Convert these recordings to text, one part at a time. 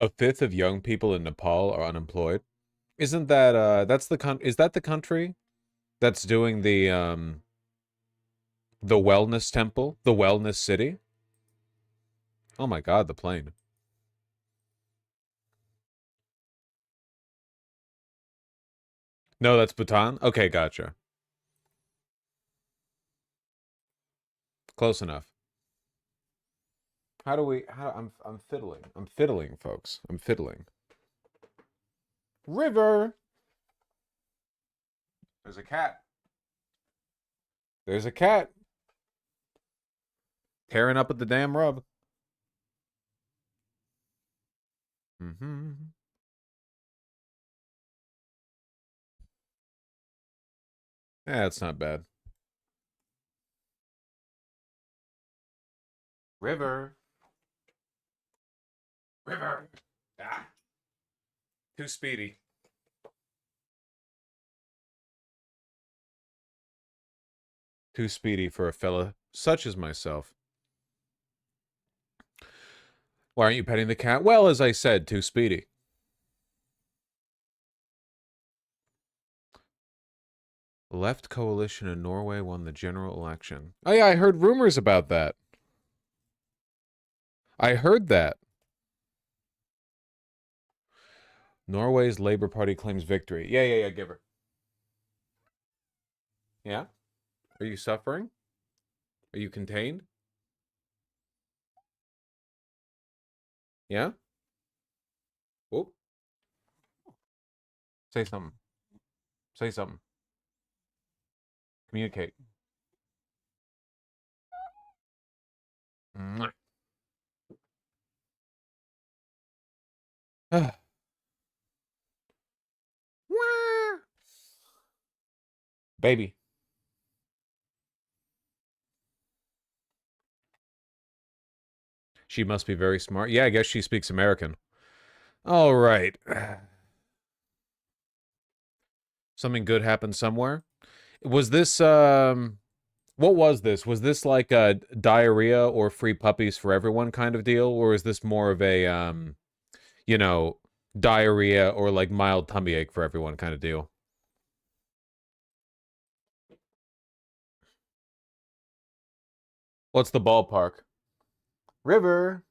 A fifth of young people in Nepal are unemployed. Isn't that is that the country that's doing the wellness temple, the wellness city? Oh my God, the plane. No, that's Bhutan. Okay, gotcha. Close enough. How do we? I'm fiddling. I'm fiddling, folks. I'm fiddling. River. There's a cat. There's a cat. Tearing up at the damn rug. Mm-hmm. Yeah, it's not bad. River. River. Ah. Too speedy. Too speedy for a fella such as myself. Why aren't you petting the cat? Well, as I said, too speedy. The left coalition in Norway won the general election. Oh yeah, I heard rumors about that. I heard that. Norway's Labour Party claims victory. Yeah, give her. Yeah? Are you suffering? Are you contained? Yeah? Whoop. Say something. Say something. Communicate. Mwah. Baby. She must be very smart. Yeah, I guess she speaks American. All right. Something good happened somewhere. Was this, what was this? Was this like a diarrhea or free puppies for everyone kind of deal? Or is this more of a, you know, diarrhea or like mild tummy ache for everyone kind of deal? What's the ballpark? River.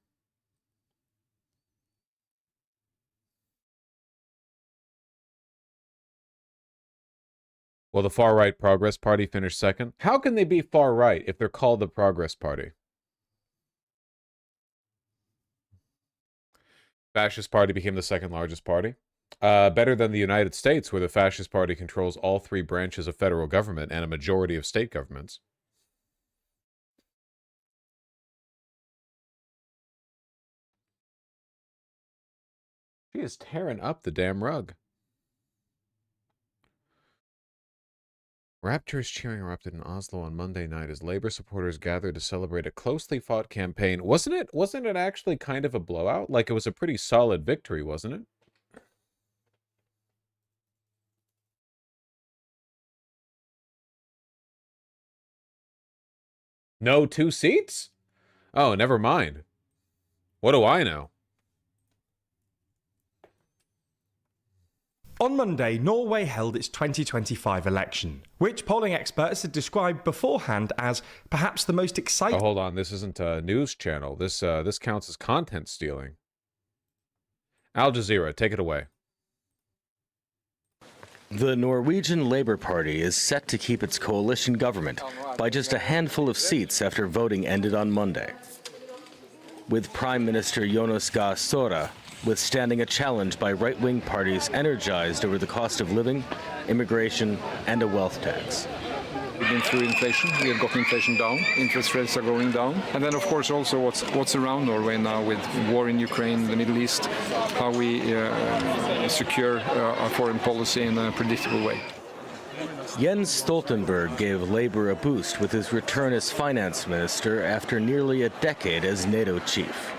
Well, the far-right Progress Party finished second. How can they be far-right if they're called the Progress Party? Fascist Party became the second largest party. Better than the United States, where the Fascist Party controls all three branches of federal government and a majority of state governments. She is tearing up the damn rug. Rapturous cheering erupted in Oslo on Monday night as Labour supporters gathered to celebrate a closely fought campaign. Wasn't it actually kind of a blowout? Like, it was a pretty solid victory, wasn't it? No 2 seats? Oh, never mind. What do I know? On Monday, Norway held its 2025 election, which polling experts had described beforehand as perhaps the most exciting... Oh, hold on. This isn't a news channel. This counts as content stealing. Al Jazeera, take it away. The Norwegian Labour Party is set to keep its coalition government by just a handful of seats after voting ended on Monday. With Prime Minister Jonas Gahr Støre withstanding a challenge by right-wing parties energized over the cost of living, immigration, and a wealth tax. We've been through inflation. We have got inflation down. Interest rates are going down. And then, of course, also what's around Norway now with war in Ukraine, the Middle East, how we secure our foreign policy in a predictable way. Jens Stoltenberg gave Labour a boost with his return as finance minister after nearly a decade as NATO chief.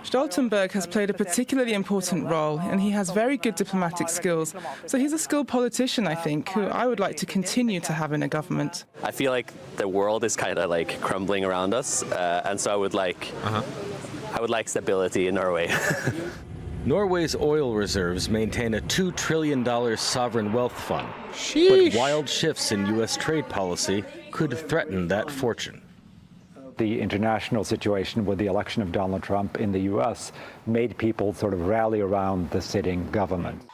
Stoltenberg has played a particularly important role, and he has very good diplomatic skills. So he's a skilled politician, I think, who I would like to continue to have in a government. I feel like the world is kind of like crumbling around us, and so I would like I would like stability in Norway. Norway's oil reserves maintain a $2 trillion sovereign wealth fund. Sheesh. But wild shifts in U.S. trade policy could threaten that fortune. The international situation with the election of Donald Trump in the U.S. made people sort of rally around the sitting government.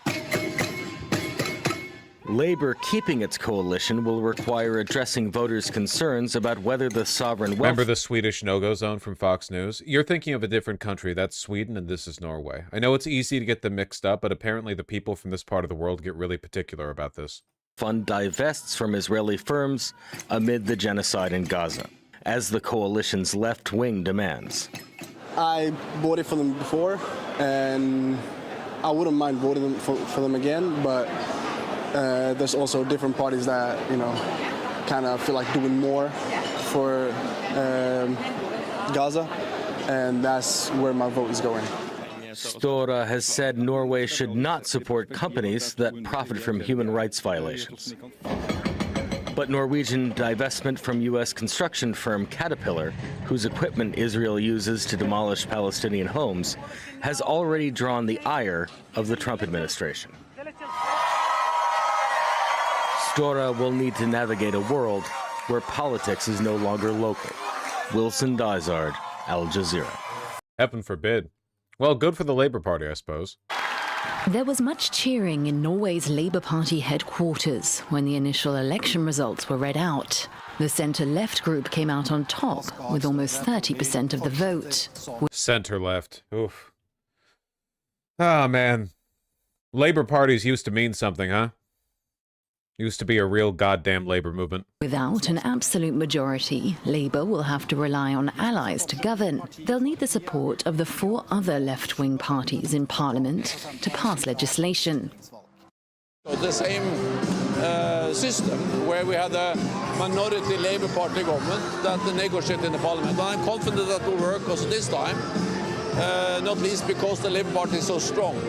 Labor keeping its coalition will require addressing voters' concerns about whether the sovereign wealth... Remember the Swedish no-go zone from Fox News? You're thinking of a different country. That's Sweden, and this is Norway. I know it's easy to get them mixed up, but apparently the people from this part of the world get really particular about this. Fund divests from Israeli firms amid the genocide in Gaza, as the coalition's left wing demands. I voted for them before, and I wouldn't mind voting for them again, but there's also different parties that, you know, kind of feel like doing more for Gaza, and that's where my vote is going. Stora has said Norway should not support companies that profit from human rights violations. But Norwegian divestment from U.S. construction firm Caterpillar, whose equipment Israel uses to demolish Palestinian homes, has already drawn the ire of the Trump administration. Stora will need to navigate a world where politics is no longer local. Wilson Dysard, Al Jazeera. Heaven forbid. Well, good for the Labour Party, I suppose. There was much cheering in Norway's Labour Party headquarters when the initial election results were read out. The centre-left group came out on top with almost 30% of the vote. Centre-left. Oof. Ah, man. Labour parties used to mean something, huh? Used to be a real goddamn labor movement. Without an absolute majority, Labour will have to rely on allies to govern. They'll need the support of the 4 other left-wing parties in Parliament to pass legislation. The same system where we had a minority Labour Party government that negotiated in the Parliament. And I'm confident that will work also this time, not least because the Labour Party is so strong.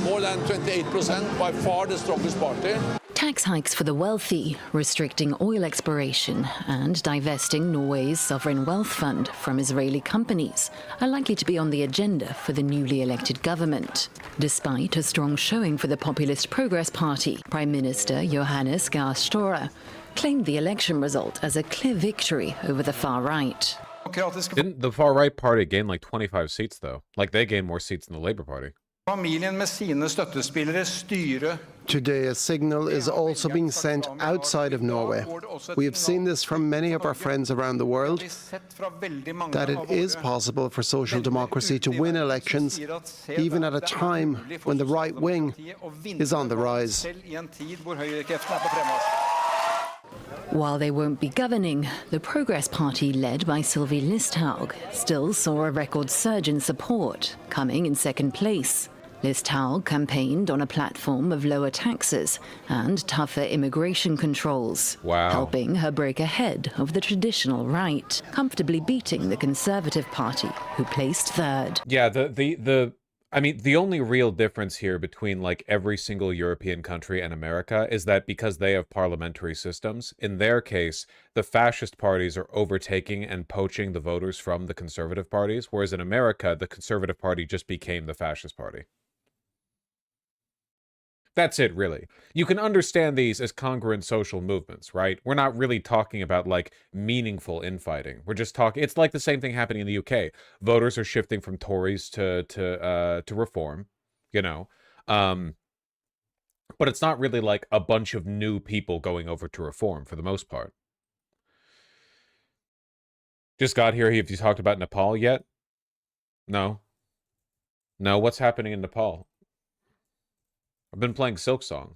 More than 28%, by far the strongest party. Tax hikes for the wealthy, restricting oil exploration, and divesting Norway's sovereign wealth fund from Israeli companies are likely to be on the agenda for the newly elected government. Despite a strong showing for the populist Progress Party, Prime Minister Johannes Gahr Støre claimed the election result as a clear victory over the far right. Didn't the far right party gain like 25 seats, though? Like, they gained more seats than the Labour Party. Today, a signal is also being sent outside of Norway. We have seen this from many of our friends around the world, that it is possible for social democracy to win elections, even at a time when the right wing is on the rise. While they won't be governing, the Progress Party, led by Sylvi Listhaug, still saw a record surge in support, coming in second place. Listhaug campaigned on a platform of lower taxes and tougher immigration controls, helping her break ahead of the traditional right, comfortably beating the Conservative Party, who placed third. Yeah, I mean, the only real difference here between like every single European country and America is that because they have parliamentary systems, in their case, the fascist parties are overtaking and poaching the voters from the conservative parties, whereas in America, the Conservative Party just became the fascist party. That's it, really. You can understand these as congruent social movements, right? We're not really talking about, like, meaningful infighting. We're just talking... It's like the same thing happening in the UK. Voters are shifting from Tories to Reform, you know? But it's not really, like, a bunch of new people going over to Reform, for the most part. Just got here. Have you talked about Nepal yet? No? No? What's happening in Nepal? I've been playing Silksong.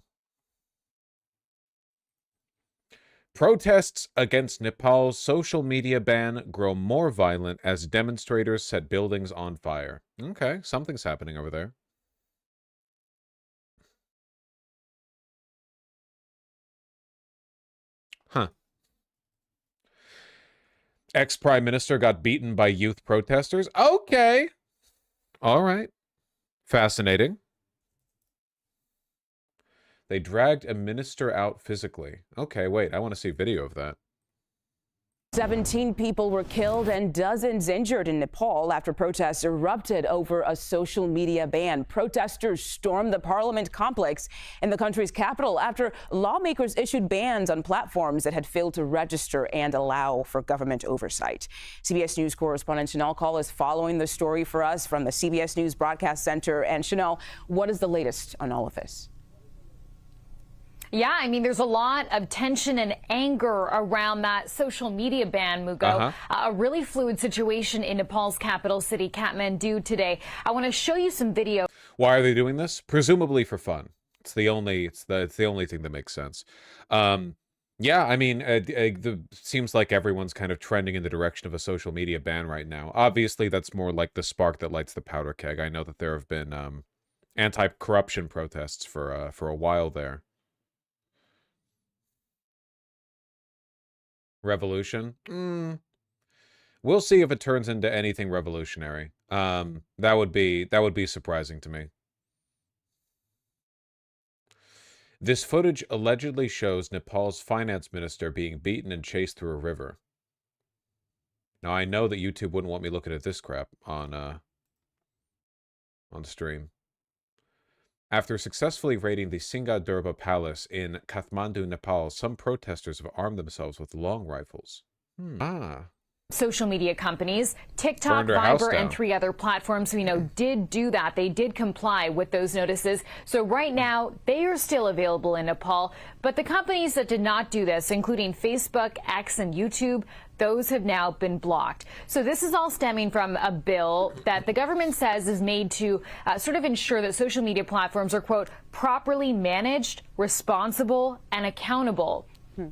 Protests against Nepal's social media ban grow more violent as demonstrators set buildings on fire. Okay, something's happening over there. Huh. Ex-Prime Minister got beaten by youth protesters? Okay. All right. Fascinating. They dragged a minister out physically. Okay, wait, I want to see video of that. 17 people were killed and dozens injured in Nepal after protests erupted over a social media ban. Protesters stormed the parliament complex in the country's capital after lawmakers issued bans on platforms that had failed to register and allow for government oversight. CBS News correspondent Chanel Call is following the story for us from the CBS News Broadcast Center. And Chanel, what is the latest on all of this? Yeah, I mean, there's a lot of tension and anger around that social media ban, Mugo. A really fluid situation in Nepal's capital city, Kathmandu, today. I want to show you some video. Why are they doing this? Presumably for fun. It's the only thing that makes sense. Yeah, I mean, it seems like everyone's kind of trending in the direction of a social media ban right now. Obviously, that's more like the spark that lights the powder keg. I know that there have been anti-corruption protests for a while there. Revolution? We'll see if it turns into anything revolutionary. That would be surprising to me. This footage allegedly shows Nepal's finance minister being beaten and chased through a river. Now I know that YouTube wouldn't want me looking at this crap on stream. After successfully raiding the Singha Durba Palace in Kathmandu, Nepal, some protesters have armed themselves with long rifles. Social media companies, TikTok, Viber, and 3 other platforms we know did do that. They did comply with those notices. So right now, they are still available in Nepal. But the companies that did not do this, including Facebook, X, and YouTube, those have now been blocked. So this is all stemming from a bill that the government says is made to sort of ensure that social media platforms are, quote, properly managed, responsible, and accountable.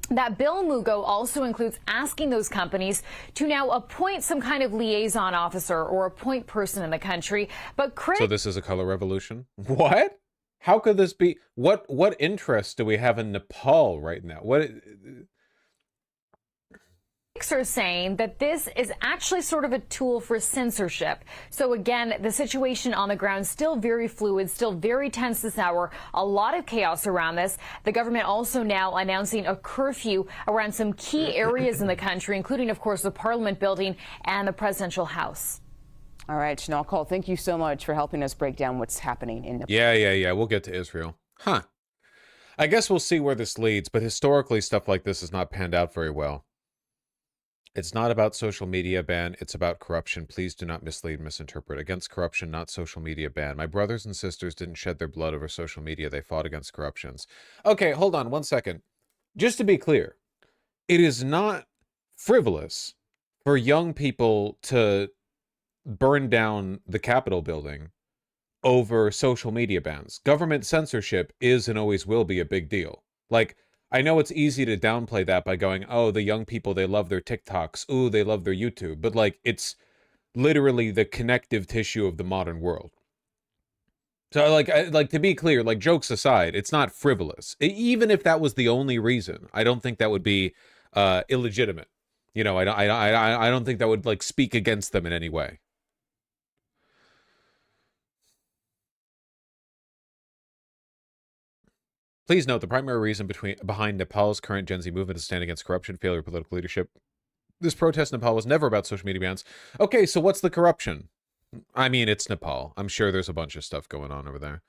That bill, Mugo, also includes asking those companies to now appoint some kind of liaison officer or a point person in the country. But so this is a color revolution? What? How could this be? What interest do we have in Nepal right now? are saying that this is actually sort of a tool for censorship. So again, the situation on the ground still very fluid, still very tense this hour. A lot of chaos around this. The government also now announcing a curfew around some key areas in the country, including, of course, the Parliament building and the presidential house. All right, Chanel Cole, thank you so much for helping us break down what's happening in Nepal. Yeah. We'll get to Israel. I guess we'll see where this leads, but historically, stuff like this has not panned out very well. It's not about social media ban. It's about corruption. Please do not mislead, misinterpret. Against corruption, not social media ban. My brothers and sisters didn't shed their blood over social media. They fought against corruptions. Okay, hold on 1 second. Just to be clear, it is not frivolous for young people to burn down the Capitol building over social media bans. Government censorship is and always will be a big deal. Like, I know it's easy to downplay that by going, oh, the young people, they love their TikToks. Ooh, they love their YouTube. But, like, it's literally the connective tissue of the modern world. So, like to be clear, like, jokes aside, it's not frivolous. Even if that was the only reason, I don't think that would be illegitimate. You know, I don't think that would, like, speak against them in any way. Please note, the primary reason behind Nepal's current Gen Z movement is to stand against corruption, failure of political leadership. This protest in Nepal was never about social media bans. Okay, so what's the corruption? I mean, it's Nepal. I'm sure there's a bunch of stuff going on over there.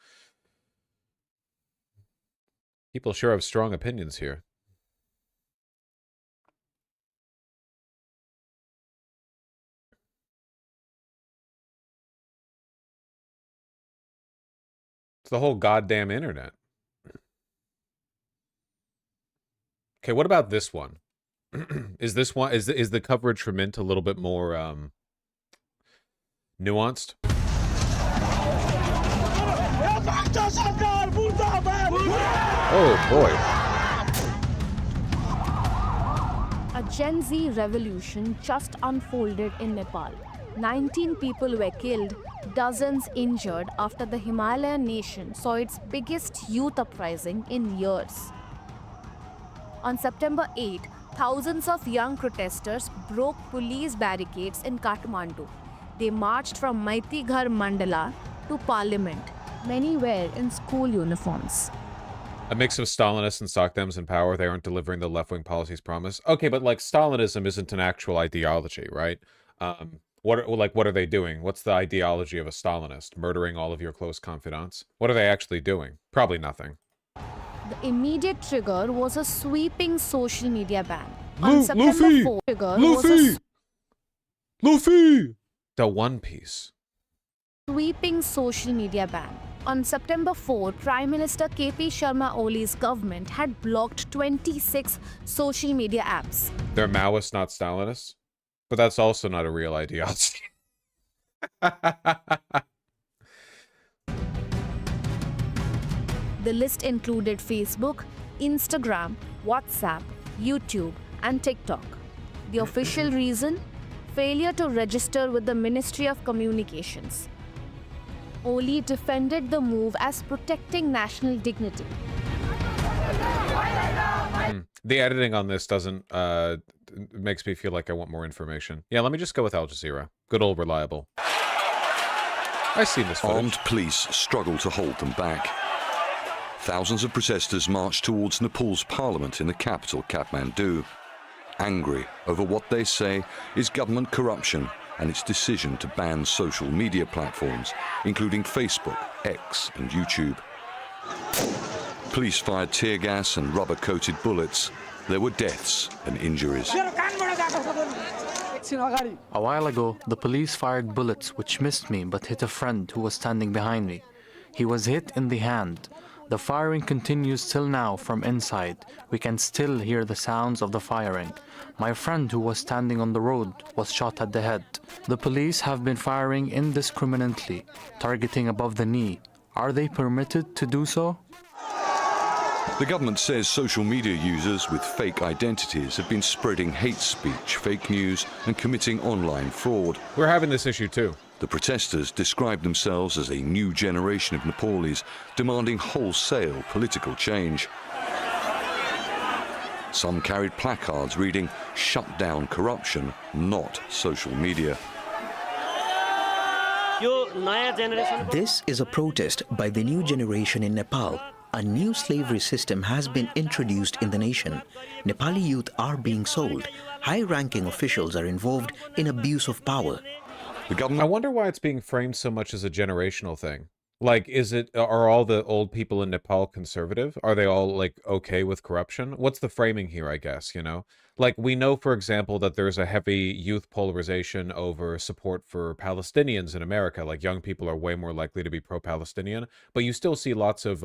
People sure have strong opinions here. It's the whole goddamn internet. Okay, what about this one? Is this one is the coverage for Mint a little bit more nuanced? Oh boy. A Gen Z revolution just unfolded in Nepal. 19 people were killed, dozens injured after the Himalayan nation saw its biggest youth uprising in years. On September 8, thousands of young protesters broke police barricades in Kathmandu. They marched from Maitighar Mandala to Parliament. Many were in school uniforms. A mix of Stalinists and Sokdems in power. They aren't delivering the left-wing policies promised. Okay, but like Stalinism isn't an actual ideology, right? What are they doing? What's the ideology of a Stalinist? Murdering all of your close confidants? What are they actually doing? Probably nothing. The immediate trigger was a sweeping social media ban. On September 4th, Luffy! The One Piece. Sweeping social media ban. On September 4, Prime Minister KP Sharma Oli's government had blocked 26 social media apps. They're Maoists, not Stalinists? But that's also not a real ideology. The list included Facebook, Instagram, WhatsApp, YouTube, and TikTok. The official reason? Failure to register with the Ministry of Communications. Oli defended the move as protecting national dignity. The editing on this doesn't, makes me feel like I want more information. Yeah, let me just go with Al Jazeera. Good old reliable. I've seen this footage. Armed police struggle to hold them back. Thousands of protesters marched towards Nepal's parliament in the capital, Kathmandu, angry over what they say is government corruption and its decision to ban social media platforms, including Facebook, X, and YouTube. Police fired tear gas and rubber-coated bullets. There were deaths and injuries. A while ago, the police fired bullets which missed me but hit a friend who was standing behind me. He was hit in the hand. The firing continues till now from inside. We can still hear the sounds of the firing. My friend who was standing on the road was shot at the head. The police have been firing indiscriminately, targeting above the knee. Are they permitted to do so? The government says social media users with fake identities have been spreading hate speech, fake news, and committing online fraud. We're having this issue too. The protesters described themselves as a new generation of Nepalis demanding wholesale political change. Some carried placards reading, "Shut down corruption, not social media." This is a protest by the new generation in Nepal. A new slavery system has been introduced in the nation. Nepali youth are being sold. High-ranking officials are involved in abuse of power. I wonder why it's being framed so much as a generational thing. Like, are all the old people in Nepal conservative? Are they all, like, okay with corruption? What's the framing here, I guess, you know? Like, we know, for example, that there's a heavy youth polarization over support for Palestinians in America. Like, young people are way more likely to be pro-Palestinian, but you still see lots of,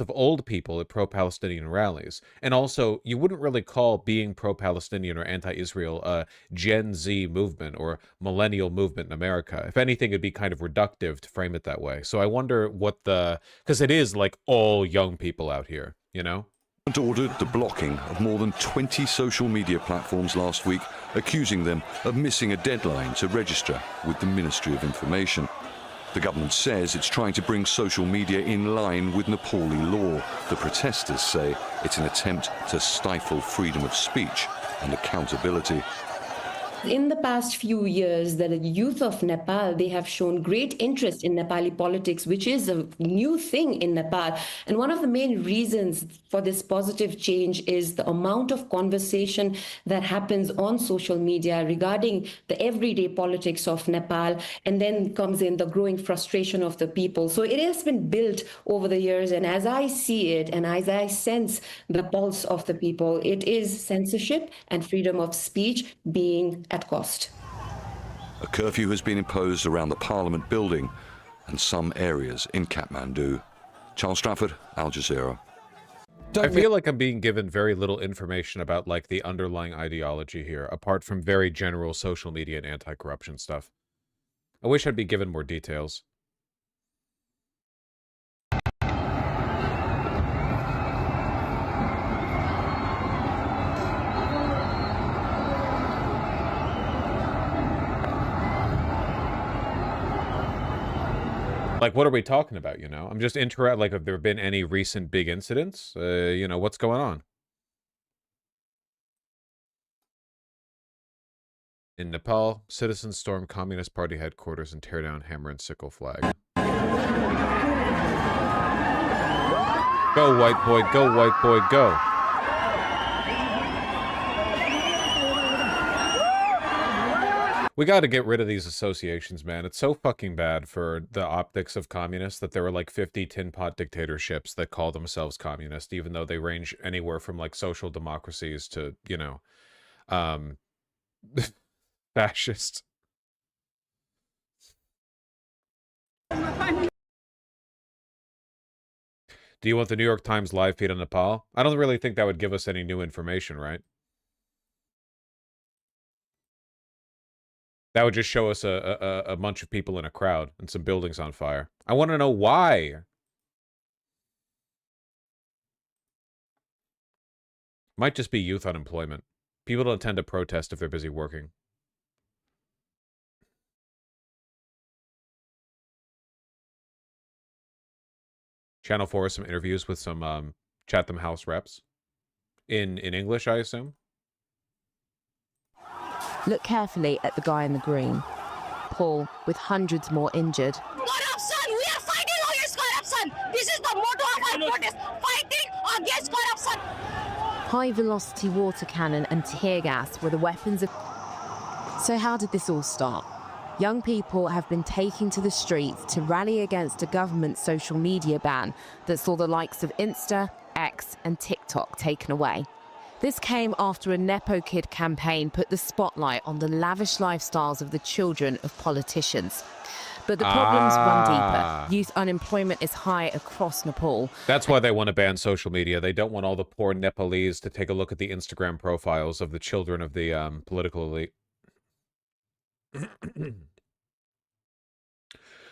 old people at pro-Palestinian rallies. And also, you wouldn't really call being pro-Palestinian or anti-Israel a Gen Z movement or millennial movement in America. If anything, it'd be kind of reductive to frame it that way. So I wonder because it is like all young people out here, you know? Ordered the blocking of more than 20 social media platforms last week, accusing them of missing a deadline to register with the Ministry of Information. The government says it's trying to bring social media in line with Nepali law. The protesters say it's an attempt to stifle freedom of speech and accountability. In the past few years, the youth of Nepal, they have shown great interest in Nepali politics, which is a new thing in Nepal. And one of the main reasons for this positive change is the amount of conversation that happens on social media regarding the everyday politics of Nepal, and then comes in the growing frustration of the people. So it has been built over the years, and as I see it, and as I sense the pulse of the people, it is censorship and freedom of speech being at cost. A curfew has been imposed around the Parliament building and some areas in Kathmandu. Charles Stratford, Al Jazeera. I feel like I'm being given very little information about like the underlying ideology here, apart from very general social media and anti-corruption stuff. I wish I'd be given more details. Like, what are we talking about, you know? I'm just interested, like, have there been any recent big incidents? You know, what's going on? In Nepal, citizens storm Communist Party headquarters and tear down hammer and sickle flag. Go, white boy, go, white boy, go. We got to get rid of these associations, man. It's so fucking bad for the optics of communists that there are like 50 tin pot dictatorships that call themselves communist, even though they range anywhere from like social democracies to, you know, fascist. Do you want the New York Times live feed on Nepal? I don't really think that would give us any new information, right? That would just show us a bunch of people in a crowd and some buildings on fire. I want to know why. Might just be youth unemployment. People don't tend to protest if they're busy working. Channel 4 has some interviews with some Chatham House reps. In English, I assume. Look carefully at the guy in the green. Paul, with hundreds more injured. Corruption! We are fighting against corruption! This is the motto of our protest! Fighting against corruption! High-velocity water cannon and tear gas were the weapons of... So how did this all start? Young people have been taking to the streets to rally against a government social media ban that saw the likes of Insta, X and TikTok taken away. This came after a Nepo Kid campaign put the spotlight on the lavish lifestyles of the children of politicians. But the problems run deeper. Youth unemployment is high across Nepal. That's why they want to ban social media. They don't want all the poor Nepalese to take a look at the Instagram profiles of the children of the political elite.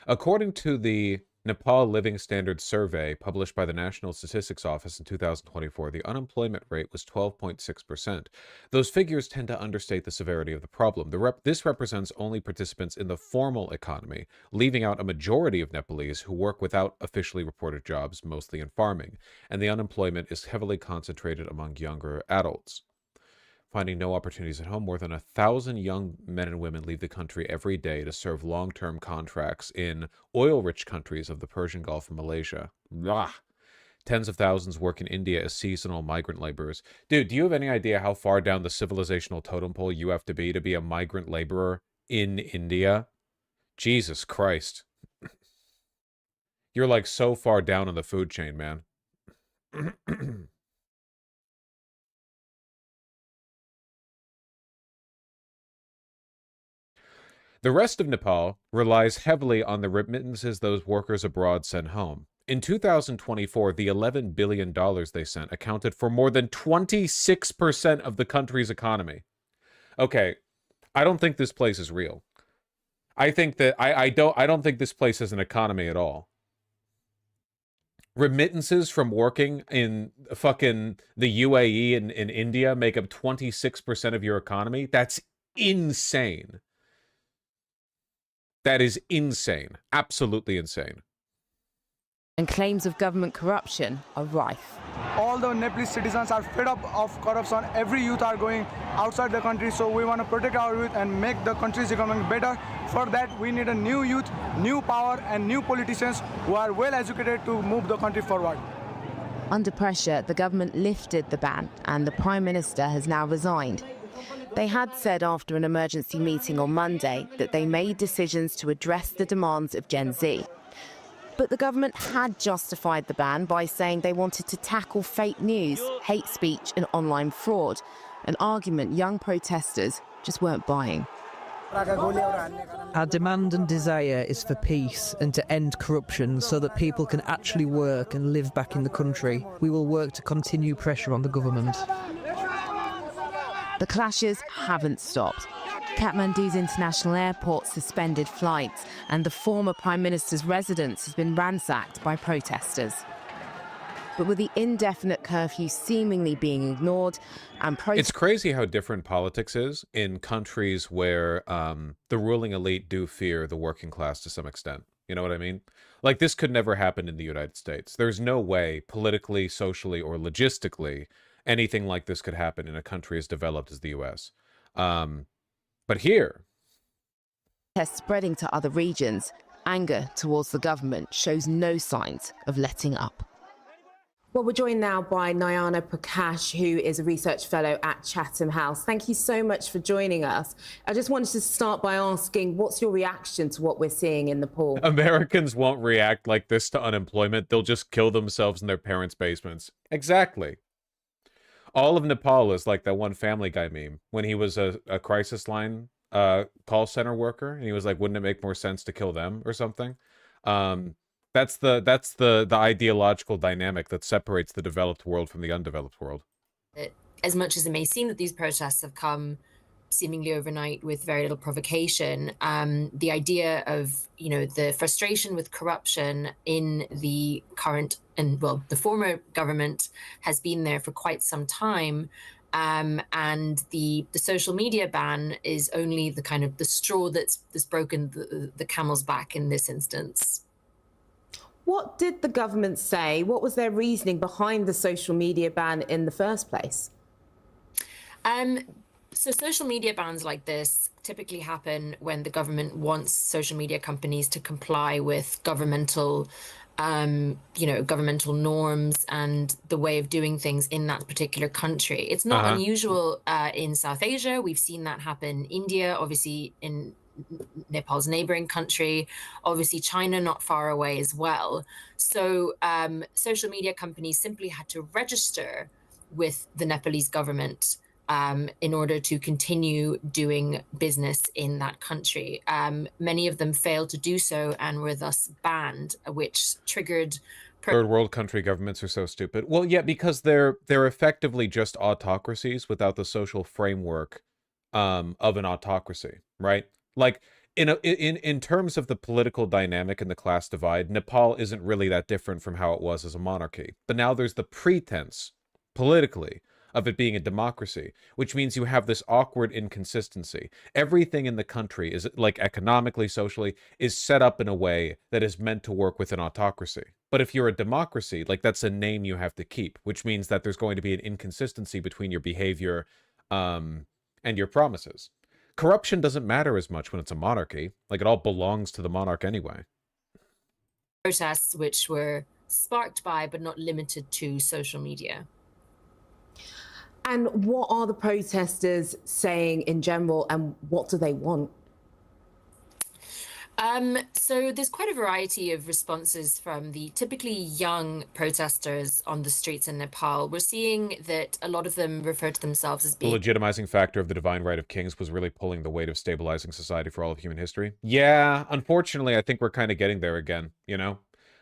According to the Nepal Living Standards Survey published by the National Statistics Office in 2024, the unemployment rate was 12.6%. Those figures tend to understate the severity of the problem. This represents only participants in the formal economy, leaving out a majority of Nepalese who work without officially reported jobs, mostly in farming, and the unemployment is heavily concentrated among younger adults. Finding no opportunities at home, more than 1,000 young men and women leave the country every day to serve long-term contracts in oil-rich countries of the Persian Gulf and Malaysia. Blah. Tens of thousands work in India as seasonal migrant laborers. Dude, do you have any idea how far down the civilizational totem pole you have to be a migrant laborer in India? Jesus Christ. You're like so far down on the food chain, man. The rest of Nepal relies heavily on the remittances those workers abroad send home. In 2024, the $11 billion they sent accounted for more than 26% of the country's economy. Okay, I don't think this place is real. I think that I don't think this place has an economy at all. Remittances from working in fucking the UAE and in India make up 26% of your economy. That's insane. That is insane. Absolutely insane. And claims of government corruption are rife. All the Nepalese citizens are fed up of corruption. Every youth are going outside the country, so we want to protect our youth and make the country's economy better. For that, we need a new youth, new power, and new politicians who are well educated to move the country forward. Under pressure, the government lifted the ban, and the Prime Minister has now resigned. They had said after an emergency meeting on Monday that they made decisions to address the demands of Gen Z. But the government had justified the ban by saying they wanted to tackle fake news, hate speech and online fraud, an argument young protesters just weren't buying. Our demand and desire is for peace and to end corruption so that people can actually work and live back in the country. We will work to continue pressure on the government. The clashes haven't stopped. Kathmandu's international airport suspended flights, and the former Prime Minister's residence has been ransacked by protesters. But with the indefinite curfew seemingly being ignored, and it's crazy how different politics is in countries where the ruling elite do fear the working class to some extent. You know what I mean? Like, this could never happen in the United States. There's no way, politically, socially, or logistically, anything like this could happen in a country as developed as the U.S. But here, spreading to other regions, anger towards the government shows no signs of letting up. Well, we're joined now by Nayana Prakash, who is a research fellow at Chatham House. Thank you so much for joining us. I just wanted to start by asking, what's your reaction to what we're seeing in Nepal? Americans won't react like this to unemployment. They'll just kill themselves in their parents' basements. Exactly. All of Nepal is like that one Family Guy meme when he was a crisis line call center worker, and he was like, wouldn't it make more sense to kill them or something? That's the ideological dynamic that separates the developed world from the undeveloped world. As much as it may seem that these protests have come seemingly overnight with very little provocation, the idea of, the frustration with corruption in the current and, well, the former government has been there for quite some time. And the social media ban is only the kind of the straw that's broken the camel's back in this instance. What did the government say? What was their reasoning behind the social media ban in the first place? So social media bans like this typically happen when the government wants social media companies to comply with governmental norms and the way of doing things in that particular country. It's not unusual in South Asia. We've seen that happen in India, obviously in Nepal's neighboring country, obviously China not far away as well. So social media companies simply had to register with the Nepalese government in order to continue doing business in that country. Many of them failed to do so and were thus banned, which triggered... Third world country governments are so stupid. Well, yeah, because they're effectively just autocracies without the social framework of an autocracy, right? Like, in terms of the political dynamic and the class divide, Nepal isn't really that different from how it was as a monarchy. But now there's the pretense, politically, of it being a democracy, which means you have this awkward inconsistency. Everything in the country is, like, economically, socially, is set up in a way that is meant to work with an autocracy. But if you're a democracy, like, that's a name you have to keep, which means that there's going to be an inconsistency between your behavior and your promises. Corruption doesn't matter as much when it's a monarchy. Like, it all belongs to the monarch anyway. Protests which were sparked by, but not limited to, social media. And what are the protesters saying in general, and what do they want? So there's quite a variety of responses from the typically young protesters on the streets in Nepal. We're seeing that a lot of them refer to themselves as being... The legitimizing factor of the divine right of kings was really pulling the weight of stabilizing society for all of human history. Yeah, unfortunately, I think we're kind of getting there again,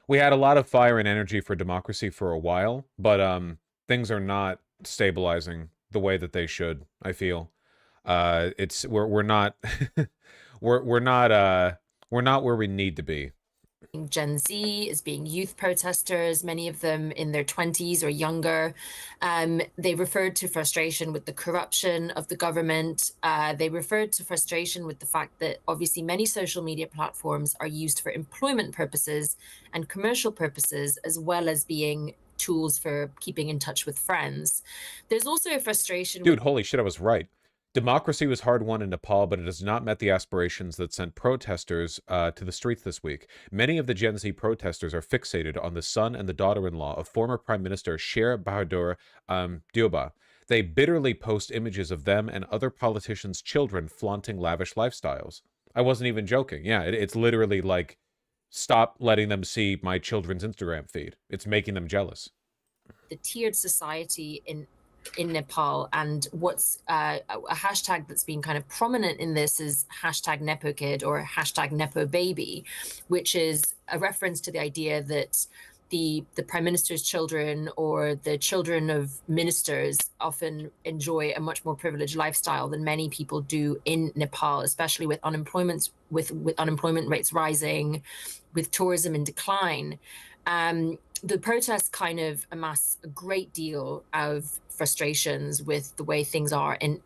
We had a lot of fire and energy for democracy for a while, but things are not stabilizing the way that they should, I feel. We're not we're not where we need to be. Gen Z, as being youth protesters, many of them in their 20s or younger. They referred to frustration with the corruption of the government. They referred to frustration with the fact that obviously many social media platforms are used for employment purposes and commercial purposes, as well as being tools for keeping in touch with friends. There's also a frustration... Dude, holy shit, I was right. Democracy was hard won in Nepal, but it has not met the aspirations that sent protesters to the streets this week. Many of the Gen Z protesters are fixated on the son and the daughter-in-law of former Prime Minister Sher Bahadur Deuba. They bitterly post images of them and other politicians' children flaunting lavish lifestyles. I wasn't even joking. Yeah, it's literally like, stop letting them see my children's Instagram feed. It's making them jealous. The tiered society in Nepal, and what's a hashtag that's been kind of prominent in this is hashtag Nepo Kid or hashtag Nepo Baby, which is a reference to the idea that the prime minister's children or the children of ministers often enjoy a much more privileged lifestyle than many people do in Nepal, especially with unemployment rates rising, with tourism in decline. The protests kind of amass a great deal of frustrations with the way things are in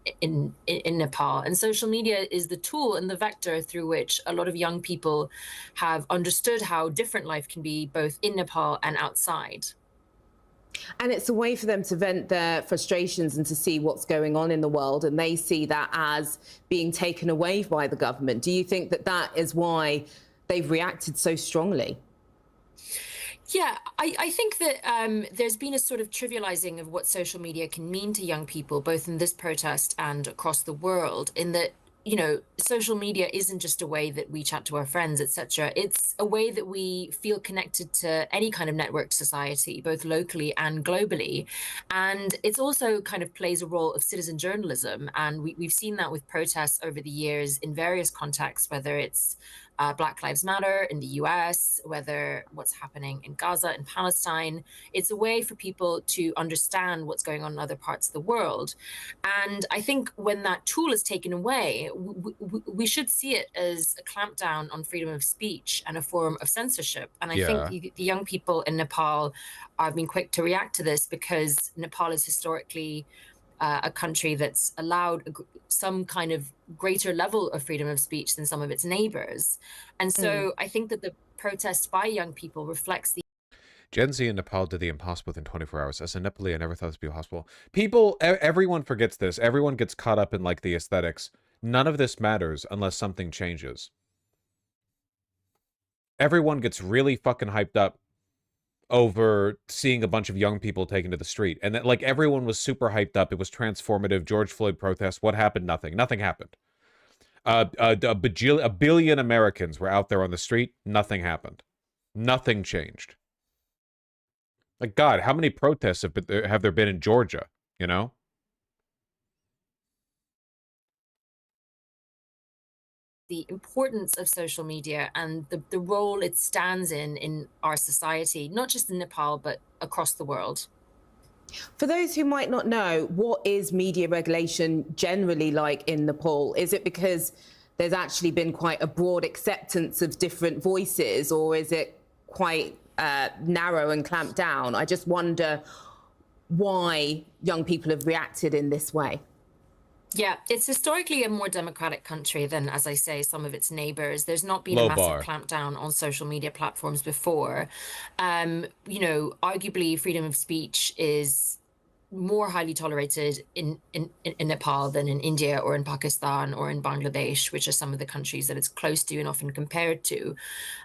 Nepal. And social media is the tool and the vector through which a lot of young people have understood how different life can be, both in Nepal and outside. And it's a way for them to vent their frustrations and to see what's going on in the world. And they see that as being taken away by the government. Do you think that that is why they've reacted so strongly? Yeah, I think that there's been a sort of trivializing of what social media can mean to young people, both in this protest and across the world, in that, you know, social media isn't just a way that we chat to our friends, etc. It's a way that we feel connected to any kind of networked society, both locally and globally. And it's also kind of plays a role of citizen journalism. And we've seen that with protests over the years in various contexts, whether it's Black Lives Matter in the US, whether what's happening in Gaza and Palestine. It's a way for people to understand what's going on in other parts of the world. And I think when that tool is taken away, we should see it as a clampdown on freedom of speech and a form of censorship. And I think the young people in Nepal have been quick to react to this because Nepal is historically a country that's allowed some kind of greater level of freedom of speech than some of its neighbors. And so I think that the protest by young people reflects the Gen Z in Nepal did the impossible within 24 hours. As a Nepali, I never thought this would be possible. People, everyone forgets this. Everyone gets caught up in like the aesthetics. None of this matters unless something changes. Everyone gets really fucking hyped up over seeing a bunch of young people taken to the street. And that, like, everyone was super hyped up. It was transformative. George Floyd protests. What happened? Nothing. Nothing happened. A billion Americans were out there on the street. Nothing happened. Nothing changed. Like, God, how many protests have there been in Georgia, you know? the importance of social media and the role it stands in our society, not just in Nepal, but across the world. For those who might not know, what is media regulation generally like in Nepal? Is it because there's actually been quite a broad acceptance of different voices, or is it quite narrow and clamped down? I just wonder why young people have reacted in this way. Yeah, it's historically a more democratic country than, as I say, some of its neighbors. There's not been a massive clampdown on social media platforms before. You know, arguably freedom of speech is more highly tolerated in Nepal than in India or in Pakistan or in Bangladesh, which are some of the countries that it's close to and often compared to.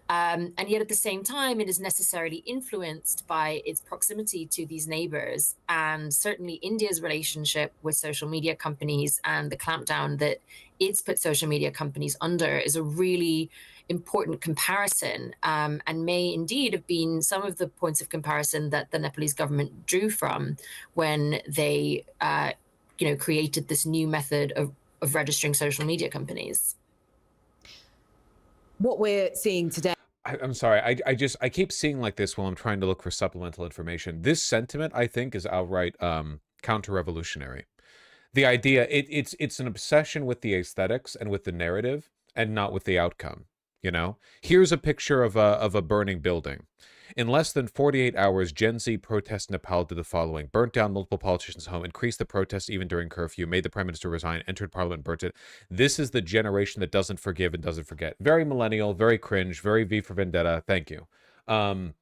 And yet at the same time, it is necessarily influenced by its proximity to these neighbors. And certainly India's relationship with social media companies and the clampdown that it's put social media companies under is a really important comparison, and may indeed have been some of the points of comparison that the Nepalese government drew from when they, you know, created this new method of registering social media companies. What we're seeing today. I'm sorry. I keep seeing like this while I'm trying to look for supplemental information. This sentiment, I think, is outright counter-revolutionary. The idea, it's an obsession with the aesthetics and with the narrative, and not with the outcome. You know, here's a picture of a burning building. In less than 48 hours, Gen Z protest Nepal did the following: burnt down multiple politicians' home, increased the protests even during curfew, made the prime minister resign, entered parliament, burnt it. This is the generation that doesn't forgive and doesn't forget. Very millennial, very cringe, very V for Vendetta. Thank you. But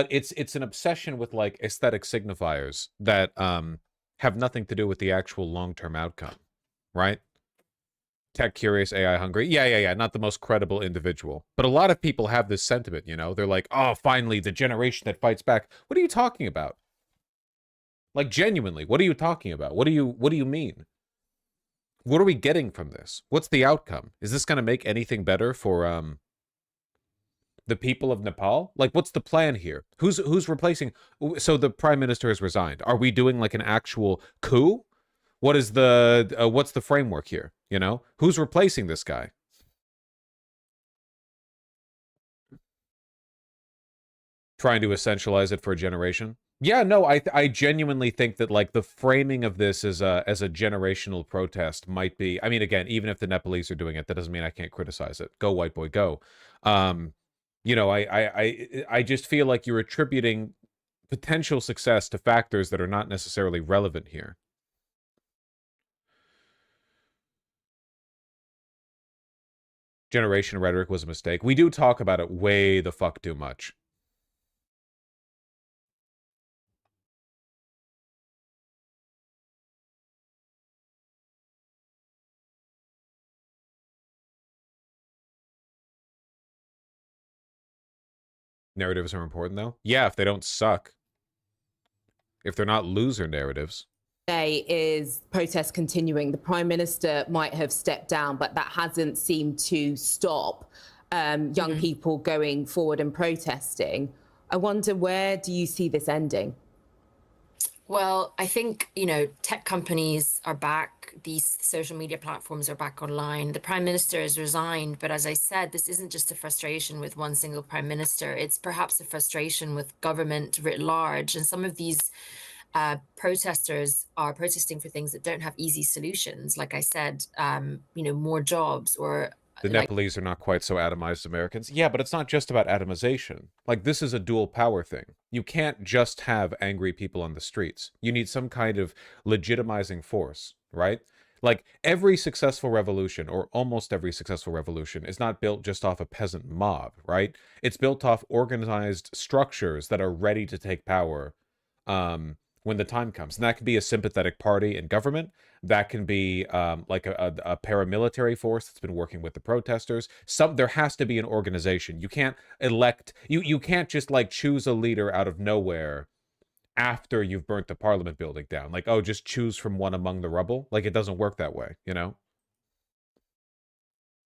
it's an obsession with like aesthetic signifiers that have nothing to do with the actual long-term outcome, right? Tech curious, AI hungry. Yeah. Not the most credible individual. But a lot of people have this sentiment, you know? They're like, oh, finally, the generation that fights back. What are you talking about? Like, genuinely, what are you talking about? What do you mean? What are we getting from this? What's the outcome? Is this going to make anything better for the people of Nepal? Like, what's the plan here? Who's replacing? So the prime minister has resigned. Are we doing like an actual coup? What is the what's the framework here? You know, who's replacing this guy? Trying to essentialize it for a generation. Yeah, no, I genuinely think that like the framing of this as a generational protest might be. I mean, again, even if the Nepalese are doing it, that doesn't mean I can't criticize it. Go white boy, go. You know, I just feel like you're attributing potential success to factors that are not necessarily relevant here. Generation rhetoric was a mistake. We do talk about it way the fuck too much. Narratives are important, though. Yeah, if they don't suck. If they're not loser narratives. Is protests continuing? The Prime Minister might have stepped down, but that hasn't seemed to stop young people going forward and protesting. I wonder, where do you see this ending? Well, I think, you know, tech companies are back. These social media platforms are back online. The Prime Minister has resigned. But as I said, this isn't just a frustration with one single Prime Minister. It's perhaps a frustration with government writ large. And some of these protesters are protesting for things that don't have easy solutions. Like I said, you know, more jobs or... The Nepalese are not quite so atomized Americans. Yeah, but it's not just about atomization. Like, this is a dual power thing. You can't just have angry people on the streets. You need some kind of legitimizing force, right? Like, every successful revolution, or almost every successful revolution, is not built just off a peasant mob, right? It's built off organized structures that are ready to take power when the time comes. And that can be a sympathetic party in government. That can be like a paramilitary force that's been working with the protesters. There has to be an organization. You can't elect, you can't just like choose a leader out of nowhere after you've burnt the parliament building down. Like, oh, just choose from one among the rubble. Like, it doesn't work that way, you know?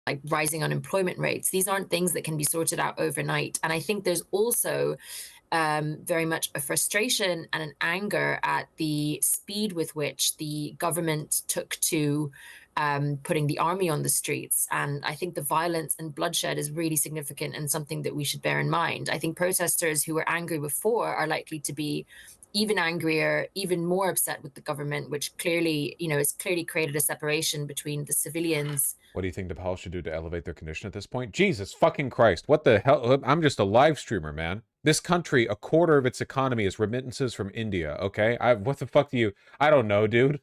Like rising unemployment rates. These aren't things that can be sorted out overnight. And I think there's also very much a frustration and an anger at the speed with which the government took to putting the army on the streets. And I think the violence and bloodshed is really significant and something that we should bear in mind. I think protesters who were angry before are likely to be even angrier, even more upset with the government, which clearly, you know, has clearly created a separation between the civilians. What do you think Nepal should do to elevate their condition at this point? Jesus fucking Christ. What the hell? I'm just a live streamer, man. This country, a quarter of its economy is remittances from India, okay? What the fuck do you... I don't know, dude.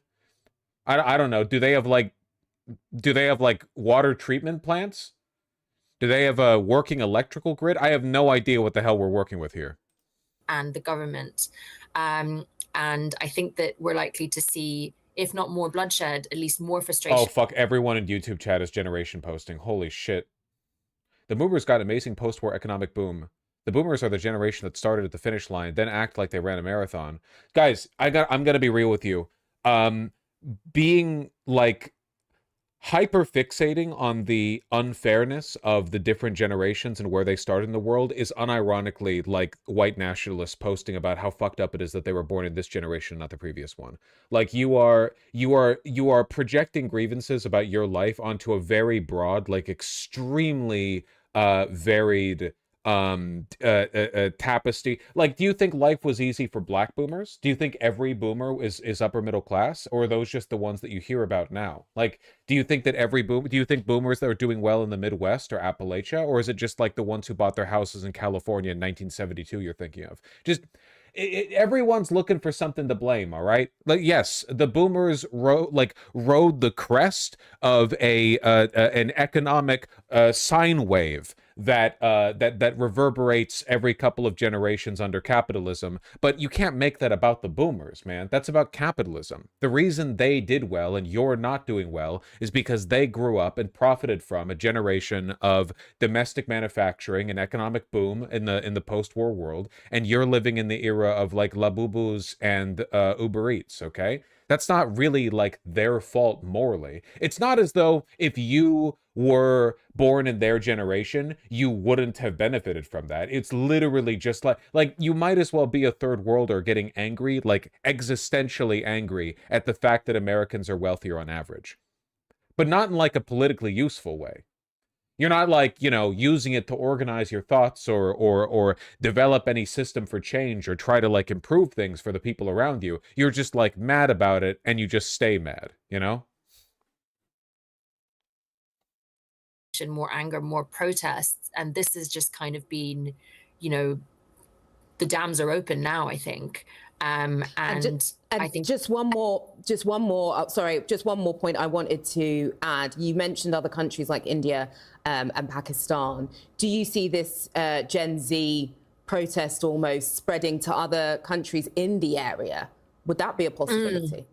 I don't know. Do they have, like, water treatment plants? Do they have a working electrical grid? I have no idea what the hell we're working with here. And the government. And I think that we're likely to see, if not more bloodshed, at least more frustration. Oh, fuck. Everyone in YouTube chat is generation posting. Holy shit. The boomers got amazing post-war economic boom. The boomers are the generation that started at the finish line, then act like they ran a marathon. Guys, I'm going to be real with you. Being, like, hyper-fixating on the unfairness of the different generations and where they started in the world is unironically like white nationalists posting about how fucked up it is that they were born in this generation, not the previous one. Like, you are projecting grievances about your life onto a very broad, like extremely varied tapestry. Like, do you think life was easy for black boomers? Do you think every boomer is upper middle class, or are those just the ones that you hear about now? Like, do you think that do you think boomers that are doing well in the Midwest or Appalachia, or is it just like the ones who bought their houses in California in 1972 you're thinking of? Just everyone's looking for something to blame, all right? Like, yes, the boomers rode the crest of an economic sine wave that reverberates every couple of generations under capitalism, but you can't make that about the boomers, man. That's about capitalism. The reason they did well and you're not doing well is because they grew up and profited from a generation of domestic manufacturing and economic boom in the post-war world, and you're living in the era of like Labubus and Uber Eats, okay? That's not really like their fault morally. It's not as though if you were born in their generation, you wouldn't have benefited from that. It's literally just like you might as well be a third worlder getting angry, like existentially angry at the fact that Americans are wealthier on average. But not in like a politically useful way. You're not like, you know, using it to organize your thoughts or develop any system for change or try to like improve things for the people around you. You're just like mad about it and you just stay mad, you know? More anger, more protests. And this has just kind of been, you know, the dams are open now, I think. I think just one more point I wanted to add. You mentioned other countries like India and Pakistan. Do you see this Gen Z protest almost spreading to other countries in the area? Would that be a possibility?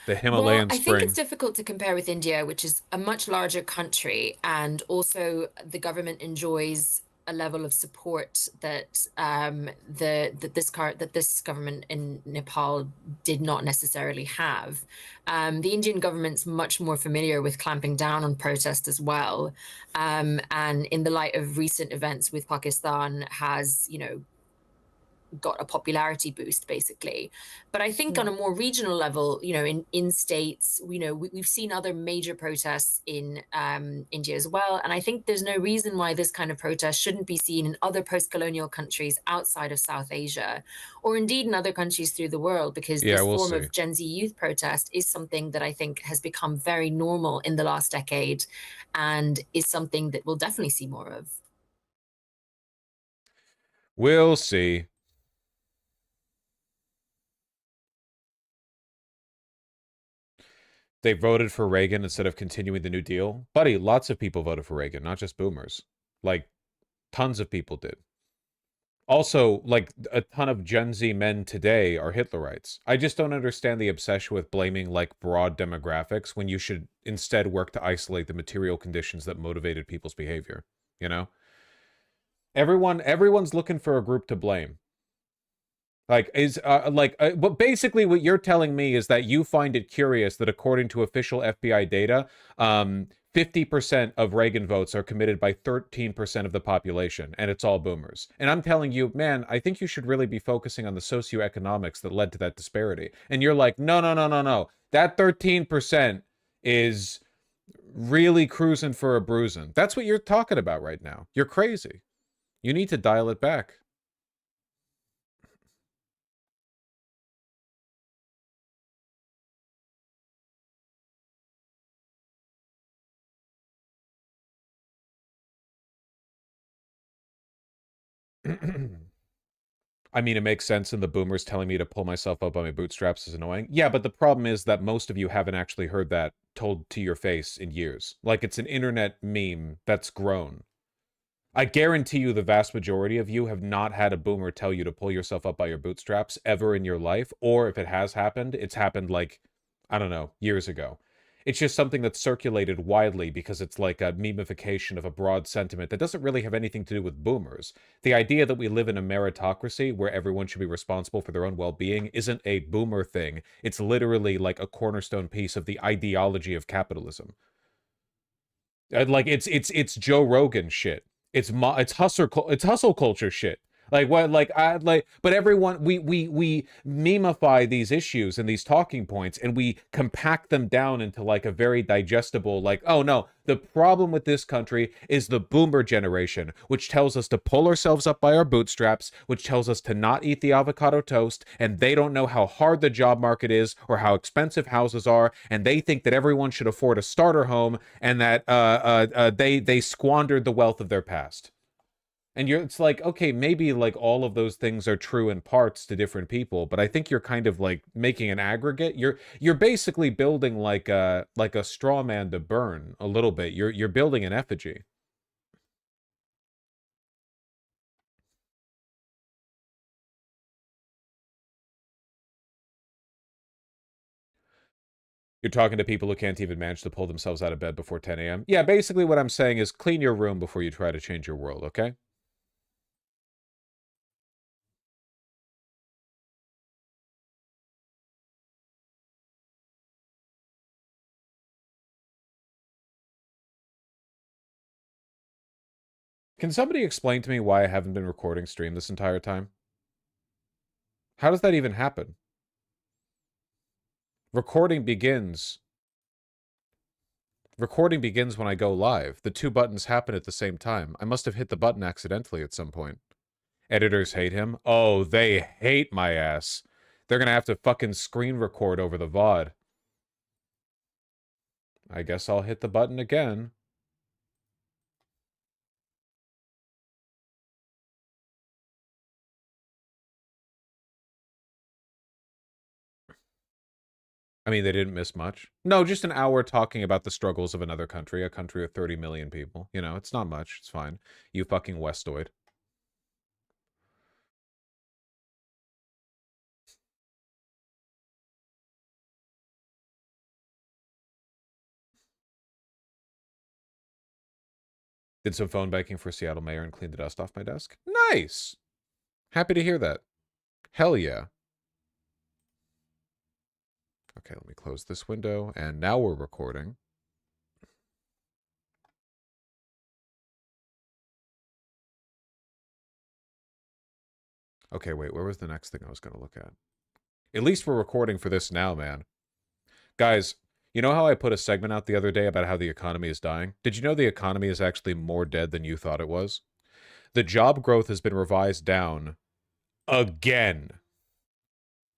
The Himalayan spring. I think it's difficult to compare with India, which is a much larger country, and also the government enjoys a level of support that that this government in Nepal did not necessarily have. The Indian government's much more familiar with clamping down on protest as well, and in the light of recent events with Pakistan, has, you know, got a popularity boost basically. But I think on a more regional level, you know, in states, you know, we've seen other major protests in India as well, and I think there's no reason why this kind of protest shouldn't be seen in other post-colonial countries outside of South Asia, or indeed in other countries through the world, because this form of Gen Z youth protest is something that I think has become very normal in the last decade, and is something that we'll definitely see more of. We'll see. They voted for Reagan instead of continuing the New Deal. Buddy, lots of people voted for Reagan, not just boomers. Like, tons of people did. Also, like, a ton of Gen Z men today are Hitlerites. I just don't understand the obsession with blaming, like, broad demographics when you should instead work to isolate the material conditions that motivated people's behavior, you know? Everyone's looking for a group to blame. Like, but basically what you're telling me is that you find it curious that according to official FBI data, 50% of Reagan votes are committed by 13% of the population, and it's all boomers. And I'm telling you, man, I think you should really be focusing on the socioeconomics that led to that disparity. And you're like, no, no, no, no, no. That 13% is really cruising for a bruising. That's what you're talking about right now. You're crazy. You need to dial it back. I mean, it makes sense in the boomers telling me to pull myself up by my bootstraps is annoying. Yeah, but the problem is that most of you haven't actually heard that told to your face in years. Like, it's an internet meme that's grown. I guarantee you the vast majority of you have not had a boomer tell you to pull yourself up by your bootstraps ever in your life, or if it has happened, it's happened like, I don't know, years ago. It's just something that's circulated widely because it's like a memification of a broad sentiment that doesn't really have anything to do with boomers. The idea that we live in a meritocracy where everyone should be responsible for their own well-being isn't a boomer thing. It's literally like a cornerstone piece of the ideology of capitalism. Like, it's Joe Rogan shit. It's hustle culture shit. Like, what, but everyone, we memify these issues and these talking points, and we compact them down into like a very digestible, like, oh no, the problem with this country is the boomer generation, which tells us to pull ourselves up by our bootstraps, which tells us to not eat the avocado toast, and they don't know how hard the job market is or how expensive houses are, and they think that everyone should afford a starter home, and that they squandered the wealth of their past. And it's like, okay, maybe like all of those things are true in parts to different people, but I think you're kind of like making an aggregate. You're basically building like a straw man to burn a little bit. You're building an effigy. You're talking to people who can't even manage to pull themselves out of bed before 10 a.m. Yeah, basically what I'm saying is clean your room before you try to change your world, okay? Can somebody explain to me why I haven't been recording stream this entire time? How does that even happen? Recording begins when I go live. The two buttons happen at the same time. I must have hit the button accidentally at some point. Editors hate him. Oh, they hate my ass. They're gonna have to fucking screen record over the VOD. I guess I'll hit the button again. I mean, they didn't miss much. No, just an hour talking about the struggles of another country, a country of 30 million people. You know, it's not much. It's fine. You fucking Westoid. Did some phone banking for Seattle mayor and cleaned the dust off my desk. Nice. Happy to hear that. Hell yeah. Okay, let me close this window, and now we're recording. Okay, wait, where was the next thing I was going to look at? At least we're recording for this now, man. Guys, you know how I put a segment out the other day about how the economy is dying? Did you know the economy is actually more dead than you thought it was? The job growth has been revised down again.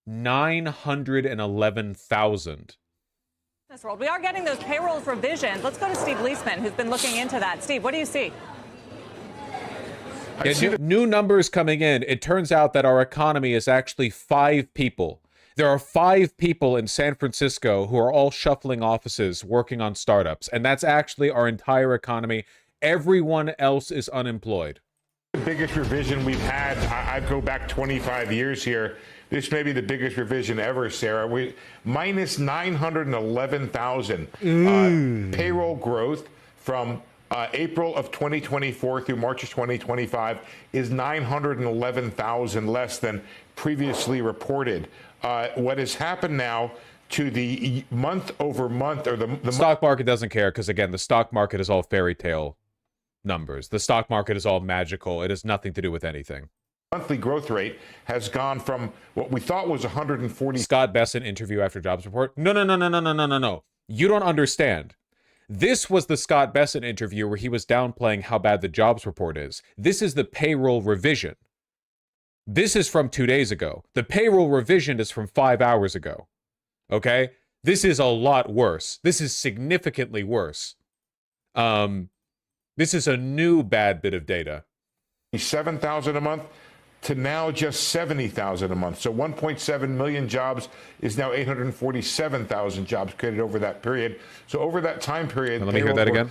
911,000. This world. We are getting those payrolls revisions. Let's go to Steve Leisman, who's been looking into that. Steve, what do you see? Yeah, new numbers coming in. It turns out that our economy is actually 5 people. There are 5 people in San Francisco who are all shuffling offices working on startups. And that's actually our entire economy. Everyone else is unemployed. The biggest revision we've had, I go back 25 years here. This may be the biggest revision ever, Sarah. We minus 911,000 payroll growth from April of 2024 through March of 2025 is 911,000 less than previously reported. What has happened now to the month over month, or the stock market doesn't care, because again, the stock market is all fairy tale numbers. The stock market is all magical. It has nothing to do with anything. Monthly growth rate has gone from what we thought was 140. Scott Besson interview after jobs report. No. You don't understand. This was the Scott Besson interview where he was downplaying how bad the jobs report is. This is the payroll revision. This is from 2 days ago. The payroll revision is from 5 hours ago. Okay? This is a lot worse. This is significantly worse. This is a new bad bit of data. 7,000 a month to now just 70,000 a month. So 1.7 million jobs is now 847,000 jobs created over that period. So over that time period, let me hear that again.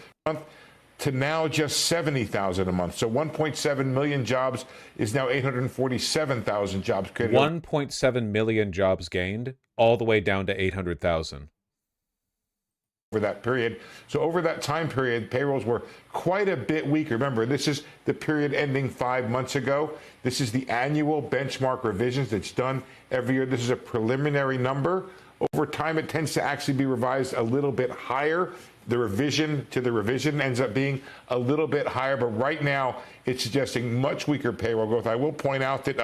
To now just 70,000 a month. So 1.7 million jobs is now 847,000 jobs created. 1.7 million jobs gained, all the way down to 800,000. Over that period. So over that time period, payrolls were quite a bit weaker. Remember, this is the period ending 5 months ago. This is the annual benchmark revisions that's done every year. This is a preliminary number. Over time, it tends to actually be revised a little bit higher. The revision to the revision ends up being a little bit higher, but right now it's suggesting much weaker payroll growth. I will point out that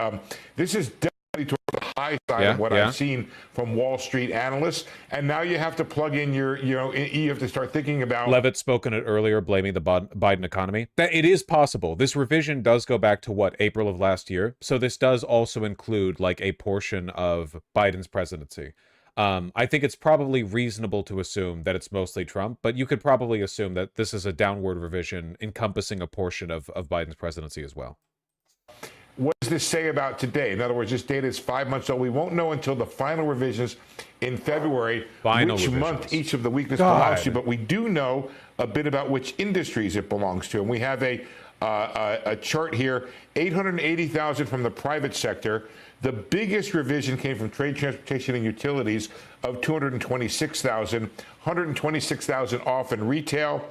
this is definitely toward the high side of what I've seen from Wall Street analysts. And now you have to plug in you have to start thinking about. Levitt spoke on it earlier, blaming the Biden economy. That it is possible. This revision does go back to what, April of last year. So this does also include like a portion of Biden's presidency. I think it's probably reasonable to assume that it's mostly Trump, but you could probably assume that this is a downward revision encompassing a portion of Biden's presidency as well. What does this say about today? In other words, this data is 5 months old. We won't know until the final revisions in February which month each of the weakness belongs to, but we do know a bit about which industries it belongs to. And we have a chart here, 880,000 from the private sector. The biggest revision came from trade, transportation, and utilities of 226,000, 126,000 off in retail,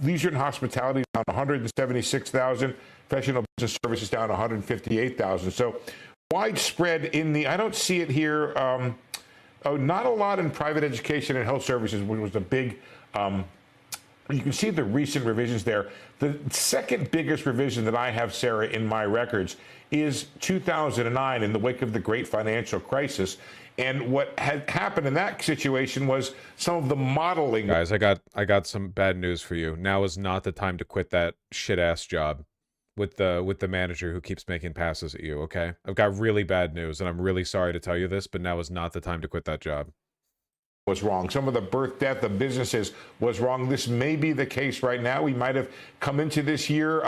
leisure and hospitality down 176,000, professional business services down 158,000. So widespread in the, I don't see it here. Not a lot in private education and health services, which was a big, you can see the recent revisions there. The second biggest revision that I have, Sarah, in my records is 2009 in the wake of the great financial crisis. And what had happened in that situation was some of the modeling. Guys, I got some bad news for you. Now is not the time to quit that shit-ass job with the manager who keeps making passes at you, okay? I've got really bad news, and I'm really sorry to tell you this, but now is not the time to quit that job. Was wrong. Some of the birth, death of businesses was wrong. This may be the case right now. We might have come into this year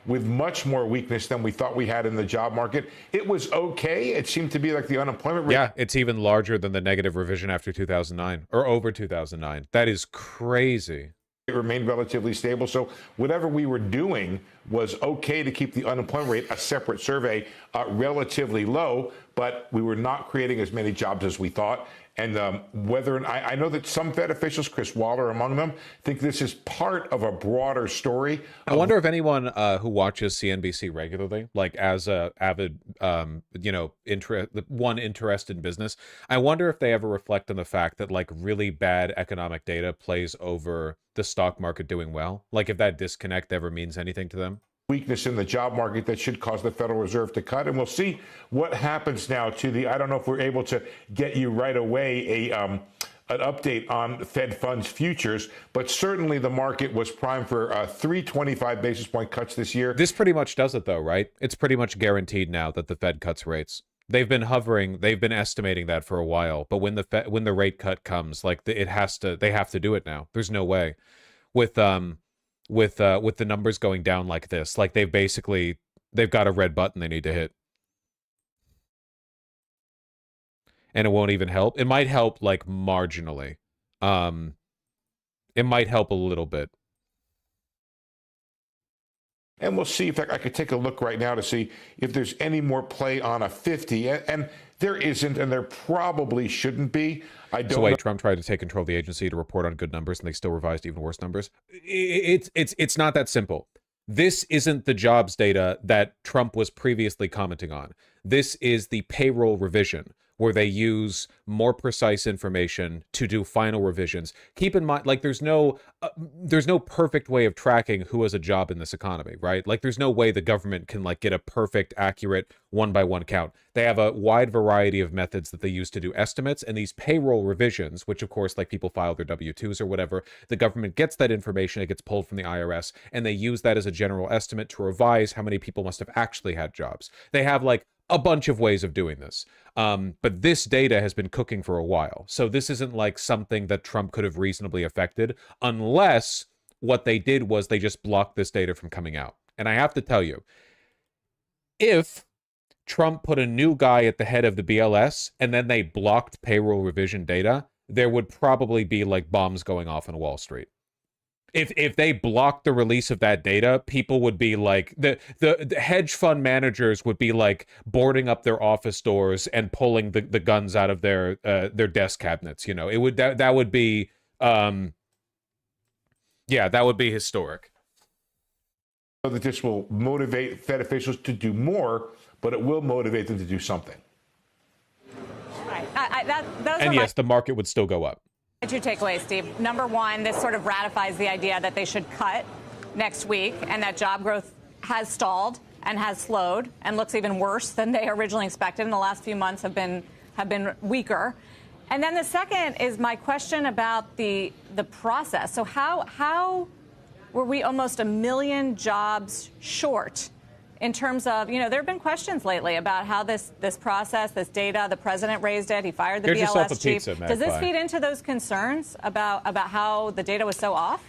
with much more weakness than we thought we had in the job market. It was okay. It seemed to be like the unemployment rate. Yeah, it's even larger than the negative revision after 2009, or over 2009. That is crazy. It remained relatively stable. So whatever we were doing was okay to keep the unemployment rate, a separate survey, relatively low, but we were not creating as many jobs as we thought. And whether I know that some Fed officials, Chris Waller among them, think this is part of a broader story. I wonder if anyone who watches CNBC regularly, like as a avid, one interested in business, I wonder if they ever reflect on the fact that like really bad economic data plays over the stock market doing well. Like if that disconnect ever means anything to them. Weakness in the job market that should cause the Federal Reserve to cut. And we'll see what happens now to the, I don't know if we're able to get you right away an update on Fed funds futures, but certainly the market was primed for 325 basis point cuts this year. This pretty much does it though, right? It's pretty much guaranteed now that the Fed cuts rates. They've been hovering, they've been estimating that for a while, but when the rate cut comes, like they have to do it now. There's no way. With the numbers going down like this, like they've got a red button they need to hit. And it won't even help. It might help like marginally. It might help a little bit. And we'll see if I could take a look right now to see if there's any more play on a 50. And there isn't, and there probably shouldn't be. So wait, Trump tried to take control of the agency to report on good numbers, and they still revised even worse numbers. It's not that simple. This isn't the jobs data that Trump was previously commenting on. This is the payroll revision, where they use more precise information to do final revisions. Keep in mind, like there's no perfect way of tracking who has a job in this economy, right? Like there's no way the government can like get a perfect, accurate one-by-one count. They have a wide variety of methods that they use to do estimates, and these payroll revisions, which of course like people file their W-2s or whatever, the government gets that information, it gets pulled from the IRS, and they use that as a general estimate to revise how many people must have actually had jobs. They have like a bunch of ways of doing this. But this data has been cooking for a while. So this isn't like something that Trump could have reasonably affected, unless what they did was they just blocked this data from coming out. And I have to tell you, if Trump put a new guy at the head of the BLS and then they blocked payroll revision data, there would probably be like bombs going off on Wall Street. If they blocked the release of that data, people would be like the hedge fund managers would be like boarding up their office doors and pulling the guns out of their desk cabinets. You know, it would that would be that would be historic. That this will motivate Fed officials to do more, but it will motivate them to do something. Right. And yes, the market would still go up. Two takeaways, Steve. Number one, this sort of ratifies the idea that they should cut next week and that job growth has stalled and has slowed and looks even worse than they originally expected. And the last few months have been weaker. And then the second is my question about the process. So how were we almost 1 million jobs short? In terms of, there have been questions lately about how this process, this data, the president raised it, he fired the BLS chief. Does this feed into those concerns about how the data was so off?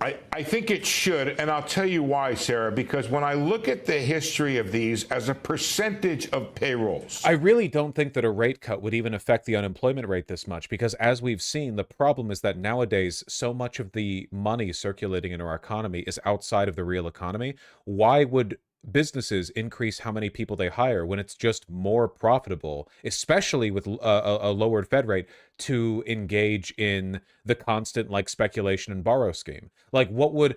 I think it should, and I'll tell you why, Sarah, because when I look at the history of these as a percentage of payrolls. I really don't think that a rate cut would even affect the unemployment rate this much, because as we've seen, the problem is that nowadays so much of the money circulating in our economy is outside of the real economy. Why would businesses increase how many people they hire when it's just more profitable, especially with a lowered Fed rate, to engage in the constant like speculation and borrow scheme? Like what would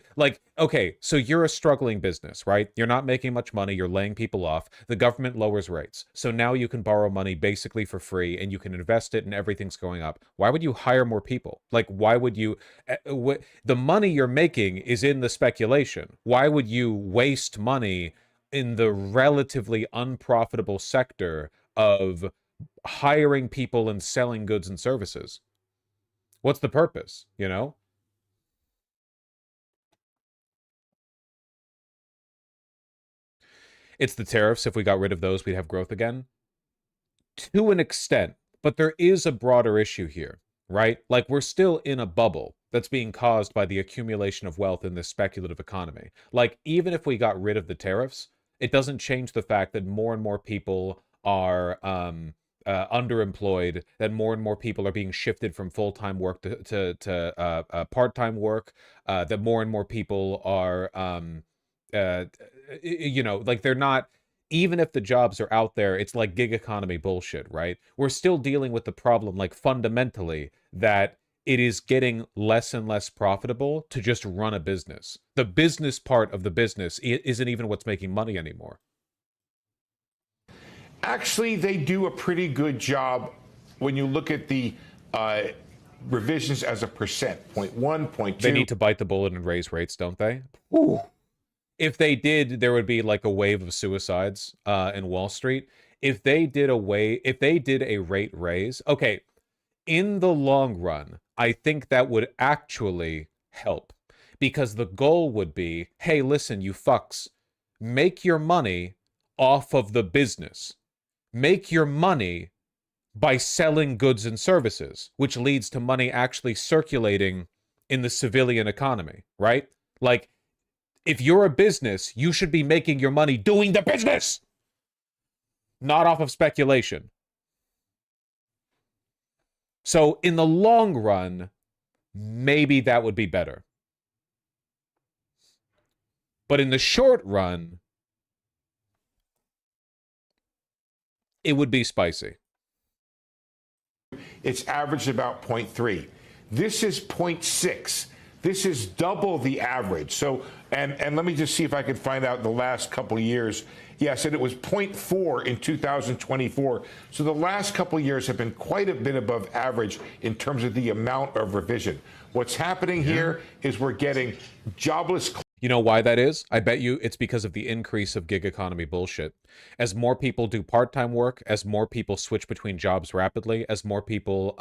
okay, so you're a struggling business, right? You're not making much money, you're laying people off, the government lowers rates, so now you can borrow money basically for free and you can invest it and everything's going up. Why would you hire more people? Like why would you the money you're making is in the speculation. Why would you waste money in the relatively unprofitable sector of hiring people and selling goods and services? What's the purpose, It's the tariffs. If we got rid of those, we'd have growth again. To an extent, but there is a broader issue here, right? Like we're still in a bubble that's being caused by the accumulation of wealth in this speculative economy. Like even if we got rid of the tariffs, it doesn't change the fact that more and more people are underemployed, that more and more people are being shifted from full-time work to part-time work, that more and more people are, like they're not, even if the jobs are out there, it's like gig economy bullshit, right? We're still dealing with the problem, like fundamentally, that it is getting less and less profitable to just run a business. The business part of the business isn't even what's making money anymore. Actually, they do a pretty good job when you look at the revisions as a percent, 0.1, 0.2. They need to bite the bullet and raise rates, don't they? Ooh. If they did, there would be like a wave of suicides in Wall Street. If they did a rate raise, okay, in the long run, I think that would actually help, because the goal would be, hey, listen, you fucks, make your money off of the business. Make your money by selling goods and services, which leads to money actually circulating in the civilian economy, right? Like, if you're a business, you should be making your money doing the business, not off of speculation. So in the long run, maybe that would be better. But in the short run, it would be spicy. It's averaged about 0.3. This is 0.6. This is double the average. So, and let me just see if I can find out the last couple of years. Yes, and it was 0.4 in 2024. So the last couple of years have been quite a bit above average in terms of the amount of revision. What's happening here is we're getting jobless. You know why that is? I bet you it's because of the increase of gig economy bullshit. As more people do part-time work, as more people switch between jobs rapidly, as more people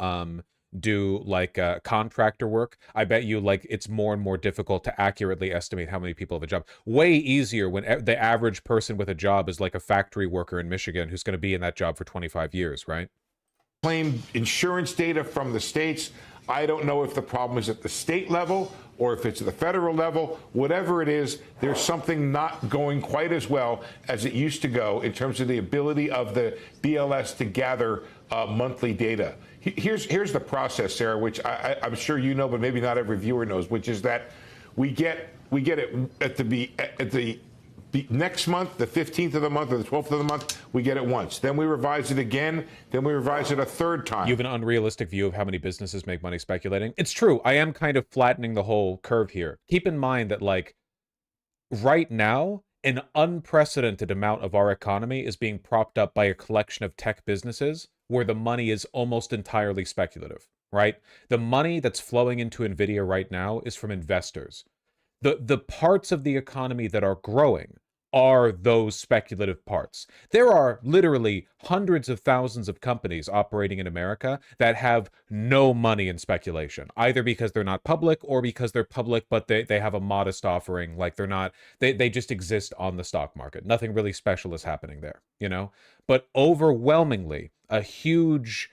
do like contractor work, I bet you like it's more and more difficult to accurately estimate how many people have a job. Way easier when the average person with a job is like a factory worker in Michigan who's going to be in that job for 25 years, right? Claim insurance data from the states. I don't know if the problem is at the state level or if it's at the federal level. Whatever it is, there's something not going quite as well as it used to go in terms of the ability of the BLS to gather monthly data. Here's the process, Sarah, which I'm sure you know, but maybe not every viewer knows, which is that we get it at the next month, the 15th of the month or the 12th of the month, we get it once. Then we revise it again. Then we revise it a third time. You have an unrealistic view of how many businesses make money speculating. It's true. I am kind of flattening the whole curve here. Keep in mind that, like, right now, an unprecedented amount of our economy is being propped up by a collection of tech businesses where the money is almost entirely speculative, right? The money that's flowing into NVIDIA right now is from investors. The parts of the economy that are growing are those speculative parts. There are literally hundreds of thousands of companies operating in America that have no money in speculation, either because they're not public or because they're public, but they have a modest offering. Like they just exist on the stock market. Nothing really special is happening there, you know? But overwhelmingly, a huge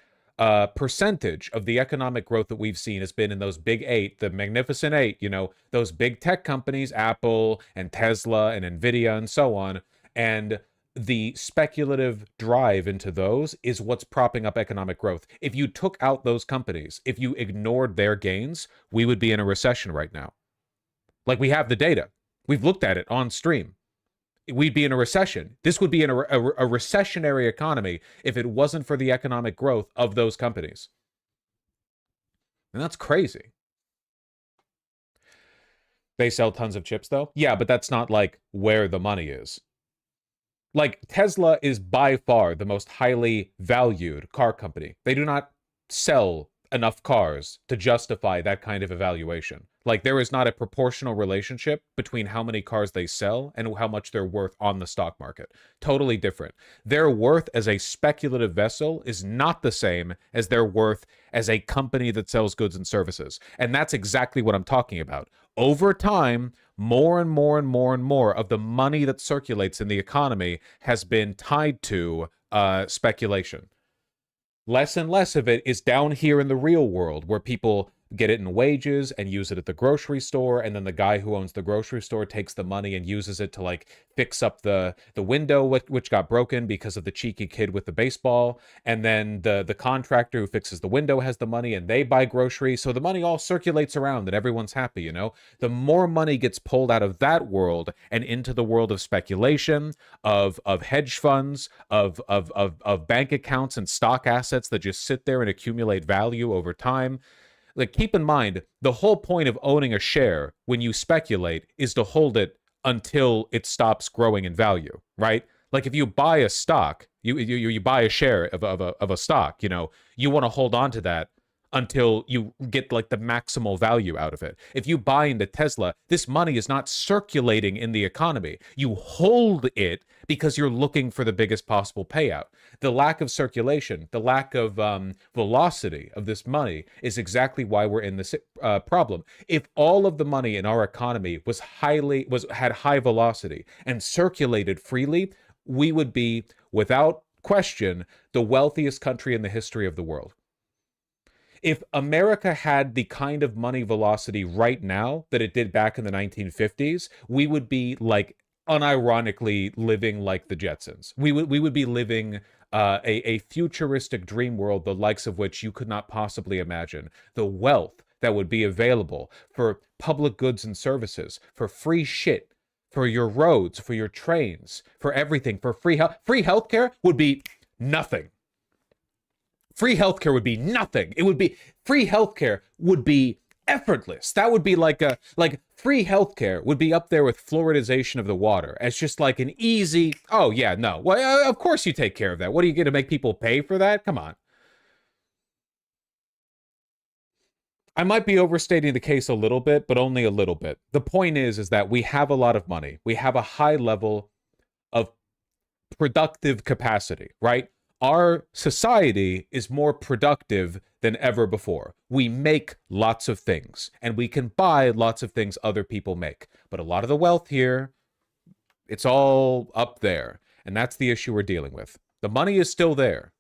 percentage of the economic growth that we've seen has been in those big eight, the magnificent eight, you know, those big tech companies, Apple and Tesla and NVIDIA and so on. And the speculative drive into those is what's propping up economic growth. If you took out those companies, if you ignored their gains, we would be in a recession right now. Like, we have the data. We've looked at it on stream. We'd be in a recession. This would be in a recessionary economy if it wasn't for the economic growth of those companies. And that's crazy. They sell tons of chips, though? Yeah, but that's not, like, where the money is. Like, Tesla is by far the most highly valued car company. They do not sell enough cars to justify that kind of evaluation. Like, there is not a proportional relationship between how many cars they sell and how much they're worth on the stock market. Totally different. Their worth as a speculative vessel is not the same as their worth as a company that sells goods and services. And that's exactly what I'm talking about. Over time, more and more and more and more of the money that circulates in the economy has been tied to speculation. Less and less of it is down here in the real world, where people get it in wages and use it at the grocery store, and then the guy who owns the grocery store takes the money and uses it to like fix up the window which got broken because of the cheeky kid with the baseball, and then the contractor who fixes the window has the money and they buy groceries, so the money all circulates around and everyone's happy, you know? The more money gets pulled out of that world and into the world of speculation, of hedge funds, of bank accounts and stock assets that just sit there and accumulate value over time. Like, keep in mind, the whole point of owning a share when you speculate is to hold it until it stops growing in value, right? Like, if you buy a stock, you buy a share of a stock, you know, you want to hold on to that until you get like the maximal value out of it. If you buy into Tesla, this money is not circulating in the economy. You hold it because you're looking for the biggest possible payout. The lack of circulation, the lack of velocity of this money is exactly why we're in this problem. If all of the money in our economy had high velocity and circulated freely, we would be, without question, the wealthiest country in the history of the world. If America had the kind of money velocity right now that it did back in the 1950s, we would be like unironically living like the Jetsons. We would be living a futuristic dream world, the likes of which you could not possibly imagine. The wealth that would be available for public goods and services, for free shit, for your roads, for your trains, for everything, for free healthcare would be nothing. Free healthcare would be nothing. It would be, free healthcare would be effortless. That would be like free healthcare would be up there with fluoridization of the water. It's just like an easy, oh yeah, no. Well, of course you take care of that. What are you going to make people pay for that? Come on. I might be overstating the case a little bit, but only a little bit. The point is that we have a lot of money. We have a high level of productive capacity, right? Our society is more productive than ever before. We make lots of things, and we can buy lots of things other people make. But a lot of the wealth here, it's all up there. And that's the issue we're dealing with. The money is still there.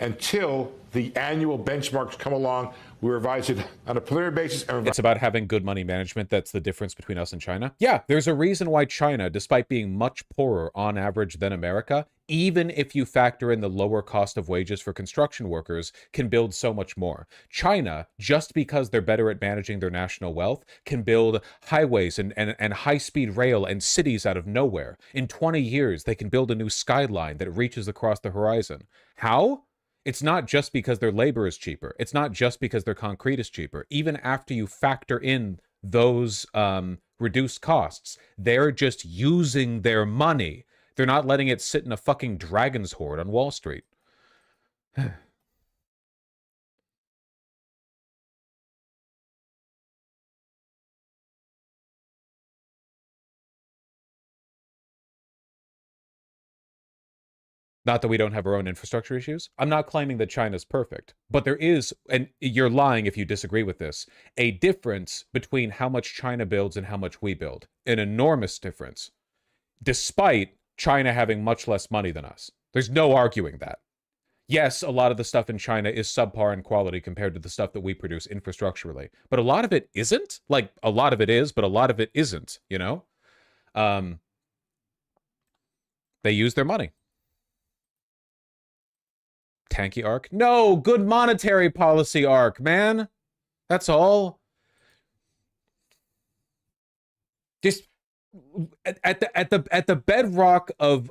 Until the annual benchmarks come along, we revise it on a preliminary basis. It's about having good money management. That's the difference between us and China. Yeah, there's a reason why China, despite being much poorer on average than America, even if you factor in the lower cost of wages for construction workers, can build so much more. China, just because they're better at managing their national wealth, can build highways and high-speed rail and cities out of nowhere. In 20 years, they can build a new skyline that reaches across the horizon. How? It's not just because their labor is cheaper. It's not just because their concrete is cheaper. Even after you factor in those reduced costs, they're just using their money. They're not letting it sit in a fucking dragon's hoard on Wall Street. Not that we don't have our own infrastructure issues. I'm not claiming that China's perfect, but there is, and you're lying if you disagree with this, a difference between how much China builds and how much we build. An enormous difference, despite China having much less money than us. There's no arguing that. Yes, a lot of the stuff in China is subpar in quality compared to the stuff that we produce infrastructurally, but a lot of it isn't. Like, a lot of it is, but a lot of it isn't, you know? They use their money. Tanky arc? No, good monetary policy arc, man. That's all. Just at the bedrock of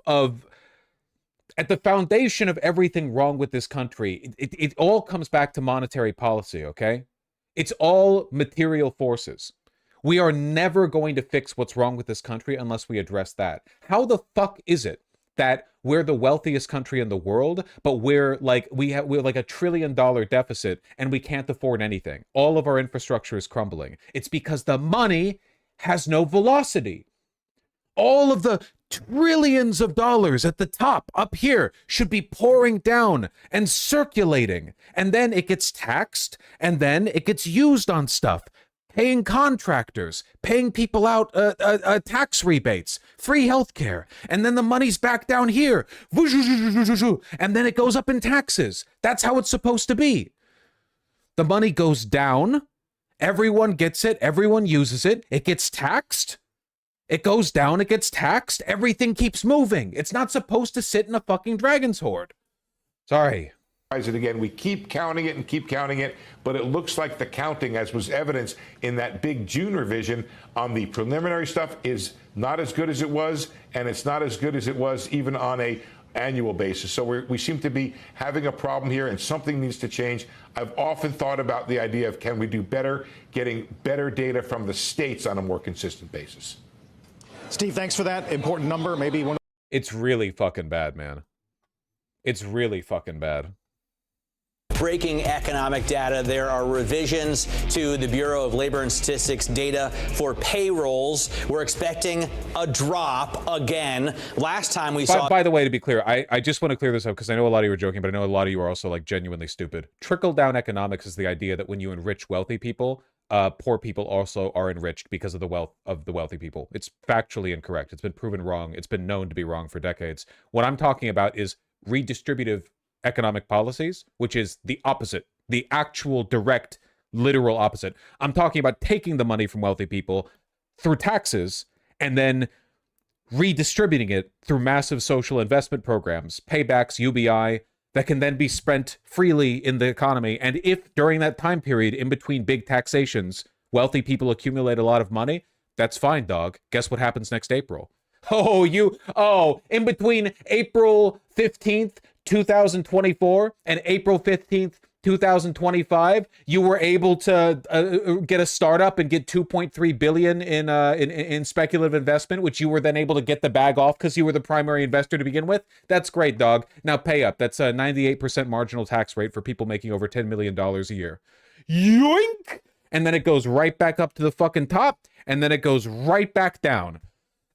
at the foundation of everything wrong with this country, it all comes back to monetary policy, okay? It's all material forces. We are never going to fix what's wrong with this country unless we address that. How the fuck is it that we're the wealthiest country in the world, but we're like we're like $1 trillion deficit and we can't afford anything? All of our infrastructure is crumbling. It's because the money has no velocity. All of the trillions of dollars at the top up here should be pouring down and circulating, and then it gets taxed, and then it gets used on stuff. Paying contractors, paying people out tax rebates, free healthcare, and then the money's back down here, and then it goes up in taxes. That's how it's supposed to be. The money goes down. Everyone gets it. Everyone uses it. It gets taxed. It goes down. It gets taxed. Everything keeps moving. It's not supposed to sit in a fucking dragon's hoard. Sorry. It again. We keep counting it and keep counting it, but it looks like the counting, as was evidenced in that big June revision on the preliminary stuff, is not as good as it was, and it's not as good as it was even on a annual basis. So we seem to be having a problem here, and something needs to change. I've often thought about the idea of, can we do better getting better data from the states on a more consistent basis? Steve, thanks for that important number. Maybe one. It's really fucking bad, man. It's really fucking bad. Breaking economic data. There are revisions to the Bureau of Labor and Statistics data for payrolls. We're expecting a drop again. Last time we saw... By the way, to be clear, I just want to clear this up because I know a lot of you are joking, but I know a lot of you are also like genuinely stupid. Trickle-down economics is the idea that when you enrich wealthy people, poor people also are enriched because of the wealth of the wealthy people. It's factually incorrect. It's been proven wrong. It's been known to be wrong for decades. What I'm talking about is redistributive economic policies, which is the opposite, the actual direct, literal opposite. I'm talking about taking the money from wealthy people through taxes and then redistributing it through massive social investment programs, paybacks, UBI, that can then be spent freely in the economy. And if during that time period, in between big taxations, wealthy people accumulate a lot of money, that's fine, dog. Guess what happens next April? In between April 15th, 2024 and April 15th, 2025, you were able to get a startup and get 2.3 billion in speculative investment, which you were then able to get the bag off because you were the primary investor to begin with. That's great, dog. Now pay up. That's a 98% marginal tax rate for people making over $10 million a year. Yoink! And then it goes right back up to the fucking top, and then it goes right back down.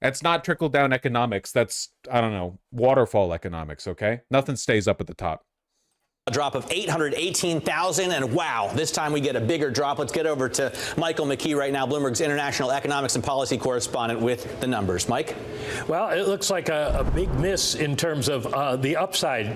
That's not trickle-down economics. That's, I don't know, waterfall economics, okay? Nothing stays up at the top. A drop of 818,000, and wow, this time we get a bigger drop. Let's get over to Michael McKee right now, Bloomberg's international economics and policy correspondent, with the numbers. Mike? Well, it looks like a big miss in terms of the upside.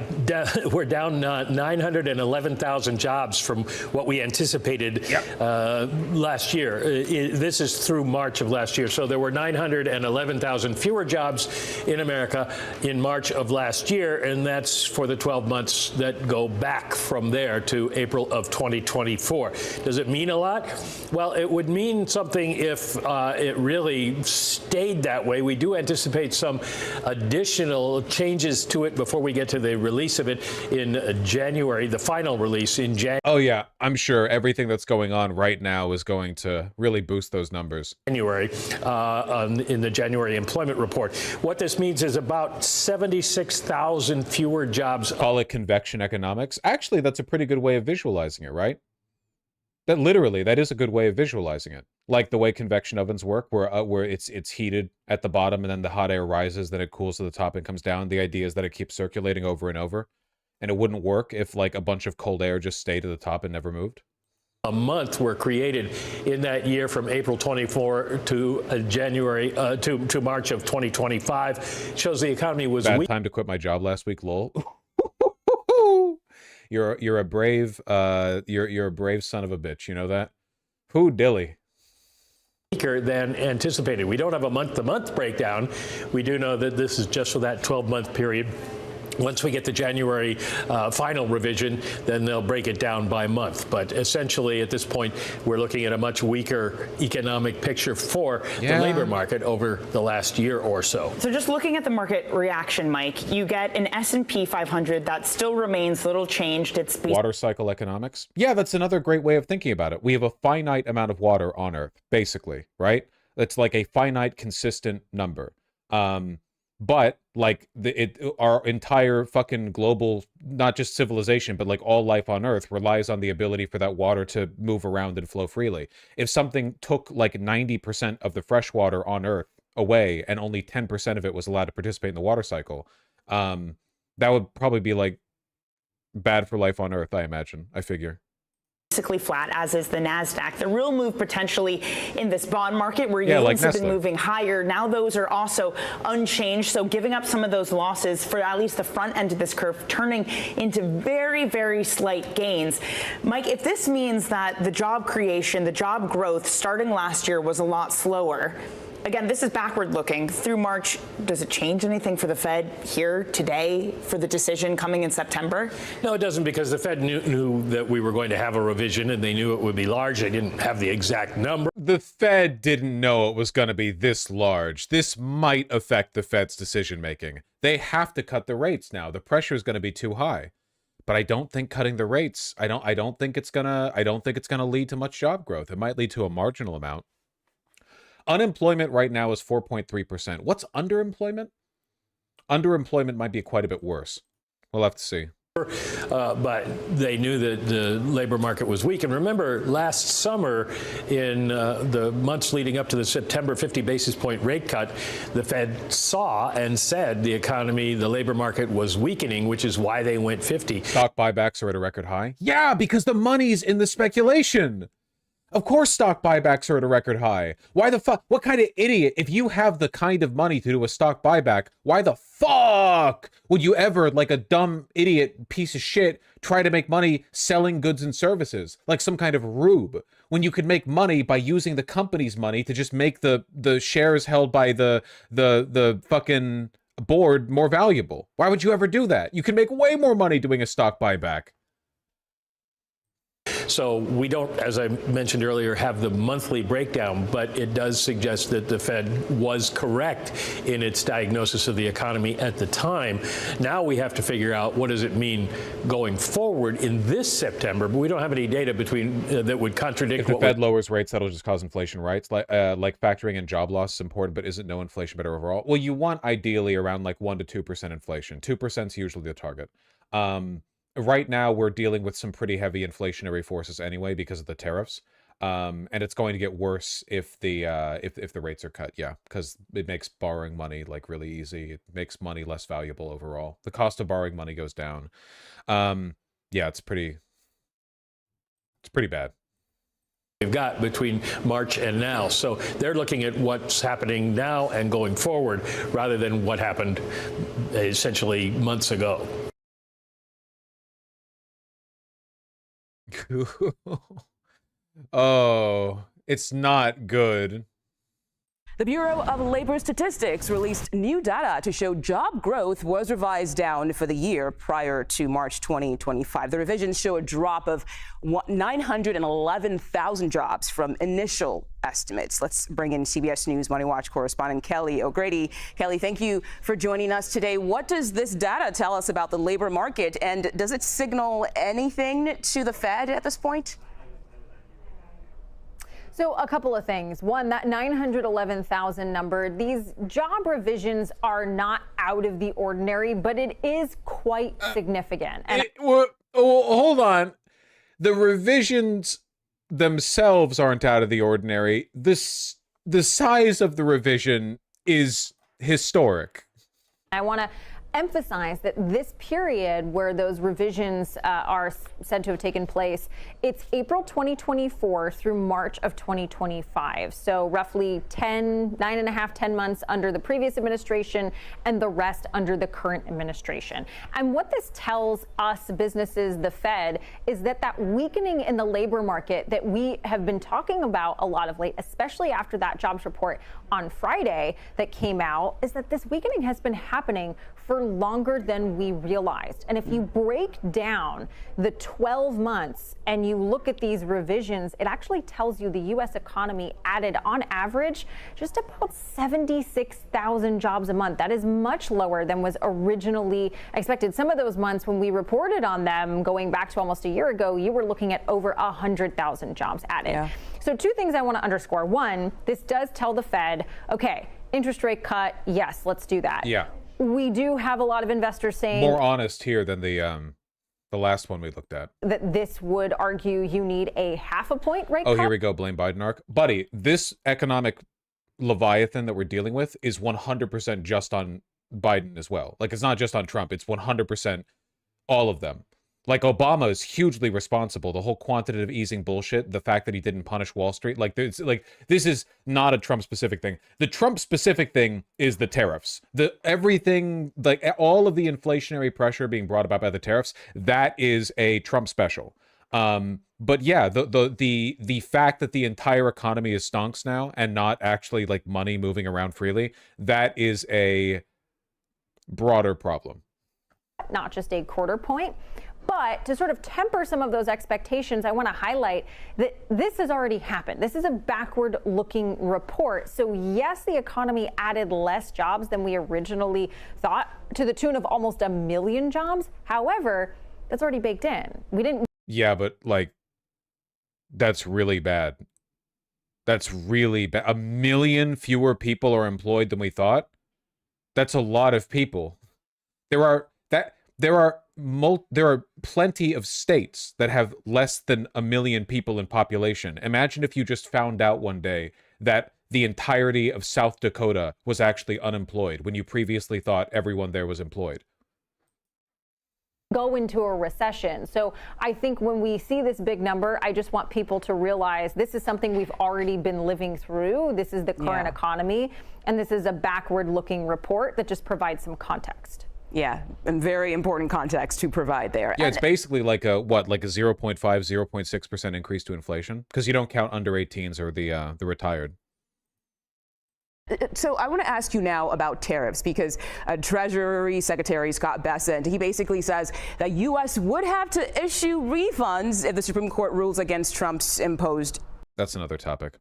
We're down 911,000 jobs from what we anticipated last year. This is through March of last year. So there were 911,000 fewer jobs in America in March of last year, and that's for the 12 months that go back from there to April of 2024. Does it mean a lot? Well, it would mean something if it really stayed that way. We do anticipate some additional changes to it before we get to the release of it in January, the final release in January. Oh yeah, I'm sure everything that's going on right now is going to really boost those numbers. January, in the January employment report. What this means is about 76,000 fewer jobs. Call it convection economics. Actually, that's a pretty good way of visualizing it, right? That literally, that is a good way of visualizing it. Like the way convection ovens work, where it's heated at the bottom and then the hot air rises, then it cools to the top and comes down. The idea is that it keeps circulating over and over. And it wouldn't work if like a bunch of cold air just stayed at the top and never moved. A month were created in that year from April 24 to January to March of 2025. Shows the economy was bad weak. Time to quit my job last week, lol. You're a brave you're a brave son of a bitch, you know that? Who dilly? Weaker than anticipated. We don't have a month-to-month breakdown. We do know that this is just for that 12-month period. Once we get the January final revision, then they'll break it down by month. But essentially, at this point, we're looking at a much weaker economic picture for the labor market over the last year or so. So just looking at the market reaction, Mike, you get an S&P 500 that still remains little changed. It's water cycle economics. Yeah, that's another great way of thinking about it. We have a finite amount of water on Earth, basically, right? That's like a finite, consistent number. But like our entire fucking global, not just civilization, but like all life on Earth relies on the ability for that water to move around and flow freely. If something took like 90% of the fresh water on Earth away and only 10% of it was allowed to participate in the water cycle, that would probably be like bad for life on Earth, I imagine, I figure. basically flat, as is the NASDAQ. The real move potentially in this bond market where Yeah, yields like have been moving higher. Now those are also unchanged. So giving up some of those losses for at least the front end of this curve, turning into very, very slight gains. Mike, if this means that the job creation, the job growth starting last year was a lot slower, again, this is backward looking. Through March, does it change anything for the Fed here today for the decision coming in September? No, it doesn't, because the Fed knew that we were going to have a revision, and they knew it would be large. They didn't have the exact number. The Fed didn't know it was going to be this large. This might affect the Fed's decision making. They have to cut the rates now. The pressure is going to be too high. But I don't think cutting the rates, I don't think it's gonna lead to much job growth. It might lead to a marginal amount. Unemployment right now is 4.3%. What's underemployment? Underemployment might be quite a bit worse. We'll have to see. But they knew that the labor market was weak. And remember, last summer, in the months leading up to the September 50 basis point rate cut, the Fed saw and said the economy, the labor market was weakening, which is why they went 50. Stock buybacks are at a record high. Yeah, because the money's in the speculation. Of course stock buybacks are at a record high. Why the fuck? What kind of idiot, if you have the kind of money to do a stock buyback, why the fuck would you ever, like a dumb idiot piece of shit, try to make money selling goods and services? Like some kind of rube. When you could make money by using the company's money to just make the shares held by the fucking board more valuable. Why would you ever do that? You can make way more money doing a stock buyback. So we don't, as I mentioned earlier, have the monthly breakdown, but it does suggest that the Fed was correct in its diagnosis of the economy at the time. Now we have to figure out what does it mean going forward in this September, but we don't have any data between that would contradict. If the Fed lowers rates, that'll just cause inflation, right? Like factoring in job loss is important, but isn't no inflation better overall? Well, you want ideally around like 1 to 2% inflation. 2% is usually the target. Right now, we're dealing with some pretty heavy inflationary forces anyway because of the tariffs, and it's going to get worse if the rates are cut. Yeah, because it makes borrowing money like really easy. It makes money less valuable overall. The cost of borrowing money goes down. Yeah, it's pretty bad. We've got between March and now. So they're looking at what's happening now and going forward rather than what happened essentially months ago. Oh, it's not good. The Bureau of Labor Statistics released new data to show job growth was revised down for the year prior to March 2025. The revisions show a drop of 911,000 jobs from initial estimates. Let's bring in CBS News Money Watch correspondent Kelly O'Grady. Kelly, thank you for joining us today. What does this data tell us about the labor market, and does it signal anything to the Fed at this point? So a couple of things. One, that 911,000 number, these job revisions are not out of the ordinary, but it is quite significant. And hold on. The revisions themselves aren't out of the ordinary. The size of the revision is historic. I want to emphasize that this period where those revisions are said to have taken place, it's April 2024 through March of 2025. So roughly 10 months under the previous administration and the rest under the current administration. And what this tells us businesses, the Fed, is that that weakening in the labor market that we have been talking about a lot of late, especially after that jobs report on Friday that came out, is that this weakening has been happening for longer than we realized. And if you break down the 12 months and you look at these revisions, it actually tells you the U.S. economy added on average just about 76,000 jobs a month. That is much lower than was originally expected. Some of those months when we reported on them going back to almost a year ago, you were looking at over 100,000 jobs added. Yeah. So two things I want to underscore. One, this does tell the Fed, okay, interest rate cut, yes, let's do that. Yeah. We do have a lot of investors saying more honest here than the last one we looked at. That this would argue you need a 0.5 point rate cut. Oh, here we go. Blame Biden arc. Buddy, this economic leviathan that we're dealing with is 100% just on Biden as well. Like, it's not just on Trump. It's 100% all of them. Like, Obama is hugely responsible. The whole quantitative easing bullshit, the fact that he didn't punish Wall Street, like, this is not a Trump-specific thing. The Trump-specific thing is the tariffs. Everything, like, all of the inflationary pressure being brought about by the tariffs, that is a Trump special. But yeah, the fact that the entire economy is stonks now and not actually, like, money moving around freely, that is a broader problem. Not just a quarter point. But to sort of temper some of those expectations, I want to highlight that this has already happened. This is a backward-looking report. So yes, the economy added less jobs than we originally thought, to the tune of almost 1 million jobs. However, that's already baked in. We didn't. Yeah, but, like, that's really bad. That's really bad. 1 million fewer people are employed than we thought. That's a lot of people. There are plenty of states that have less than 1 million people in population. Imagine if you just found out one day that the entirety of South Dakota was actually unemployed when you previously thought everyone there was employed. Go into a recession. So I think when we see this big number, I just want people to realize this is something we've already been living through. This is the current economy, and this is a backward-looking report that just provides some context. Yeah, and very important context to provide there. Yeah, it's basically like a, like a 0.5, 0.6% increase to inflation, because you don't count under 18s or the retired. So I want to ask you now about tariffs, because Treasury Secretary Scott Bessent, he basically says the U.S. would have to issue refunds if the Supreme Court rules against Trump's imposed. That's another topic.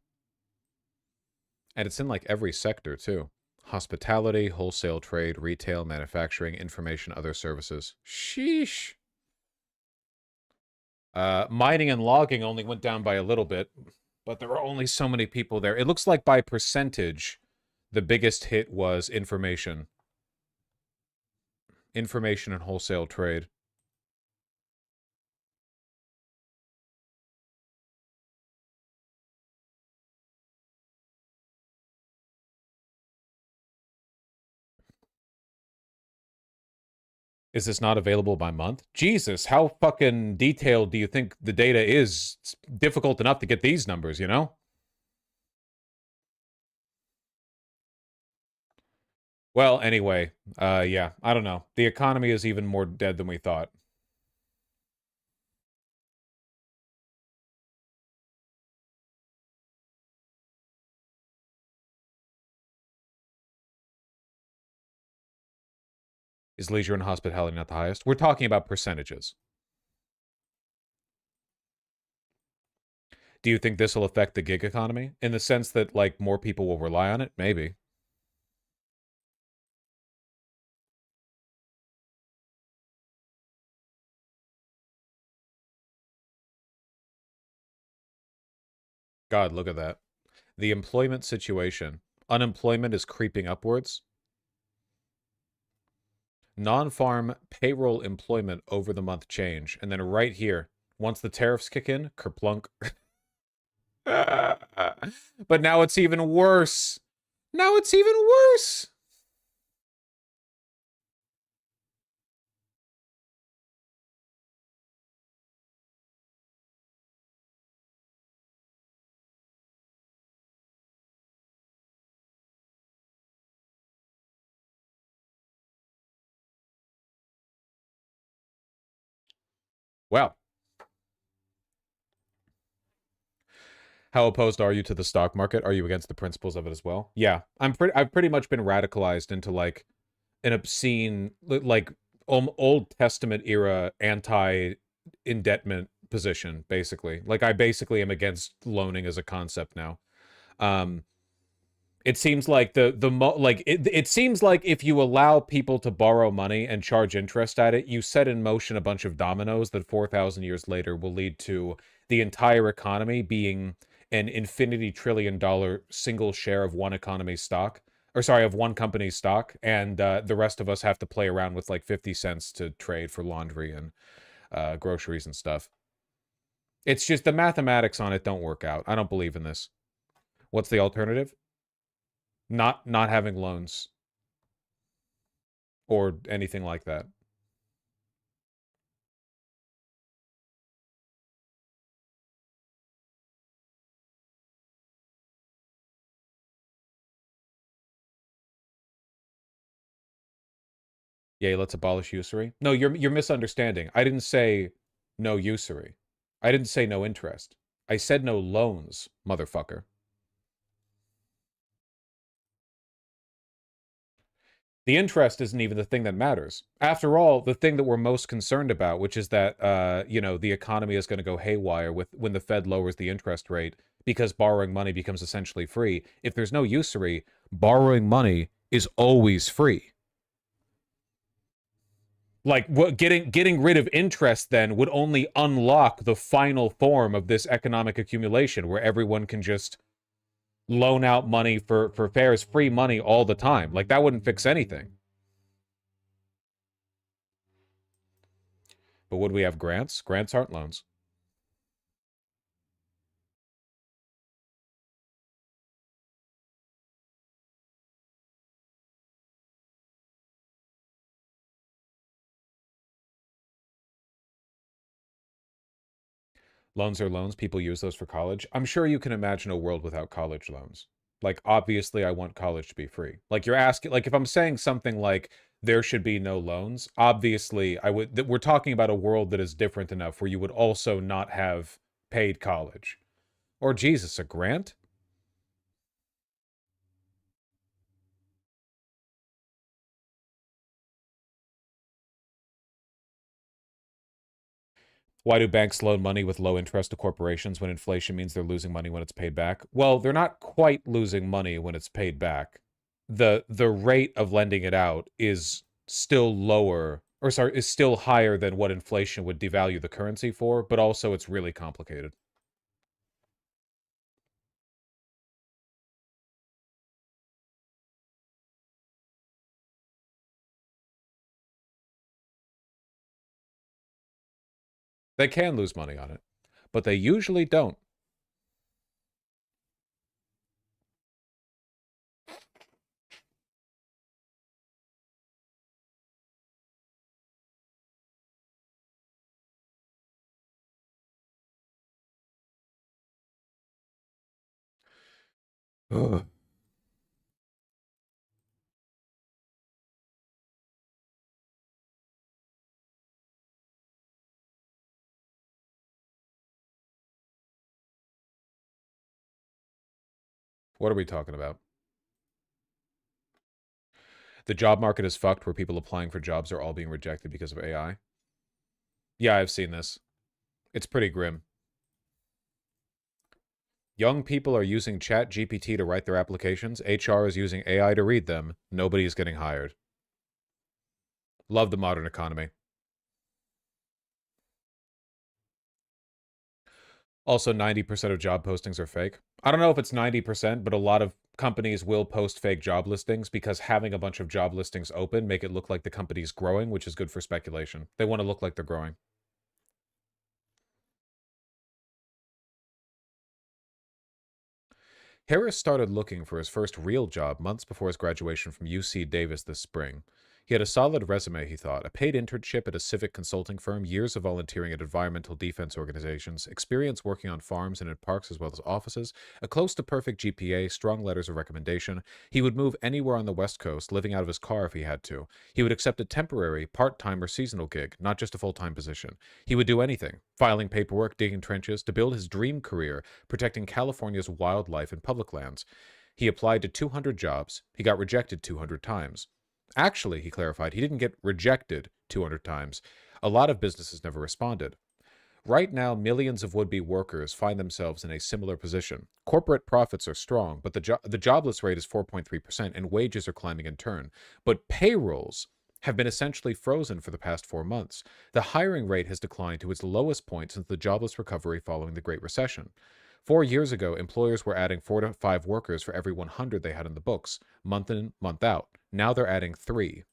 And it's in like every sector too. Hospitality, wholesale trade, retail, manufacturing, information, other services. Sheesh. Mining and logging only went down by a little bit, but there were only so many people there. It looks like by percentage, the biggest hit was information. Information and wholesale trade. Is this not available by month? Jesus, how fucking detailed do you think the data is? It's difficult enough to get these numbers, you know? Well, anyway, yeah, I don't know. The economy is even more dead than we thought. Is leisure and hospitality not the highest? We're talking about percentages. Do you think this will affect the gig economy? In the sense that, like, more people will rely on it? Maybe. God, look at that. The employment situation. Unemployment is creeping upwards. Non-farm payroll employment over the month change. And then right here, once the tariffs kick in, kerplunk. But now it's even worse. Now it's even worse. Well, how opposed are you to the stock market? Are you against the principles of it as well? Yeah, I've pretty much been radicalized into like an obscene, like Old Testament era anti-indebtment position, basically. Like I basically am against loaning as a concept now. It seems like it seems like if you allow people to borrow money and charge interest at it, you set in motion a bunch of dominoes that 4,000 years later will lead to the entire economy being an infinity trillion-dollar single share of one economy's stock, or sorry, of one company's stock, and the rest of us have to play around with like 50 cents to trade for laundry and groceries and stuff. It's just the mathematics on it don't work out. I don't believe in this. What's the alternative? Not having loans or anything like that. Yay, let's abolish usury. No, you're misunderstanding. I didn't say no usury. I didn't say no interest. I said no loans, motherfucker. The interest isn't even the thing that matters. After all, the thing that we're most concerned about, which is that, you know, the economy is going to go haywire when the Fed lowers the interest rate because borrowing money becomes essentially free. If there's no usury, borrowing money is always free. Like, what getting rid of interest then would only unlock the final form of this economic accumulation where everyone can just loan out money for fares, free money all the time. Like, that wouldn't fix anything. But would we have grants? Grants aren't loans. Loans are loans. People use those for college. I'm sure you can imagine a world without college loans. Like, obviously, I want college to be free. Like, you're asking, like, if I'm saying something like there should be no loans, obviously, we're talking about a world that is different enough where you would also not have paid college. Or, Jesus, a grant? Why do banks loan money with low interest to corporations when inflation means they're losing money when it's paid back? Well, they're not quite losing money when it's paid back. The rate of lending it out is still lower, or sorry, is still higher than what inflation would devalue the currency for, but also it's really complicated. They can lose money on it, but they usually don't. Ugh. What are we talking about? The job market is fucked where people applying for jobs are all being rejected because of AI. Yeah, I've seen this. It's pretty grim. Young people are using ChatGPT to write their applications. HR is using AI to read them. Nobody is getting hired. Love the modern economy. Also, 90% of job postings are fake. I don't know if it's 90%, but a lot of companies will post fake job listings because having a bunch of job listings open make it look like the company's growing, which is good for speculation. They want to look like they're growing. Harris started looking for his first real job months before his graduation from UC Davis this spring. He had a solid resume, he thought, a paid internship at a civic consulting firm, years of volunteering at environmental defense organizations, experience working on farms and in parks as well as offices, a close-to-perfect GPA, strong letters of recommendation. He would move anywhere on the West Coast, living out of his car if he had to. He would accept a temporary, part-time or seasonal gig, not just a full-time position. He would do anything, filing paperwork, digging trenches, to build his dream career, protecting California's wildlife and public lands. He applied to 200 jobs. He got rejected 200 times. Actually, he clarified, he didn't get rejected 200 times. A lot of businesses never responded. Right now, millions of would-be workers find themselves in a similar position. Corporate profits are strong, but the jobless rate is 4.3%, and wages are climbing in turn. But payrolls have been essentially frozen for the past 4 months. The hiring rate has declined to its lowest point since the jobless recovery following the Great Recession. 4 years ago, employers were adding 4 to 5 workers for every 100 they had in the books, month in, month out. Now they're adding 3.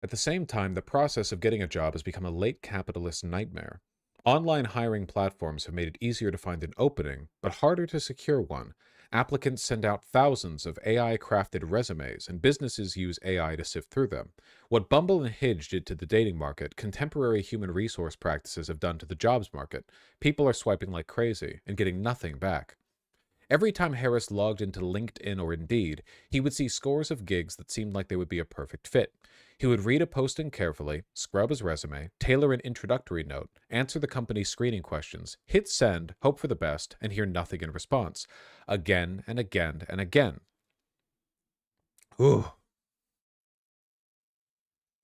At the same time, the process of getting a job has become a late capitalist nightmare. Online hiring platforms have made it easier to find an opening, but harder to secure one. Applicants send out thousands of AI-crafted resumes, and businesses use AI to sift through them. What Bumble and Hinge did to the dating market, contemporary human resource practices have done to the jobs market. People are swiping like crazy and getting nothing back. Every time Harris logged into LinkedIn or Indeed, he would see scores of gigs that seemed like they would be a perfect fit. He would read a posting carefully, scrub his resume, tailor an introductory note, answer the company's screening questions, hit send, hope for the best, and hear nothing in response. Again and again and again. Ooh.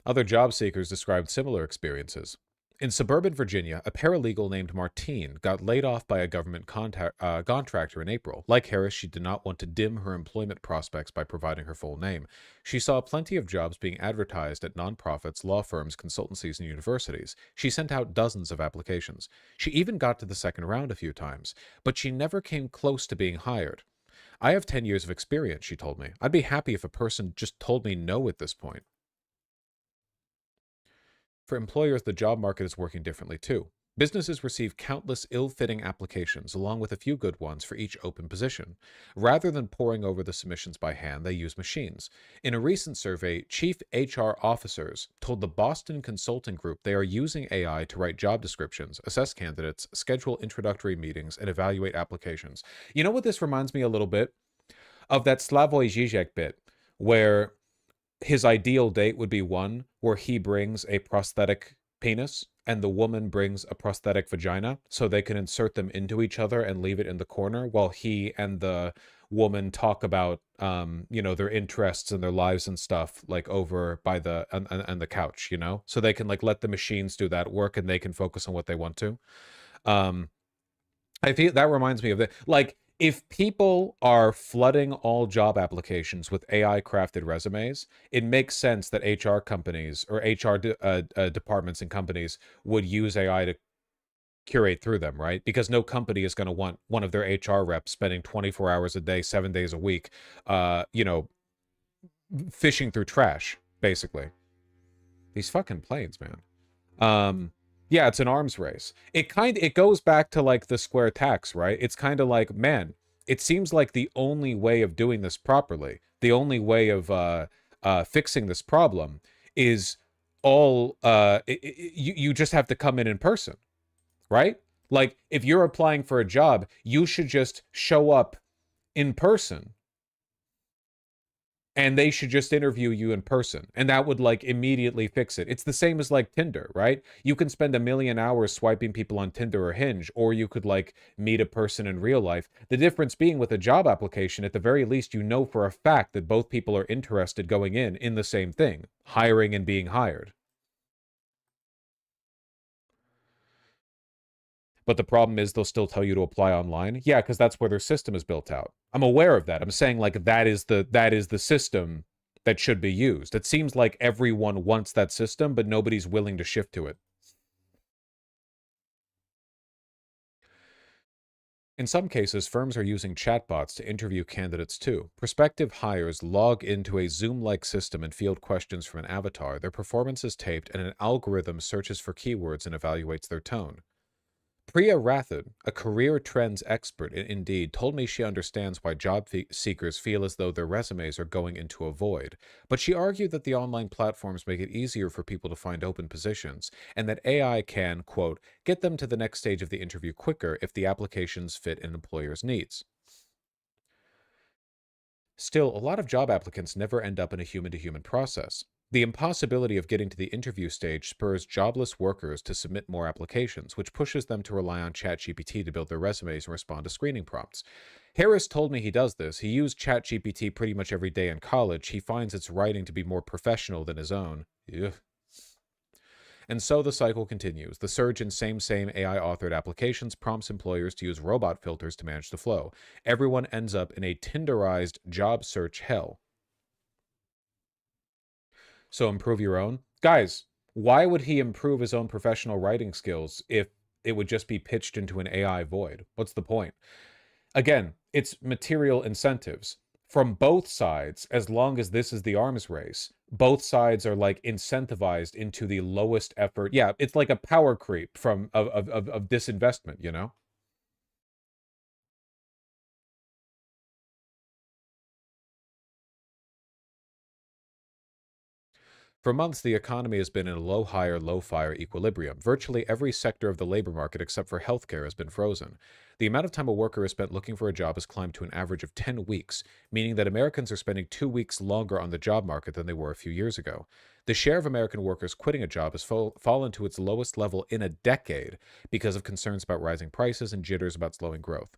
Other job seekers described similar experiences. In suburban Virginia, a paralegal named Martine got laid off by a government contractor in April. Like Harris, she did not want to dim her employment prospects by providing her full name. She saw plenty of jobs being advertised at nonprofits, law firms, consultancies, and universities. She sent out dozens of applications. She even got to the second round a few times, but she never came close to being hired. I have 10 years of experience, she told me. I'd be happy if a person just told me no at this point. For employers, the job market is working differently too. Businesses receive countless ill-fitting applications, along with a few good ones for each open position. Rather than poring over the submissions by hand, they use machines. In a recent survey, chief HR officers told the Boston Consulting Group they are using AI to write job descriptions, assess candidates, schedule introductory meetings, and evaluate applications. You know what this reminds me a little bit of? That Slavoj Žižek bit, where his ideal date would be one where he brings a prosthetic penis and the woman brings a prosthetic vagina so they can insert them into each other and leave it in the corner while he and the woman talk about, their interests and their lives and stuff, like over by the, and the couch, so they can like let the machines do that work and they can focus on what they want to. I feel that reminds me of that. Like, if people are flooding all job applications with AI crafted resumes, it makes sense that HR companies or HR departments and companies would use AI to curate through them, right? Because no company is going to want one of their HR reps spending 24 hours a day, 7 days a week, fishing through trash, basically. These fucking planes, man. Yeah, it's an arms race. It goes back to like the square tax, right? It's kind of like, man, it seems like the only way of doing this properly, the only way of fixing this problem is you just have to come in person, right? Like if you're applying for a job, you should just show up in person. And they should just interview you in person. And that would like immediately fix it. It's the same as like Tinder, right? You can spend 1,000,000 hours swiping people on Tinder or Hinge, or you could like meet a person in real life. The difference being with a job application, at the very least, you know for a fact that both people are interested going in the same thing, hiring and being hired. But the problem is they'll still tell you to apply online. Yeah, because that's where their system is built out. I'm aware of that. I'm saying like that is the system that should be used. It seems like everyone wants that system, but nobody's willing to shift to it. In some cases, firms are using chatbots to interview candidates too. Prospective hires log into a Zoom-like system and field questions from an avatar. Their performance is taped, and an algorithm searches for keywords and evaluates their tone. Priya Rathod, a career trends expert in Indeed, told me she understands why job seekers feel as though their resumes are going into a void, but she argued that the online platforms make it easier for people to find open positions, and that AI can, quote, get them to the next stage of the interview quicker if the applications fit an employer's needs. Still, a lot of job applicants never end up in a human-to-human process. The impossibility of getting to the interview stage spurs jobless workers to submit more applications, which pushes them to rely on ChatGPT to build their resumes and respond to screening prompts. Harris told me he does this. He used ChatGPT pretty much every day in college. He finds its writing to be more professional than his own. Ugh. And so the cycle continues. The surge in same AI-authored applications prompts employers to use robot filters to manage the flow. Everyone ends up in a Tinderized job search hell. So improve your own. Guys, why would he improve his own professional writing skills if it would just be pitched into an AI void? What's the point? Again, it's material incentives. From both sides, as long as this is the arms race, both sides are like incentivized into the lowest effort. Yeah, it's like a power creep of disinvestment, you know? For months, the economy has been in a low-higher, low-fire equilibrium. Virtually every sector of the labor market except for healthcare has been frozen. The amount of time a worker has spent looking for a job has climbed to an average of 10 weeks, meaning that Americans are spending 2 weeks longer on the job market than they were a few years ago. The share of American workers quitting a job has fallen to its lowest level in a decade because of concerns about rising prices and jitters about slowing growth.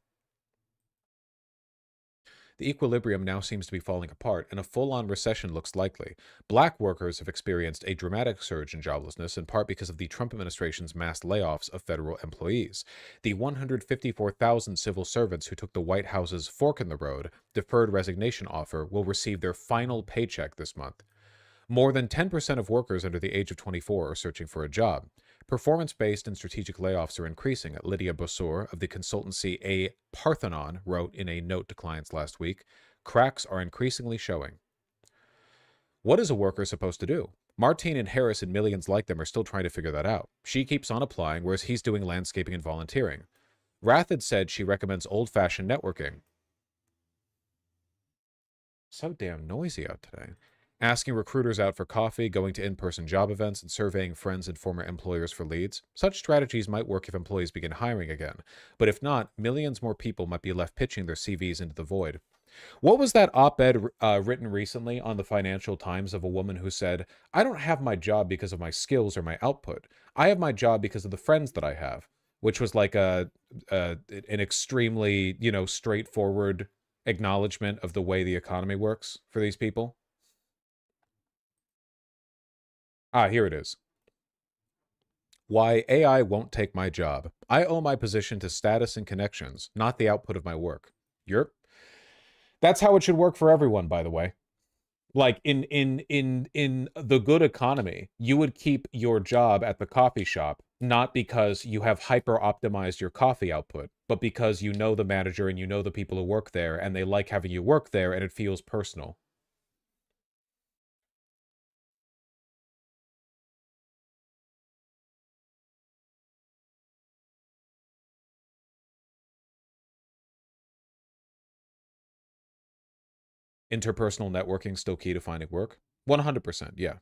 The equilibrium now seems to be falling apart, and a full-on recession looks likely. Black workers have experienced a dramatic surge in joblessness, in part because of the Trump administration's mass layoffs of federal employees. The 154,000 civil servants who took the White House's fork-in-the-road deferred resignation offer will receive their final paycheck this month. More than 10% of workers under the age of 24 are searching for a job. Performance-based and strategic layoffs are increasing. Lydia Bossor of the consultancy A Parthenon wrote in a note to clients last week, cracks are increasingly showing. What is a worker supposed to do? Martine and Harris and millions like them are still trying to figure that out. She keeps on applying, whereas he's doing landscaping and volunteering. Rathod said she recommends old-fashioned networking. So damn noisy out today. Asking recruiters out for coffee, going to in-person job events, and surveying friends and former employers for leads. Such strategies might work if employees begin hiring again. But if not, millions more people might be left pitching their CVs into the void. What was that op-ed written recently on the Financial Times of a woman who said, I don't have my job because of my skills or my output. I have my job because of the friends that I have. Which was like an extremely, straightforward acknowledgement of the way the economy works for these people. Ah, here it is. Why AI won't take my job. I owe my position to status and connections, not the output of my work. Yerp. That's how it should work for everyone, by the way. Like in the good economy, you would keep your job at the coffee shop, not because you have hyper-optimized your coffee output, but because you know the manager and you know the people who work there, and they like having you work there, and it feels personal. Interpersonal networking still key to finding work? 100%, yeah.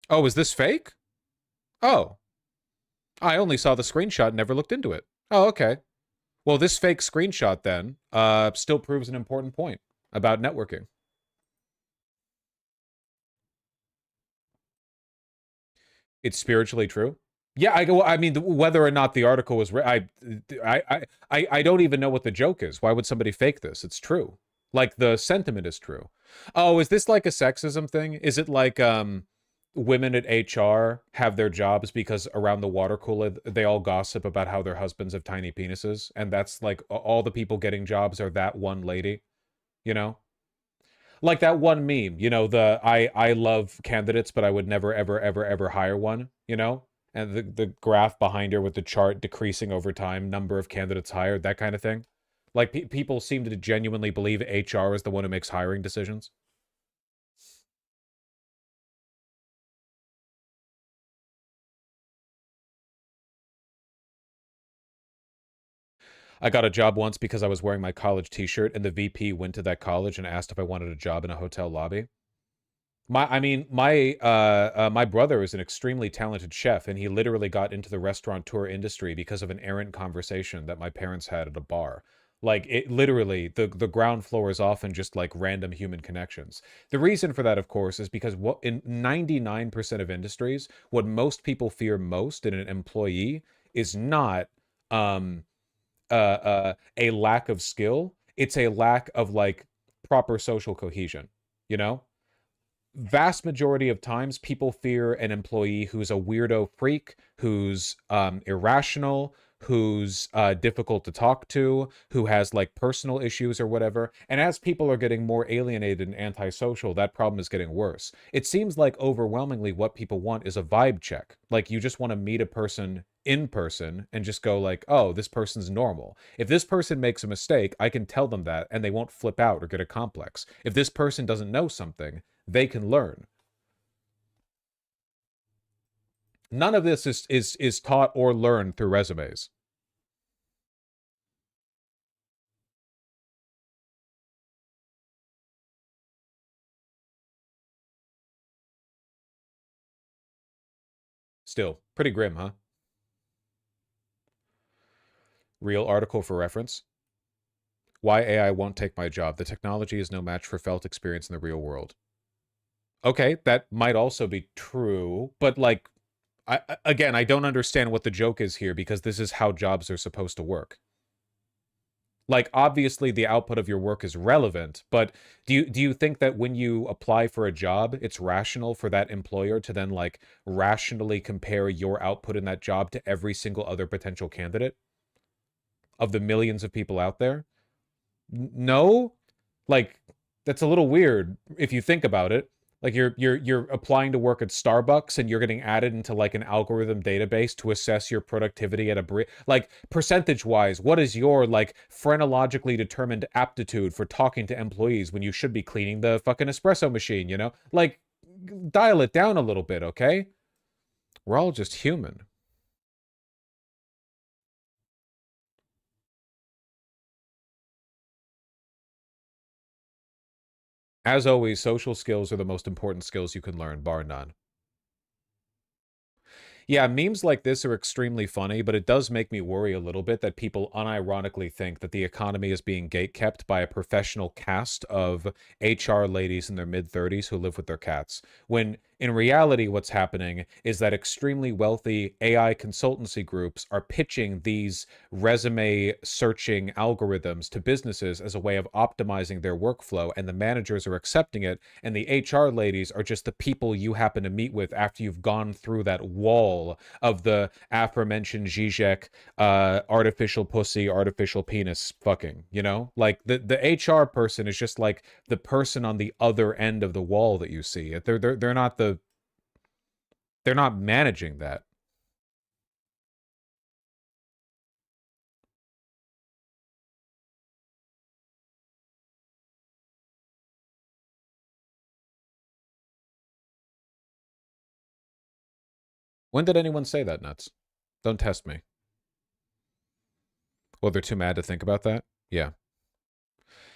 Oh, is this fake? Oh. I only saw the screenshot and never looked into it. Oh, okay. Well, this fake screenshot then still proves an important point about networking. It's spiritually true. Yeah, I mean, whether or not the article was, I don't even know what the joke is. Why would somebody fake this? It's true. Like the sentiment is true. Oh, is this like a sexism thing? Is it like women at HR have their jobs because around the water cooler they all gossip about how their husbands have tiny penises, and that's like all the people getting jobs are that one lady, Like that one meme, the I love candidates, but I would never, ever, ever, ever hire one, And the graph behind her with the chart decreasing over time, number of candidates hired, that kind of thing. Like people seem to genuinely believe HR is the one who makes hiring decisions. I got a job once because I was wearing my college t-shirt and the VP went to that college and asked if I wanted a job in a hotel lobby. My brother is an extremely talented chef, and he literally got into the restaurateur industry because of an errant conversation that my parents had at a bar. Like, it literally, the ground floor is often just like random human connections. The reason for that, of course, is because in 99% of industries, what most people fear most in an employee is not a lack of skill. It's a lack of like proper social cohesion, Vast majority of times people fear an employee who's a weirdo freak, who's irrational, who's difficult to talk to, who has like personal issues or whatever. And as people are getting more alienated and antisocial, that problem is getting worse. It seems like overwhelmingly what people want is a vibe check. Like you just want to meet a person in person and just go like, oh, this person's normal. If this person makes a mistake, I can tell them that and they won't flip out or get a complex. If this person doesn't know something, they can learn. None of this is taught or learned through resumes. Still, pretty grim, huh? Real article for reference. Why AI won't take my job. The technology is no match for felt experience in the real world. Okay, that might also be true, but like, again, I don't understand what the joke is here because this is how jobs are supposed to work. Like, obviously, the output of your work is relevant, but do you think that when you apply for a job, it's rational for that employer to then, like, rationally compare your output in that job to every single other potential candidate of the millions of people out there? No? Like, that's a little weird if you think about it. Like you're applying to work at Starbucks and you're getting added into like an algorithm database to assess your productivity at a like percentage-wise, what is your like phrenologically determined aptitude for talking to employees when you should be cleaning the fucking espresso machine, you know? Like dial it down a little bit, okay? We're all just human. As always, social skills are the most important skills you can learn, bar none. Yeah, memes like this are extremely funny, but it does make me worry a little bit that people unironically think that the economy is being gatekept by a professional cast of HR ladies in their mid-30s who live with their cats. When in reality, what's happening is that extremely wealthy AI consultancy groups are pitching these resume searching algorithms to businesses as a way of optimizing their workflow, and the managers are accepting it, and the HR ladies are just the people you happen to meet with after you've gone through that wall of the aforementioned Zizek, artificial pussy, artificial penis fucking, you know? Like, the HR person is just like the person on the other end of the wall that you see. They're not they're not managing that. When did anyone say that, Nuts? Don't test me. Well, they're too mad to think about that? Yeah.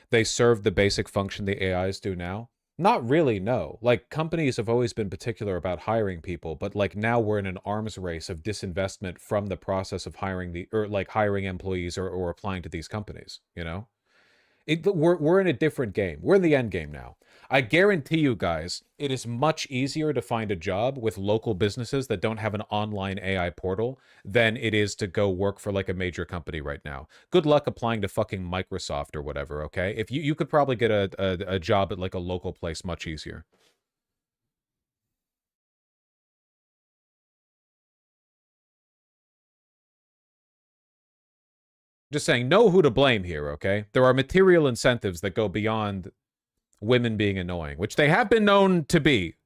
They serve the basic function the AIs do now? Not really, no. Like, companies have always been particular about hiring people, but like now we're in an arms race of disinvestment from the process of hiring hiring employees or applying to these companies, you know? We're in a different game. We're in the end game now. I guarantee you guys, it is much easier to find a job with local businesses that don't have an online AI portal than it is to go work for like a major company right now. Good luck applying to fucking Microsoft or whatever, okay? If you could probably get a job at like a local place much easier. Just saying, know who to blame here, okay? There are material incentives that go beyond women being annoying, which they have been known to be.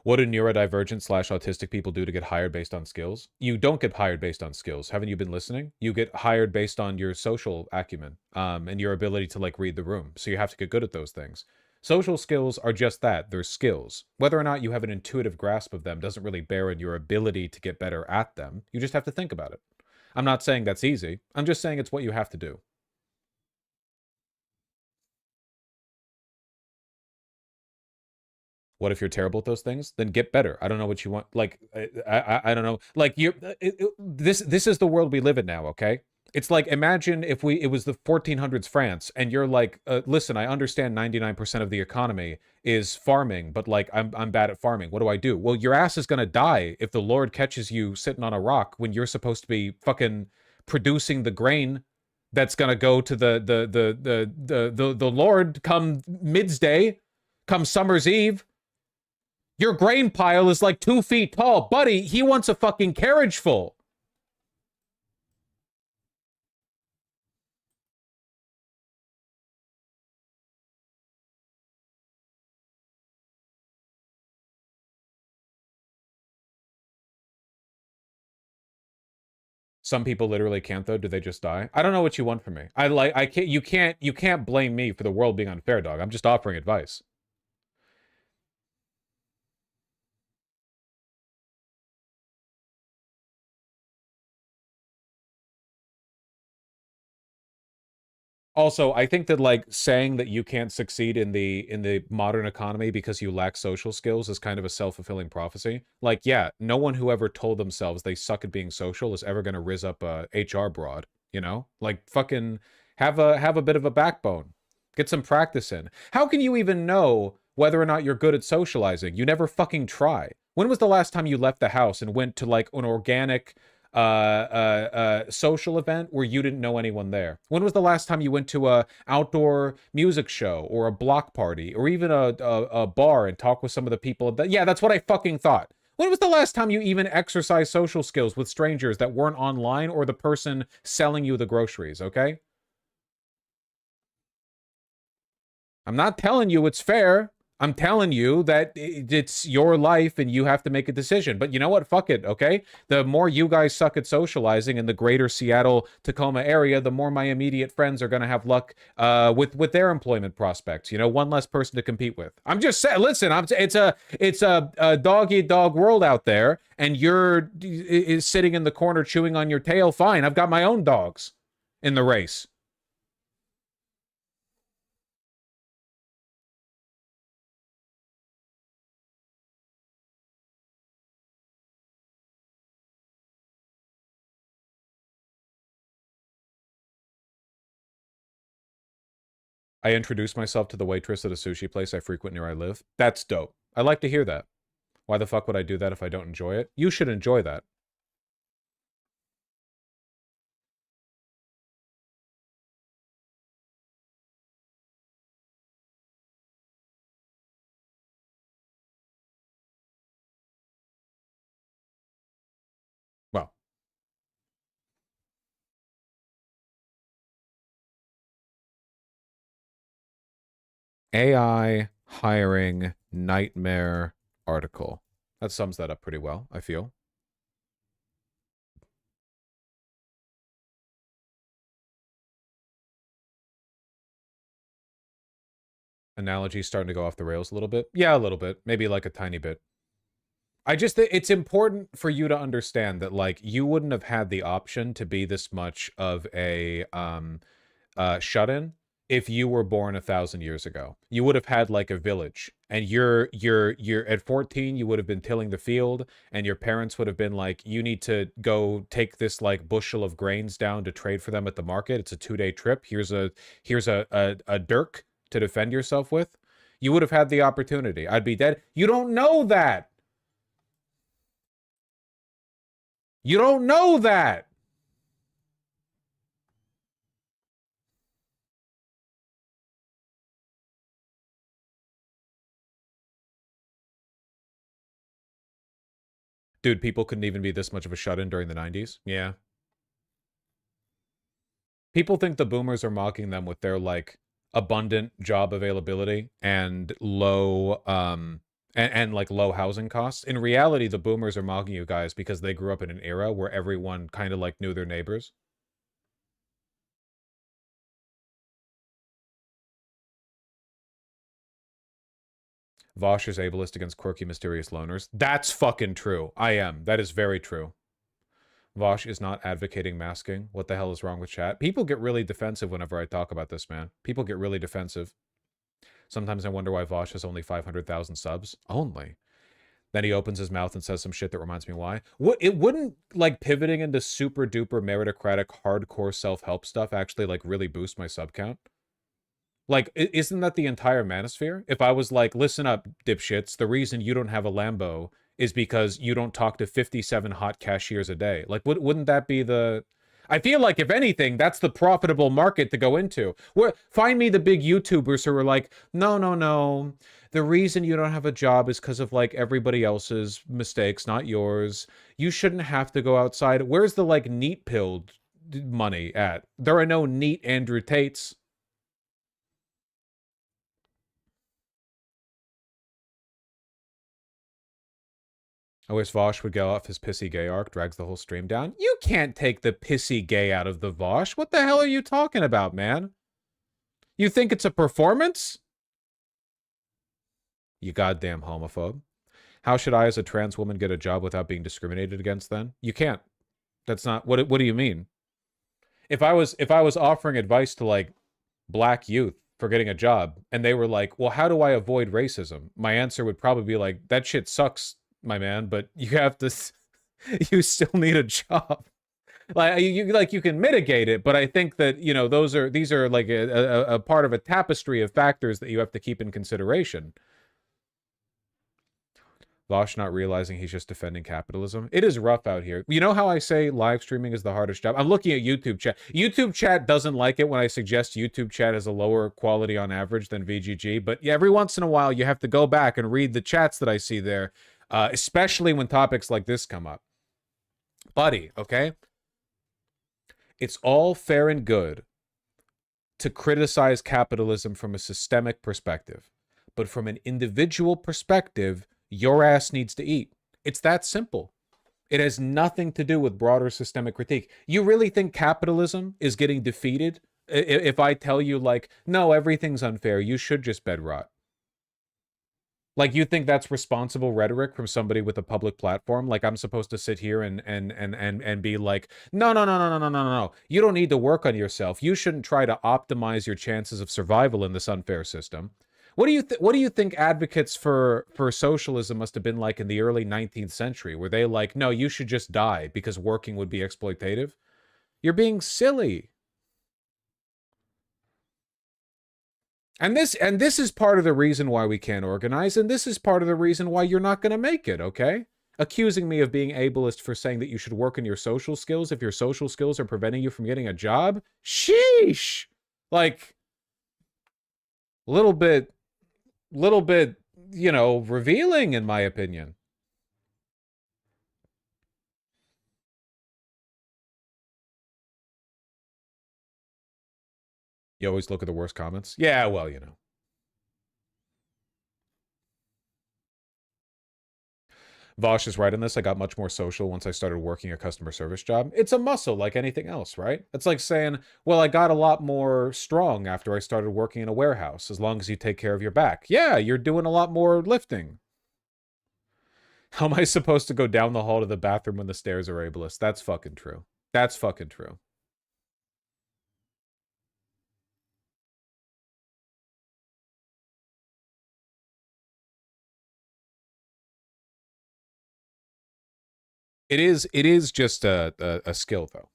What do neurodivergent / autistic people do to get hired based on skills? You don't get hired based on skills. Haven't you been listening? You get hired based on your social acumen and your ability to like read the room. So you have to get good at those things. Social skills are just that. They're skills. Whether or not you have an intuitive grasp of them doesn't really bear in your ability to get better at them. You just have to think about it. I'm not saying that's easy. I'm just saying it's what you have to do. What if you're terrible at those things? Then get better. I don't know what you want. Like, I don't know. Like, this is the world we live in now, okay? It's like, imagine if it was the 1400s France, and you're like, listen, I understand 99% of the economy is farming, but like, I'm bad at farming. What do I do? Well, your ass is gonna die if the Lord catches you sitting on a rock when you're supposed to be fucking producing the grain that's gonna go to the Lord come midday, come summer's eve. Your grain pile is like 2 feet tall. Buddy, he wants a fucking carriage full. Some people literally can't though. Do they just die? I don't know what you want from me. You can't blame me for the world being unfair, dog. I'm just offering advice. Also, I think that like saying that you can't succeed in the modern economy because you lack social skills is kind of a self-fulfilling prophecy. Like, yeah, no one who ever told themselves they suck at being social is ever going to rizz up a HR broad, you know? Like, fucking have a bit of a backbone. Get some practice in. How can you even know whether or not you're good at socializing? You never fucking try. When was the last time you left the house and went to like an organic social event where you didn't know anyone there? When was the last time you went to a outdoor music show or a block party or even a bar and talked with some of the people? Yeah, that's what I fucking thought. When was the last time you even exercised social skills with strangers that weren't online or the person selling you the groceries, okay? I'm not telling you it's fair. I'm telling you that it's your life and you have to make a decision. But you know what? Fuck it, okay? The more you guys suck at socializing in the greater Seattle-Tacoma area, the more my immediate friends are going to have luck with their employment prospects. You know, one less person to compete with. I'm just saying, listen, it's a dog-eat-dog world out there, and you're sitting in the corner chewing on your tail. Fine, I've got my own dogs in the race. I introduced myself to the waitress at a sushi place I frequent near I live. That's dope. I like to hear that. Why the fuck would I do that if I don't enjoy it? You should enjoy that. Well. AI hiring nightmare article. That sums that up pretty well, I feel. Analogy starting to go off the rails a little bit. Yeah, a little bit. Maybe like a tiny bit. I just think it's important for you to understand that, like, you wouldn't have had the option to be this much of a shut-in if you were born 1,000 years ago. You would have had like a village, and you're at 14, you would have been tilling the field, and your parents would have been like, you need to go take this like bushel of grains down to trade for them at the market. It's a 2-day trip. Here's a dirk to defend yourself with. You would have had the opportunity. I'd be dead. You don't know that. You don't know that. Dude, people couldn't even be this much of a shut-in during the 90s. Yeah. People think the boomers are mocking them with their, like, abundant job availability and low, and like, low housing costs. In reality, the boomers are mocking you guys because they grew up in an era where everyone kind of, like, knew their neighbors. Vosh is ableist against quirky, mysterious loners. That's fucking true. I am. That is very true. Vosh is not advocating masking. What the hell is wrong with chat? People get really defensive whenever I talk about this, man. People get really defensive. Sometimes I wonder why Vosh has only 500,000 subs. Only. Then he opens his mouth and says some shit that reminds me why. It wouldn't, like, pivoting into super duper meritocratic hardcore self-help stuff actually, like, really boost my sub count? Like, isn't that the entire manosphere? If I was like, listen up, dipshits, the reason you don't have a Lambo is because you don't talk to 57 hot cashiers a day. Like, wouldn't that be the... I feel like, if anything, that's the profitable market to go into. Find me the big YouTubers who are like, no. The reason you don't have a job is because of, like, everybody else's mistakes, not yours. You shouldn't have to go outside. Where's the, like, neat-pilled money at? There are no neat Andrew Tates. I wish Vosh would go off his pissy gay arc, drags the whole stream down. You can't take the pissy gay out of the Vosh. What the hell are you talking about, man? You think it's a performance? You goddamn homophobe. How should I, as a trans woman, get a job without being discriminated against then? You can't. That's not... What do you mean? If I was offering advice to, like, black youth for getting a job, and they were like, well, how do I avoid racism? My answer would probably be like, that shit sucks, my man, but you have to, you still need a job. Like you can mitigate it, but I think that, you know, these are like a part of a tapestry of factors that you have to keep in consideration. Vosh not realizing he's just defending capitalism. It is rough out here. You know how I say live streaming is the hardest job? I'm looking at YouTube chat. YouTube chat doesn't like it when I suggest YouTube chat has a lower quality on average than VGG, but every once in a while you have to go back and read the chats that I see there, especially when topics like this come up. Buddy, okay? It's all fair and good to criticize capitalism from a systemic perspective, but from an individual perspective, your ass needs to eat. It's that simple. It has nothing to do with broader systemic critique. You really think capitalism is getting defeated if I tell you, like, no, everything's unfair, you should just bed rot? Like, you think that's responsible rhetoric from somebody with a public platform? Like, I'm supposed to sit here and be like, no. You don't need to work on yourself. You shouldn't try to optimize your chances of survival in this unfair system. What do you think advocates for socialism must have been like in the early 19th century? Were they like, no, you should just die because working would be exploitative? You're being silly. And this is part of the reason why we can't organize, and this is part of the reason why you're not going to make it, okay? Accusing me of being ableist for saying that you should work on your social skills if your social skills are preventing you from getting a job? Sheesh! Like, little bit, you know, revealing, in my opinion. You always look at the worst comments? Yeah, well, you know. Vosh is right on this. I got much more social once I started working a customer service job. It's a muscle like anything else, right? It's like saying, well, I got a lot more strong after I started working in a warehouse, as long as you take care of your back. Yeah, you're doing a lot more lifting. How am I supposed to go down the hall to the bathroom when the stairs are ableist? That's fucking true. That's fucking true. It is just a skill, though.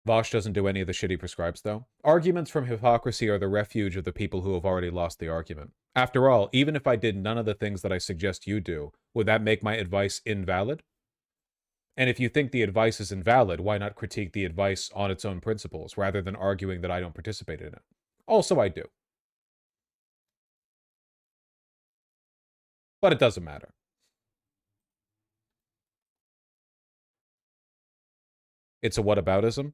Vosh doesn't do any of the shit he prescribes, though. Arguments from hypocrisy are the refuge of the people who have already lost the argument. After all, even if I did none of the things that I suggest you do, would that make my advice invalid? And if you think the advice is invalid, why not critique the advice on its own principles, rather than arguing that I don't participate in it? Also, I do. But it doesn't matter. It's a whataboutism?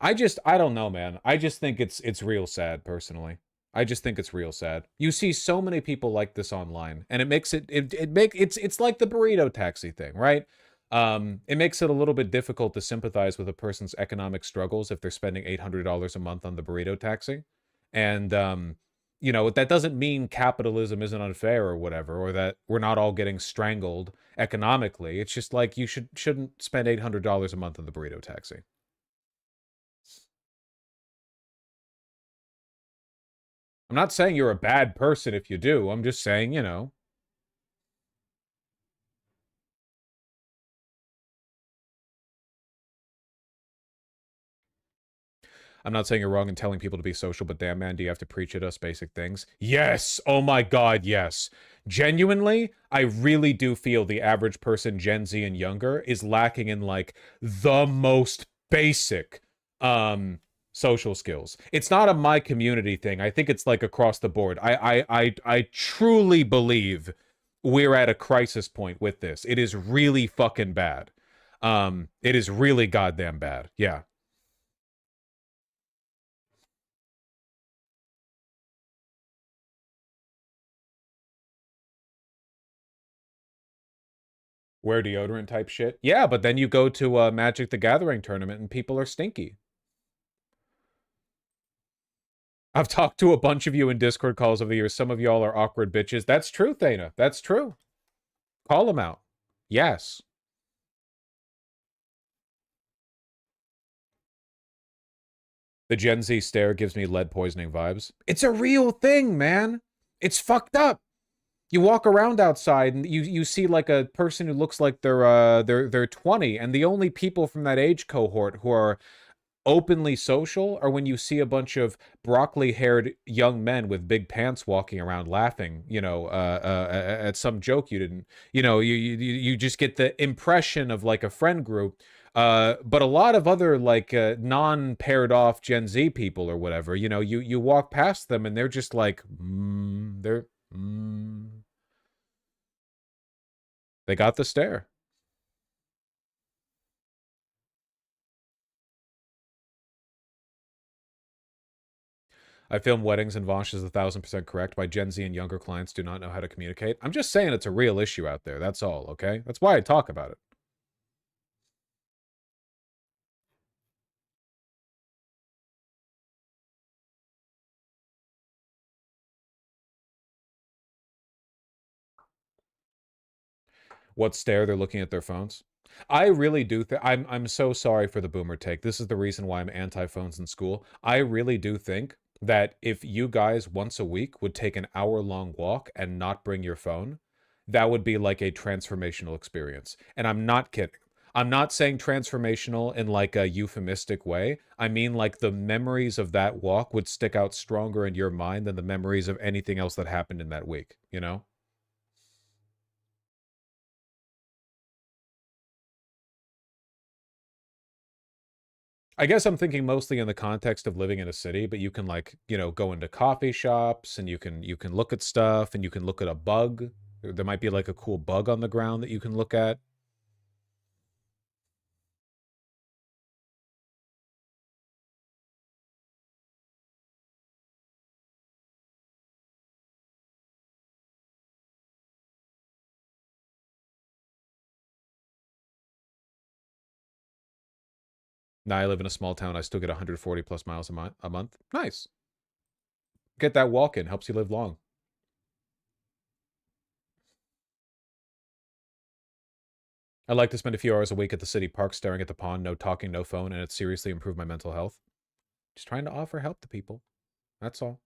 I don't know, man. I just think it's real sad, personally. I just think it's real sad. You see so many people like this online, and it makes it's like the burrito taxi thing, right? It makes it a little bit difficult to sympathize with a person's economic struggles if they're spending $800 a month on the burrito taxi. And you know, that doesn't mean capitalism isn't unfair or whatever, or that we're not all getting strangled economically. It's just like you shouldn't spend $800 a month on the burrito taxi. I'm not saying you're a bad person if you do. I'm just saying, you know. I'm not saying you're wrong in telling people to be social, but damn, man, do you have to preach at us basic things? Yes! Oh my god, yes. Genuinely, I really do feel the average person, Gen Z and younger, is lacking in, like, the most basic, social skills. It's not a my community thing. I think it's, like, across the board. I truly believe we're at a crisis point with this. It is really fucking bad. It is really goddamn bad. Yeah. Wear deodorant type shit? Yeah, but then you go to a Magic the Gathering tournament and people are stinky. I've talked to a bunch of you in Discord calls over the years. Some of y'all are awkward bitches. That's true, Thana. That's true. Call them out. Yes. The Gen Z stare gives me lead poisoning vibes. It's a real thing, man. It's fucked up. You walk around outside and you see like a person who looks like they're 20, and the only people from that age cohort who are openly social are when you see a bunch of broccoli-haired young men with big pants walking around laughing, you know, at some joke you didn't, you know, you just get the impression of like a friend group. But a lot of other like non-paired off Gen Z people or whatever, you know, you walk past them and they're just like, they got the stare. I film weddings and Vosh is 1,000% correct. My Gen Z and younger clients do not know how to communicate. I'm just saying it's a real issue out there. That's all, okay? That's why I talk about it. What stare? They're looking at their phones. I really do think I'm so sorry for the boomer take. This is the reason why I'm anti-phones in school. I really do think that if you guys once a week would take an hour-long walk and not bring your phone, that would be like a transformational experience. And I'm not kidding. I'm not saying transformational in like a euphemistic way. I mean like the memories of that walk would stick out stronger in your mind than the memories of anything else that happened in that week, you know? I guess I'm thinking mostly in the context of living in a city, but you can like, you know, go into coffee shops and you can look at stuff and you can look at a bug. There might be like a cool bug on the ground that you can look at. Now I live in a small town. I still get 140 plus miles a month. Nice. Get that walk in. Helps you live long. I like to spend a few hours a week at the city park staring at the pond, no talking, no phone, and it seriously improved my mental health. Just trying to offer help to people. That's all.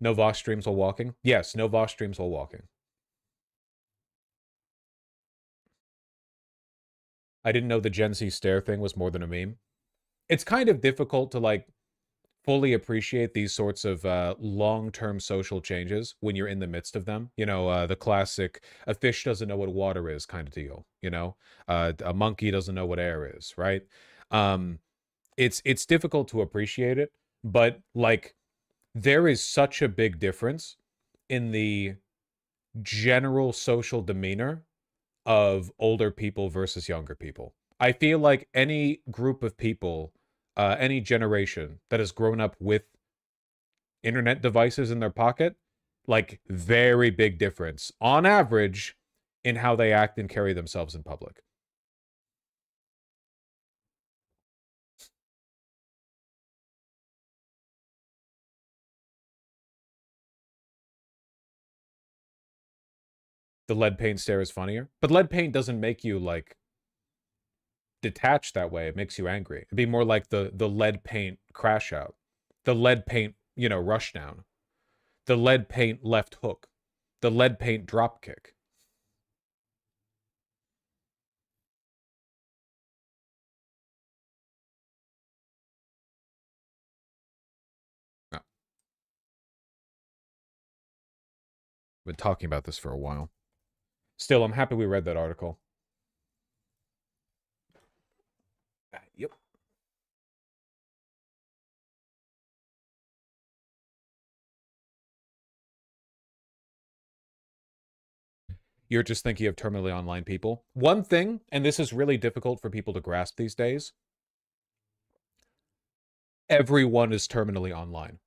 No Vosh streams while walking? Yes, no Vosh streams while walking. I didn't know the Gen Z stare thing was more than a meme. It's kind of difficult to like fully appreciate these sorts of long-term social changes when you're in the midst of them. You know, the classic, a fish doesn't know what water is kind of deal, you know? A monkey doesn't know what air is, right? It's difficult to appreciate it, but like there is such a big difference in the general social demeanor of older people versus younger people. I feel like any group of people, any generation that has grown up with internet devices in their pocket, like very big difference on average in how they act and carry themselves in public. The lead paint stare is funnier, but lead paint doesn't make you like detached that way. It makes you angry. It'd be more like the lead paint crash out, the lead paint, you know, rush down, the lead paint left hook, the lead paint drop kick. No. Been talking about this for a while. Still, I'm happy we read that article. Yep. You're just thinking of terminally online people. One thing, and this is really difficult for people to grasp these days, everyone is terminally online.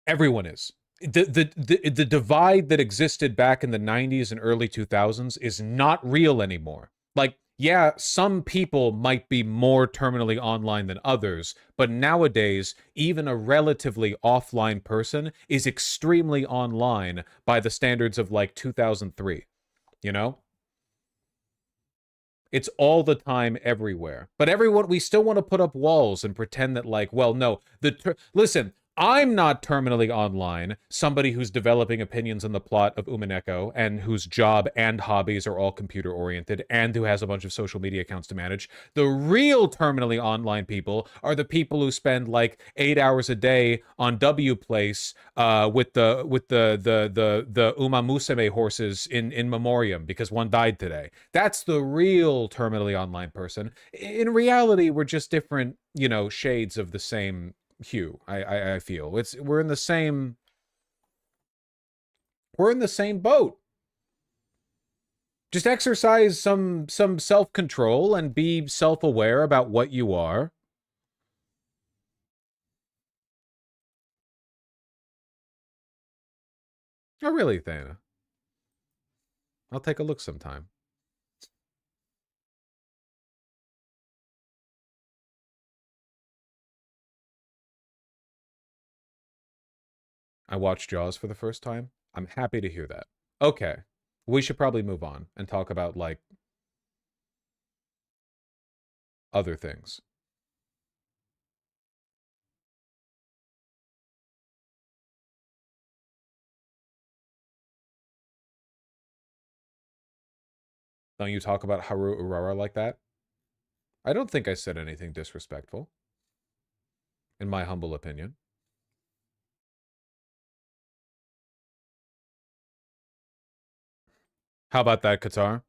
Everyone is. The divide that existed back in the 90s and early 2000s is not real anymore. Like, yeah, some people might be more terminally online than others, but nowadays, even a relatively offline person is extremely online by the standards of like 2003, you know? It's all the time, everywhere. But everyone, we still want to put up walls and pretend that, like, well, no. Listen, I'm not terminally online, somebody who's developing opinions on the plot of Umineko and whose job and hobbies are all computer-oriented and who has a bunch of social media accounts to manage. The real terminally online people are the people who spend like 8 hours a day on W Place with the Uma Musume horses in memoriam because one died today. That's the real terminally online person. In reality, we're just different, you know, shades of the same hue. I feel we're in the same boat. Just exercise some self-control and be self-aware about what you are. Oh, really, Thana? I'll take a look sometime. I watched Jaws for the first time. I'm happy to hear that. Okay. We should probably move on and talk about, like, other things. Don't you talk about Haru Urara like that? I don't think I said anything disrespectful, in my humble opinion. How about that, Qatar?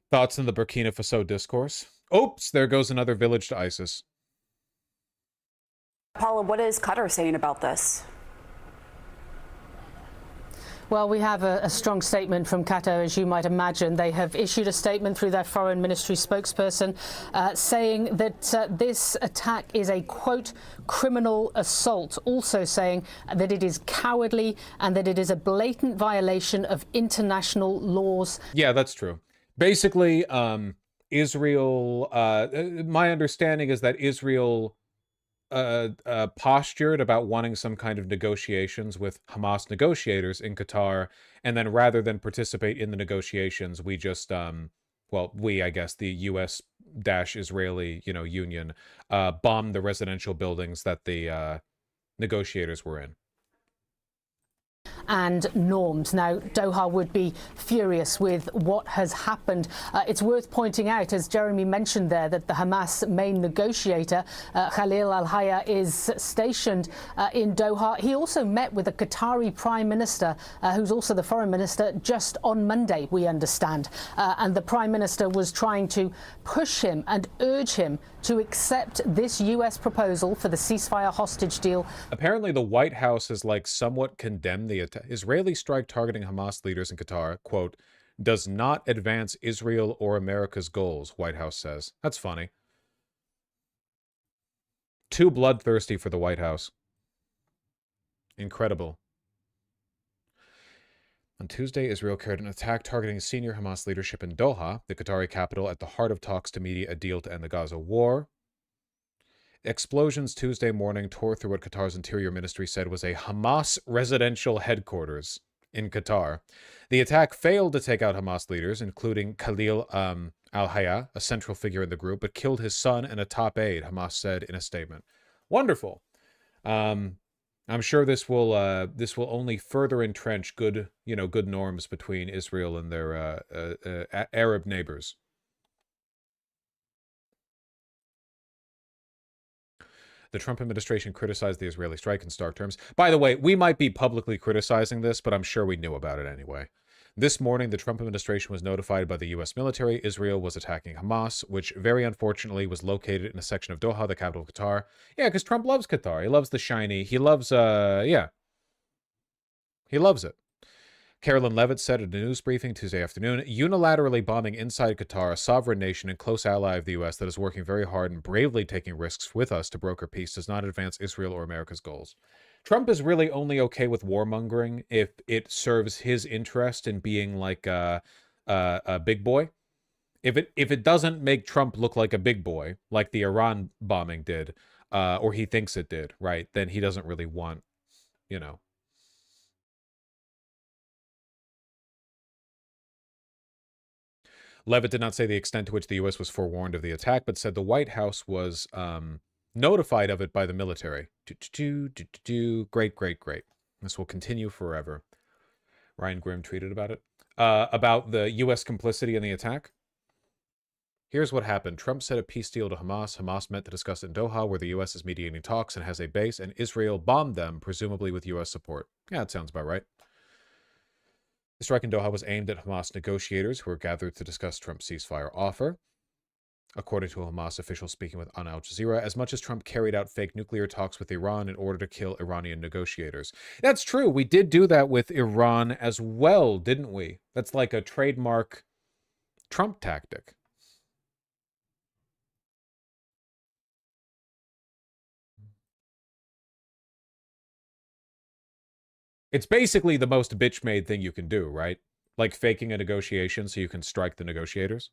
Thoughts on the Burkina Faso discourse? Oops, there goes another village to ISIS. Paula, what is Qatar saying about this? Well, we have a strong statement from Qatar, as you might imagine. They have issued a statement through their foreign ministry spokesperson saying that this attack is a, quote, criminal assault, also saying that it is cowardly and that it is a blatant violation of international laws. Yeah, that's true. Basically, Israel, my understanding is that Israel postured about wanting some kind of negotiations with Hamas negotiators in Qatar, and then rather than participate in the negotiations, we just, well, I guess the US-Israeli, you know, union, bombed the residential buildings that the negotiators were in. And norms. Now, Doha would be furious with what has happened. It's worth pointing out, as Jeremy mentioned there, that the Hamas main negotiator, Khalil al-Hayya, is stationed in Doha. He also met with the Qatari Prime Minister, who's also the Foreign Minister, just on Monday, we understand. And the Prime Minister was trying to push him and urge him to accept this US proposal for the ceasefire hostage deal. Apparently, the White House has, like, somewhat condemned the Israeli strike targeting Hamas leaders in Qatar, quote, does not advance Israel or America's goals, White House says. That's funny. Too bloodthirsty for the White House. Incredible. On Tuesday, Israel carried an attack targeting senior Hamas leadership in Doha, the Qatari capital, at the heart of talks to mediate a deal to end the Gaza war. Explosions Tuesday morning tore through what Qatar's Interior Ministry said was a Hamas residential headquarters in Qatar. The attack failed to take out Hamas leaders, including Khalil al-Hayya, a central figure in the group, but killed his son and a top aide, Hamas said in a statement. Wonderful. I'm sure this will only further entrench good norms between Israel and their Arab neighbors. The Trump administration criticized the Israeli strike in stark terms. By the way, we might be publicly criticizing this, but I'm sure we knew about it anyway. This morning, the Trump administration was notified by the U.S. military Israel was attacking Hamas, which very unfortunately was located in a section of Doha, the capital of Qatar. Yeah, because Trump loves Qatar. He loves the shiny. He loves, yeah. He loves it. Carolyn Levitt said at a news briefing Tuesday afternoon, unilaterally bombing inside Qatar, a sovereign nation and close ally of the U.S. that is working very hard and bravely taking risks with us to broker peace, does not advance Israel or America's goals. Trump is really only okay with warmongering if it serves his interest in being like a big boy. If it doesn't make Trump look like a big boy, like the Iran bombing did, or he thinks it did, right, then he doesn't really want, you know. Levitt did not say the extent to which the U.S. was forewarned of the attack, but said the White House was notified of it by the military. Great, great, great. This will continue forever. Ryan Grimm tweeted about it. About the U.S. complicity in the attack. Here's what happened. Trump set a peace deal to Hamas. Hamas met to discuss in Doha, where the U.S. is mediating talks and has a base, and Israel bombed them, presumably with U.S. support. Yeah, that sounds about right. The strike in Doha was aimed at Hamas negotiators who were gathered to discuss Trump's ceasefire offer. According to a Hamas official speaking with on Al Jazeera, as much as Trump carried out fake nuclear talks with Iran in order to kill Iranian negotiators. That's true. We did do that with Iran as well, didn't we? That's like a trademark Trump tactic. It's basically the most bitch-made thing you can do, right? Like faking a negotiation so you can strike the negotiators.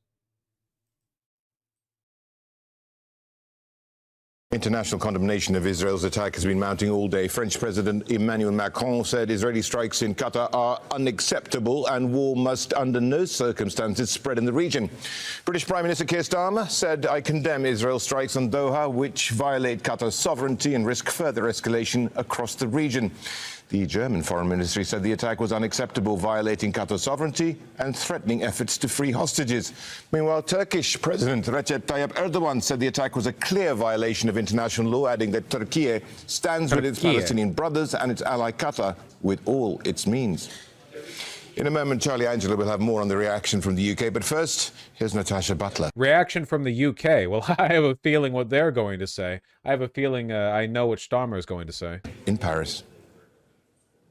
International condemnation of Israel's attack has been mounting all day. French President Emmanuel Macron said Israeli strikes in Qatar are unacceptable and war must under no circumstances spread in the region. British Prime Minister Keir Starmer said, I condemn Israel's strikes on Doha, which violate Qatar's sovereignty and risk further escalation across the region. The German Foreign Ministry said the attack was unacceptable, violating Qatar's sovereignty and threatening efforts to free hostages. Meanwhile, Turkish President Recep Tayyip Erdogan said the attack was a clear violation of international law, adding that Turkey stands with its Palestinian brothers and its ally Qatar with all its means. In a moment, Charlie Angela will have more on the reaction from the UK. But first, here's Natasha Butler. Reaction from the UK. Well, I have a feeling what they're going to say. I have a feeling I know what Starmer is going to say. In Paris.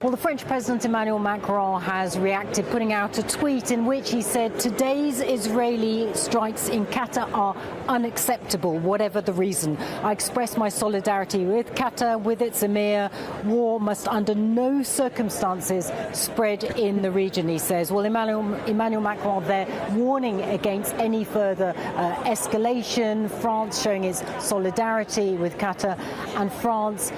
Well, the French President Emmanuel Macron has reacted, putting out a tweet in which he said today's Israeli strikes in Qatar are unacceptable, whatever the reason. I express my solidarity with Qatar, with its emir. War must under no circumstances spread in the region, he says. Well, Emmanuel Macron there warning against any further escalation. France showing its solidarity with Qatar, and France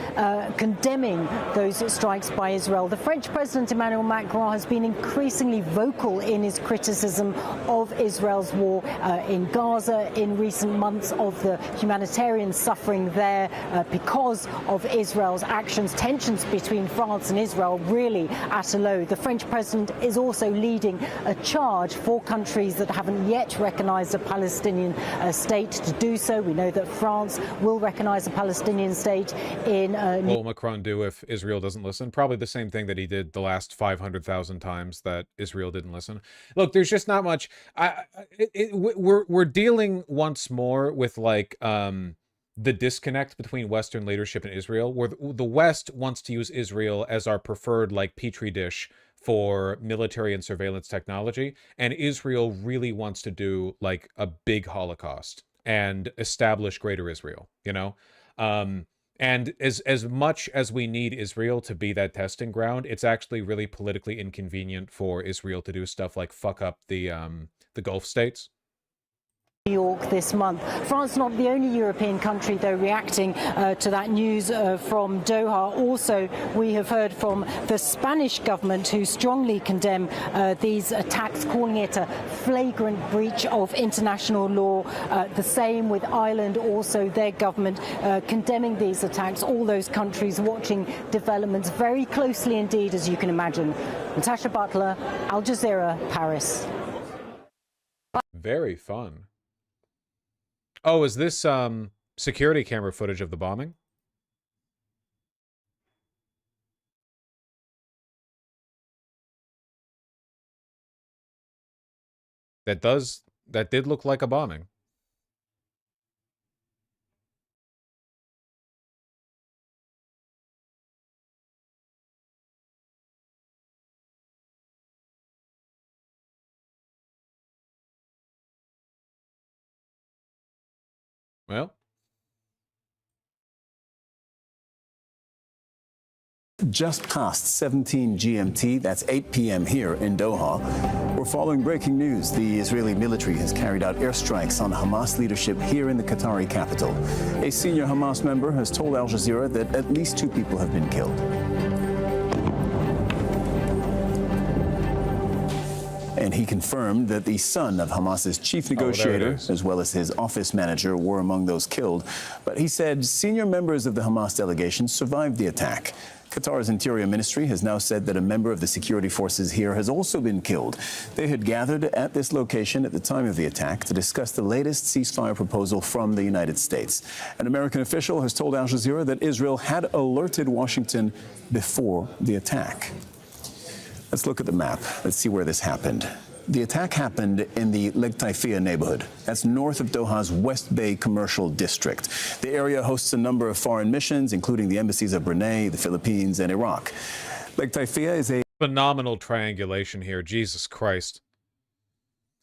condemning those strikes by Israel. The French President Emmanuel Macron has been increasingly vocal in his criticism of Israel's war in Gaza in recent months, of the humanitarian suffering there because of Israel's actions. Tensions between France and Israel really at a low. The French president is also leading a charge for countries that haven't yet recognized a Palestinian state to do so. We know that France will recognize a Palestinian state in... What will Macron do if Israel doesn't listen? Probably the same thing that he did the last 500,000 times that Israel didn't listen. Look, there's just not much. We're dealing once more with like the disconnect between Western leadership and Israel, where the West wants to use Israel as our preferred like petri dish for military and surveillance technology, and Israel really wants to do like a big Holocaust and establish Greater Israel, you know? And as much as we need Israel to be that testing ground, it's actually really politically inconvenient for Israel to do stuff like fuck up the Gulf states. New York this month. France not the only European country, though, reacting to that news from Doha. Also, we have heard from the Spanish government, who strongly condemn these attacks, calling it a flagrant breach of international law. The same with Ireland, also their government condemning these attacks. All those countries watching developments very closely indeed, as you can imagine. Natasha Butler, Al Jazeera, Paris. Very fun. Oh, is this security camera footage of the bombing? That did look like a bombing. Well, just past 17 GMT, that's 8 p.m. here in Doha. We're following breaking news. The Israeli military has carried out airstrikes on Hamas leadership here in the Qatari capital. A senior Hamas member has told Al Jazeera that at least 2 people have been killed. And he confirmed that the son of Hamas's chief negotiator, as well as his office manager, were among those killed. But he said senior members of the Hamas delegation survived the attack. Qatar's Interior Ministry has now said that a member of the security forces here has also been killed. They had gathered at this location at the time of the attack to discuss the latest ceasefire proposal from the United States. An American official has told Al Jazeera that Israel had alerted Washington before the attack. Let's look at the map. Let's see where this happened. The attack happened in the Leg Taifia neighborhood. That's north of Doha's West Bay commercial district. The area hosts a number of foreign missions, including the embassies of Brunei, the Philippines, and Iraq. Leg Taifia is a phenomenal triangulation here. Jesus Christ.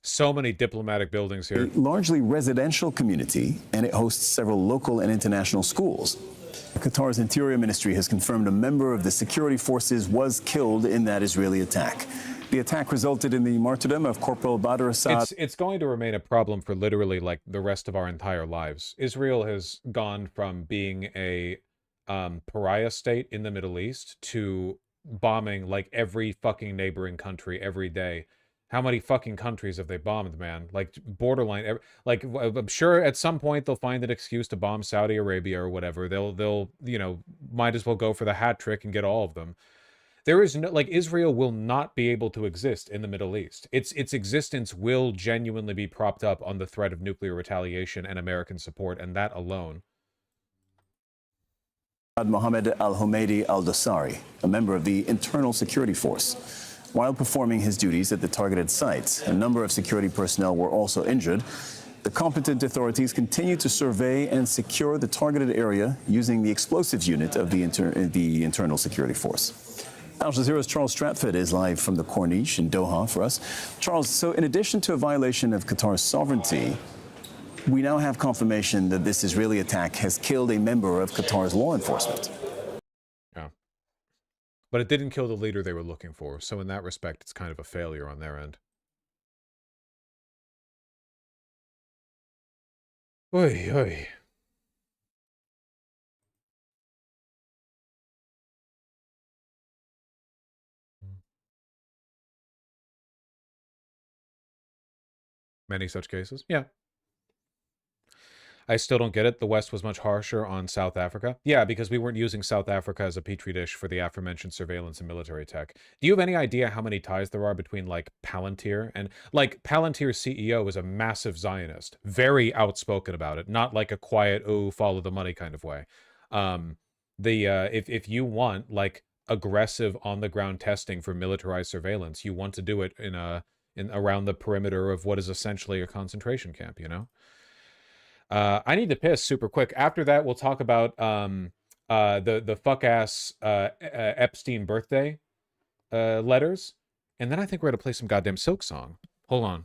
So many diplomatic buildings here. A largely residential community, and it hosts several local and international schools. Qatar's Interior Ministry has confirmed a member of the security forces was killed in that Israeli attack. The attack resulted in the martyrdom of Corporal Badr Assad. It's going to remain a problem for literally like the rest of our entire lives. Israel has gone from being a pariah state in the Middle East to bombing like every fucking neighboring country every day. How many fucking countries have they bombed, man? Like borderline, like I'm sure at some point they'll find an excuse to bomb Saudi Arabia or whatever. They'll you know, might as well go for the hat trick and get all of them. There is no, like, Israel will not be able to exist in the Middle East. Its existence will genuinely be propped up on the threat of nuclear retaliation and American support, and that alone. Mohammed al-Humaydi al-Dosari, a member of the Internal Security Force. While performing his duties at the targeted sites, a number of security personnel were also injured. The competent authorities continue to survey and secure the targeted area using the explosives unit of the Internal Security Force. Al Jazeera's Charles Stratford is live from the Corniche in Doha for us. Charles, so in addition to a violation of Qatar's sovereignty, we now have confirmation that this Israeli attack has killed a member of Qatar's law enforcement. Yeah. But it didn't kill the leader they were looking for, so in that respect, it's kind of a failure on their end. Oy, oy. Many such cases. Yeah. I still don't get it. The West was much harsher on South Africa. Yeah, because we weren't using South Africa as a petri dish for the aforementioned surveillance and military tech. Do you have any idea how many ties there are between, like, Palantir and... Like, Palantir's CEO is a massive Zionist. Very outspoken about it. Not like a quiet, oh, follow the money kind of way. If you want, like, aggressive on-the-ground testing for militarized surveillance, you want to do it in around the perimeter of what is essentially a concentration camp, you know? I need to piss super quick. After that, we'll talk about the fuck-ass Epstein birthday letters. And then I think we're going to play some goddamn Silk Song. Hold on.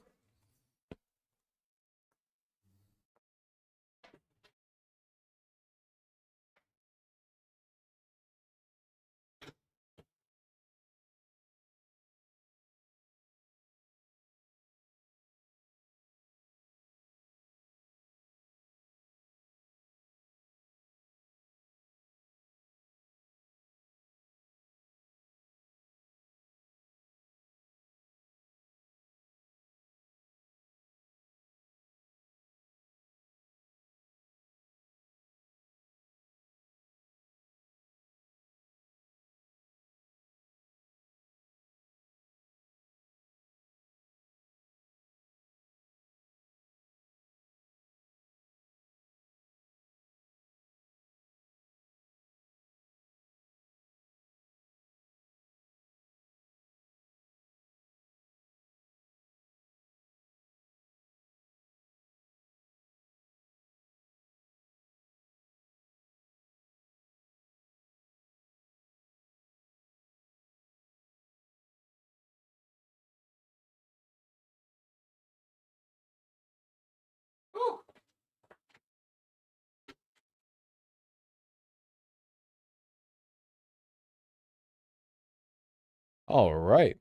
All right.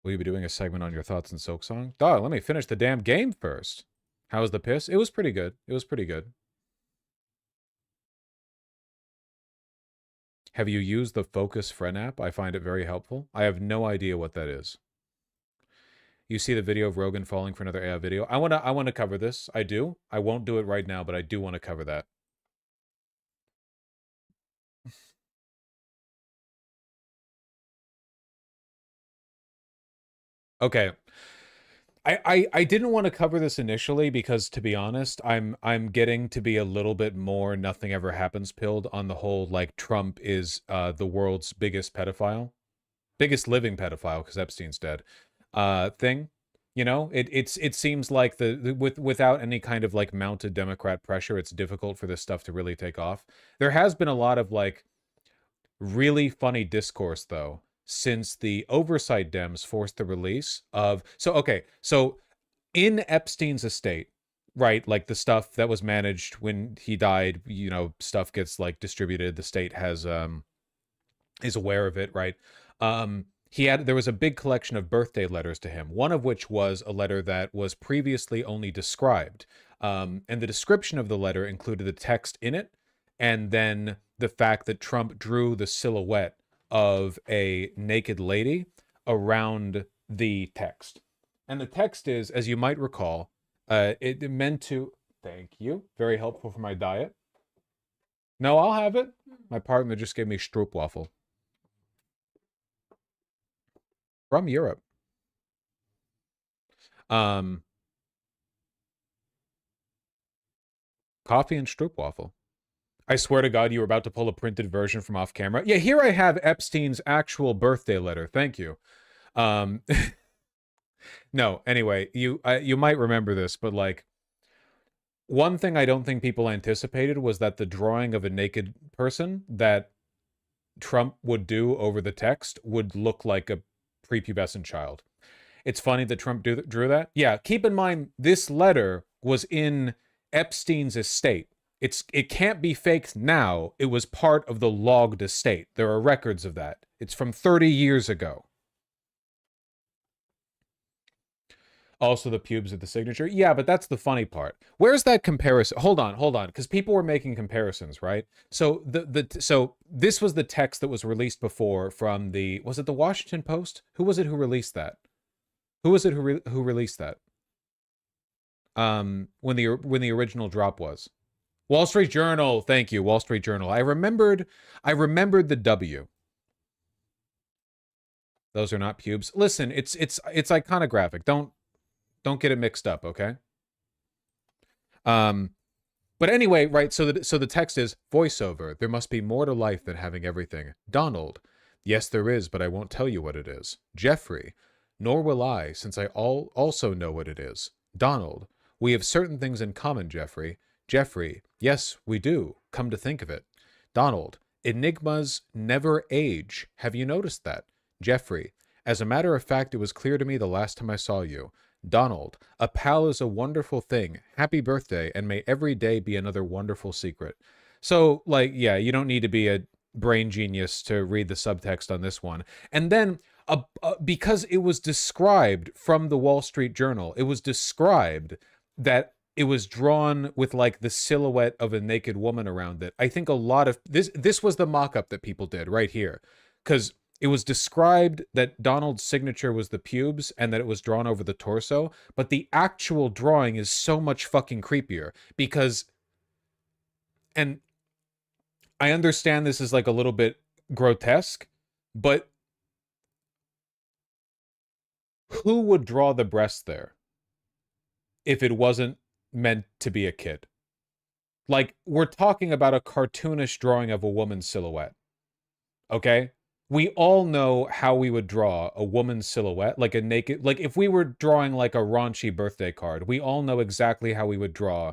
Will you be doing a segment on your thoughts and Silk Song? Dog, let me finish the damn game first. How was the piss? It was pretty good. It was pretty good. Have you used the Focus Friend app? I find it very helpful. I have no idea what that is. You see the video of Rogan falling for another AI video. I wanna cover this. I do. I won't do it right now, but I do want to cover that. Okay. I didn't want to cover this initially because, to be honest, I'm getting to be a little bit more nothing ever happens pilled on the whole, like, Trump is the world's biggest pedophile, biggest living pedophile because Epstein's dead, thing. You know, it seems like without any kind of like mounted Democrat pressure, it's difficult for this stuff to really take off. There has been a lot of like really funny discourse though, since the oversight Dems forced the release of... So in Epstein's estate, right, like the stuff that was managed when he died, you know, stuff gets like distributed, the state has is aware of it, right? There was a big collection of birthday letters to him, one of which was a letter that was previously only described, and the description of the letter included the text in it, and then the fact that Trump drew the silhouette of a naked lady around the text. And the text is, as you might recall, it meant to... Thank you. Very helpful for my diet. No, I'll have it. My partner just gave me stroopwafel. From Europe. Coffee and stroopwafel. I swear to God, you were about to pull a printed version from off camera. Yeah, here I have Epstein's actual birthday letter. Thank you. No, anyway, you might remember this, but like, one thing I don't think people anticipated was that the drawing of a naked person that Trump would do over the text would look like a prepubescent child. It's funny that Trump drew that. Yeah, keep in mind, this letter was in Epstein's estate. It can't be faked now. It was part of the logged estate. There are records of that. It's from 30 years ago. Also the pubes of the signature. Yeah, but that's the funny part. Where's that comparison? Hold on, because people were making comparisons, right? So so this was the text that was released before from the... Was it the Washington Post? Who was it who released that? Who was it who released that? When the original drop was. Wall Street Journal. Thank you, Wall Street Journal. I remembered the W. Those are not pubes. Listen, it's iconographic. Don't get it mixed up, okay? But anyway, right, so the text is voiceover. There must be more to life than having everything. Donald. Yes, there is, but I won't tell you what it is. Jeffrey. Nor will I, since I also know what it is. Donald. We have certain things in common, Jeffrey. Jeffrey. Yes, we do. Come to think of it. Donald. Enigmas never age. Have you noticed that? Jeffrey. As a matter of fact, it was clear to me the last time I saw you. Donald. A pal is a wonderful thing. Happy birthday, and may every day be another wonderful secret. So, like, yeah, you don't need to be a brain genius to read the subtext on this one. And then, because it was described from the Wall Street Journal, it was described that it was drawn with like the silhouette of a naked woman around it. I think a lot of this was the mock-up that people did right here, because it was described that Donald's signature was the pubes and that it was drawn over the torso, but the actual drawing is so much fucking creepier because, and I understand this is like a little bit grotesque, but who would draw the breast there if it wasn't meant to be a kid? Like, we're talking about a cartoonish drawing of a woman's silhouette. Okay? We all know how we would draw a woman's silhouette, like a naked... Like, if we were drawing, like, a raunchy birthday card, we all know exactly how we would draw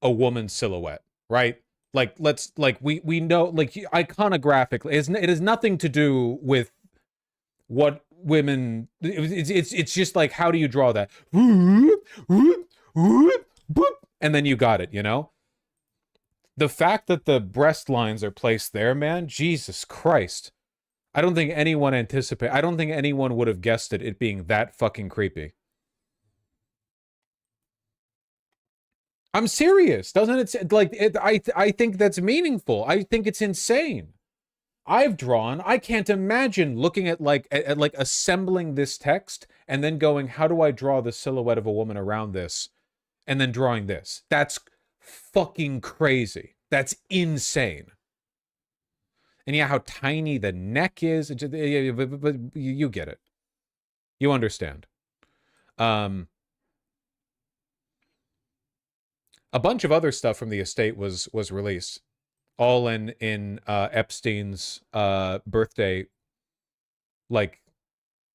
a woman's silhouette, right? Like, let's... Like, we know... Like, iconographically, it has nothing to do with what women... It's just, like, how do you draw that? And then you got it, you know? The fact that the breast lines are placed there, man, Jesus Christ. I don't think anyone I don't think anyone would have guessed it being that fucking creepy. I'm serious. Doesn't it like it? I think that's meaningful. I think it's insane. I've drawn. I can't imagine looking at like assembling this text and then going, how do I draw the silhouette of a woman around this, and then drawing this? That's fucking crazy. That's insane. And yeah, how tiny the neck is. But you get it. You understand. A bunch of other stuff from the estate was released, all in Epstein's birthday, like,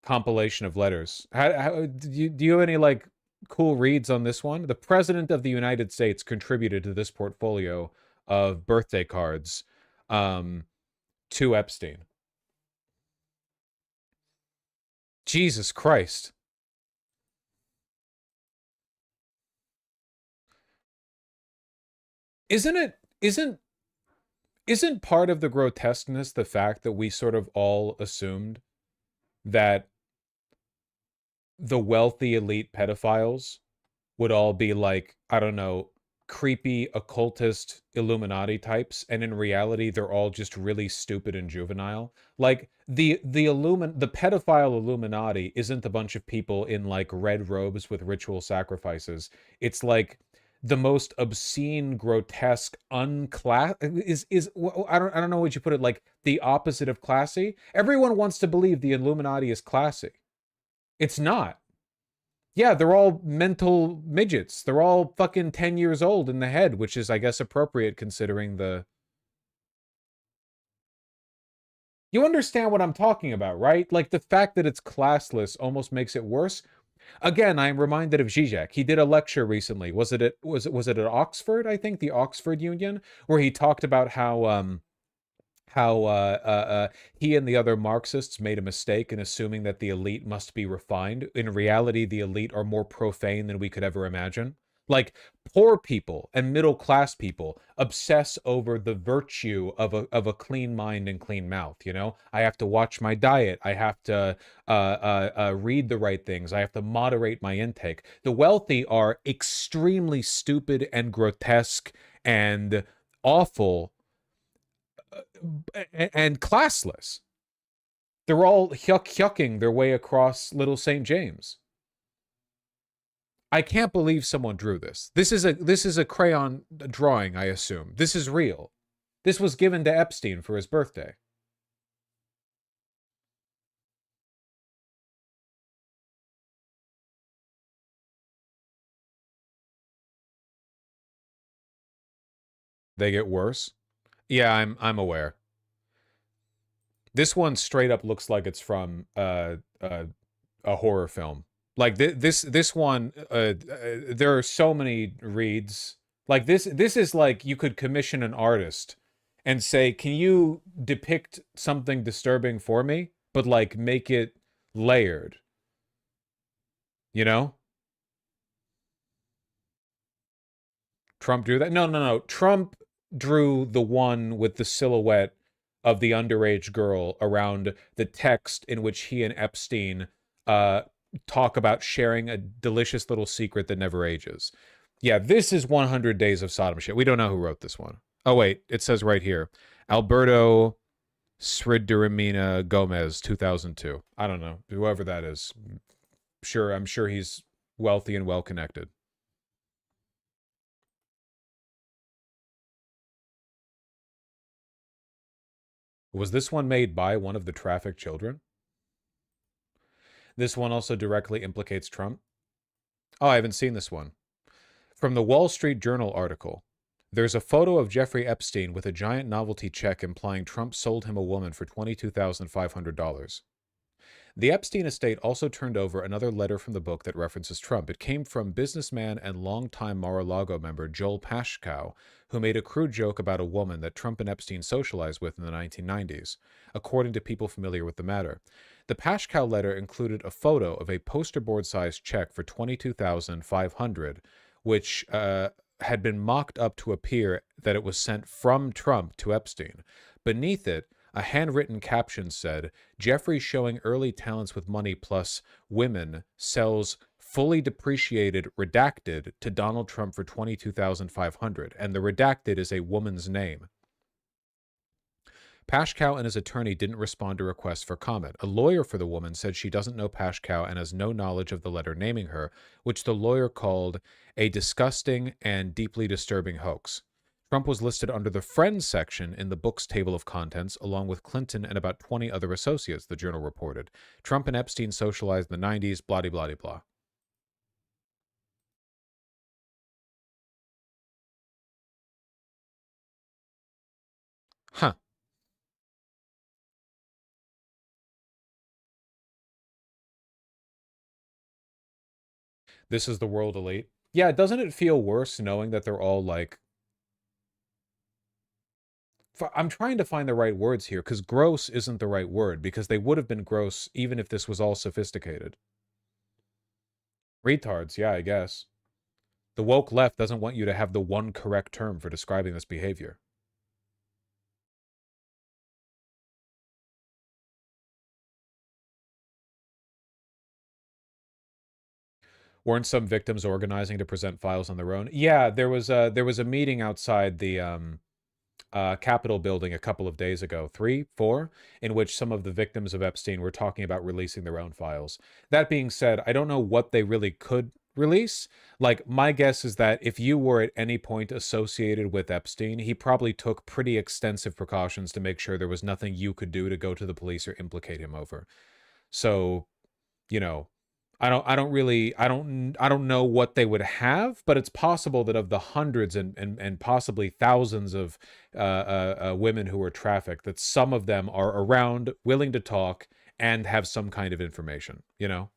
compilation of letters. How do you have any like cool reads on this one? The President of the United States contributed to this portfolio of birthday cards to Epstein. Jesus Christ. Isn't part of the grotesqueness the fact that we sort of all assumed that the wealthy elite pedophiles would all be like, I don't know, creepy occultist Illuminati types, and in reality they're all just really stupid and juvenile? Like the pedophile Illuminati isn't a bunch of people in like red robes with ritual sacrifices. It's like the most obscene, grotesque, unclass is I don't know what you put it, like the opposite of classy. Everyone wants to believe the Illuminati is classy. It's not. Yeah, they're all mental midgets. They're all fucking 10 years old in the head, which is, I guess, appropriate considering the... You understand what I'm talking about, right? Like, the fact that it's classless almost makes it worse. Again, I'm reminded of Zizek. He did a lecture recently. Was it at Oxford, I think, the Oxford Union, where he talked about how he and the other Marxists made a mistake in assuming that the elite must be refined. In reality, the elite are more profane than we could ever imagine. Like, poor people and middle-class people obsess over the virtue of a clean mind and clean mouth, you know? I have to watch my diet. I have to read the right things. I have to moderate my intake. The wealthy are extremely stupid and grotesque and awful and classless. They're all yucking their way across Little St. James. I can't believe someone drew this. This is a crayon drawing, I assume. This is real. This was given to Epstein for his birthday. They get worse? Yeah, I'm aware. This one straight up looks like it's from a horror film. Like this one, there are so many reads. Like this is like you could commission an artist and say, "Can you depict something disturbing for me, but like make it layered?" You know? Trump drew that? No. Trump drew the one with the silhouette of the underage girl around the text in which he and Epstein talk about sharing a delicious little secret that never ages. Yeah, this is 100 Days of Sodom shit. We don't know who wrote this one. Oh, wait, it says right here. Alberto Sridaramina Gomez, 2002. I don't know. Whoever that is. I'm sure he's wealthy and well-connected. Was this one made by one of the trafficked children? This one also directly implicates Trump. Oh, I haven't seen this one. From the Wall Street Journal article, there's a photo of Jeffrey Epstein with a giant novelty check implying Trump sold him a woman for $22,500. The Epstein estate also turned over another letter from the book that references Trump. It came from businessman and longtime Mar-a-Lago member Joel Pashkow, who made a crude joke about a woman that Trump and Epstein socialized with in the 1990s, according to people familiar with the matter. The Pashkow letter included a photo of a poster board-sized check for $22,500, which had been mocked up to appear that it was sent from Trump to Epstein. Beneath it, a handwritten caption said, "Jeffrey showing early talents with money plus women sells fully depreciated redacted to Donald Trump for $22,500, and the redacted is a woman's name. Pashkow and his attorney didn't respond to requests for comment. A lawyer for the woman said she doesn't know Pashkow and has no knowledge of the letter naming her, which the lawyer called a disgusting and deeply disturbing hoax. Trump was listed under the Friends section in the book's table of contents, along with Clinton and about 20 other associates, the Journal reported. Trump and Epstein socialized in the 90s, blah-de-blah-de-blah. Huh. This is the world elite. Yeah, doesn't it feel worse knowing that they're all like... I'm trying to find the right words here, because gross isn't the right word, because they would have been gross even if this was all sophisticated. Retards, yeah, I guess. The woke left doesn't want you to have the one correct term for describing this behavior. Weren't some victims organizing to present files on their own? Yeah, there was a meeting outside the Capitol building a couple of days ago, 3, 4, in which some of the victims of Epstein were talking about releasing their own files. That being said, I don't know what they really could release. Like, my guess is that if you were at any point associated with Epstein, he probably took pretty extensive precautions to make sure there was nothing you could do to go to the police or implicate him over. So, you know, I don't know what they would have, but it's possible that of the hundreds and possibly thousands of women who were trafficked, that some of them are around, willing to talk, and have some kind of information, you know?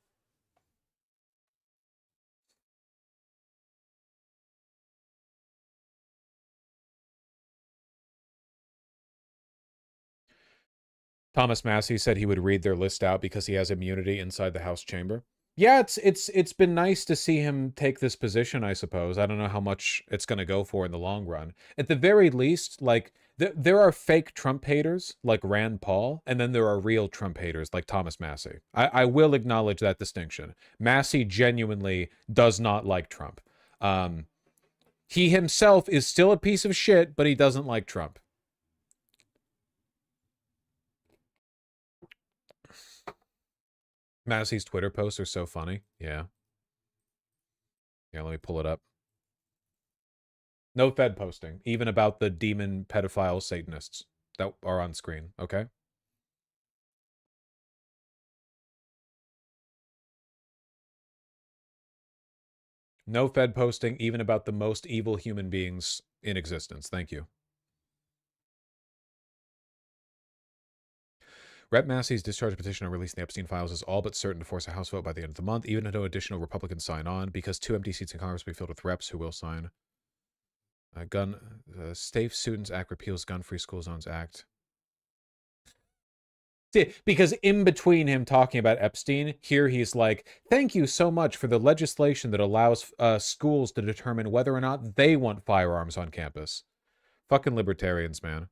Thomas Massey said he would read their list out because he has immunity inside the House chamber. Yeah, it's been nice to see him take this position, I suppose. I don't know how much it's going to go for in the long run. At the very least, like, there are fake Trump haters like Rand Paul, and then there are real Trump haters like Thomas Massey. I will acknowledge that distinction. Massey genuinely does not like Trump. He himself is still a piece of shit, but he doesn't like Trump. Massey's Twitter posts are so funny. Yeah. Yeah, let me pull it up. No Fed posting, even about the demon pedophile Satanists that are on screen, okay? No Fed posting, even about the most evil human beings in existence. Thank you. Rep. Massey's discharge petition on releasing the Epstein files is all but certain to force a House vote by the end of the month, even if no additional Republicans sign on, because 2 empty seats in Congress will be filled with reps who will sign. Safe Students Act repeals Gun-Free School Zones Act. See, because in between him talking about Epstein, here he's like, thank you so much for the legislation that allows schools to determine whether or not they want firearms on campus. Fucking libertarians, man.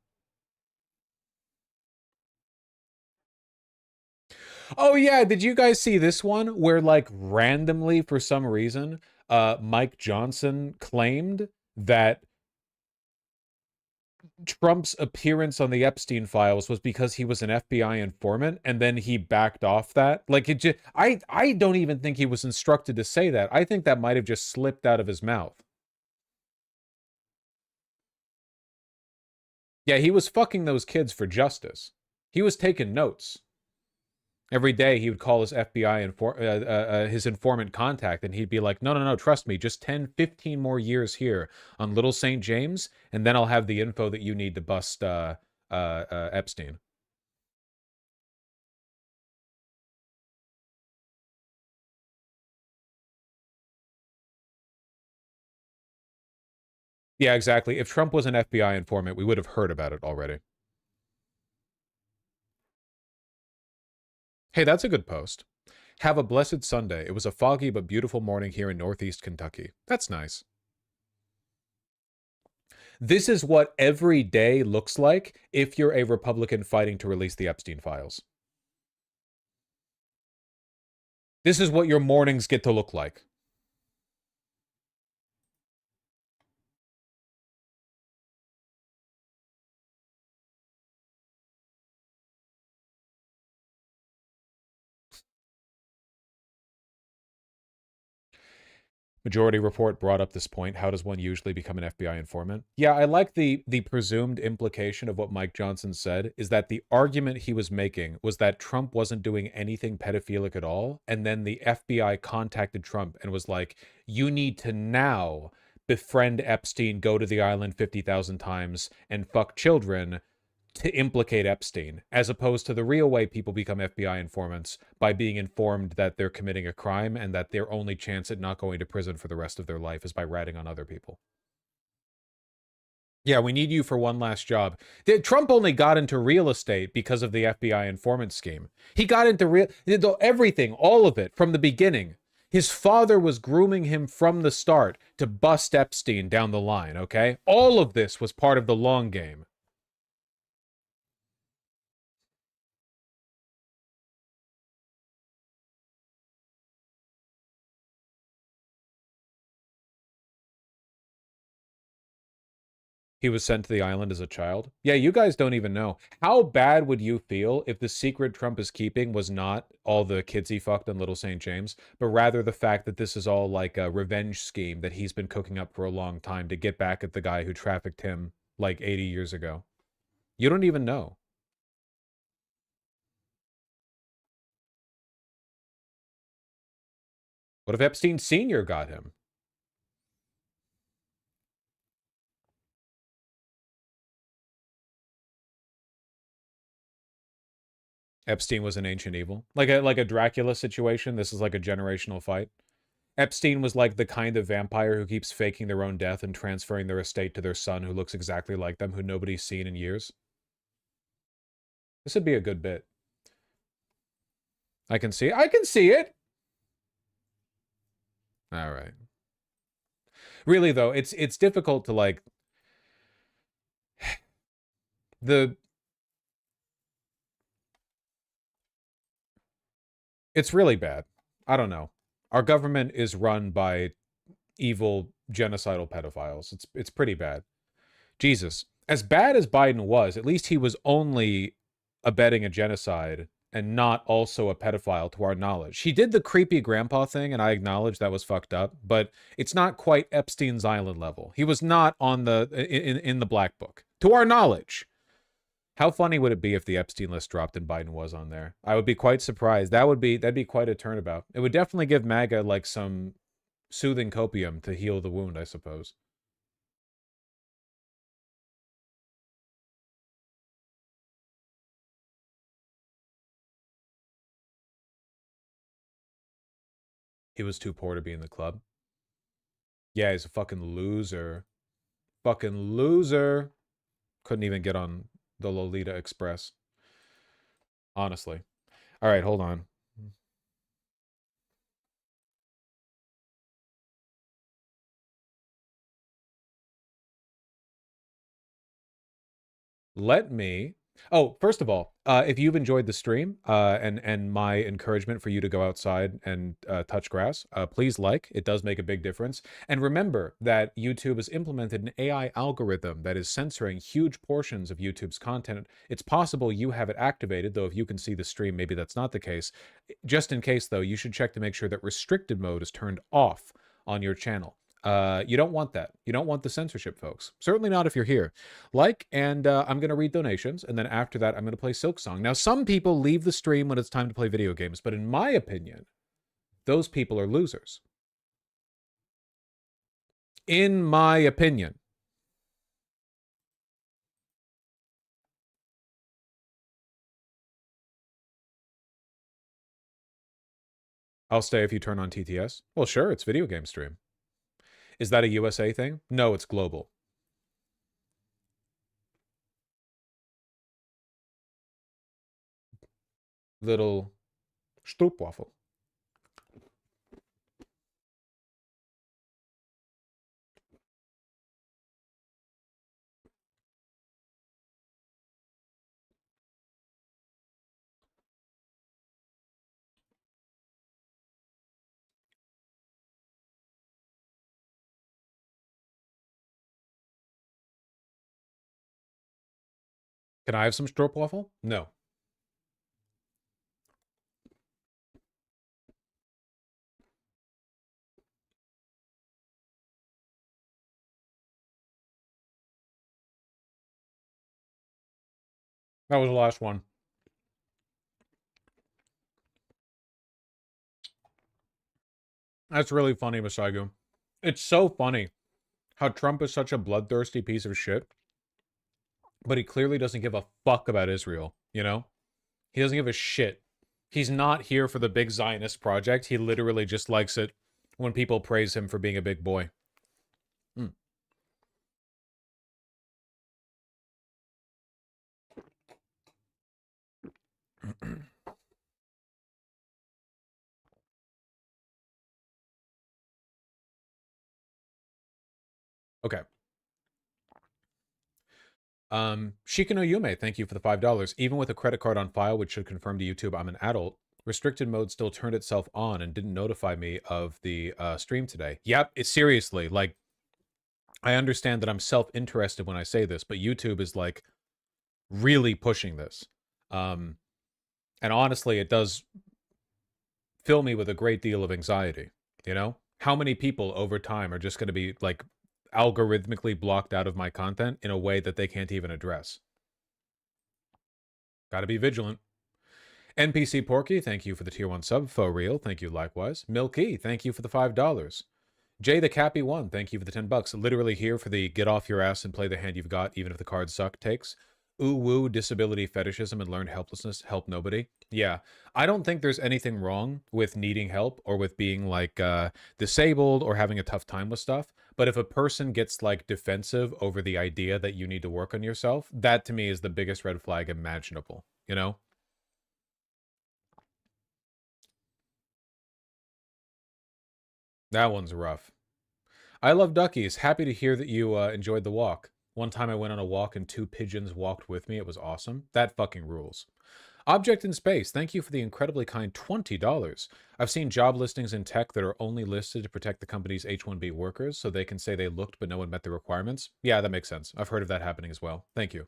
Oh yeah, did you guys see this one where, like, randomly for some reason Mike Johnson claimed that Trump's appearance on the Epstein files was because he was an FBI informant, and then he backed off that? Like, it just, I don't even think he was instructed to say that. I think that might have just slipped out of his mouth. Yeah, he was fucking those kids for justice. He was taking notes. Every day he would call his FBI his informant contact, and he'd be like, no, trust me, just 10, 15 more years here on Little St. James, and then I'll have the info that you need to bust Epstein. Yeah, exactly. If Trump was an FBI informant, we would have heard about it already. Hey, that's a good post. Have a blessed Sunday. It was a foggy but beautiful morning here in Northeast Kentucky. That's nice. This is what every day looks like if you're a Republican fighting to release the Epstein files. This is what your mornings get to look like. Majority Report brought up this point. How does one usually become an FBI informant? Yeah, I like the presumed implication of what Mike Johnson said, is that the argument he was making was that Trump wasn't doing anything pedophilic at all, and then the FBI contacted Trump and was like, you need to now befriend Epstein, go to the island 50,000 times, and fuck children to implicate Epstein, as opposed to the real way people become FBI informants, by being informed that they're committing a crime and that their only chance at not going to prison for the rest of their life is by ratting on other people. Yeah, we need you for one last job. Trump only got into real estate because of the FBI informant scheme. He got into everything, all of it, from the beginning. His father was grooming him from the start to bust Epstein down the line, okay? All of this was part of the long game. He was sent to the island as a child. Yeah, you guys don't even know. How bad would you feel if the secret Trump is keeping was not all the kids he fucked in Little St. James, but rather the fact that this is all like a revenge scheme that he's been cooking up for a long time to get back at the guy who trafficked him like 80 years ago? You don't even know. What if Epstein Sr. got him? Epstein was an ancient evil. Like a Dracula situation. This is like a generational fight. Epstein was like the kind of vampire who keeps faking their own death and transferring their estate to their son who looks exactly like them, who nobody's seen in years. This would be a good bit. I can see it. All right. Really though, it's difficult to like it's really bad. I don't know. Our government is run by evil genocidal pedophiles. It's pretty bad. Jesus. As bad as Biden was, at least he was only abetting a genocide and not also a pedophile to our knowledge. He did the creepy grandpa thing, and I acknowledge that was fucked up, but it's not quite Epstein's Island level. He was not on the in the black book, to our knowledge. How funny would it be if the Epstein list dropped and Biden was on there? I would be quite surprised. That'd be quite a turnabout. It would definitely give MAGA like some soothing copium to heal the wound, I suppose. He was too poor to be in the club. Yeah, he's a fucking loser. Fucking loser. Couldn't even get on the Lolita Express. Honestly. All right, hold on. Let me... Oh, first of all, if you've enjoyed the stream and my encouragement for you to go outside and touch grass, please like. It does make a big difference. And remember that YouTube has implemented an AI algorithm that is censoring huge portions of YouTube's content. It's possible you have it activated, though if you can see the stream, maybe that's not the case. Just in case, though, you should check to make sure that restricted mode is turned off on your channel. You don't want that. You don't want the censorship, folks. Certainly not if you're here. And I'm going to read donations, and then after that, I'm going to play Silksong. Now, some people leave the stream when it's time to play video games, but in my opinion, those people are losers. In my opinion. I'll stay if you turn on TTS. Well, sure, it's video game stream. Is that a USA thing? No, it's global. Little stroopwafel. Can I have some stroopwafel? No. That was the last one. That's really funny, Masaigu. It's so funny how Trump is such a bloodthirsty piece of shit, but he clearly doesn't give a fuck about Israel, you know? He doesn't give a shit. He's not here for the big Zionist project. He literally just likes it when people praise him for being a big boy. Okay. Shikano Yume, thank you for the $5. Even with a credit card on file, which should confirm to YouTube I'm an adult, restricted mode still turned itself on and didn't notify me of the stream today. Yep, it's seriously, like, I understand that I'm self-interested when I say this, but YouTube is, like, really pushing this. And honestly, it does fill me with a great deal of anxiety, you know? How many people over time are just going to be, like, algorithmically blocked out of my content in a way that they can't even address? Gotta be vigilant. NPC Porky, thank you for the tier 1 sub. Faux Real, thank you likewise. Milky, thank you for the $5. Jay the Cappy 1, thank you for the $10. Literally here for the get off your ass and play the hand you've got, even if the cards suck takes. Ooh woo, disability fetishism and learned helplessness, help nobody. Yeah, I don't think there's anything wrong with needing help or with being, like, disabled or having a tough time with stuff. But if a person gets, like, defensive over the idea that you need to work on yourself, that to me is the biggest red flag imaginable, you know? That one's rough. I love duckies. Happy to hear that you enjoyed the walk. One time I went on a walk and 2 pigeons walked with me. It was awesome. That fucking rules. Object in Space, thank you for the incredibly kind $20. I've seen job listings in tech that are only listed to protect the company's H-1B workers so they can say they looked but no one met the requirements. Yeah, that makes sense. I've heard of that happening as well. Thank you.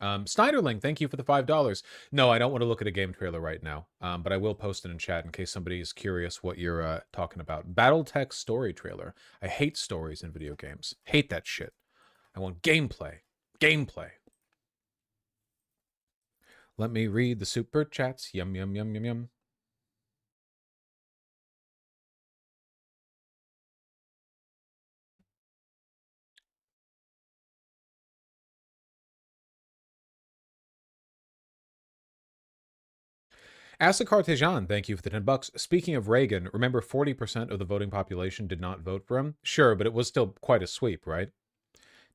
Snyderling, thank you for the $5. No, I don't want to look at a game trailer right now, but I will post it in chat in case somebody is curious what you're talking about. Battletech story trailer. I hate stories in video games. Hate that shit. I want gameplay. Gameplay. Let me read the super chats. Yum, yum, yum, yum, yum. Asakar Tejan, thank you for the $10. Speaking of Reagan, remember 40% of the voting population did not vote for him? Sure, but it was still quite a sweep, right?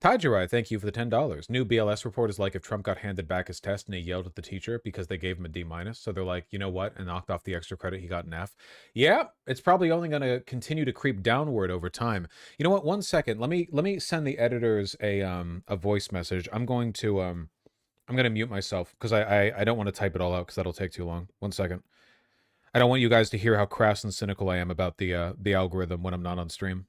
Tajirai, thank you for the $10. New BLS report is like if Trump got handed back his test and he yelled at the teacher because they gave him a D-. So they're like, you know what? And knocked off the extra credit, he got an F. Yeah, it's probably only going to continue to creep downward over time. You know what? 1 second. Let me send the editors a voice message. I'm going to mute myself because I don't want to type it all out because that'll take too long. 1 second. I don't want you guys to hear how crass and cynical I am about the algorithm when I'm not on stream.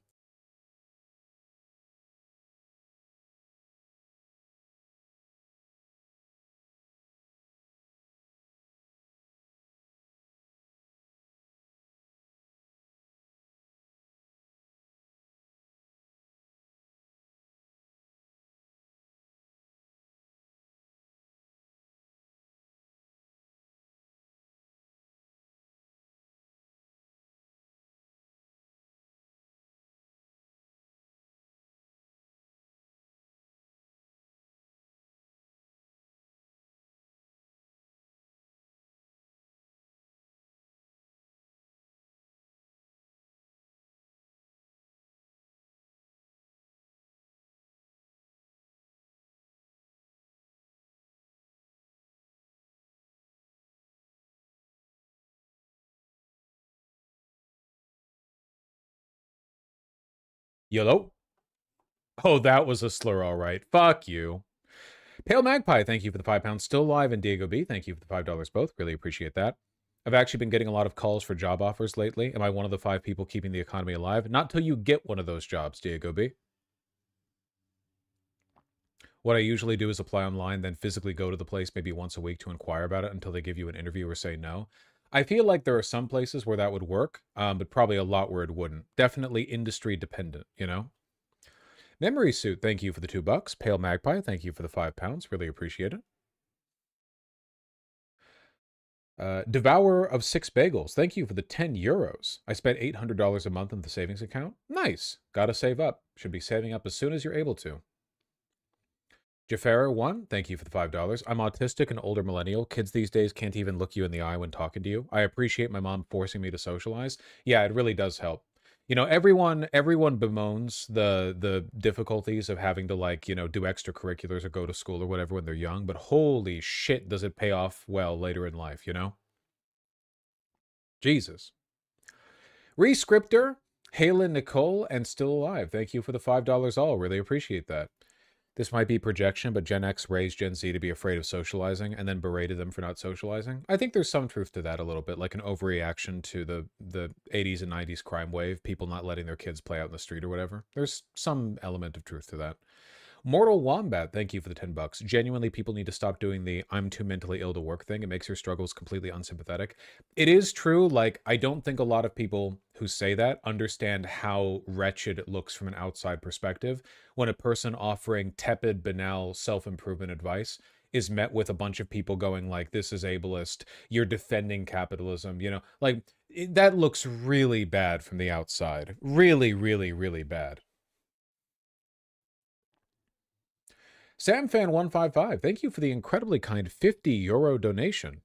YOLO. Oh, that was a slur, all right. Fuck you. Pale Magpie, thank you for the £5. Still alive, and Diego B, thank you for the $5 both. Really appreciate that. I've actually been getting a lot of calls for job offers lately. Am I one of the 5 people keeping the economy alive? Not till you get one of those jobs, Diego B. What I usually do is apply online, then physically go to the place maybe once a week to inquire about it until they give you an interview or say no. I feel like there are some places where that would work, but probably a lot where it wouldn't. Definitely industry dependent, you know? Memory Suit, thank you for the $2. Pale Magpie, thank you for the £5. Really appreciate it. Devourer of 6 Bagels, thank you for the €10. I spent $800 a month in the savings account. Nice. Gotta save up. Should be saving up as soon as you're able to. Jafara 1, thank you for the $5. I'm autistic and older millennial. Kids these days can't even look you in the eye when talking to you. I appreciate my mom forcing me to socialize. Yeah, it really does help. You know, everyone bemoans the difficulties of having to, like, you know, do extracurriculars or go to school or whatever when they're young, but holy shit does it pay off well later in life, you know? Jesus. Rescriptor, Halen Nicole, and Still Alive. Thank you for the $5 all. Really appreciate that. This might be projection, but Gen X raised Gen Z to be afraid of socializing and then berated them for not socializing. I think there's some truth to that a little bit, like an overreaction to the 80s and 90s crime wave, people not letting their kids play out in the street or whatever. There's some element of truth to that. Mortal Wombat, thank you for the $10. Genuinely, people need to stop doing the I'm too mentally ill to work thing. It makes your struggles completely unsympathetic. It is true, like, I don't think a lot of people who say that understand how wretched it looks from an outside perspective when a person offering tepid, banal self-improvement advice is met with a bunch of people going like, this is ableist, you're defending capitalism, you know? Like, that looks really bad from the outside. Really, really, really bad. SamFan155, thank you for the incredibly kind €50 donation.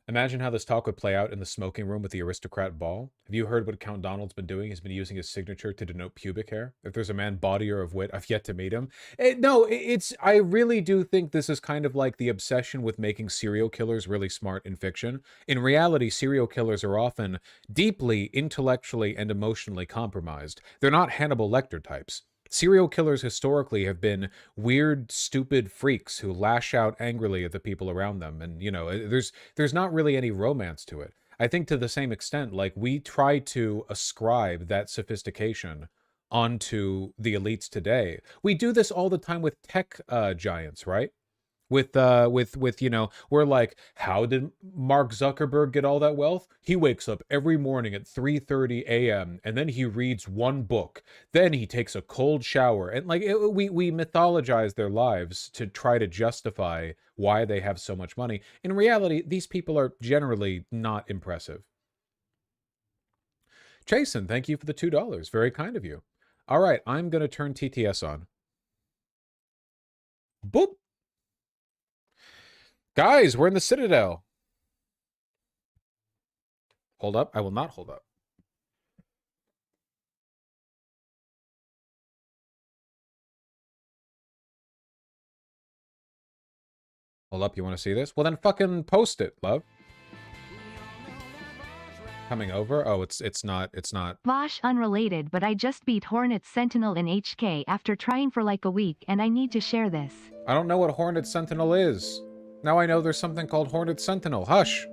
Imagine how this talk would play out in the smoking room with the aristocrat ball. Have you heard what Count Donald's been doing? He's been using his signature to denote pubic hair. If there's a man bawdier of wit, I've yet to meet him. I really do think this is kind of like the obsession with making serial killers really smart in fiction. In reality, serial killers are often deeply intellectually and emotionally compromised. They're not Hannibal Lecter types. Serial killers historically have been weird, stupid freaks who lash out angrily at the people around them. And, you know, there's not really any romance to it. I think to the same extent, like, we try to ascribe that sophistication onto the elites today. We do this all the time with tech giants, right? With you know, we're like, how did Mark Zuckerberg get all that wealth? He wakes up every morning at 3:30 a.m. and then he reads one book. Then he takes a cold shower. And like, we mythologize their lives to try to justify why they have so much money. In reality, these people are generally not impressive. Chasen, thank you for the $2. Very kind of you. All right, I'm going to turn TTS on. Boop. Guys, we're in the Citadel. Hold up. I will not hold up. Hold up. You want to see this? Well, then fucking post it, love. Coming over? Oh, it's not. Vosh, unrelated, but I just beat Hornet Sentinel in HK after trying for like a week, and I need to share this. I don't know what Hornet Sentinel is. Now I know there's something called Hornet Sentinel. Hush.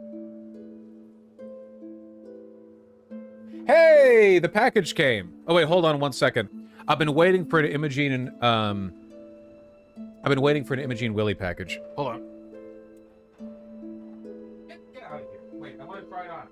Hey, the package came. Oh wait, hold on one second. I've been waiting for an Imogene and I've been waiting for an Imogene Willy package. Hold on. Get out of here. Wait, I want to try it on.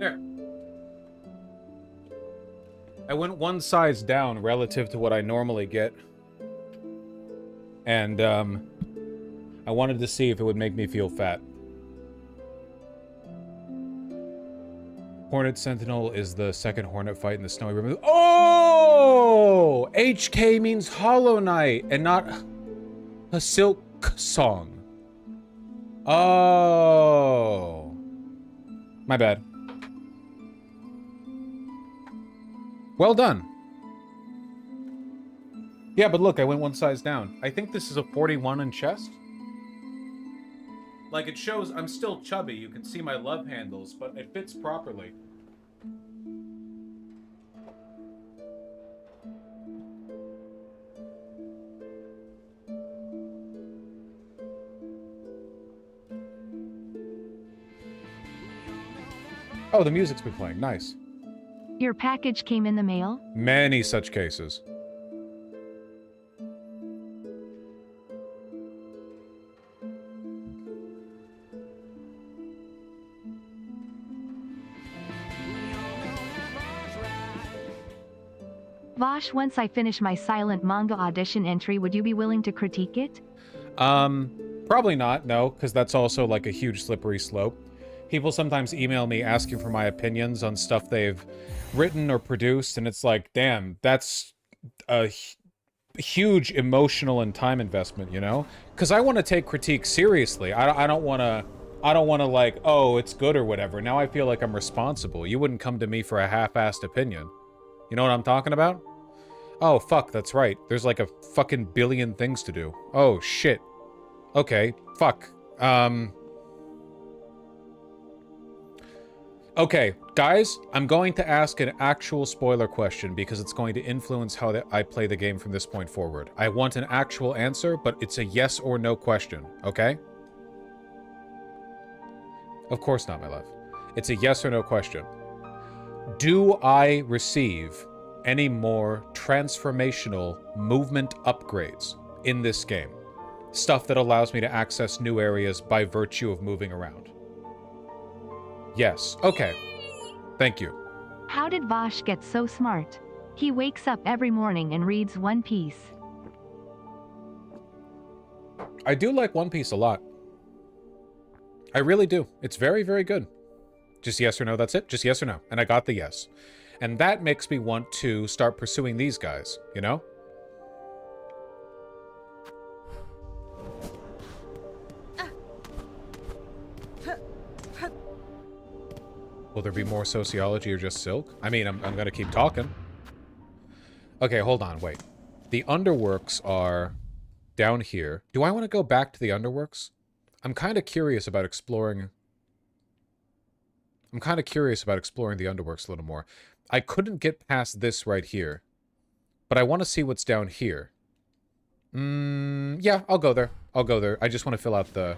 There. I went one size down relative to what I normally get. And, I wanted to see if it would make me feel fat. Hornet Sentinel is the second Hornet fight in the Snowy River. Oh! HK means Hollow Knight and not a Silk Song. Oh. My bad. Well done. Yeah, but look, I went one size down. I think this is a 41 in chest. Like, it shows I'm still chubby. You can see my love handles, but it fits properly. Oh, the music's been playing. Nice. Your package came in the mail? Many such cases. Vosh, once I finish my silent manga audition entry, would you be willing to critique it? Probably not, no, because that's also like a huge slippery slope. People sometimes email me asking for my opinions on stuff they've written or produced, and it's like, damn, that's a huge emotional and time investment, you know? Because I want to take critique seriously. I don't want to like, oh, it's good or whatever. Now I feel like I'm responsible. You wouldn't come to me for a half-assed opinion. You know what I'm talking about? Oh, fuck, that's right. There's like a fucking billion things to do. Oh, shit. Okay, fuck. Okay, guys, I'm going to ask an actual spoiler question because it's going to influence how I play the game from this point forward. I want an actual answer, but it's a yes or no question, okay? Of course not, my love. It's a yes or no question. Do I receive any more transformational movement upgrades in this game? Stuff that allows me to access new areas by virtue of moving around. Yes. Okay. Thank you. How did Vosh get so smart? He wakes up every morning and reads One Piece. I do like One Piece a lot. I really do. It's very, very good. Just yes or no, that's it? Just yes or no. And I got the yes. And that makes me want to start pursuing these guys, you know? Will there be more sociology or just silk? I mean, I'm gonna keep talking. Okay, hold on, wait. The underworks are down here. Do I want to go back to the underworks? I'm kind of curious about exploring... the underworks a little more. I couldn't get past this right here. But I want to see what's down here. Yeah, I'll go there. I'll go there. I just want to fill out the...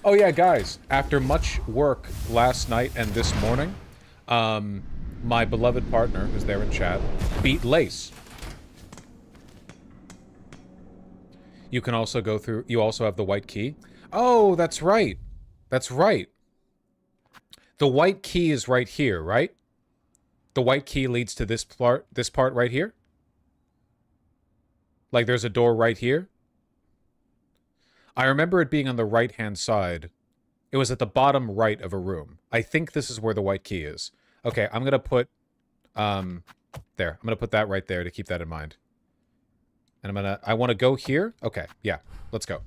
Oh yeah, guys, after much work last night and this morning, my beloved partner, who's there in chat, beat Lace. You can also go through, you also have the white key. Oh, that's right. That's right. The white key is right here, right? The white key leads to this part right here? Like there's a door right here? I remember it being on the right-hand side. It was at the bottom right of a room. I think this is where the white key is. Okay, I'm gonna put, there. I'm gonna put that right there to keep that in mind. And I want to go here? Okay, yeah, let's go.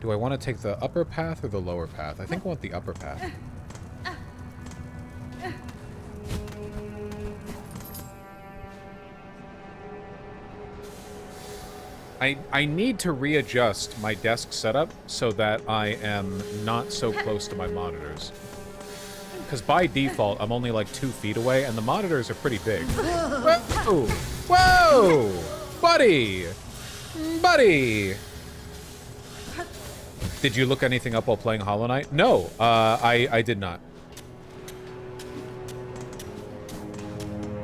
Do I want to take the upper path or the lower path? I think I want the upper path. I need to readjust my desk setup so that I am not so close to my monitors. Because by default, I'm only like 2 feet away, and the monitors are pretty big. Whoa! Whoa! Buddy! Buddy! Did you look anything up while playing Hollow Knight? No, I did not.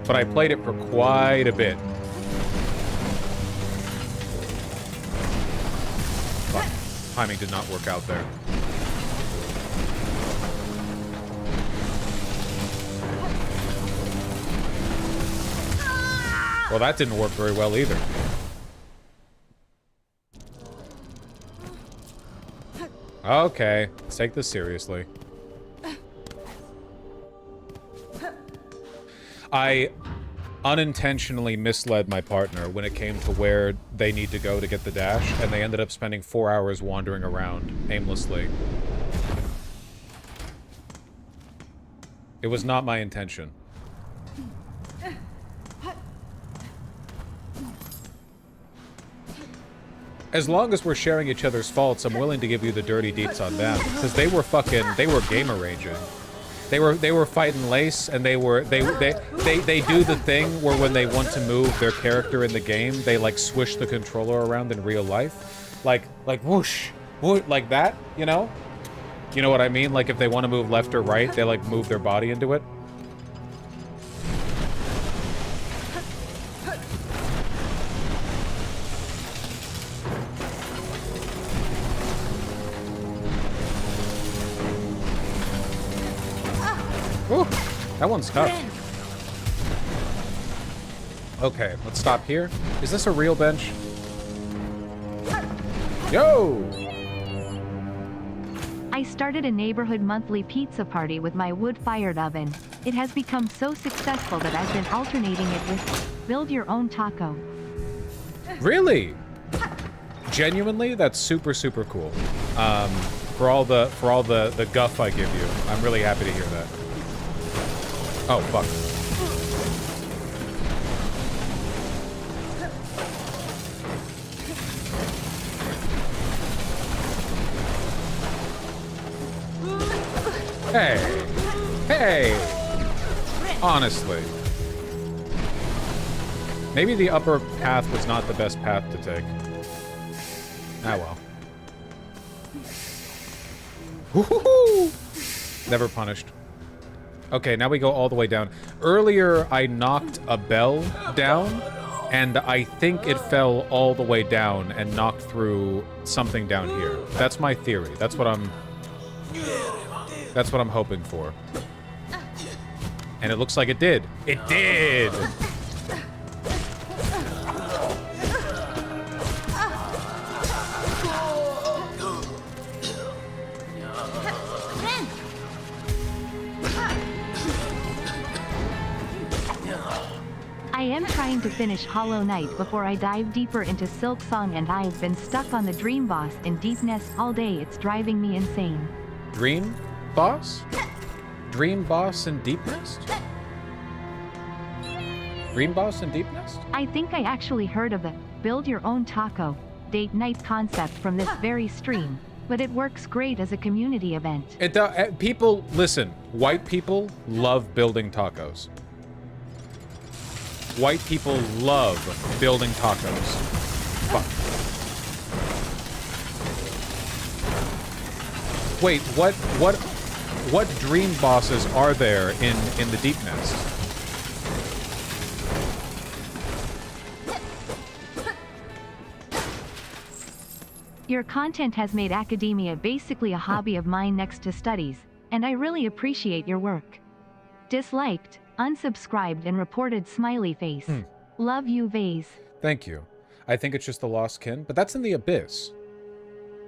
But I played it for quite a bit. Timing did not work out there. Well, that didn't work very well either. Okay, let's take this seriously. I unintentionally misled my partner when it came to where they need to go to get the dash, and they ended up spending 4 hours wandering around aimlessly. It was not my intention. As long as we're sharing each other's faults, I'm willing to give you the dirty deets on them. Because they were gamer raging. They were fighting Lace, and they do the thing where when they want to move their character in the game, they like swish the controller around in real life. Like whoosh, whoosh, like that, you know? You know what I mean? Like if they want to move left or right, they like move their body into it. Ooh, that one's tough. Okay, let's stop here. Is this a real bench? Yo! I started a neighborhood monthly pizza party with my wood-fired oven. It has become so successful that I've been alternating it with build your own taco. Really? Genuinely, that's super, super cool. For all the guff I give you, I'm really happy to hear that. Oh, fuck. Hey. Hey. Honestly. Maybe the upper path was not the best path to take. Ah, well. Woohoo! Never punished. Okay, now we go all the way down. Earlier, I knocked a bell down, and I think it fell all the way down and knocked through something down here. That's my theory. That's what I'm hoping for. And it looks like it did. It did! I am trying to finish Hollow Knight before I dive deeper into Silk Song, and I've been stuck on the Dream Boss in Deep Nest all day. It's driving me insane. Dream Boss? Dream Boss in Deep Nest? Dream Boss in Deep Nest? I think I actually heard of the build your own taco date night concept from this very stream, but it works great as a community event. People, listen, white people love building tacos. White people love building tacos. Fuck. Wait, what dream bosses are there in the Deep Nest? Your content has made academia basically a hobby of mine next to studies, and I really appreciate your work. Disliked, unsubscribed, and reported smiley face. Love you, Vase. Thank you. I think it's just the lost kin, but that's in the abyss.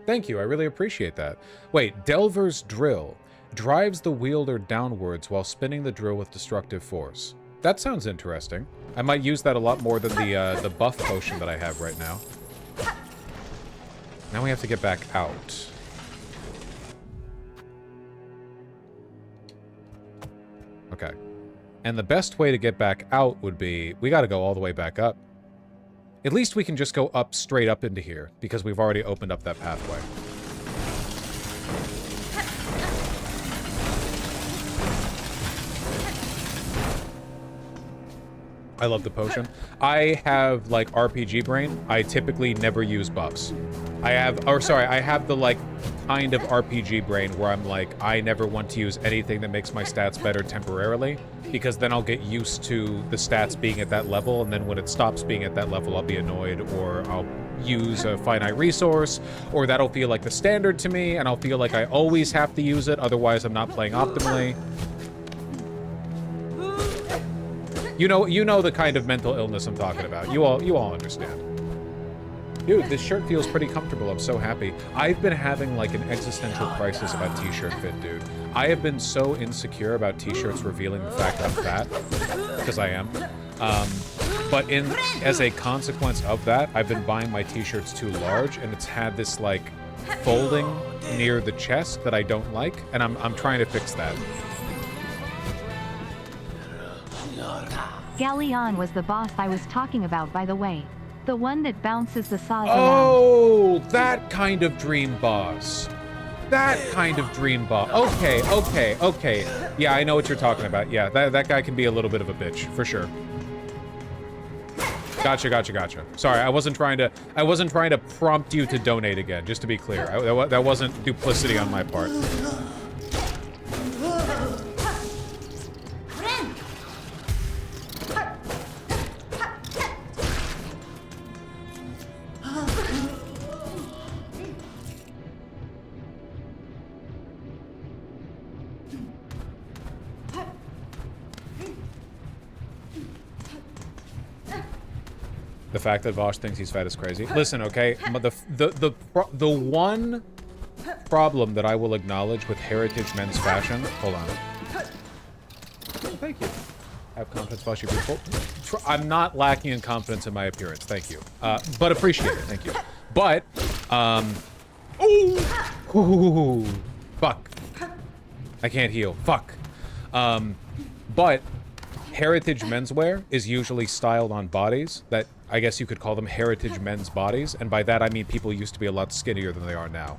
Thank you, I really appreciate that. Wait, Delver's drill drives the wielder downwards while spinning the drill with destructive force. That sounds interesting. I might use that a lot more than the buff potion that I have right now. Now we have to get back out. Okay. And the best way to get back out would be, we gotta go all the way back up. At least we can just go up, straight up into here, because we've already opened up that pathway. I love the potion. I have, like, RPG brain. I typically never use buffs. I have the, like, kind of RPG brain where I'm like, I never want to use anything that makes my stats better temporarily, because then I'll get used to the stats being at that level, and then when it stops being at that level, I'll be annoyed, or I'll use a finite resource, or that'll feel like the standard to me, and I'll feel like I always have to use it, otherwise I'm not playing optimally. You know the kind of mental illness I'm talking about. You all understand. Dude, this shirt feels pretty comfortable. I'm so happy. I've been having like an existential crisis about t-shirt fit, dude. I have been so insecure about t-shirts revealing the fact I'm fat, because I am. But as a consequence of that, I've been buying my t-shirts too large, and it's had this like folding near the chest that I don't like, and I'm trying to fix that. Galleon was the boss I was talking about, by the way. The one that bounces the saws around. Oh, that kind of dream boss. That kind of dream boss. Okay. Yeah, I know what you're talking about. Yeah, that guy can be a little bit of a bitch, for sure. Gotcha. Sorry, I wasn't trying to prompt you to donate again, just to be clear. That wasn't duplicity on my part. The fact that Vosh thinks he's fat is crazy. Listen, okay, the one problem that I will acknowledge with heritage men's fashion. Hold on. Thank you. Have confidence, Vosh. You're beautiful. I'm not lacking in confidence in my appearance. Thank you. But appreciate it. Thank you. But ooh, fuck. I can't heal. Fuck. But heritage menswear is usually styled on bodies that I guess you could call them heritage men's bodies, and by that I mean people used to be a lot skinnier than they are now.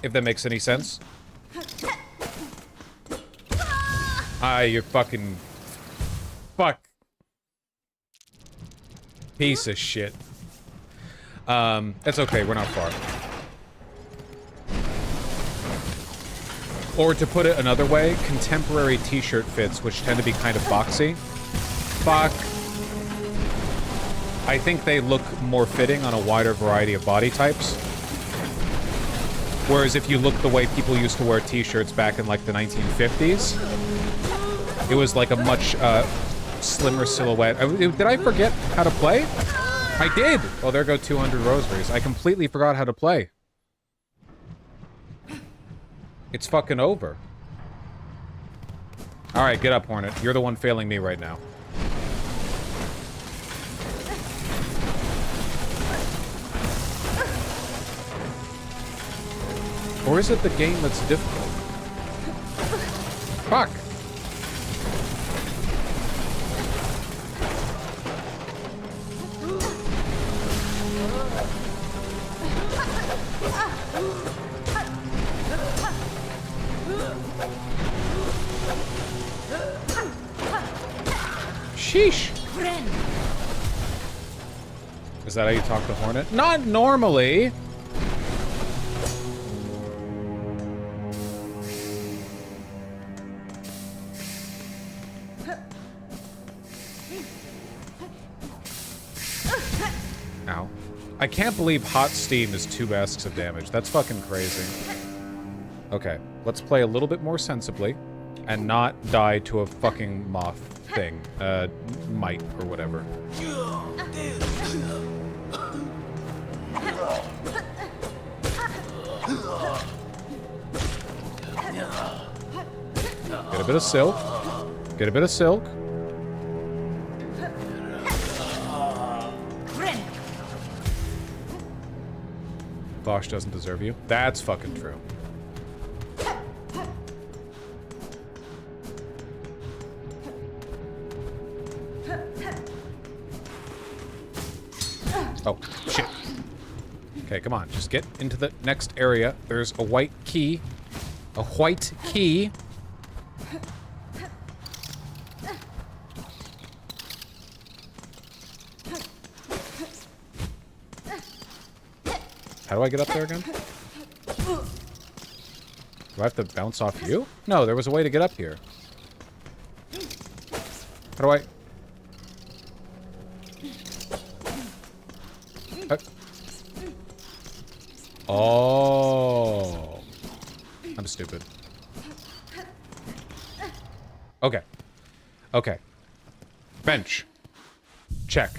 If that makes any sense. You're fucking... Fuck. Piece of shit. That's okay, we're not far. Or to put it another way, contemporary t-shirt fits, which tend to be kind of boxy. Fuck. I think they look more fitting on a wider variety of body types. Whereas if you look the way people used to wear t-shirts back in like the 1950s, it was like a much slimmer silhouette. Did I forget how to play? I did! Oh, there go 200 rosaries. I completely forgot how to play. It's fucking over. Alright, get up, Hornet. You're the one failing me right now. Or is it the game that's difficult? Fuck! Sheesh! Is that how you talk to Hornet? Not normally! Ow. I can't believe hot steam is 2 basks of damage. That's fucking crazy. Okay, let's play a little bit more sensibly and not die to a fucking moth thing. Mite or whatever. Get a bit of silk. Get a bit of silk. Bosch doesn't deserve you. That's fucking true. Oh, shit. Okay, come on. Just get into the next area. There's a white key. A white key. How do I get up there again? Do I have to bounce off you? No, there was a way to get up here. How do I... Oh. I'm stupid. Okay. Okay. Bench. Check.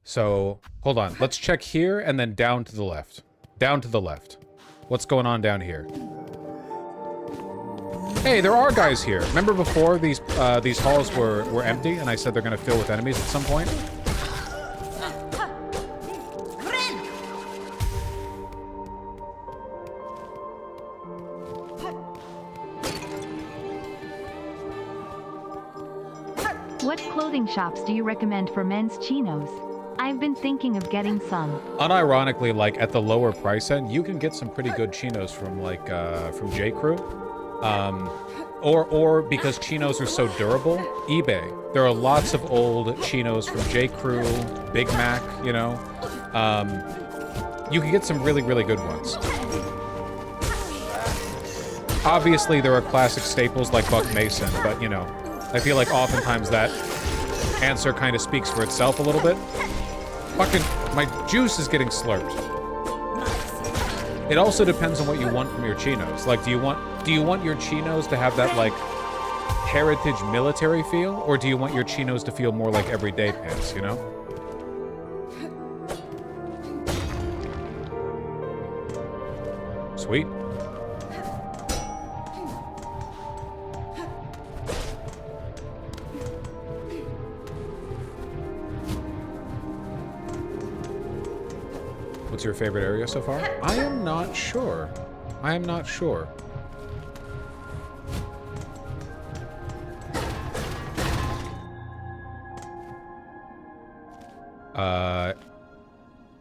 So, hold on. Let's check here and then down to the left. Down to the left. What's going on down here? Hey, there are guys here. Remember before these halls were empty and I said they're going to fill with enemies at some point? What clothing shops do you recommend for men's chinos? I've been thinking of getting some. Unironically, like at the lower price end, you can get some pretty good chinos from like from J. Crew. Or because chinos are so durable, eBay. There are lots of old chinos from J. Crew, Big Mac, you know. You can get some really, really good ones. Obviously, there are classic staples like Buck Mason, but, you know, I feel like oftentimes that answer kind of speaks for itself a little bit. Fucking, my juice is getting slurped. It also depends on what you want from your chinos. Like, do you want your chinos to have that, like, heritage military feel? Or do you want your chinos to feel more like everyday pants, you know? Sweet. What's your favorite area so far? I am not sure. I am not sure.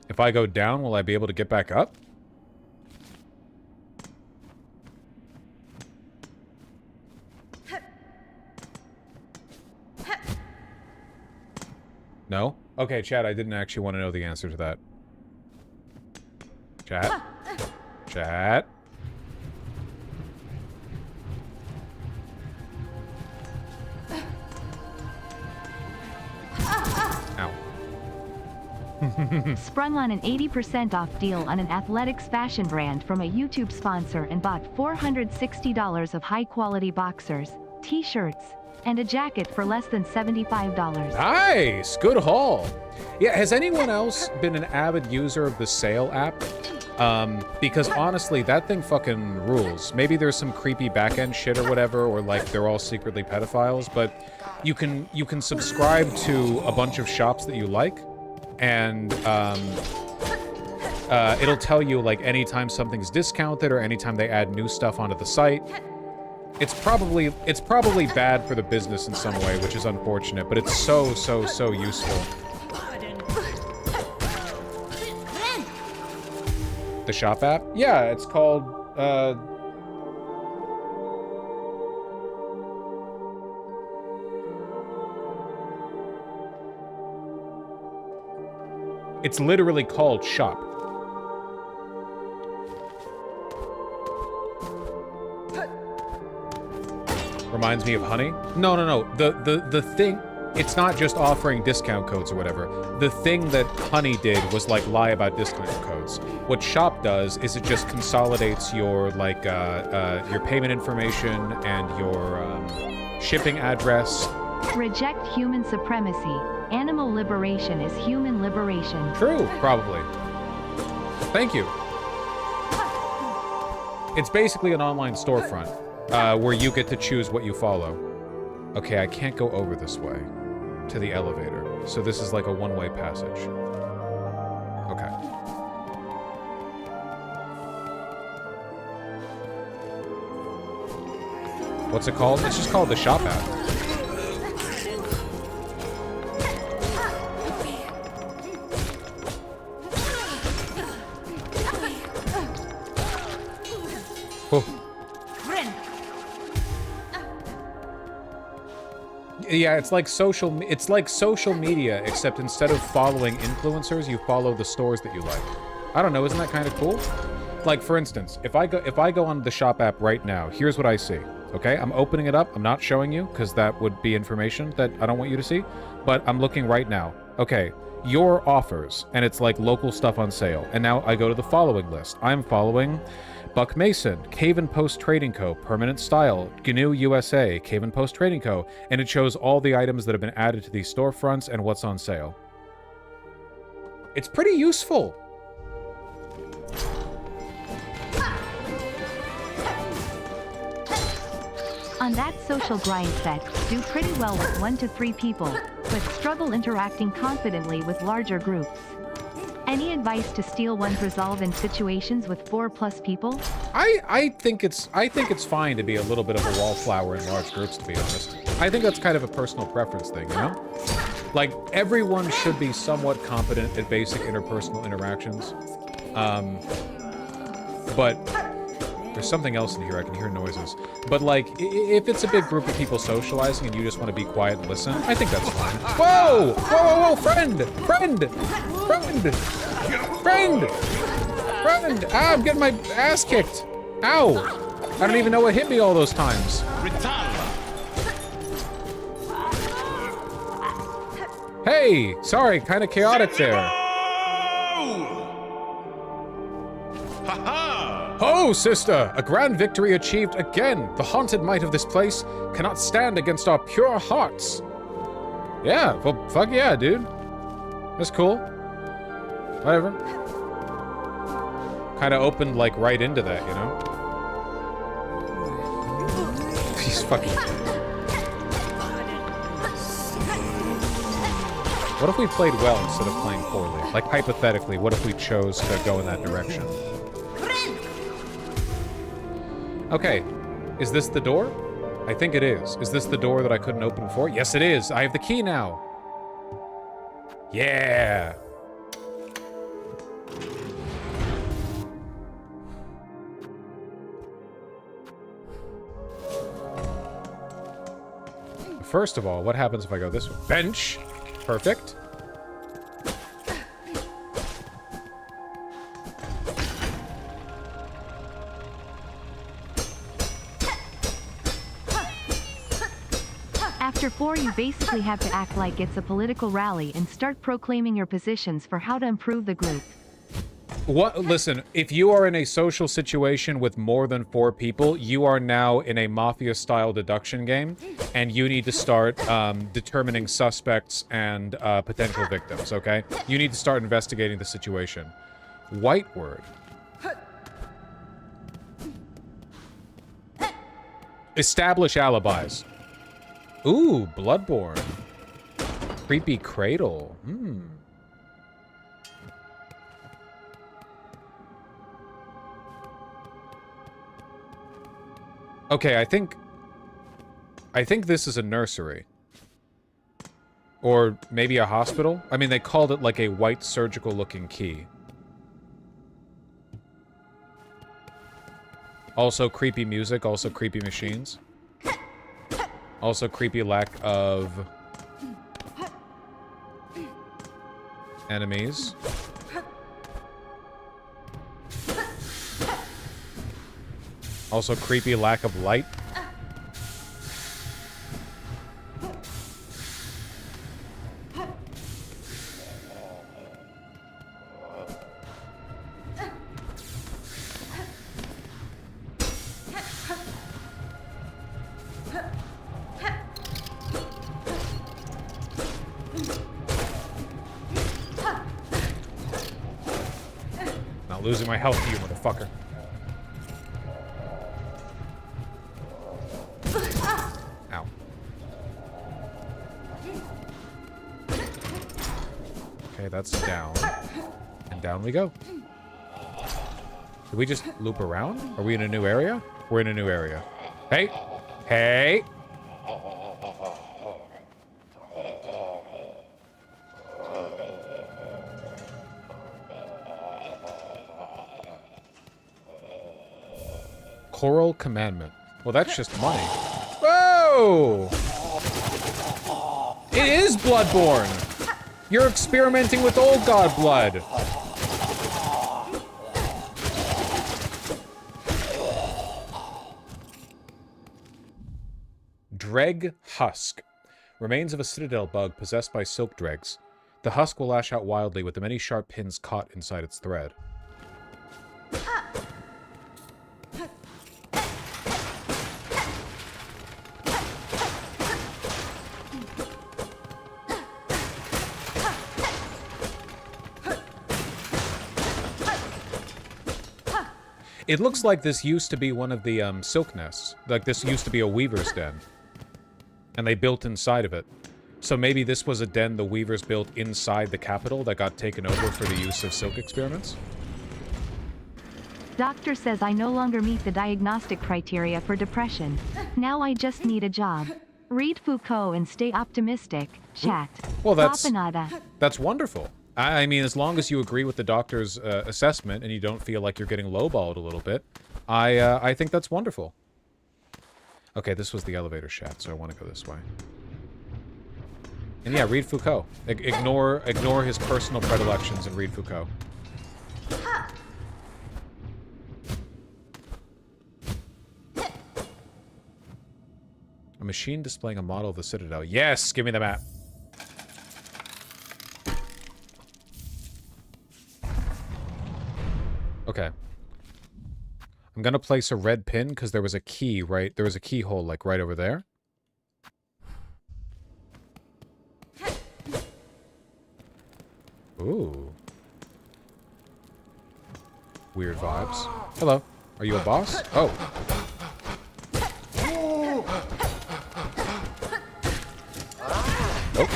If I go down, will I be able to get back up? No? Okay, chat, I didn't actually want to know the answer to that. Chat. Chat. Ow. Sprung on an 80% off deal on an athletics fashion brand from a YouTube sponsor and bought $460 of high-quality boxers, t-shirts, and a jacket for less than $75. Nice! Good haul. Yeah, has anyone else been an avid user of the Sale app? Because honestly, that thing fucking rules. Maybe there's some creepy back-end shit or whatever, or like they're all secretly pedophiles, but you can subscribe to a bunch of shops that you like, and it'll tell you like anytime something's discounted or anytime they add new stuff onto the site. It's probably bad for the business in some way, which is unfortunate, but it's so useful. The shop app? Yeah, it's called, it's literally called Shop. Reminds me of Honey? No. The thing, it's not just offering discount codes or whatever. The thing that Honey did was like lie about discount codes. What Shop does is it just consolidates your like your payment information and your shipping address. Reject human supremacy. Animal liberation is human liberation. True, probably. Thank you. It's basically an online storefront where you get to choose what you follow. Okay, I can't go over this way to the elevator. So this is like a one-way passage. Okay. What's it called? It's just called the Shop app. Oh. Yeah, it's like social media, except instead of following influencers, you follow the stores that you like. I don't know, isn't that kind of cool? Like, for instance, if I go on the Shop app right now, here's what I see. Okay, I'm opening it up. I'm not showing you because that would be information that I don't want you to see. But I'm looking right now. Okay, your offers, and it's like local stuff on sale. And now I go to the following list. I'm following Buck Mason, Cave and Post Trading Co., Permanent Style, GNU USA, Cave and Post Trading Co., and it shows all the items that have been added to these storefronts and what's on sale. It's pretty useful. On that social grind set, do pretty well with 1 to 3 people, but struggle interacting confidently with larger groups. Any advice to steal one's resolve in situations with 4+ people? I think it's fine to be a little bit of a wallflower in large groups, to be honest. I think that's kind of a personal preference thing, you know? Like, everyone should be somewhat competent at basic interpersonal interactions. But there's something else in here. I can hear noises. But, like, if it's a big group of people socializing and you just want to be quiet and listen, I think that's fine. Whoa! Whoa, whoa, whoa! Friend! Friend! Friend! Friend! Friend! Ah, I'm getting my ass kicked. Ow! I don't even know what hit me all those times. Hey! Sorry, kind of chaotic there. Ho, sister! A grand victory achieved again! The haunted might of this place cannot stand against our pure hearts! Yeah, well, fuck yeah, dude. That's cool. Whatever. Kind of opened, like, right into that, you know? He's fucking... What if we played well instead of playing poorly? Like, hypothetically, what if we chose to go in that direction? Okay, is this the door? I think it is. Is this the door that I couldn't open before? Yes, it is. I have the key now. Yeah. First of all, what happens if I go this way? Bench. Perfect. After 4, you basically have to act like it's a political rally and start proclaiming your positions for how to improve the group. What? Listen, if you are in a social situation with more than 4 people, you are now in a mafia-style deduction game, and you need to start determining suspects and potential victims, okay? You need to start investigating the situation. White word. Establish alibis. Ooh, Bloodborne. Creepy cradle. Hmm. Okay, I think this is a nursery. Or maybe a hospital? I mean, they called it like a white surgical-looking key. Also creepy music, also creepy machines. Also creepy lack of enemies. Also creepy lack of light. Not losing my health to you, motherfucker. Ow. Okay, that's down. And down we go. Did we just loop around? Are we in a new area? We're in a new area. Hey! Hey! Choral commandment. Well, that's just money. Whoa! It is Bloodborne! You're experimenting with old god blood! Dreg Husk. Remains of a citadel bug possessed by silk dregs. The husk will lash out wildly with the many sharp pins caught inside its thread. It looks like this used to be one of the silk nests. Like this used to be a weaver's den. And they built inside of it. So maybe this was a den the weavers built inside the capital that got taken over for the use of silk experiments? Doctor says I no longer meet the diagnostic criteria for depression. Now I just need a job. Read Foucault and stay optimistic. Chat. Well, that's Papanada. wonderful. I mean, as long as you agree with the doctor's assessment and you don't feel like you're getting lowballed a little bit, I think that's wonderful. Okay, this was the elevator shaft, so I want to go this way. And yeah, read Foucault. Ignore his personal predilections and read Foucault. A machine displaying a model of the Citadel. Yes, give me the map. Okay. I'm gonna place a red pin because there was a key right. There was a keyhole like right over there. Ooh. Weird vibes. Hello. Are you a boss? Oh. Nope.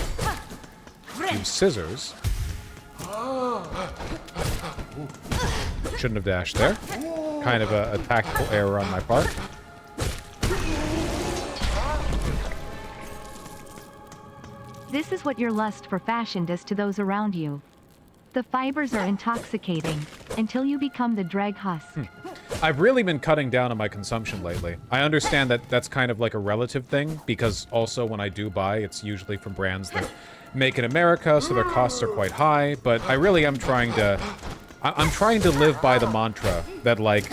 Use scissors. Shouldn't have dashed there. Kind of a tactical error on my part. This is what your lust for fashion does to those around you. The fibers are intoxicating until you become the drag husk. I've really been cutting down on my consumption lately. I understand that that's kind of like a relative thing, because also when I do buy, it's usually from brands that make in America, so their costs are quite high, but I really am trying to... I'm trying to live by the mantra that, like,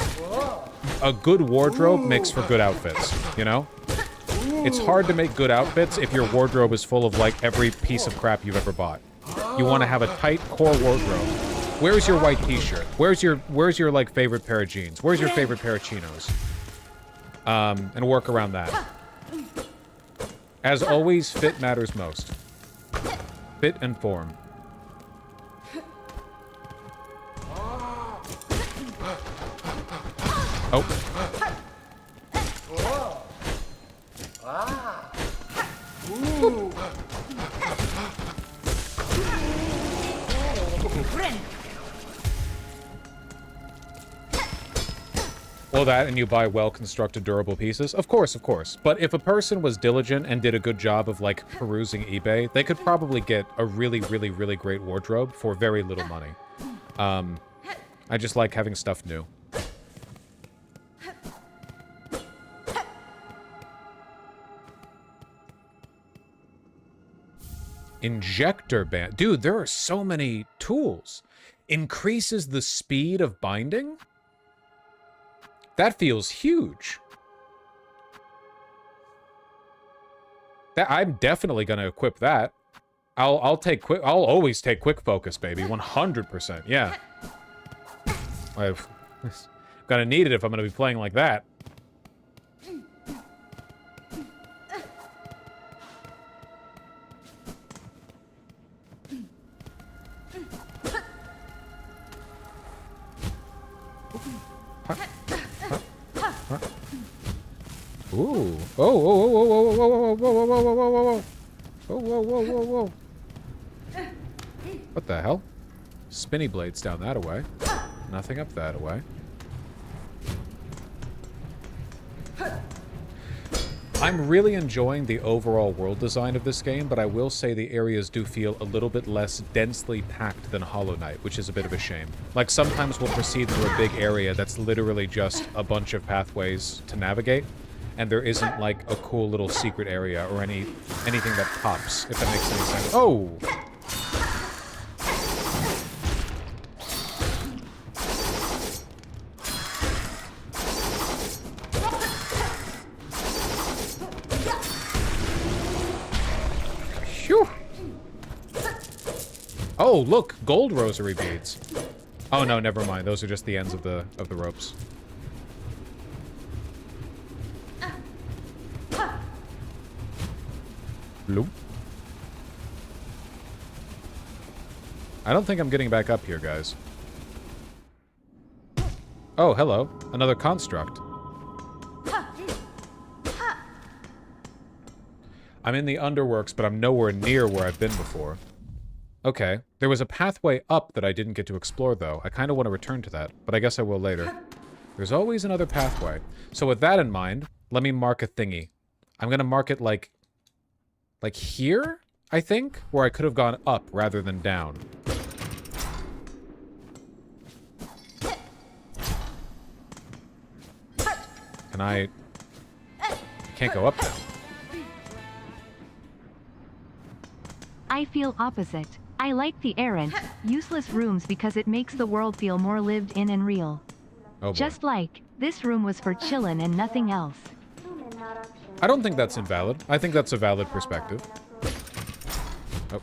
a good wardrobe makes for good outfits, you know? It's hard to make good outfits if your wardrobe is full of, like, every piece of crap you've ever bought. You want to have a tight core wardrobe. Where's your white t-shirt? Where's your, like, favorite pair of jeans? Where's your favorite pair of chinos? And work around that. As always, fit matters most. Fit and form. Oh. Well, that and you buy well-constructed, durable pieces? Of course, of course. But if a person was diligent and did a good job of, like, perusing eBay, they could probably get a really, really, really great wardrobe for very little money. I just like having stuff new. Injector band. Dude, there are so many tools. Increases the speed of binding? That feels huge. I'm definitely going to equip that. I'll always take quick focus, baby. 100%. Yeah. I've gonna need it if I'm gonna be playing like that. Ooh. Oh, whoa, whoa, whoa, whoa, whoa, whoa, whoa, whoa, whoa, whoa, whoa, whoa. Whoa, whoa, whoa, whoa, whoa. What the hell? Spinny blades down that away. Nothing up that away. I'm really enjoying the overall world design of this game, but I will say the areas do feel a little bit less densely packed than Hollow Knight, which is a bit of a shame. Like, sometimes we'll proceed through a big area that's literally just a bunch of pathways to navigate, and there isn't, like, a cool little secret area or anything that pops, if that makes any sense. Oh! Oh, look, gold rosary beads. Oh no, never mind. Those are just the ends of the ropes. Bloop. I don't think I'm getting back up here, guys. Oh, hello. Another construct. I'm in the underworks, but I'm nowhere near where I've been before. Okay. There was a pathway up that I didn't get to explore, though. I kind of want to return to that, but I guess I will later. There's always another pathway. So with that in mind, let me mark a thingy. I'm going to mark it like here, I think? Where I could have gone up rather than down. Can I... Can't go up now. I feel opposite. I like the errant, useless rooms because it makes the world feel more lived in and real. Oh boy. Just like, this room was for chillin' and nothing else. I don't think that's invalid. I think that's a valid perspective. Oh.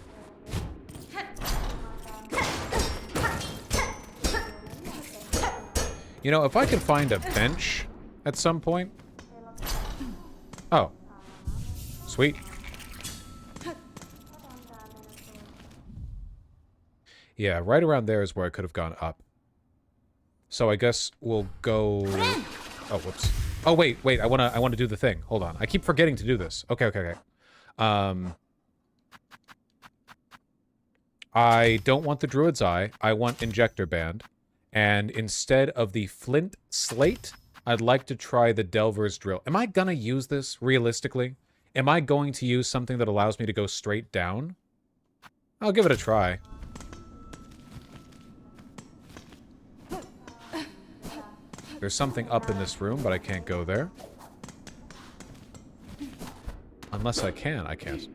You know, if I could find a bench at some point... Oh. Sweet. Yeah, right around there is where I could have gone up. So I guess we'll go... Oh, whoops. Oh, wait, I wanna do the thing. Hold on. I keep forgetting to do this. Okay. I don't want the Druid's Eye. I want Injector Band. And instead of the Flint Slate, I'd like to try the Delver's Drill. Am I gonna use this, realistically? Am I going to use something that allows me to go straight down? I'll give it a try. There's something up in this room, but I can't go there. Unless I can. I can't.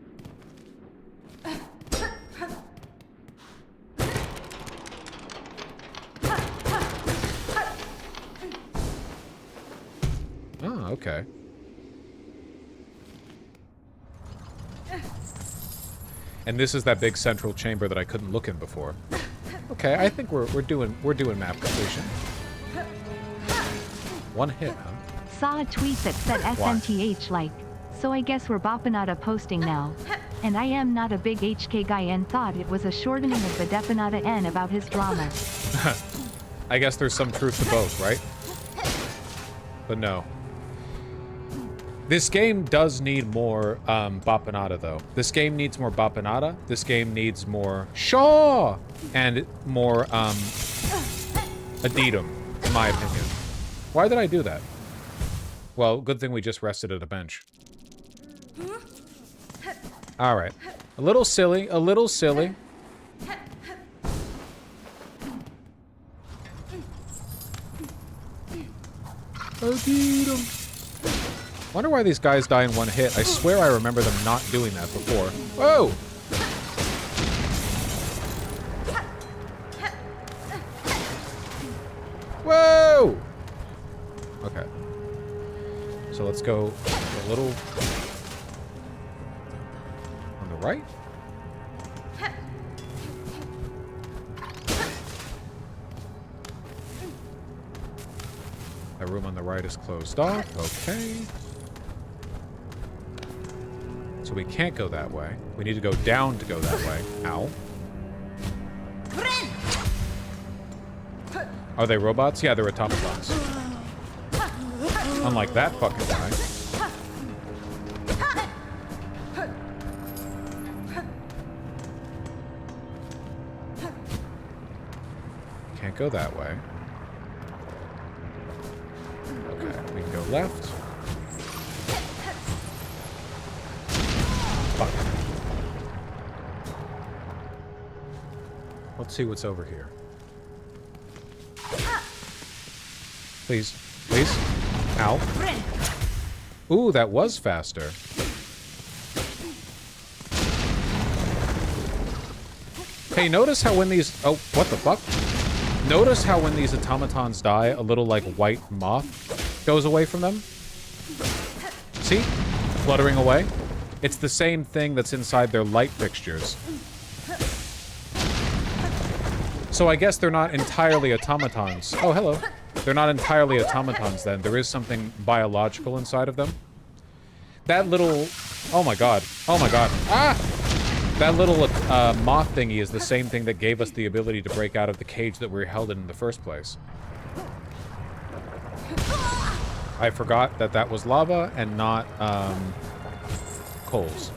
Oh, okay. And this is that big central chamber that I couldn't look in before. Okay, I think we're doing map completion. One hit, huh? Saw a tweet that said SMTH like, so I guess we're Bapanada posting now. And I am not a big HK guy and thought it was a shortening of the Depanada N about his drama. I guess there's some truth to both, right? But no. This game does need more Bapanada, though. This game needs more Bapanada. This game needs more Shaw! And more Aditum, in my opinion. Why did I do that? Well, good thing we just rested at a bench. Alright. A little silly, a little silly. Wonder why these guys die in one hit. I swear I remember them not doing that before. Whoa! Whoa! Okay. So let's go a little on the right. That room on the right is closed off. Okay. So we can't go that way. We need to go down to go that way. Ow. Are they robots? Yeah, they're automatons. Unlike that fucking guy. Can't go that way. Okay, we can go left. Fuck. Let's see what's over here. Please. Please. Ow. Ooh, that was faster. Hey, notice how when these... Oh, what the fuck? Notice how when these automatons die, a little, like, white moth goes away from them? See? Fluttering away. It's the same thing that's inside their light fixtures. So I guess they're not entirely automatons. Oh, hello. They're not entirely automatons then. There is something biological inside of them. That little... Oh my god. Oh my god. Ah! That little moth thingy is the same thing that gave us the ability to break out of the cage that we were held in the first place. I forgot that that was lava and not coals.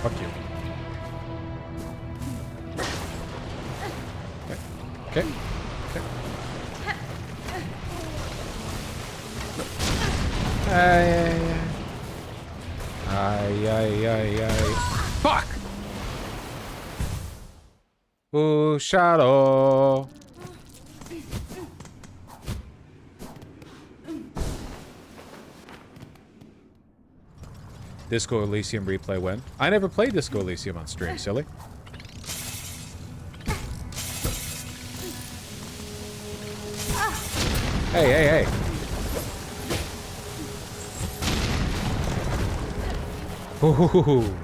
Fuck you. Okay. Okay. Okay. Ay. Fuck! Ooh, shadow. Disco Elysium replay when? I never played Disco Elysium on stream, silly. Hey. Ooh.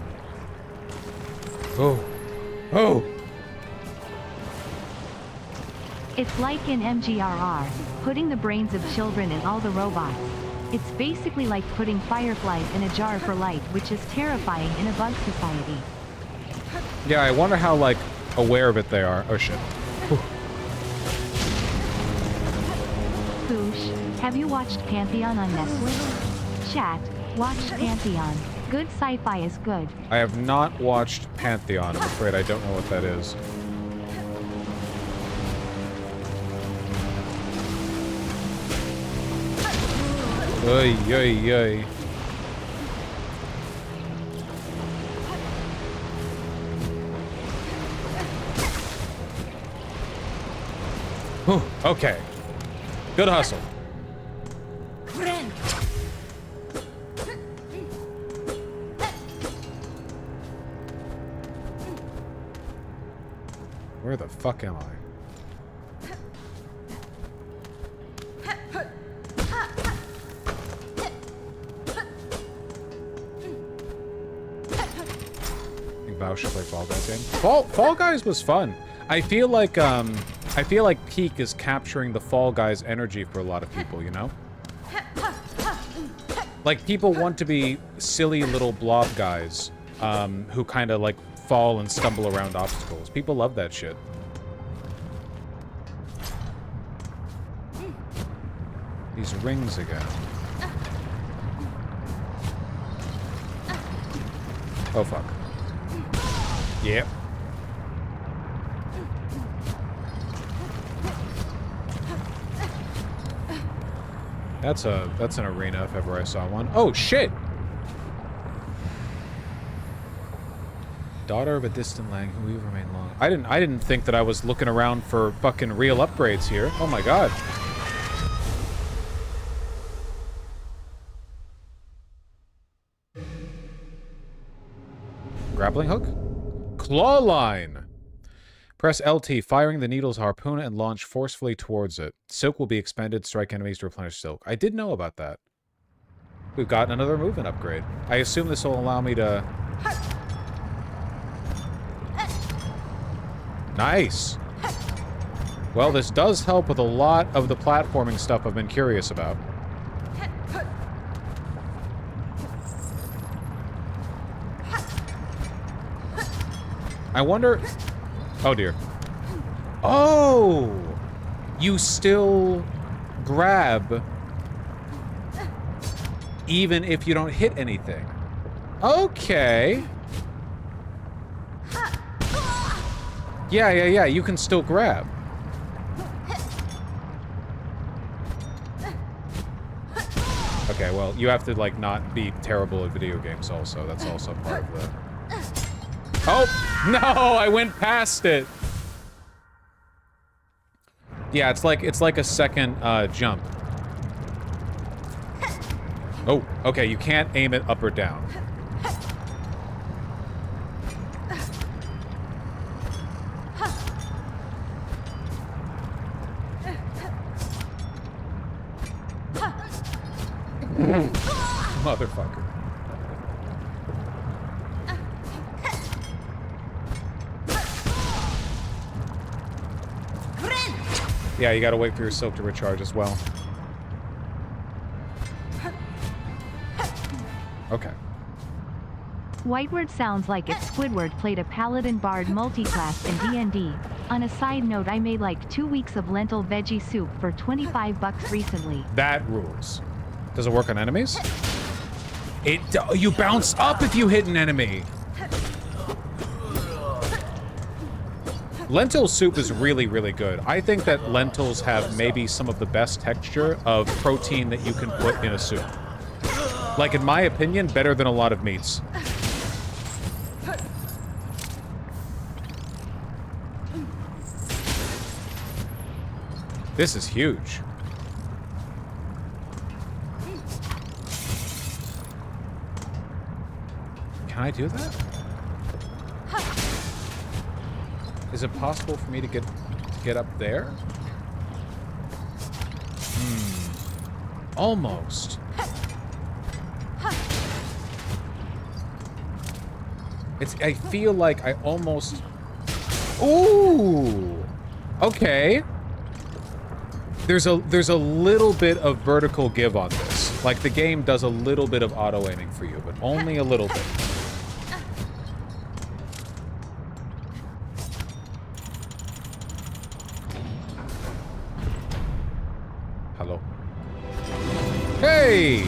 Oh. It's like in MGRR, putting the brains of children in all the robots. It's basically like putting fireflies in a jar for light, which is terrifying in a bug society. Yeah, I wonder how, like, aware of it they are. Oh, shit. Boosh, have you watched Pantheon on Netflix? Chat, watch Pantheon. Good sci-fi is good. I have not watched Pantheon. I'm afraid I don't know what that is. Ay. Whew, okay. Good hustle. Where the fuck am I? Val should play Fall Guys game. Fall Guys was fun. I feel like Peak is capturing the Fall Guys energy for a lot of people, you know? Like, people want to be silly little blob guys who kind of like fall and stumble around obstacles. People love that shit. These rings again. Oh fuck. Yep. That's an arena if ever I saw one. Oh shit! Daughter of a distant lang who we remain long. I didn't think that I was looking around for fucking real upgrades here. Oh my god. Grappling hook? Claw line! Press LT, firing the needle's harpoon and launch forcefully towards it. Silk will be expended, strike enemies to replenish silk. I did know about that. We've gotten another movement upgrade. I assume this will allow me to... Nice! Well, this does help with a lot of the platforming stuff I've been curious about. I wonder... Oh, dear. Oh! You still grab even if you don't hit anything. Okay. Yeah. You can still grab. Okay, well, you have to, like, not be terrible at video games also. That's also part of the... Oh! No! I went past it! Yeah, it's like a second, jump. Oh, okay, you can't aim it up or down. Motherfucker. Yeah, you gotta wait for your silk to recharge as well. Okay. Whiteward sounds like it's Squidward played a Paladin Bard multiclass in D&D. On a side note, I made like 2 weeks of lentil veggie soup for 25 bucks recently. That rules. Does it work on enemies? You bounce up if you hit an enemy. Lentil soup is really, really good. I think that lentils have maybe some of the best texture of protein that you can put in a soup. Like, in my opinion, better than a lot of meats. This is huge. Can I do that? Is it possible for me to get up there? Almost. I feel like I almost... Ooh! Okay. There's a little bit of vertical give on this. Like, the game does a little bit of auto-aiming for you, but only a little bit. Hello. Hey!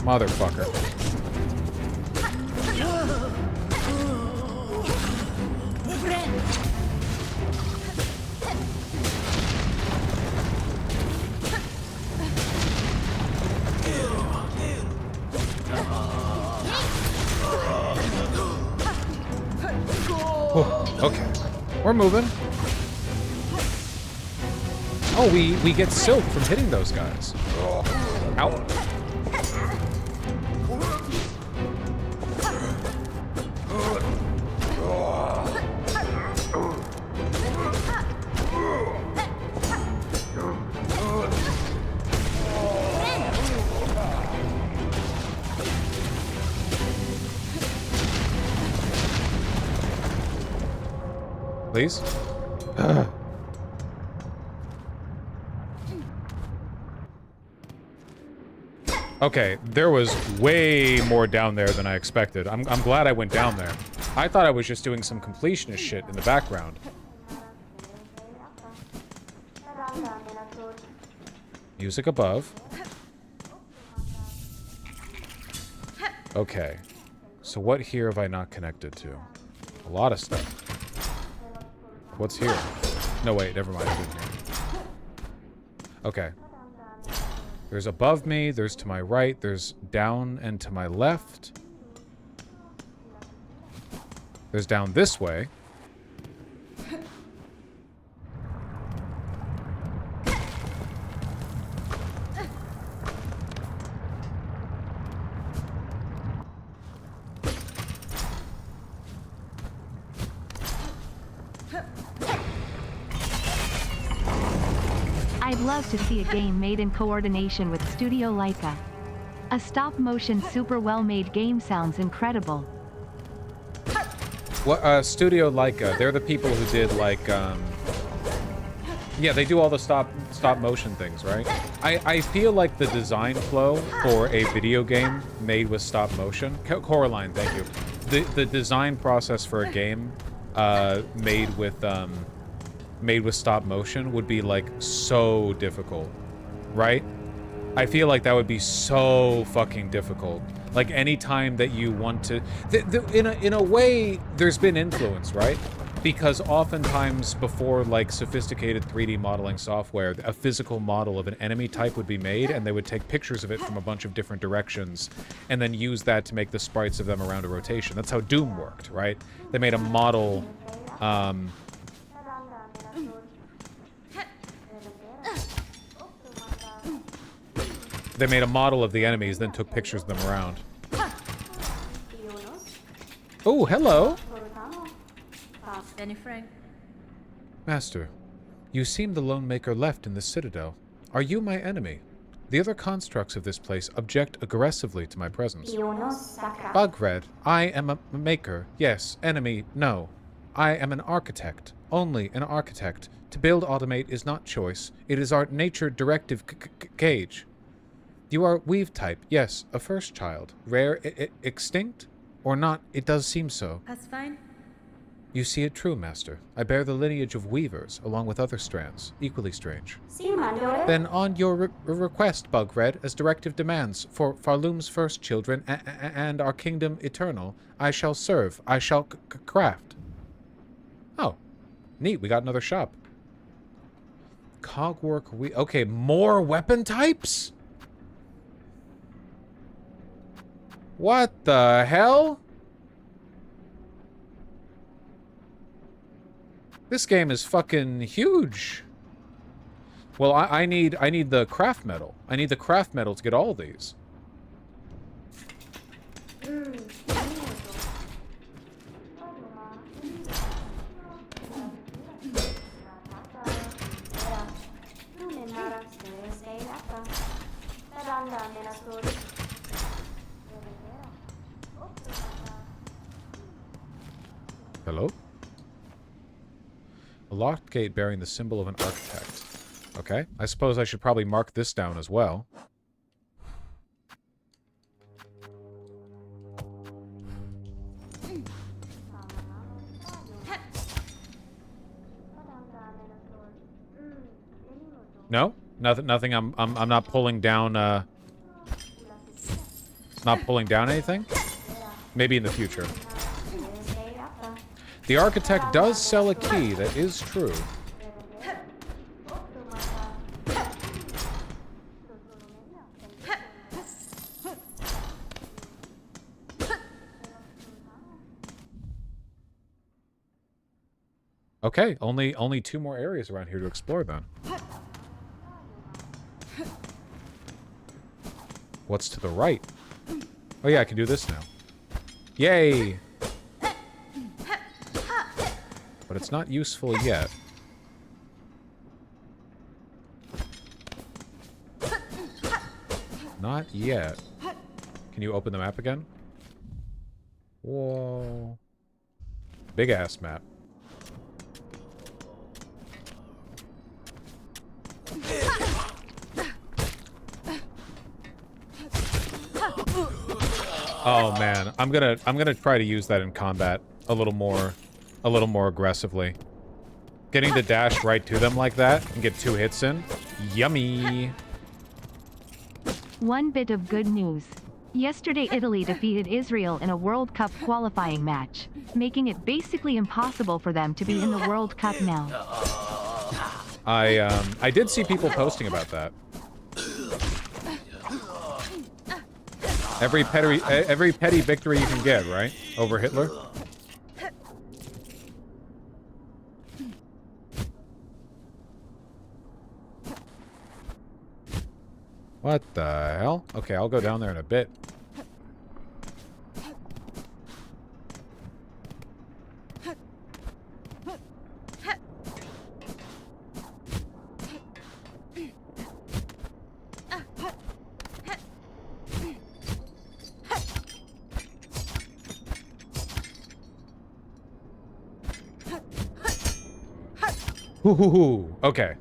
Motherfucker. Oh, okay. We're moving. Oh, we get silk from hitting those guys. Ow. Please? Okay, there was way more down there than I expected. I'm glad I went down there. I thought I was just doing some completionist shit in the background. Music above. Okay. So what here have I not connected to? A lot of stuff. What's here? No, wait, never mind. Okay. There's above me, there's to my right, there's down and to my left. There's down this way. I'd love to see a game made in coordination with Studio Laika. A stop-motion super well-made game sounds incredible. What, Studio Laika, they're the people who did, like, yeah, they do all the stop-motion things, right? I feel like the design flow for a video game made with stop-motion... Coraline, thank you. The design process for a game made with stop motion would be like so difficult, right? I feel like that would be so fucking difficult. Like any time that you want to, in a way, there's been influence, right? Because oftentimes before like sophisticated 3D modeling software, a physical model of an enemy type would be made, and they would take pictures of it from a bunch of different directions, and then use that to make the sprites of them around a rotation. That's how Doom worked, right? They made a model. they made a model of the enemies, then took pictures of them around. Oh, hello. Master, you seem the lone maker left in the citadel. Are you my enemy? The other constructs of this place object aggressively to my presence. Bugred, I am a maker. Yes, enemy, no. I am an architect. Only an architect. To build automate is not choice. It is our nature directive cage. You are weave type. Yes, a first child. Rare, extinct? Or not, it does seem so. That's fine. You see it true, Master. I bear the lineage of weavers, along with other strands, equally strange. Then on your request, Bugred, as directive demands, for Farloom's first children and our kingdom eternal, I shall serve, I shall craft. Oh, neat, we got another shop. Cogwork, okay, more weapon types? What the hell? This game is fucking huge. Well, I need the craft metal. I need the craft metal to get all these. Hello? A locked gate bearing the symbol of an architect. Okay, I suppose I should probably mark this down as well. No? Nothing I'm not pulling down not pulling down anything? Maybe in the future. The architect does sell a key, that is true. Okay, only 2 more areas around here to explore then. What's to the right? Oh yeah, I can do this now. Yay! But it's not useful yet. Not yet. Can you open the map again? Whoa. Big ass map. Oh man, I'm gonna try to use that in combat a little more aggressively. Getting the dash right to them like that and get 2 hits in. Yummy. One bit of good news. Yesterday Italy defeated Israel in a World Cup qualifying match, making it basically impossible for them to be in the World Cup now. I did see people posting about that. Every petty victory you can get, right? Over Hitler. What the hell? Okay, I'll go down there in a bit. Hoo-hoo-hoo. Okay.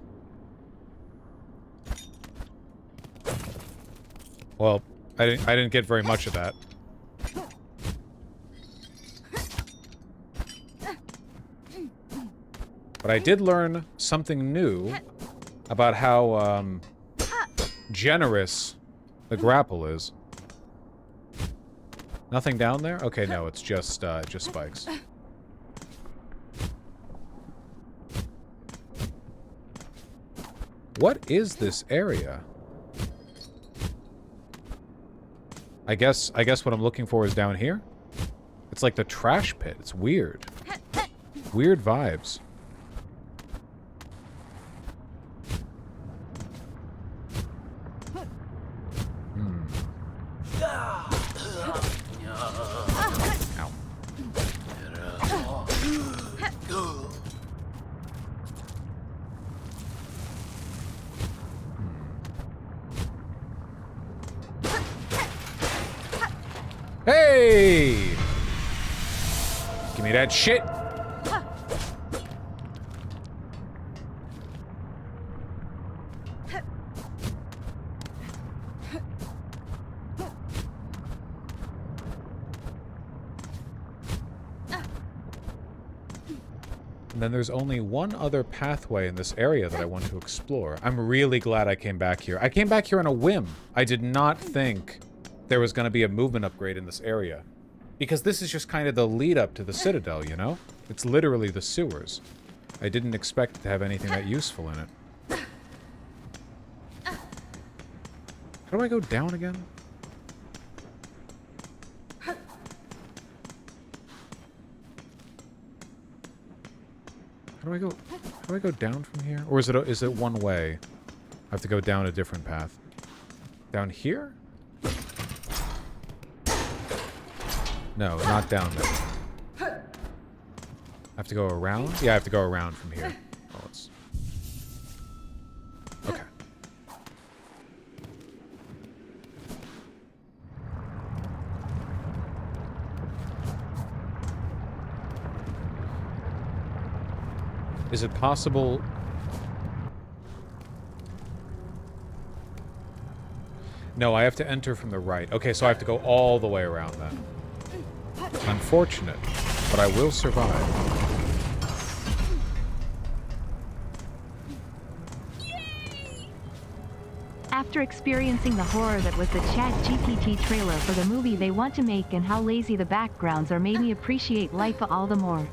Well, I didn't get very much of that. But I did learn something new about how generous the grapple is. Nothing down there? Okay, no, it's just spikes. What is this area? I guess what I'm looking for is down here. It's like the trash pit. It's weird. Weird vibes. Hey! Give me that shit. And then there's only one other pathway in this area that I want to explore. I'm really glad I came back here. I came back here on a whim. I did not think there was going to be a movement upgrade in this area. Because this is just kind of the lead up to the Citadel, you know? It's literally the sewers. I didn't expect to have anything that useful in it. How do I go down again? How do I go down from here? Or is it one way? I have to go down a different path. Down here? No, not down there. I have to go around? Yeah, I have to go around from here. Oh, let's... Okay. Is it possible... No, I have to enter from the right. Okay, so I have to go all the way around then. Unfortunate, but I will survive. After experiencing the horror that was the ChatGPT trailer for the movie they want to make and how lazy the backgrounds are made me appreciate life all the more.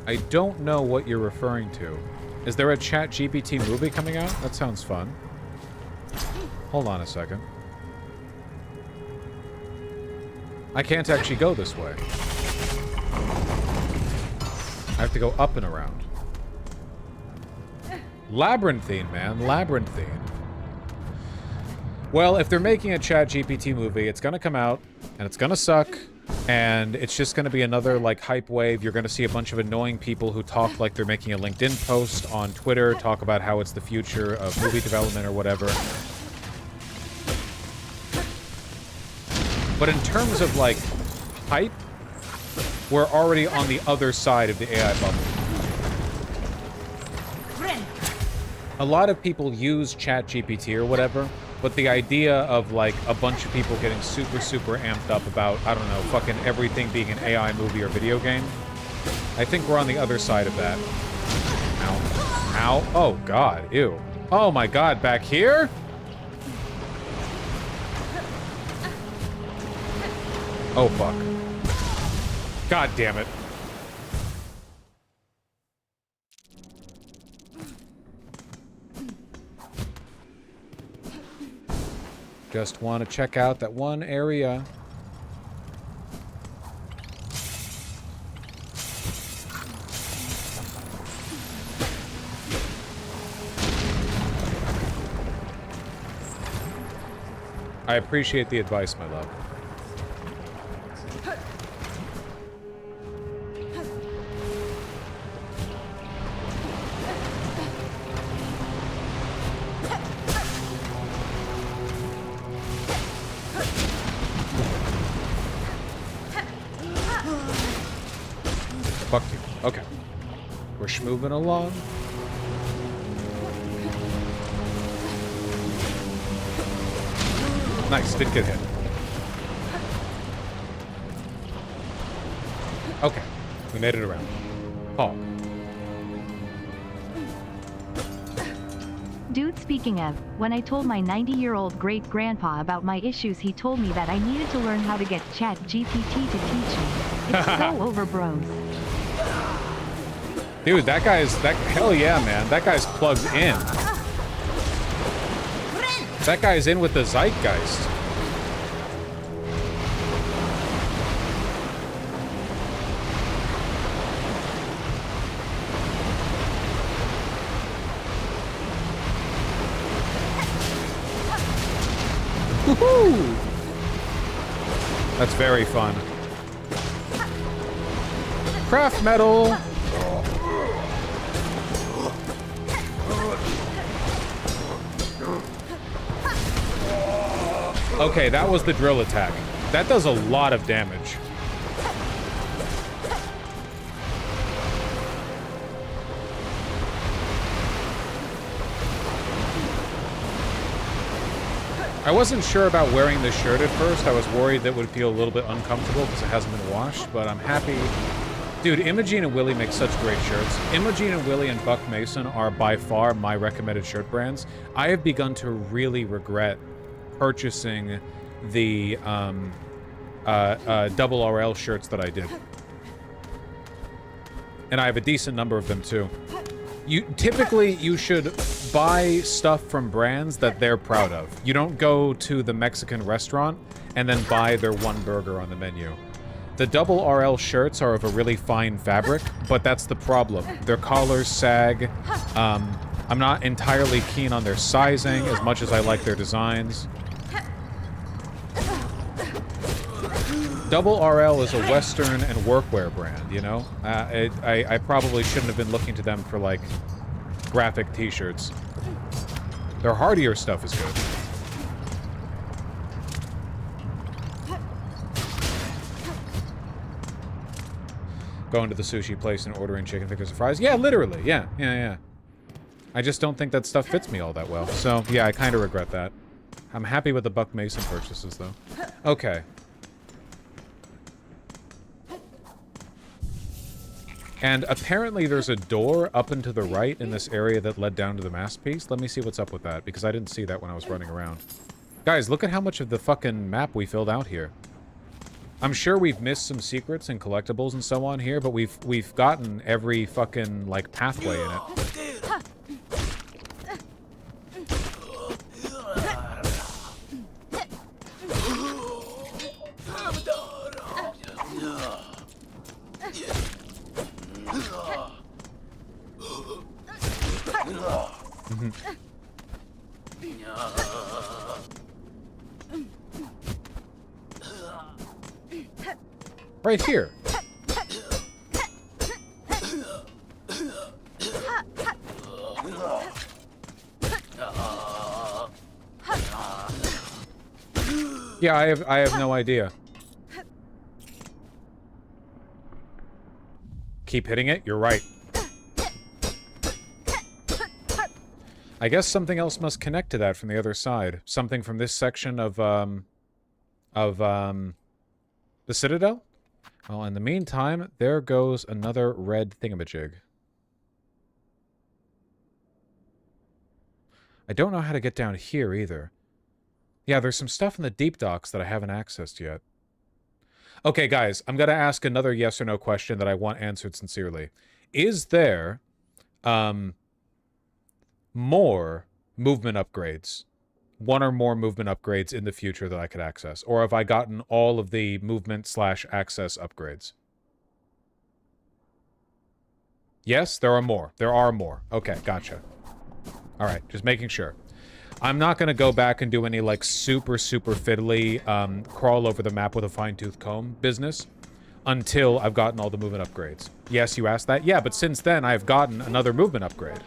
I don't know what you're referring to. Is there a ChatGPT movie coming out? That sounds fun. Hold on a second. I can't actually go this way. I have to go up and around. Labyrinthine, man. Labyrinthine. Well, if they're making a ChatGPT movie, it's gonna come out, and it's gonna suck, and it's just gonna be another, like, hype wave. You're gonna see a bunch of annoying people who talk like they're making a LinkedIn post on Twitter, talk about how it's the future of movie development or whatever. But in terms of, like, hype, we're already on the other side of the AI bubble. A lot of people use ChatGPT or whatever, but the idea of, like, a bunch of people getting super, super amped up about, I don't know, fucking everything being an AI movie or video game, I think we're on the other side of that. Ow. Ow. Oh, God. Ew. Oh, my God. Back here? Oh, fuck. God damn it. Just want to check out that one area. I appreciate the advice, my love. Fuck you. Okay. We're moving along. Nice, did get hit. Okay, we made it around. Paul. Dude, speaking of, when I told my 90-year-old great-grandpa about my issues, he told me that I needed to learn how to get ChatGPT to teach me. It's so over, bros. Dude, that hell yeah, man. That guy's plugged in. That guy's in with the zeitgeist. Woohoo! That's very fun. Craft metal! Okay, that was the drill attack. That does a lot of damage. I wasn't sure about wearing this shirt at first. I was worried that it would feel a little bit uncomfortable because it hasn't been washed, but I'm happy. Dude, Imogene and Willie make such great shirts. Imogene and Willie and Buck Mason are by far my recommended shirt brands. I have begun to really regret purchasing the double RL shirts that I did. And I have a decent number of them too. Typically, you should buy stuff from brands that they're proud of. You don't go to the Mexican restaurant and then buy their one burger on the menu. The double RL shirts are of a really fine fabric, but that's the problem. Their collars sag. I'm not entirely keen on their sizing as much as I like their designs. Double RL is a Western and workwear brand, you know? I probably shouldn't have been looking to them for, like, graphic t-shirts. Their hardier stuff is good. Going to the sushi place and ordering chicken fingers and fries. Yeah, literally. Yeah. I just don't think that stuff fits me all that well. So, yeah, I kind of regret that. I'm happy with the Buck Mason purchases, though. Okay. And apparently there's a door up and to the right in this area that led down to the masterpiece. Let me see what's up with that, because I didn't see that when I was running around. Guys, look at how much of the fucking map we filled out here. I'm sure we've missed some secrets and collectibles and so on here, but we've gotten every fucking, like, pathway in it. Right here. Yeah, I have no idea. Keep hitting it? You're right. I guess something else must connect to that from the other side. Something from this section of the Citadel? Well, in the meantime, there goes another red thingamajig. I don't know how to get down here either. Yeah, there's some stuff in the deep docks that I haven't accessed yet. Okay, guys, I'm going to ask another yes or no question that I want answered sincerely. Is there more movement upgrades? One or more movement upgrades in the future that I could access? Or have I gotten all of the movement/access upgrades? Yes, there are more. There are more. Okay, gotcha. All right, just making sure. I'm not going to go back and do any, like, super fiddly crawl over the map with a fine-tooth comb business until I've gotten all the movement upgrades. Yes, you asked that? Yeah, but since then, I've gotten another movement upgrade.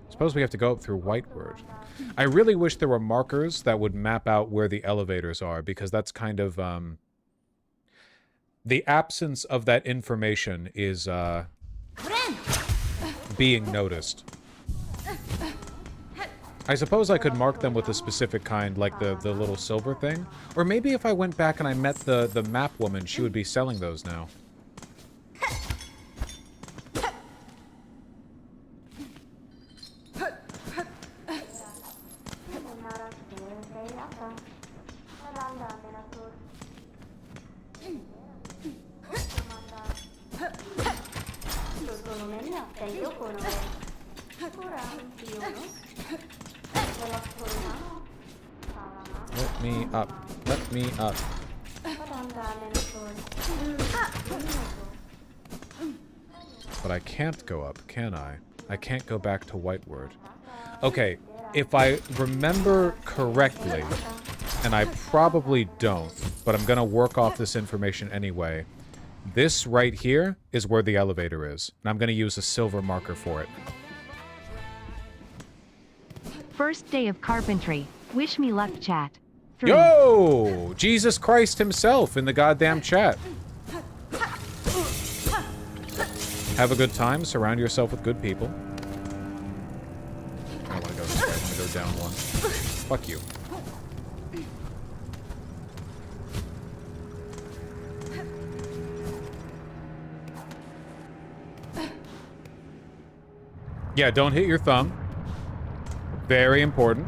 Suppose we have to go up through Whiteward. I really wish there were markers that would map out where the elevators are, because that's kind of, the absence of that information is, being noticed. I suppose I could mark them with a specific kind, like the little silver thing. Or maybe if I went back and I met the map woman, she would be selling those now. Let me up. Let me up. But I can't go up, can I? I can't go back to Whiteward. Okay, if I remember correctly, and I probably don't, but I'm gonna work off this information anyway, This right here is where the elevator is. And I'm going to use a silver marker for it. First day of carpentry. Wish me luck, chat. 3. Yo! Jesus Christ himself in the goddamn chat. Have a good time. Surround yourself with good people. I don't want to go this way. I want to go down one. Fuck you. Yeah, don't hit your thumb. Very important.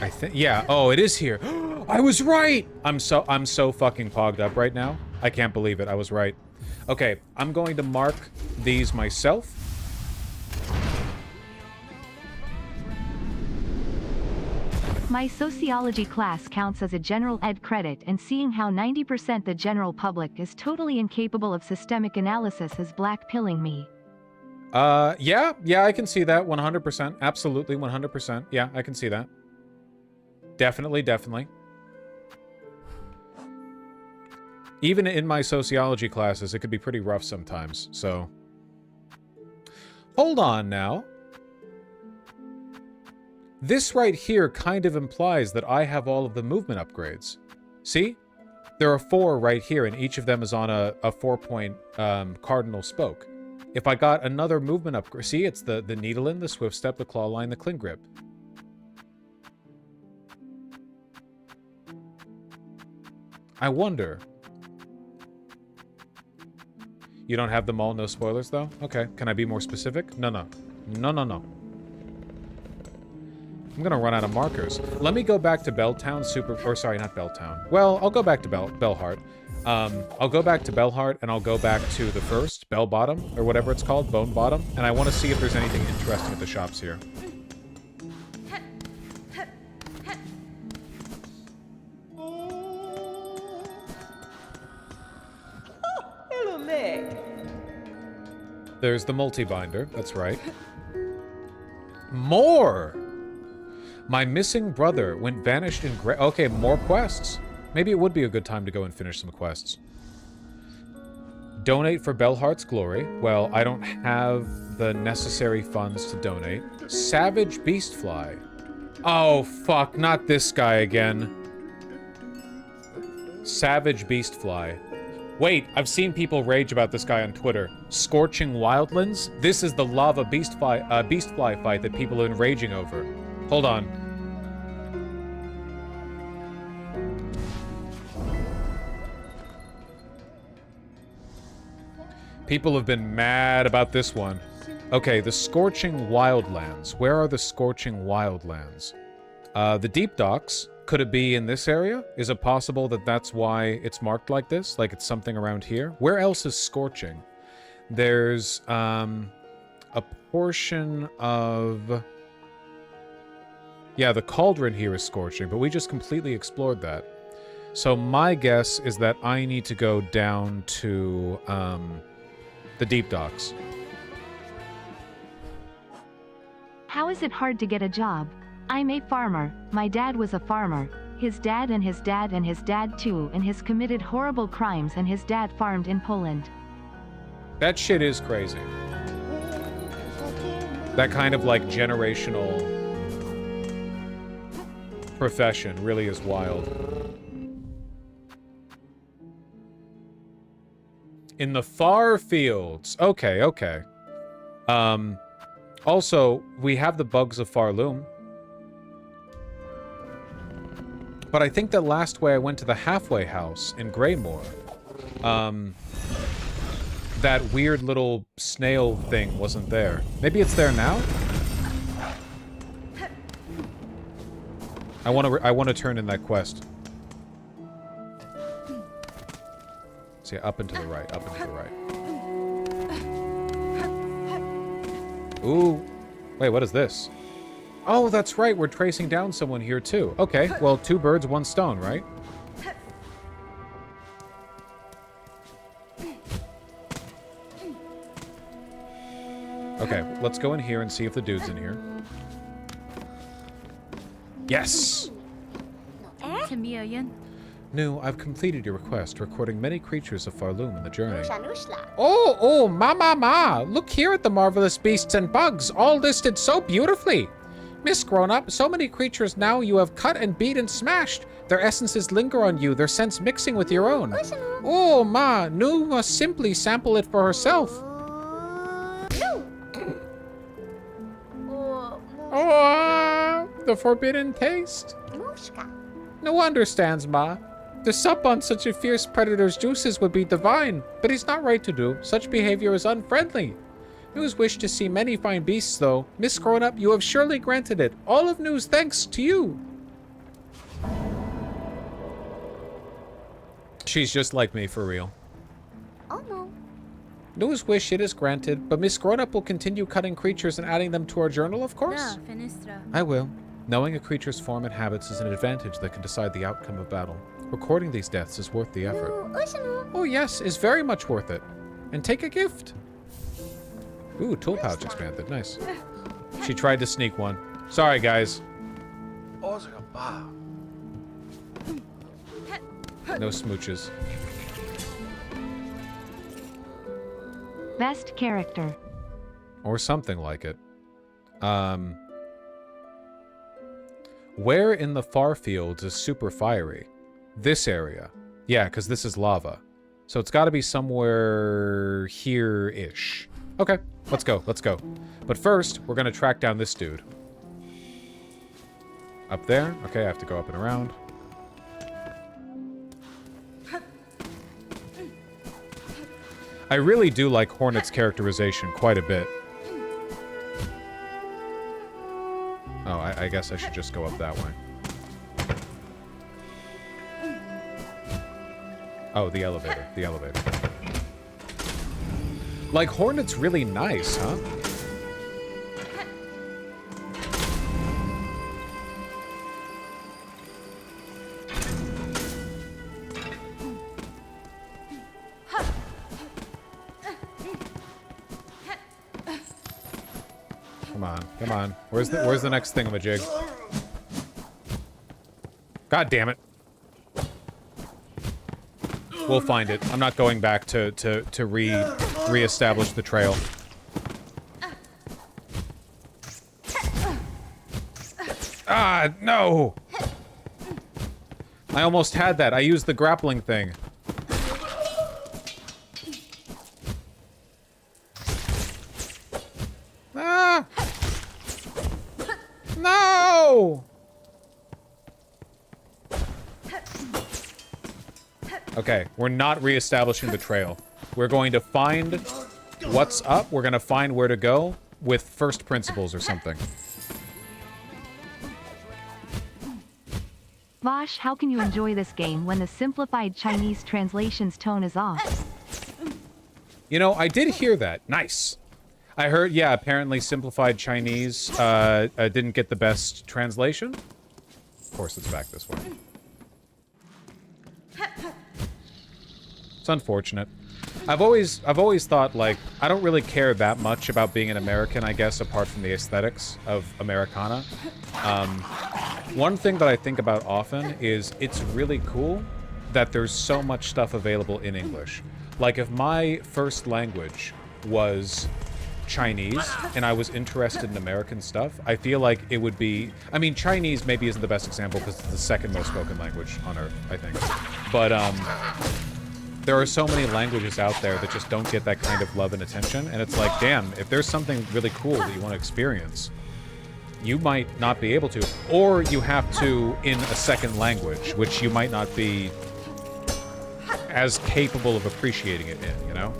I think, yeah. Oh, it is here. I was right. I'm so fucking pogged up right now. I can't believe it. I was right. Okay, I'm going to mark these myself. My sociology class counts as a general ed credit, and seeing how 90% the general public is totally incapable of systemic analysis is blackpilling me. Yeah, I can see that 100%. Absolutely 100%. Yeah, I can see that. Definitely. Even in my sociology classes, it could be pretty rough sometimes, so... Hold on now. This right here kind of implies that I have all of the movement upgrades. See? There are 4 right here, and each of them is on a 4-point cardinal spoke. If I got another movement upgrade... See, it's the Needle-In, the Swift Step, the Claw Line, the Cling Grip. I wonder... You don't have them all? No spoilers, though? Okay. Can I be more specific? No. I'm gonna run out of markers. Let me go back to Belltown or sorry, not Belltown. Well, I'll go back to Bellheart. I'll go back to Bellheart, and I'll go back to the first, Bell Bottom, or whatever it's called, Bone Bottom, and I want to see if there's anything interesting at the shops here. Hello, Meg. There's the multi-binder, that's right. More! My missing brother went vanished in okay, more quests. Maybe it would be a good time to go and finish some quests. Donate for Bellheart's glory. Well, I don't have the necessary funds to donate. Savage Beastfly. Oh, fuck, not this guy again. Savage Beastfly. Wait, I've seen people rage about this guy on Twitter. Scorching Wildlands? This is the lava beastfly fight that people have been raging over. Hold on. People have been mad about this one. Okay, the Scorching Wildlands. Where are the Scorching Wildlands? The Deep Docks. Could it be in this area? Is it possible that that's why it's marked like this? Like it's something around here? Where else is Scorching? There's, a portion of... Yeah, the Cauldron here is Scorching, but we just completely explored that. So my guess is that I need to go down to, the Deep Docks. How is it hard to get a job? I'm a farmer. My dad was a farmer. His dad and his dad and his dad too, and has committed horrible crimes, and his dad farmed in Poland. That shit is crazy. That kind of, like, generational profession really is wild. In the far fields. Okay. Also, we have the Bugs of Farloom. But I think that last way I went to the halfway house in Greymoor. That weird little snail thing wasn't there. Maybe it's there now? I want to turn in that quest. See, up and to the right, up and to the right. Ooh. Wait, what is this? Oh, that's right, we're tracing down someone here too. Okay, well, 2 birds, 1 stone, right? Okay. let's go in here and see if the dude's in here. Yes! Nu, I've completed your request, recording many creatures of Farloom in the journey. Oh, ma! Look here at the marvelous beasts and bugs, all listed so beautifully. Miss Grown-Up, so many creatures now you have cut and beat and smashed. Their essences linger on you, their scents mixing with your own. Oh, ma, Nu must simply sample it for herself. Oh, the forbidden taste. No understands, ma. To sup on such a fierce predator's juices would be divine, but he's not right to do. Such behavior is unfriendly. Nu's wished to see many fine beasts, though. Miss Grown-Up, you have surely granted it. All of Nu's thanks to you. She's just like me, for real. Oh, no. Nu's wish it is granted, but Miss Grown-Up will continue cutting creatures and adding them to our journal, of course? I will. Knowing a creature's form and habits is an advantage that can decide the outcome of battle. Recording these deaths is worth the effort. Oh yes, is very much worth it. And take a gift. Ooh, tool pouch expanded. Nice. She tried to sneak one. Sorry, guys. No smooches. Best character. Or something like it. Where in the far fields is super fiery? This area. Yeah, because this is lava. So it's got to be somewhere here-ish. Okay, let's go, let's go. But first, we're going to track down this dude. Up there? Okay, I have to go up and around. I really do like Hornet's characterization quite a bit. Oh, I guess I should just go up that way. Oh, the elevator. The elevator. Like, Hornet's really nice, huh? Come on, come on. Where's the next thingamajig? God damn it. We'll find it. I'm not going back to re-establish the trail. Ah, no! I almost had that. I used the grappling thing. Ah! No! Okay, we're not re-establishing the trail. We're going to find what's up. We're going to find where to go with first principles or something. Vosh, how can you enjoy this game when the simplified Chinese translation's tone is off? You know, I did hear that. Nice. I heard, yeah, apparently simplified Chinese didn't get the best translation. Of course, it's back this way. It's unfortunate. I've always thought, like, I don't really care that much about being an American, I guess, apart from the aesthetics of Americana. One thing that I think about often is it's really cool that there's so much stuff available in English. Like, if my first language was Chinese and I was interested in American stuff, I feel like it would be... I mean, Chinese maybe isn't the best example because it's the second most spoken language on Earth, I think. But, there are so many languages out there that just don't get that kind of love and attention, and it's like, damn, if there's something really cool that you want to experience, you might not be able to, or you have to in a second language, which you might not be as capable of appreciating it in, you know?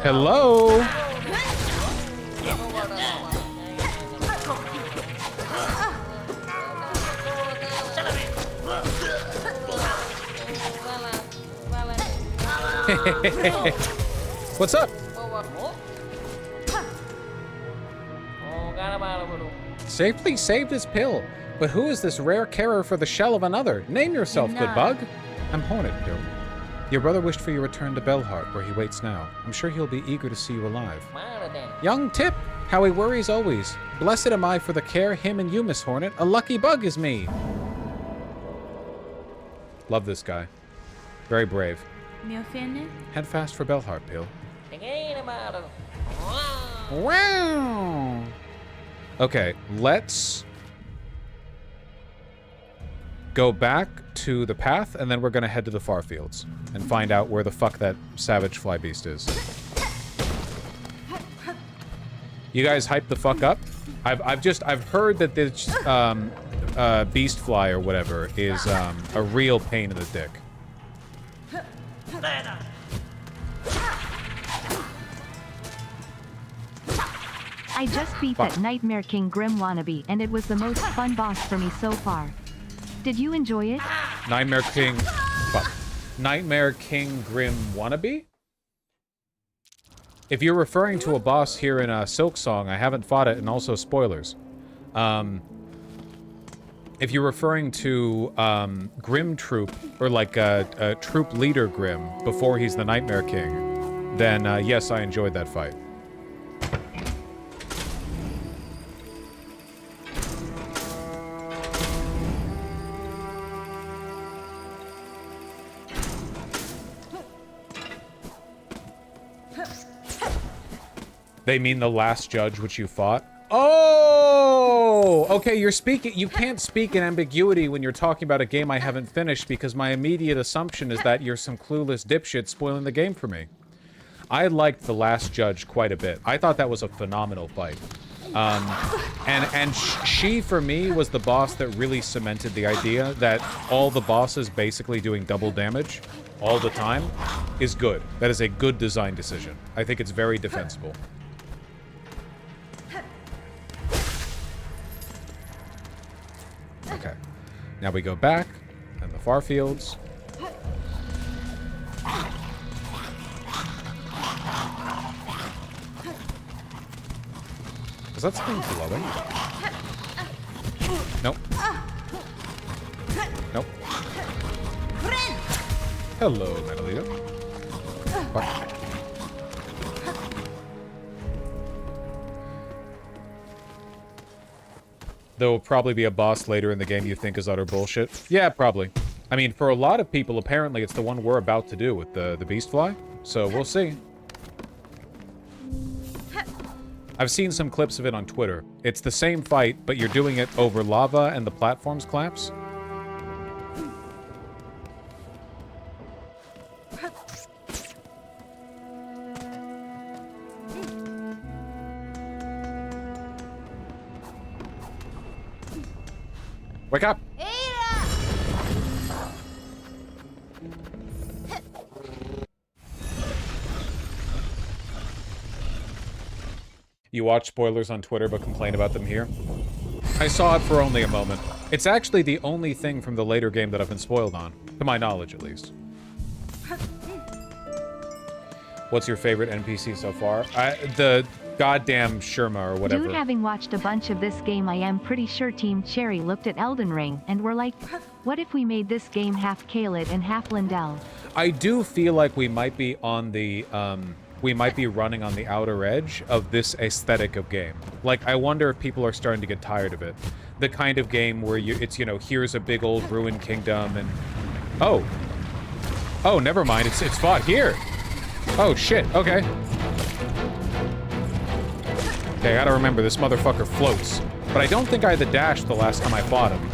Hello? What's up? Safely saved his pill. But who is this rare carer for the shell of another? Name yourself, good bug. I'm Hornet Pill. Your brother wished for your return to Bellheart, where he waits now. I'm sure he'll be eager to see you alive. Young Tip, how he worries always. Blessed am I for the care, him and you, Miss Hornet. A lucky bug is me. Love this guy. Very brave. Head fast for Bellheart, Pill. Wow. Okay, let's go back to the path, and then we're gonna head to the far fields and find out where the fuck that savage fly beast is. You guys hype the fuck up? I've heard that this beast fly or whatever is a real pain in the dick. I just beat that Nightmare King Grim wannabe, and it was the most fun boss for me so far. Did you enjoy it? Nightmare King Grim wannabe? If you're referring to a boss here in Silk Song, I haven't fought it, and also spoilers. If you're referring to Grim Troop, or like a troop leader Grim, before he's the Nightmare King, then yes, I enjoyed that fight. They mean the last judge which you fought? Oh! Okay, you're speaking- you can't speak in ambiguity when you're talking about a game I haven't finished, because my immediate assumption is that you're some clueless dipshit spoiling the game for me. I liked the last judge quite a bit. I thought that was a phenomenal fight. And she, for me, was the boss that really cemented the idea that all the bosses basically doing double damage all the time is good. That is a good design decision. I think it's very defensible. Okay, now we go back, and the far fields. Is that something glowing? Nope. Nope. Hello, Metalita. Fuck. There will probably be a boss later in the game you think is utter bullshit. Yeah, probably. I mean, for a lot of people, apparently it's the one we're about to do with the beast fly. So we'll see. I've seen some clips of it on Twitter. It's the same fight, but you're doing it over lava and the platforms collapse. Wake up! You watch spoilers on Twitter but complain about them here? I saw it for only a moment. It's actually the only thing from the later game that I've been spoiled on, to my knowledge at least. What's your favorite NPC so far? The goddamn Sherma or whatever. Dude, having watched a bunch of this game, I am pretty sure Team Cherry looked at Elden Ring and were like, what if we made this game half Caelid and half Lindell? I do feel like we might be on the, we might be running on the outer edge of this aesthetic of game. Like, I wonder if people are starting to get tired of it. The kind of game where it's, you know, here's a big old ruined kingdom and... Oh. Oh, never mind. It's fought here. Oh, shit. Okay. Okay, I gotta remember, this motherfucker floats. But I don't think I had the dash the last time I fought him.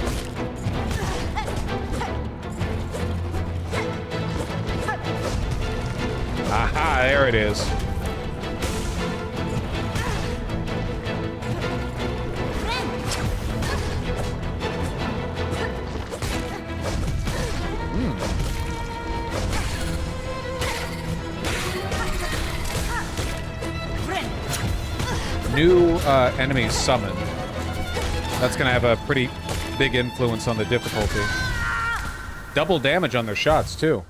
Aha, there it is. New enemies summoned. That's gonna have a pretty big influence on the difficulty. Double damage on their shots, too.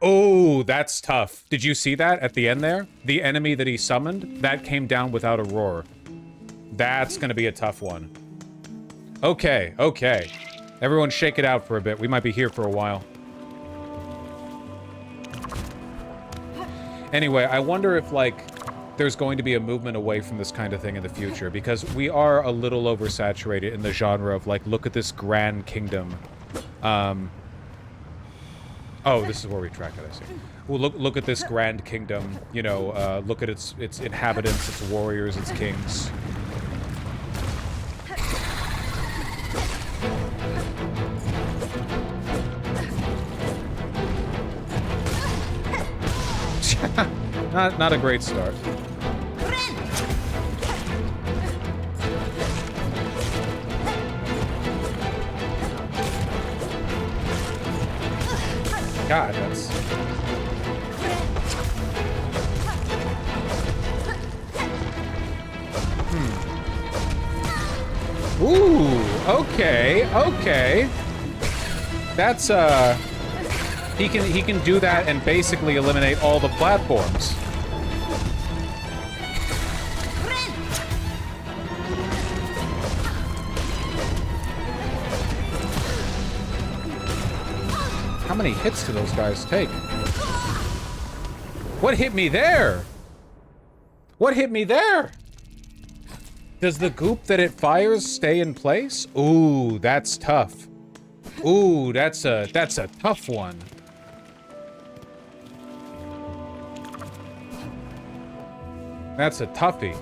Oh, that's tough. Did you see that at the end there? The enemy that he summoned, that came down without a roar. That's gonna be a tough one. Okay, okay. Everyone shake it out for a bit. We might be here for a while. Anyway, I wonder if, like, there's going to be a movement away from this kind of thing in the future, because we are a little oversaturated in the genre of, like, look at this grand kingdom. Oh, this is where we track it, I see. Well, look at this grand kingdom, you know, look at its inhabitants, its warriors, its kings. Not a great start. God, that's... Ooh, okay, okay. That's, he can do that and basically eliminate all the platforms. How many hits do those guys take? What hit me there? What hit me there? Does the goop that it fires stay in place? Ooh, that's tough. Ooh, that's a tough one. That's a toughie.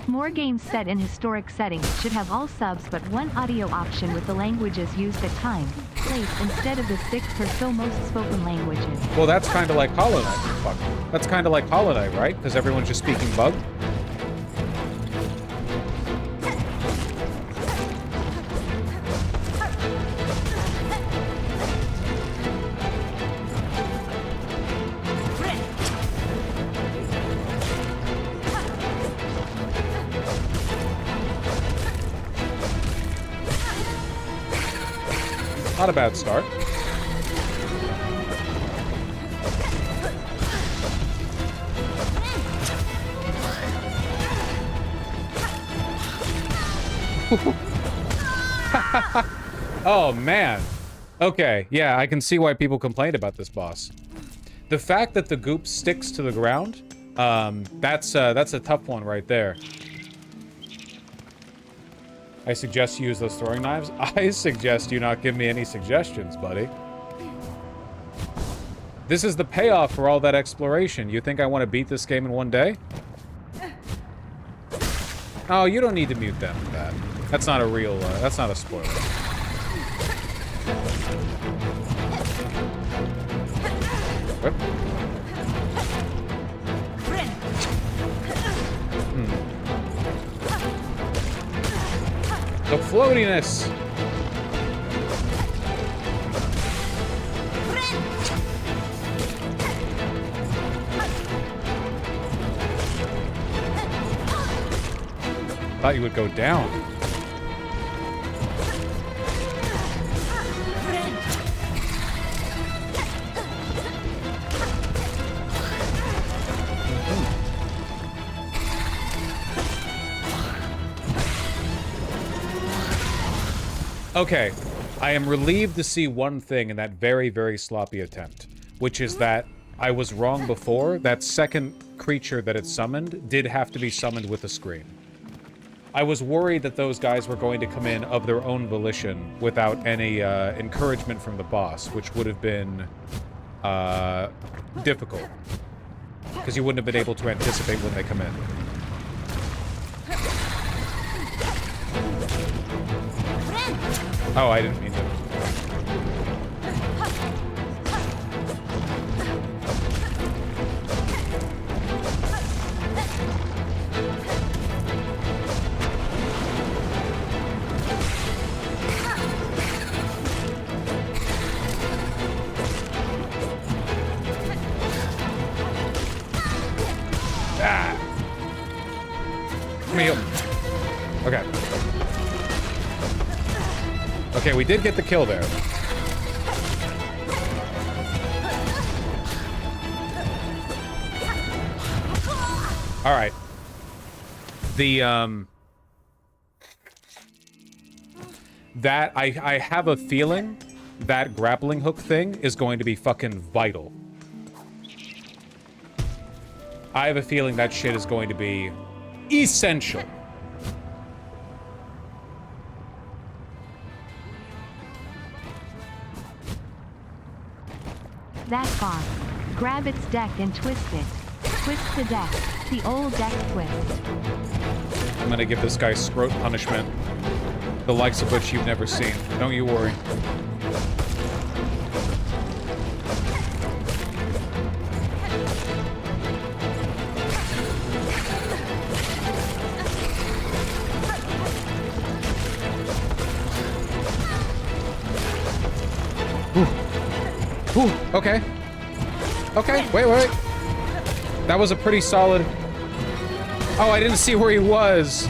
More games set in historic settings should have all subs but one audio option with the languages used at time, place instead of the 6 or so most spoken languages. Well, that's kind of like Hollow Knight. Fuck. That's kind of like Hollow Knight, right? Because everyone's just speaking bug. Not a bad start. Oh, man. Okay, yeah, I can see why people complained about this boss. The fact that the goop sticks to the ground, that's a tough one right there. I suggest you use those throwing knives. I suggest you not give me any suggestions, buddy. This is the payoff for all that exploration. You think I want to beat this game in one day? Oh, you don't need to mute them for that. That's not a real, that's not a spoiler. Whoop. The floatiness! Thought you would go down. Okay, I am relieved to see one thing in that very, very sloppy attempt, which is that I was wrong before. That second creature that it summoned did have to be summoned with a screen. I was worried that those guys were going to come in of their own volition without any encouragement from the boss, which would have been difficult, because you wouldn't have been able to anticipate when they come in. Oh, I didn't mean to. Ah! Come here. Okay, we did get the kill there. All right. The, that, I have a feeling that grappling hook thing is going to be fucking vital. I have a feeling that shit is going to be essential. That boss. Grab its deck and twist it. Twist the deck. The old deck twist. I'm gonna give this guy scrot punishment. The likes of which you've never seen. Don't you worry. Ooh, okay. Okay, wait. That was a pretty solid... Oh, I didn't see where he was.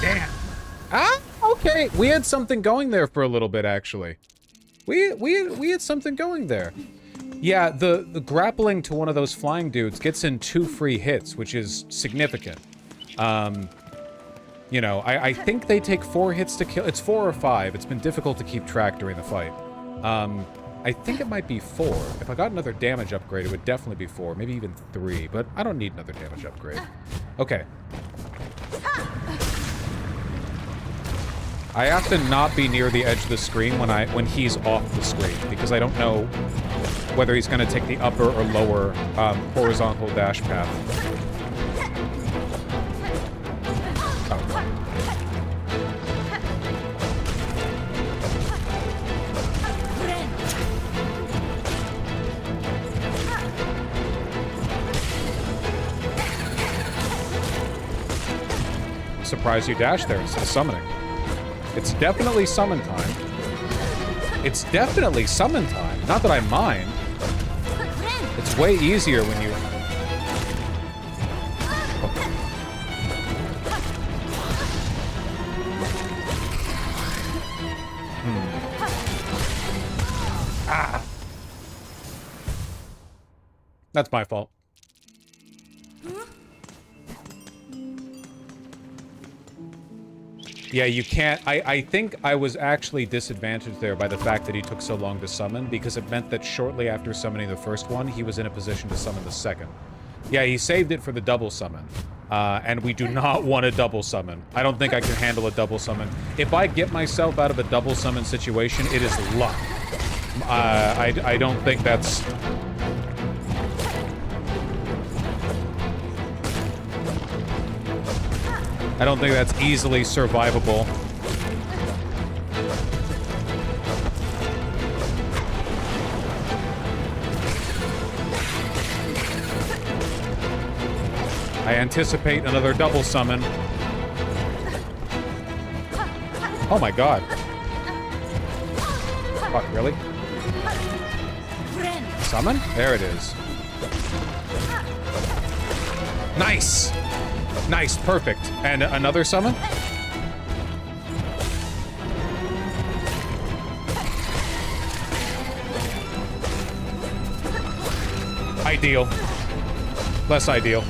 Damn. Ah, okay. We had something going there for a little bit, actually. We had something going there. Yeah, the grappling to one of those flying dudes gets in 2 free hits, which is significant. You know, I think they take 4 hits to kill. It's 4 or 5. It's been difficult to keep track during the fight. I think it might be 4. If I got another damage upgrade, it would definitely be 4, maybe even 3, but I don't need another damage upgrade. Okay. I have to not be near the edge of the screen when he's off the screen, because I don't know whether he's going to take the upper or lower horizontal dash path. Oh. I'm surprised you dashed there instead of summoning. It's definitely summon time. It's definitely summon time. Not that I mind. It's way easier when you... Ah. That's my fault. Yeah, you can't... I think I was actually disadvantaged there by the fact that he took so long to summon, because it meant that shortly after summoning the first one, he was in a position to summon the second. Yeah, he saved it for the double summon. And we do not want a double summon. I don't think I can handle a double summon. If I get myself out of a double summon situation, it is luck. I don't think that's... I don't think that's easily survivable. I anticipate another double summon. Oh my god. Fuck, really? Summon? There it is. Nice! Nice, perfect. And another summon? Ideal. Less ideal.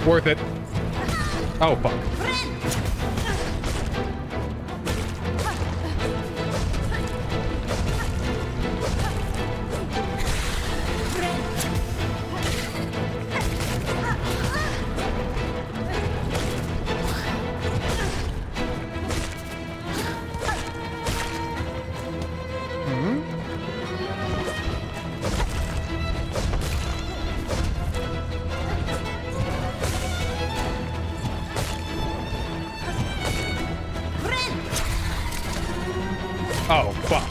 Worth it. Oh, fuck. Oh, fuck.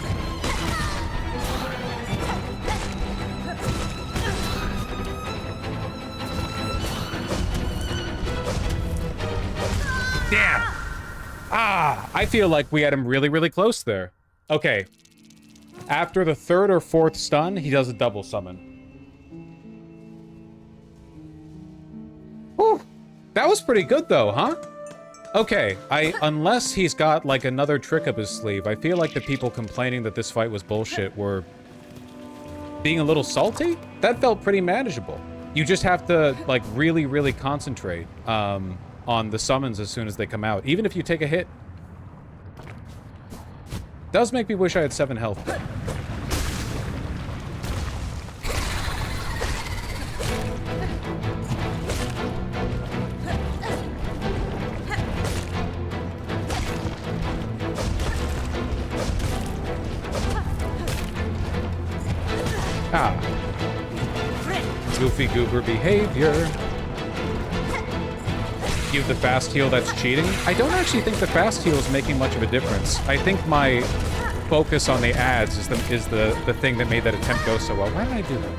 Damn. Ah, I feel like we had him really, really close there. Okay. After the third or fourth stun, he does a double summon. Whew. That was pretty good though, huh? Okay, unless he's got like another trick up his sleeve, I feel like the people complaining that this fight was bullshit were being a little salty. That felt pretty manageable. You just have to like really, really concentrate on the summons as soon as they come out, even if you take a hit. Does make me wish I had 7 health. Ah. Goofy goober behavior. Give the fast heal, that's cheating. I don't actually think the fast heal is making much of a difference. I think my focus on the ads is the thing that made that attempt go so well. Why did I do that?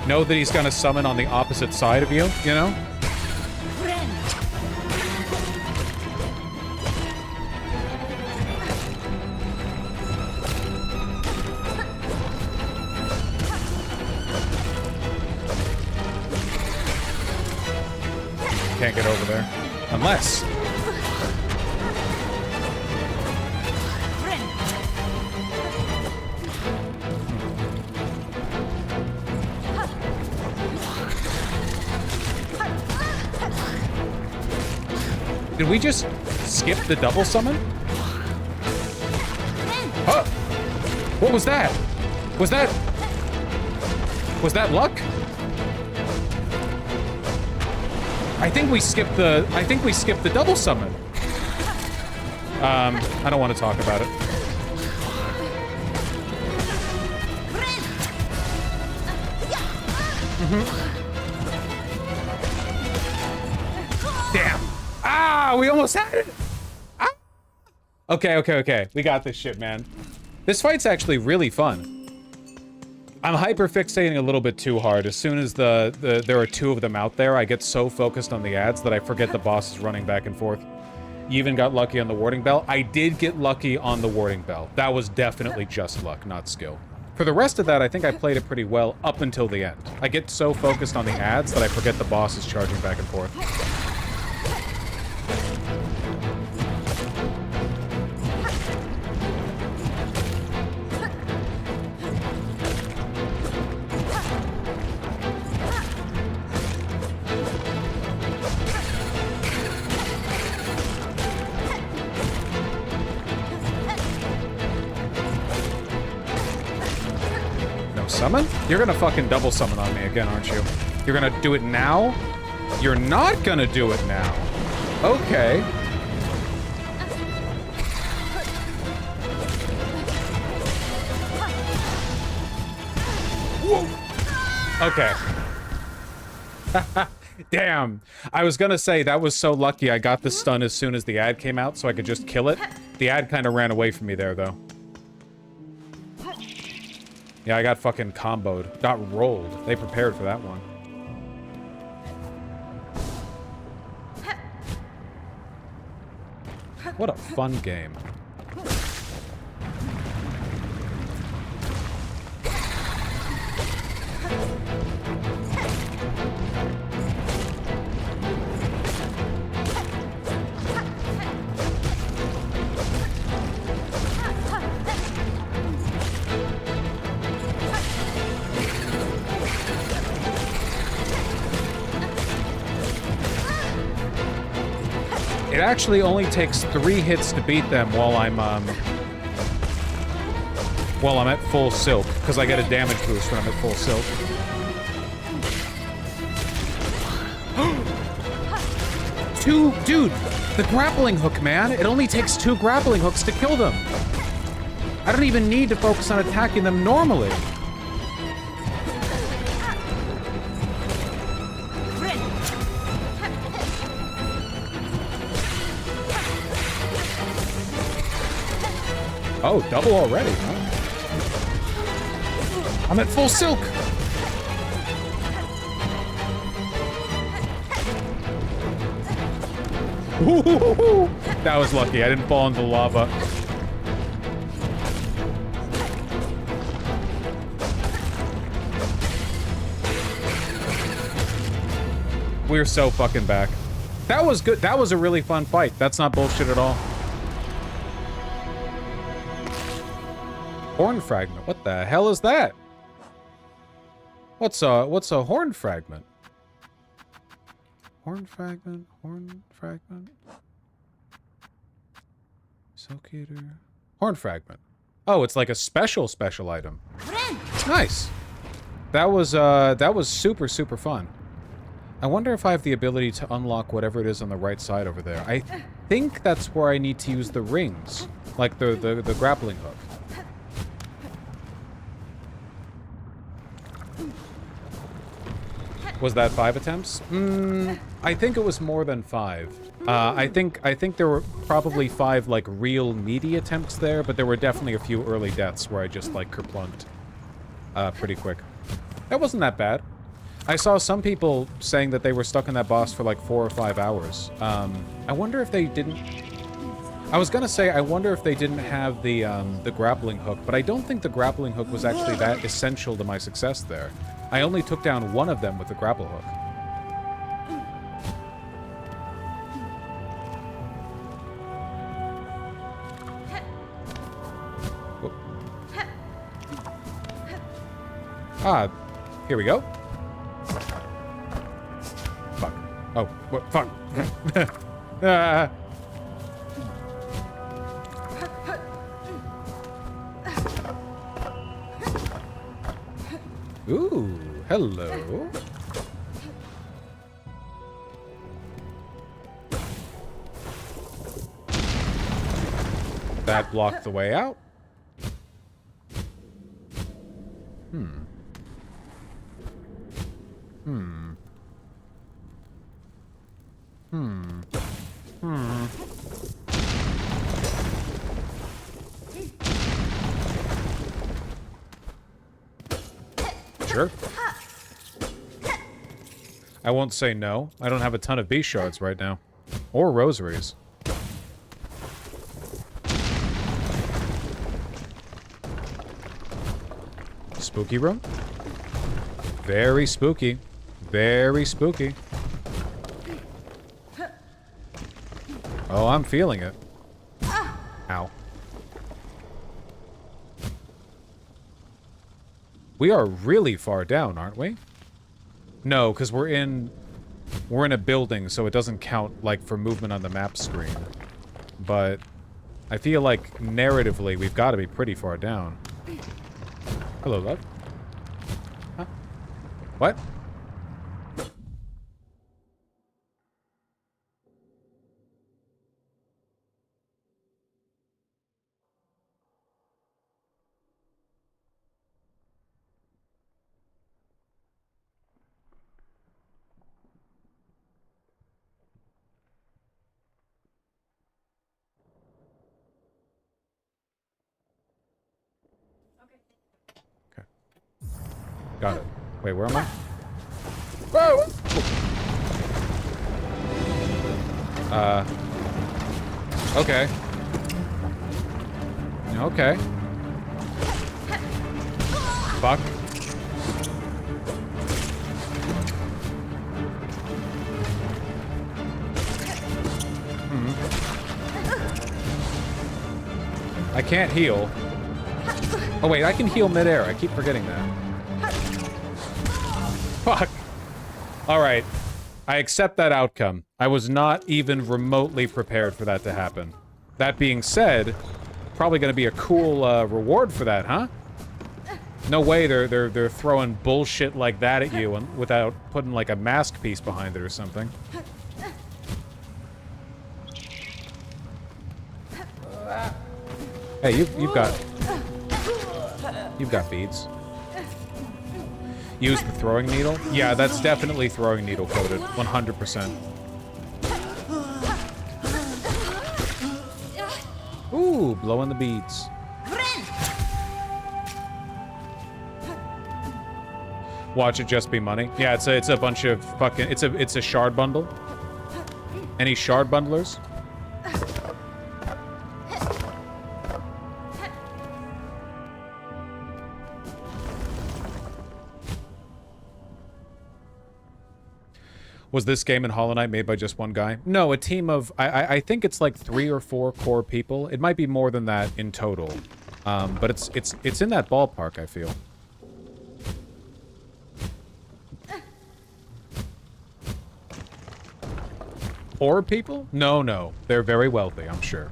Know that he's gonna summon on the opposite side of you, you know? Can't get over there. Unless... Did we just skip the double summon? Huh? What was that? Was that luck? I think we skipped the double summon. I don't want to talk about it. Damn. Ah, we almost had it. Ah. Okay. We got this shit, man. This fight's actually really fun. I'm hyper-fixating a little bit too hard. As soon as there are 2 of them out there, I get so focused on the ads that I forget the boss is running back and forth. You even got lucky on the warding bell. I did get lucky on the warding bell. That was definitely just luck, not skill. For the rest of that, I think I played it pretty well up until the end. I get so focused on the ads that I forget the boss is charging back and forth. Summon? You're gonna fucking double summon on me again, aren't you? You're gonna do it now? You're not gonna do it now. Okay. Whoa. Okay. Damn. I was gonna say, that was so lucky I got the stun as soon as the ad came out so I could just kill it. The ad kind of ran away from me there, though. Yeah, I got fucking comboed. Got rolled. They prepared for that one. What a fun game. It actually only takes 3 hits to beat them while I'm at full silk, because I get a damage boost when I'm at full silk. Dude, the grappling hook, man. It only takes 2 grappling hooks to kill them. I don't even need to focus on attacking them normally. Oh, double already, huh? I'm at full silk! Ooh, that was lucky. I didn't fall into the lava. We're so fucking back. That was good. That was a really fun fight. That's not bullshit at all. Horn fragment. What the hell is that? What's a horn fragment? Horn fragment. Horn fragment. Silk eater. Horn fragment. Oh, it's like a special item. Nice. That was super fun. I wonder if I have the ability to unlock whatever it is on the right side over there. I think that's where I need to use the rings, like the grappling hook. Was that 5 attempts? I think it was more than 5. I think there were probably 5 like real meaty attempts there, but there were definitely a few early deaths where I just like kerplunked pretty quick. That wasn't that bad. I saw some people saying that they were stuck in that boss for like 4 or 5 hours. I wonder if they didn't... I was gonna say, I wonder if they didn't have the grappling hook, but I don't think the grappling hook was actually that essential to my success there. I only took down one of them with the grapple hook. Whoop. Ah, here we go. Fuck. Oh, what? Fuck. Ah. Ooh, hello. That blocked the way out. Sure. I won't say no. I don't have a ton of beast shards right now. Or rosaries. Spooky room? Very spooky. Very spooky. Oh, I'm feeling it. Ow. We are really far down, aren't we? No, because we're in a building, so it doesn't count, like, for movement on the map screen. But I feel like, narratively, we've got to be pretty far down. Hello, love. Huh? What? Got it. Wait, where am I? Whoa! Okay. Okay. Fuck. I can't heal. Oh wait, I can heal midair. I keep forgetting that. Fuck. Alright. I accept that outcome. I was not even remotely prepared for that to happen. That being said, probably gonna be a cool reward for that, huh? No way they're throwing bullshit like that at you without putting like a mask piece behind it or something. Hey, you've got beads. Use the throwing needle? Yeah, that's definitely throwing needle coated. 100%. Ooh, blowing the beads. Watch it just be money. Yeah, it's a bunch of fucking it's a shard bundle. Any shard bundlers? Was this game in Hollow Knight made by just one guy? No, a team of I think it's like 3 or 4 core people. It might be more than that in total. But it's in that ballpark, I feel. 4 people? No. They're very wealthy, I'm sure.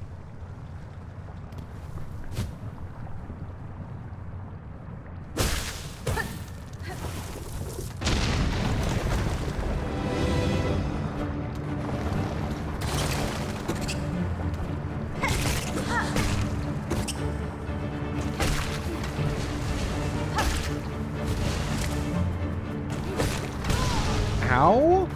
How?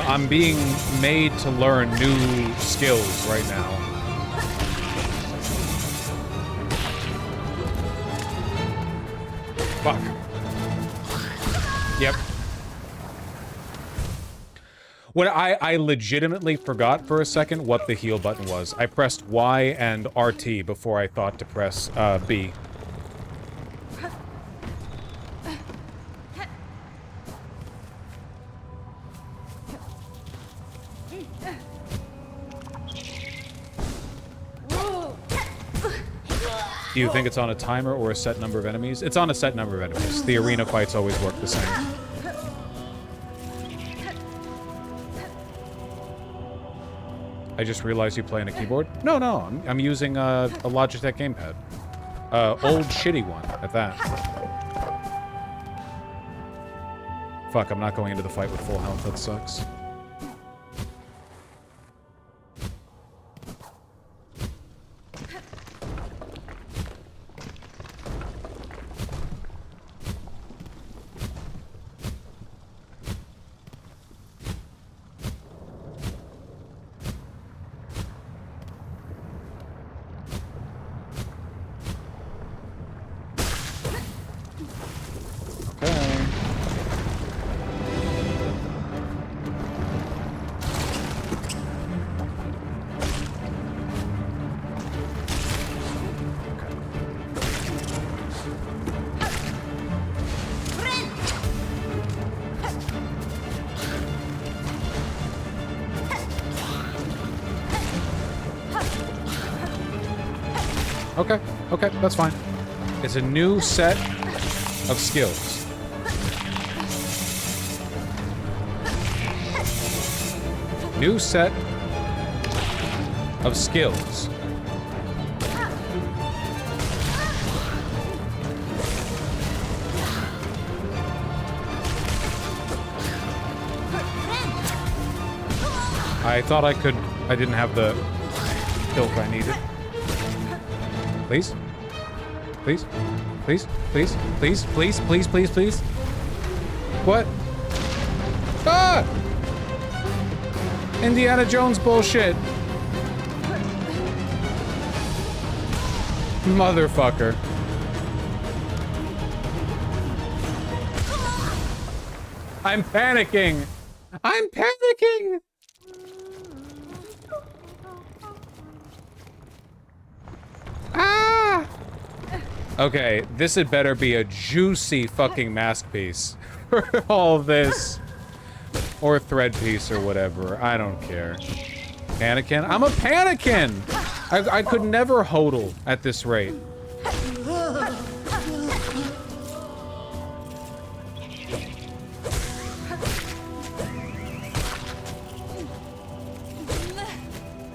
I'm being made to learn new skills right now. Fuck. Yep. When I legitimately forgot for a second what the heal button was. I pressed Y and RT before I thought to press B. Do you think it's on a timer or a set number of enemies? It's on a set number of enemies. The arena fights always work the same. I just realized you play on a keyboard? No, I'm using a Logitech gamepad. Old shitty one, at that. Fuck, I'm not going into the fight with full health. That sucks. Okay, that's fine. It's a new set of skills. New set of skills. I thought I didn't have the build I needed. Please? Please? Please? Please? Please? Please? Please? Please? Please? What? Ah! Indiana Jones bullshit. Motherfucker. I'm panicking. I'm panicking. Ah! Okay, this had better be a juicy fucking mask piece for all this. Or thread piece or whatever. I don't care. Panikin? I'm a panikin! I could never hodl at this rate.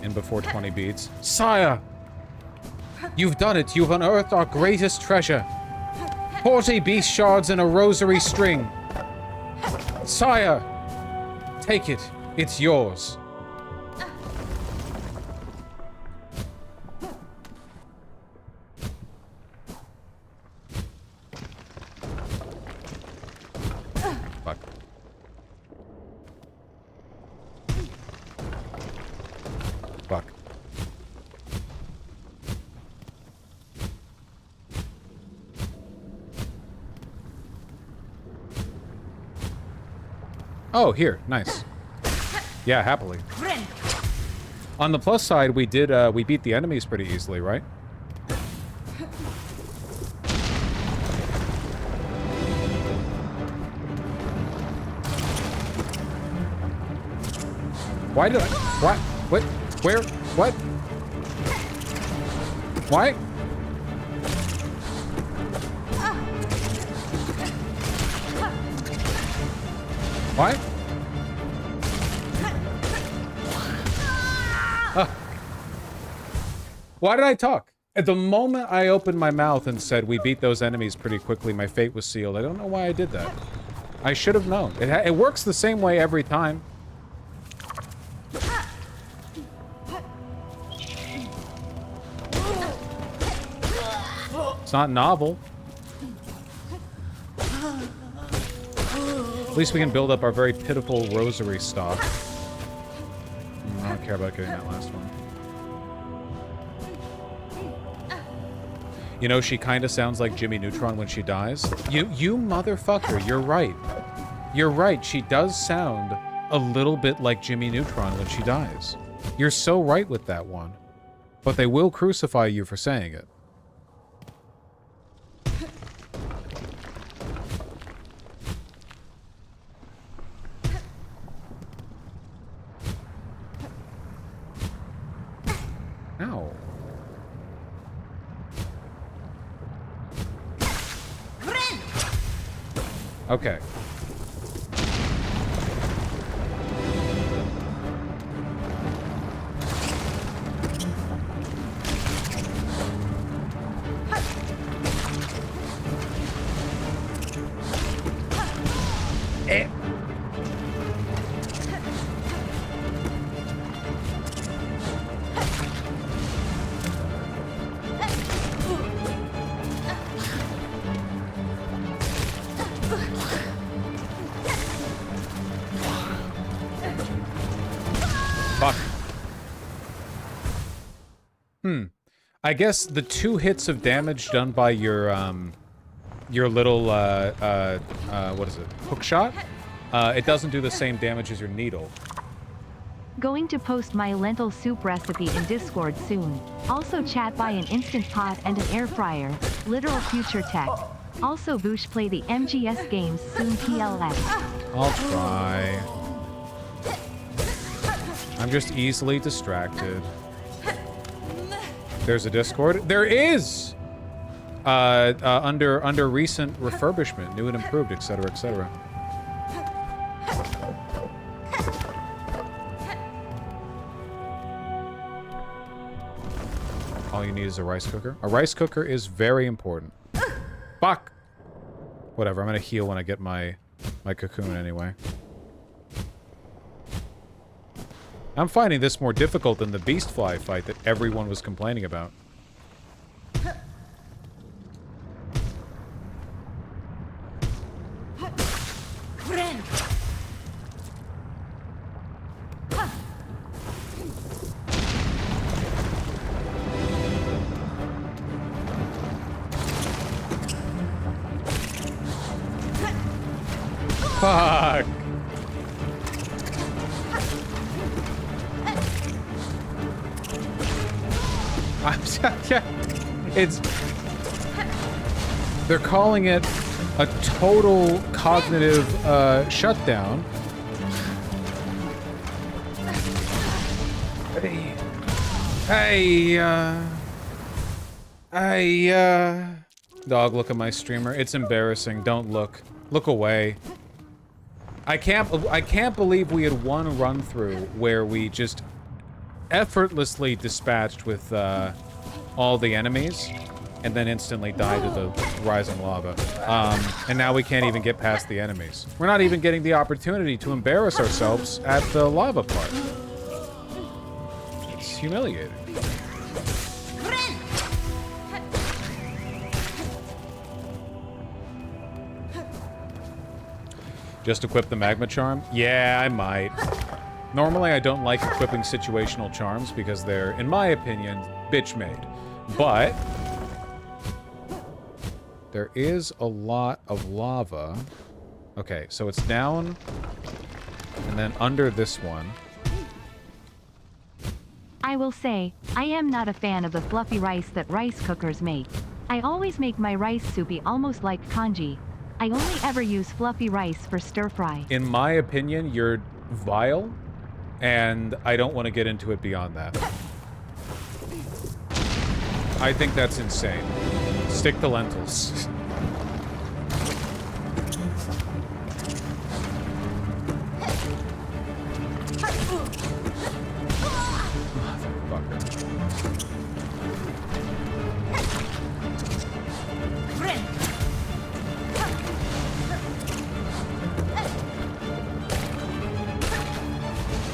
In before 20 beats. Sire! You've done it. You've unearthed our greatest treasure. 40 beast shards in a rosary string. Sire! Take it. It's yours. Fuck. Fuck. Oh, here. Nice. Yeah, happily. On the plus side, we beat the enemies pretty easily, right? Why did I... What? What? Where? What? Why? Why? Why did I talk? At the moment I opened my mouth and said we beat those enemies pretty quickly, my fate was sealed. I don't know why I did that. I should have known. It works the same way every time. It's not novel. At least we can build up our very pitiful rosary stock. I don't care about getting that last one. You know, she kind of sounds like Jimmy Neutron when she dies. You motherfucker, you're right. You're right, she does sound a little bit like Jimmy Neutron when she dies. You're so right with that one. But they will crucify you for saying it. Ow. Okay. I guess the 2 hits of damage done by your little, what is it, hook shot? It doesn't do the same damage as your needle. Going to post my lentil soup recipe in Discord soon. Also chat by an Instant Pot and an air fryer. Literal future tech. Also Boosh play the MGS games soon PLS. I'll try. I'm just easily distracted. There's a Discord. There is! Under recent refurbishment, new and improved, etc., etc. All you need is a rice cooker. A rice cooker is very important. Fuck! Whatever, I'm gonna heal when I get my cocoon anyway. I'm finding this more difficult than the Beastfly fight that everyone was complaining about. Fuck! It's... They're calling it a total cognitive shutdown. Hey, dog, look at my streamer. It's embarrassing. Don't look. Look away. I can't believe we had one run through where we just effortlessly dispatched with all the enemies, and then instantly die to the rising lava. And now we can't even get past the enemies. We're not even getting the opportunity to embarrass ourselves at the lava part. It's humiliating. Just equip the magma charm? Yeah, I might. Normally, I don't like equipping situational charms because they're, in my opinion, bitch-made. But there is a lot of lava. Okay, so it's down and then under this one. I will say, I am not a fan of the fluffy rice that rice cookers make. I always make my rice soupy almost like congee. I only ever use fluffy rice for stir-fry. In my opinion, you're vile, and I don't want to get into it beyond that. I think that's insane. Stick to lentils.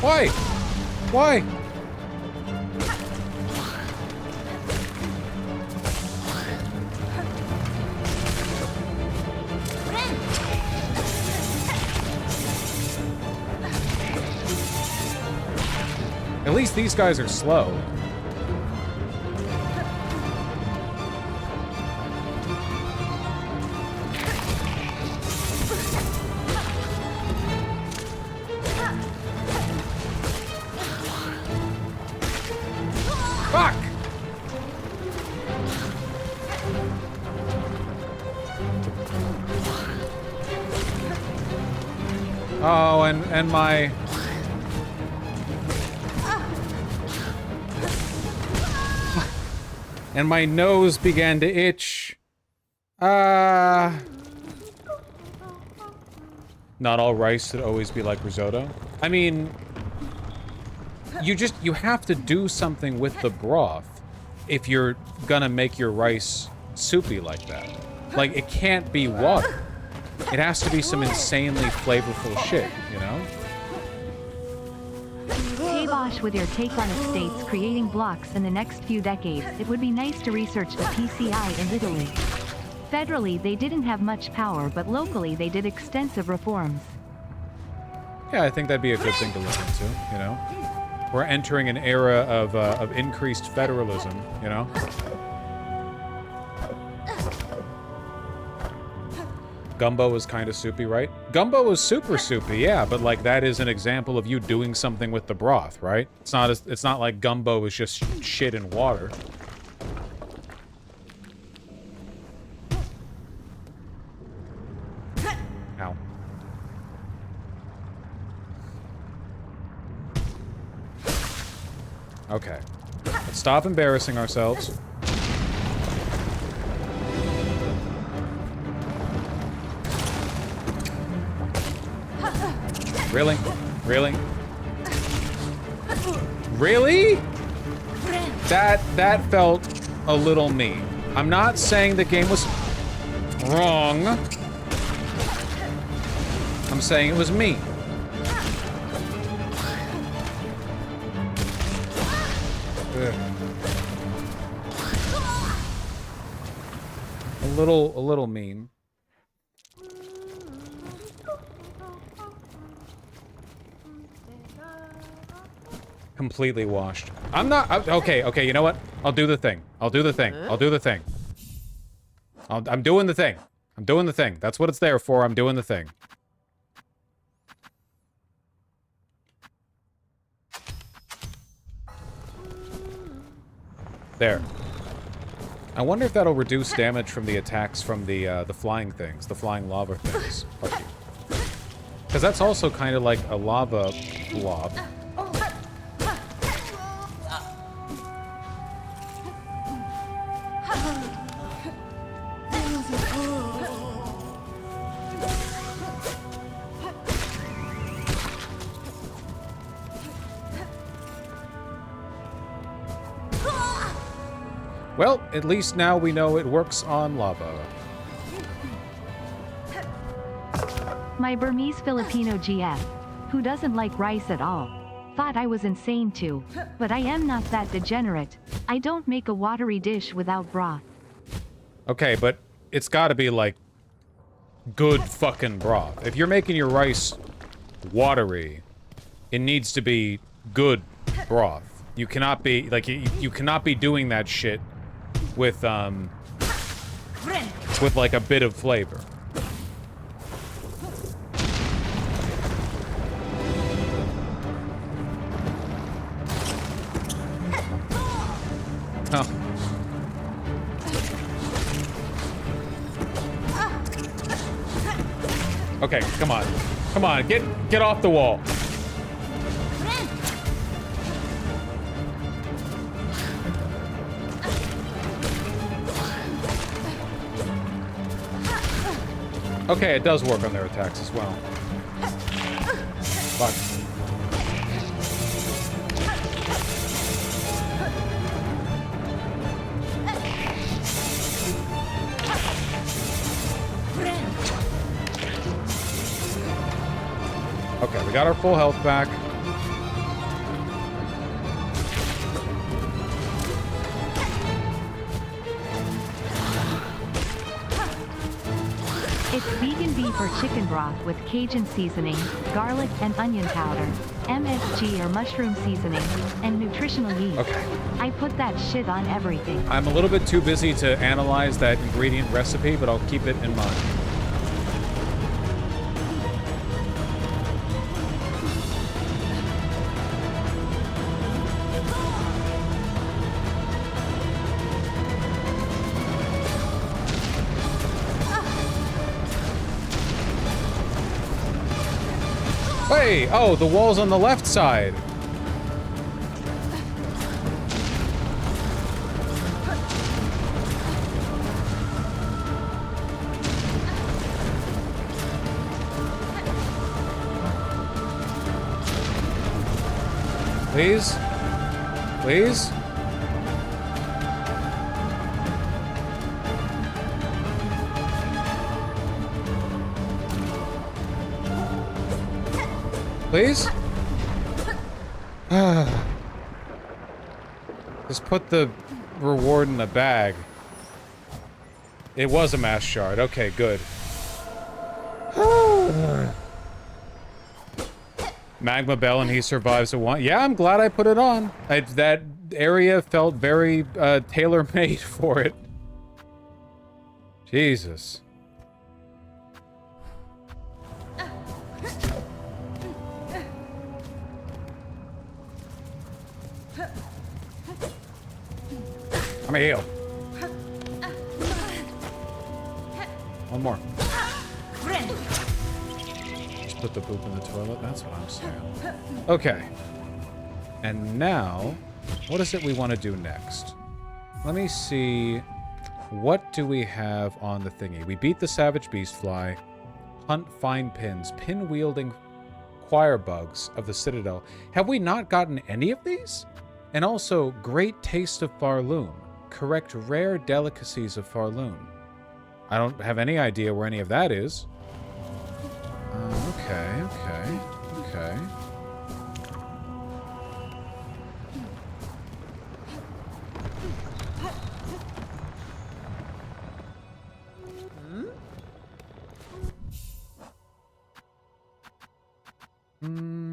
Why? Why? At least these guys are slow. Oh, and my... and my nose began to itch. Not all rice should always be like risotto. I mean, you have to do something with the broth if you're gonna make your rice soupy like that. Like, it can't be water. It has to be some insanely flavorful shit, you know? Hey Bosch, with your take on estates creating blocks in the next few decades, it would be nice to research the PCI in Italy. Federally, they didn't have much power, but locally they did extensive reforms. Yeah, I think that'd be a good thing to look into, you know? We're entering an era of increased federalism, you know? Gumbo was kind of soupy, right? Gumbo was super soupy, yeah, but like that is an example of you doing something with the broth, right? It's not like gumbo is just shit in water. Ow. Okay. Let's stop embarrassing ourselves. Really? Really? Really? That felt a little mean. I'm not saying the game was wrong. I'm saying it was mean. A little mean. Completely washed. I'm not... Okay, you know what? I'll do the thing. I'm doing the thing. I'm doing the thing. That's what it's there for. I'm doing the thing. There. I wonder if that'll reduce damage from the attacks from the flying things, the flying lava things. Because that's also kind of like a lava blob. Well, at least now we know it works on lava. My Burmese Filipino GF, who doesn't like rice at all, thought I was insane too. But I am not that degenerate. I don't make a watery dish without broth. Okay, but it's gotta be, like, good fucking broth. If you're making your rice watery, it needs to be good broth. You cannot be, like, you cannot be doing that shit with like, a bit of flavor. Oh. Okay, come on. Come on, get off the wall. Okay, it does work on their attacks as well. Fuck. Okay, we got our full health back. It's vegan beef or chicken broth with Cajun seasoning, garlic and onion powder, MSG or mushroom seasoning, and nutritional yeast. Okay. I put that shit on everything. I'm a little bit too busy to analyze that ingredient recipe, but I'll keep it in mind. Hey! Oh, the wall's on the left side. Please? Please? Please? Just put the reward in the bag. It was a mass shard. Okay, good. Magma Bell and he survives a one. Yeah, I'm glad I put it on. That area felt very tailor-made for it. Jesus. I'm a heal. One more. Just put the poop in the toilet. That's what I'm saying. Okay. And now, what is it we want to do next? Let me see. What do we have on the thingy? We beat the Savage Beastfly. Hunt fine pins. Pin-wielding choir bugs of the Citadel. Have we not gotten any of these? And also, Great Taste of Farloon. Correct rare delicacies of Farloon. I don't have any idea where any of that is. Okay.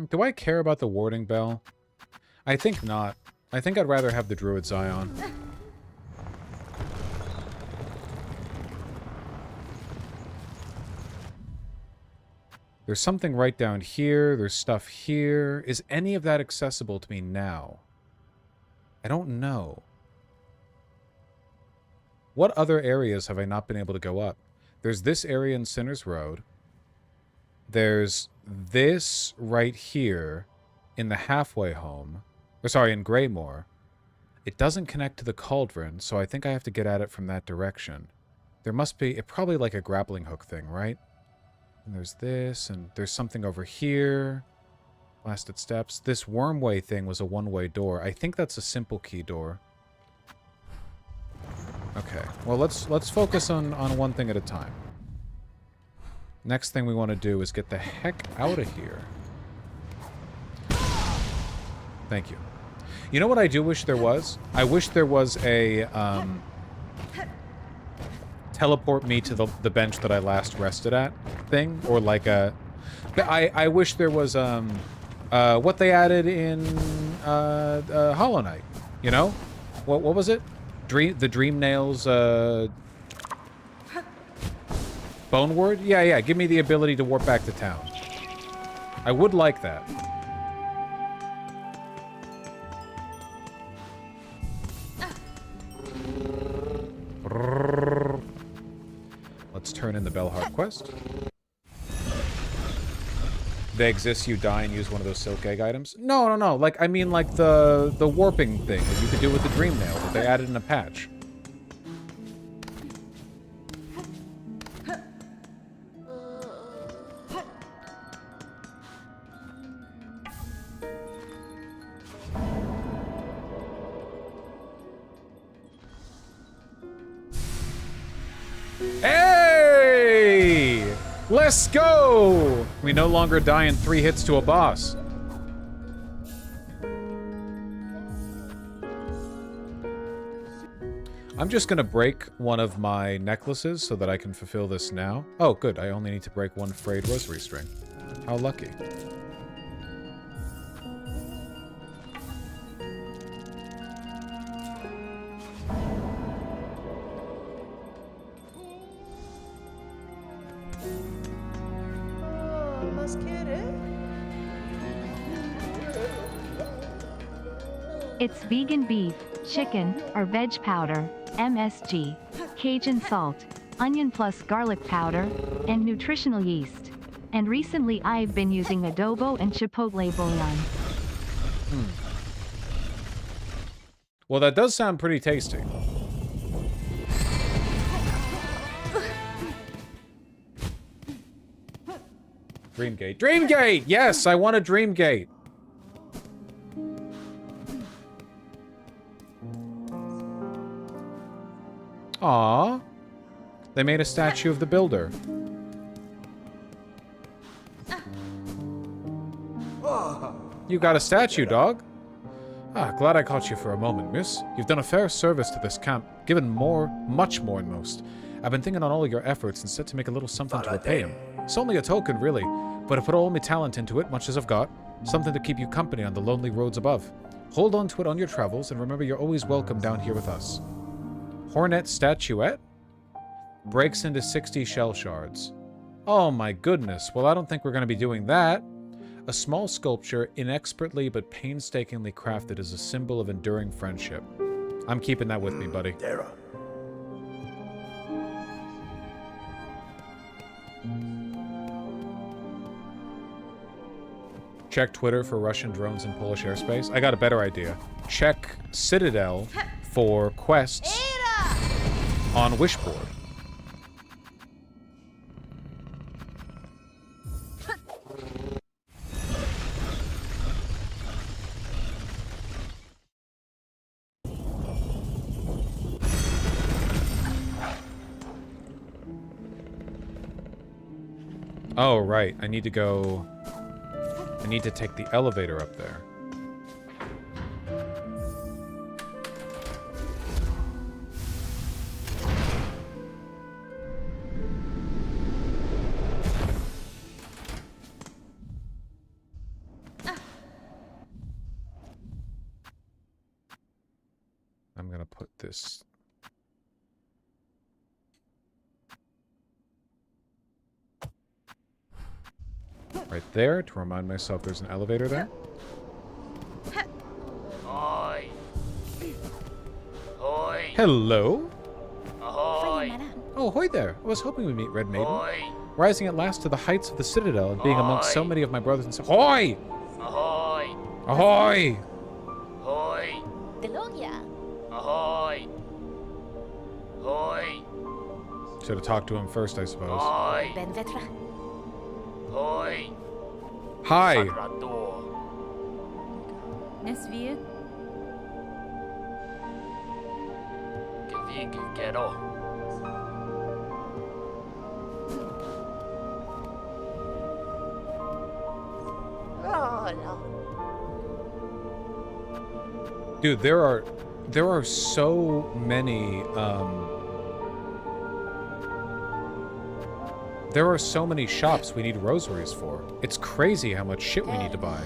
Do I care about the warding bell? I think not. I think I'd rather have the Druid Zion. There's something right down here. There's stuff here. Is any of that accessible to me now? I don't know. What other areas have I not been able to go up? There's this area in Sinners Road. There's this right here in the halfway home. Or sorry, in Greymore. It doesn't connect to the cauldron, so I think I have to get at it from that direction. There must be, it's probably like a grappling hook thing, right? And there's this, and there's something over here. Blasted steps. This wormway thing was a one-way door. I think that's a simple key door. Okay. Well, let's focus on one thing at a time. Next thing we want to do is get the heck out of here. Thank you. You know what I do wish there was? I wish there was a teleport me to the bench that I last rested at thing, or like a. I wish there was what they added in Hollow Knight. You know, what was it? The Dream Nails Bone Word? Yeah. Give me the ability to warp back to town. I would like that. Let's turn in the Bellheart quest. They exist, you die and use one of those silk egg items? No. Like, I mean like the warping thing that you could do with the Dream Nail that they added in a patch. Hey! Let's go! We no longer die in 3 hits to a boss. I'm just gonna break one of my necklaces so that I can fulfill this now. Oh, good. I only need to break 1 frayed rosary string. How lucky. It's vegan beef, chicken, or veg powder, MSG, Cajun salt, onion plus garlic powder, and nutritional yeast. And recently I've been using adobo and chipotle bouillon. Well, that does sound pretty tasty. Dreamgate. Dreamgate! Yes, I want a Dreamgate. Aww. They made a statue of the builder. You got a statue, dog? Ah, glad I caught you for a moment, miss. You've done a fair service to this camp, given much more than most. I've been thinking on all of your efforts and set to make a little something to repay him. It's only a token, really, but I put all my talent into it, much as I've got. Something to keep you company on the lonely roads above. Hold on to it on your travels, and remember you're always welcome down here with us. Hornet statuette? Breaks into 60 shell shards. Oh my goodness. Well, I don't think we're going to be doing that. A small sculpture, inexpertly but painstakingly crafted as a symbol of enduring friendship. I'm keeping that with me, buddy. Check Twitter for Russian drones in Polish airspace. I got a better idea. Check Citadel for quests on Wishboard. Oh, right. I need to take the elevator up there. I'm gonna put this... right there to remind myself there's an elevator there. Ahoy. Ahoy. Hello? Ahoy. Oh, ahoy there. I was hoping we'd meet Red Maiden. Ahoy. Rising at last to the heights of the Citadel and being amongst so many of my brothers and sisters. Ahoy! Ahoy. Ahoy! Ahoy. Delogia. Ahoy. Ahoy. Should have talked to him first, I suppose. Ahoy. Ben Vetra. Ahoy. Hi. Nesvir. Dig, quiero. Dude, there are so many there are so many shops we need rosaries for. It's crazy how much shit we need to buy.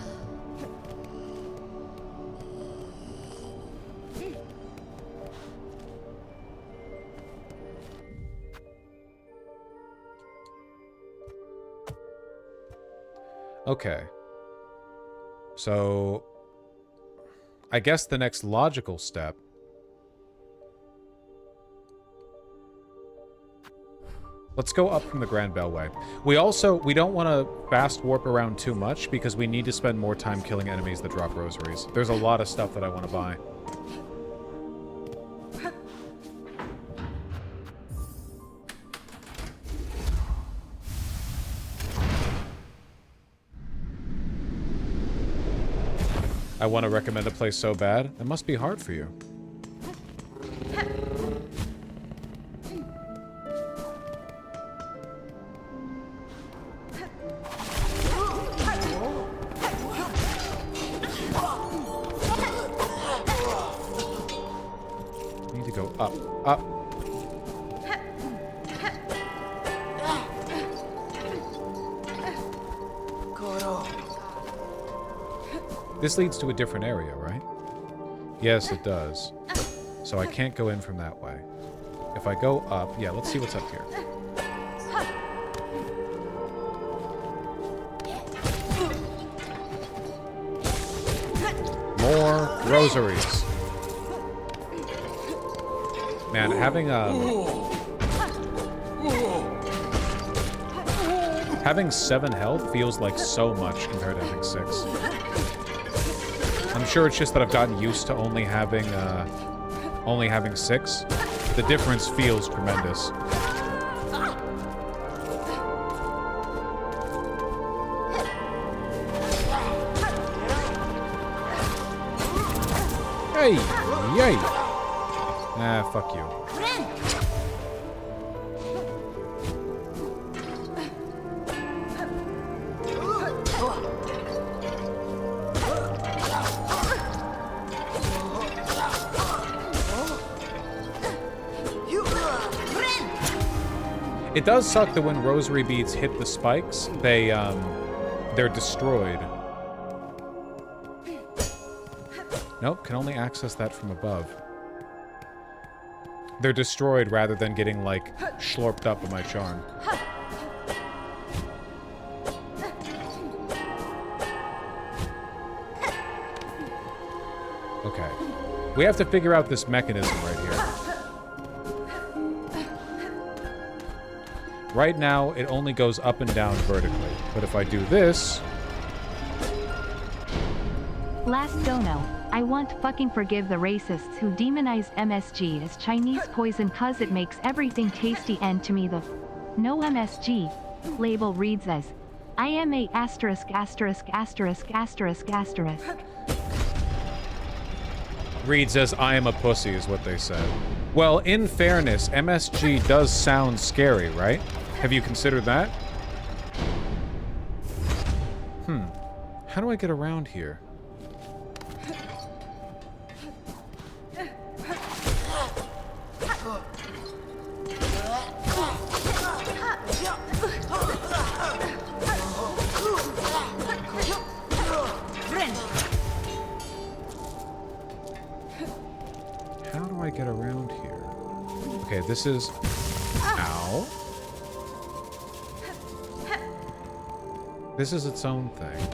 Okay. So I guess the next logical step let's go up from the Grand Bellway. We don't want to fast warp around too much because we need to spend more time killing enemies that drop rosaries. There's a lot of stuff that I want to buy. I want to recommend a place so bad. It must be hard for you. Need to go up, up. This leads to a different area, right? Yes, it does. So I can't go in from that way. If I go up... Yeah, let's see what's up here. More rosaries. Man, having 7 health feels like so much compared to having 6. I'm sure it's just that I've gotten used to only having 6. The difference feels tremendous. Hey! Yay! Ah, fuck you. It does suck that when rosary beads hit the spikes, they're destroyed. Nope, can only access that from above. They're destroyed rather than getting, like, slurped up in my charm. Okay. We have to figure out this mechanism right here. Right now, it only goes up and down vertically. But if I do this... Last dono. I won't fucking forgive the racists who demonized MSG as Chinese poison cause it makes everything tasty, and to me the no MSG label reads as I am a asterisk asterisk asterisk asterisk asterisk. Reads as I am a pussy is what they said. Well, in fairness, MSG does sound scary, right? Have you considered that? How do I get around here? How do I get around here? Okay, this is... Ow. This is its own thing.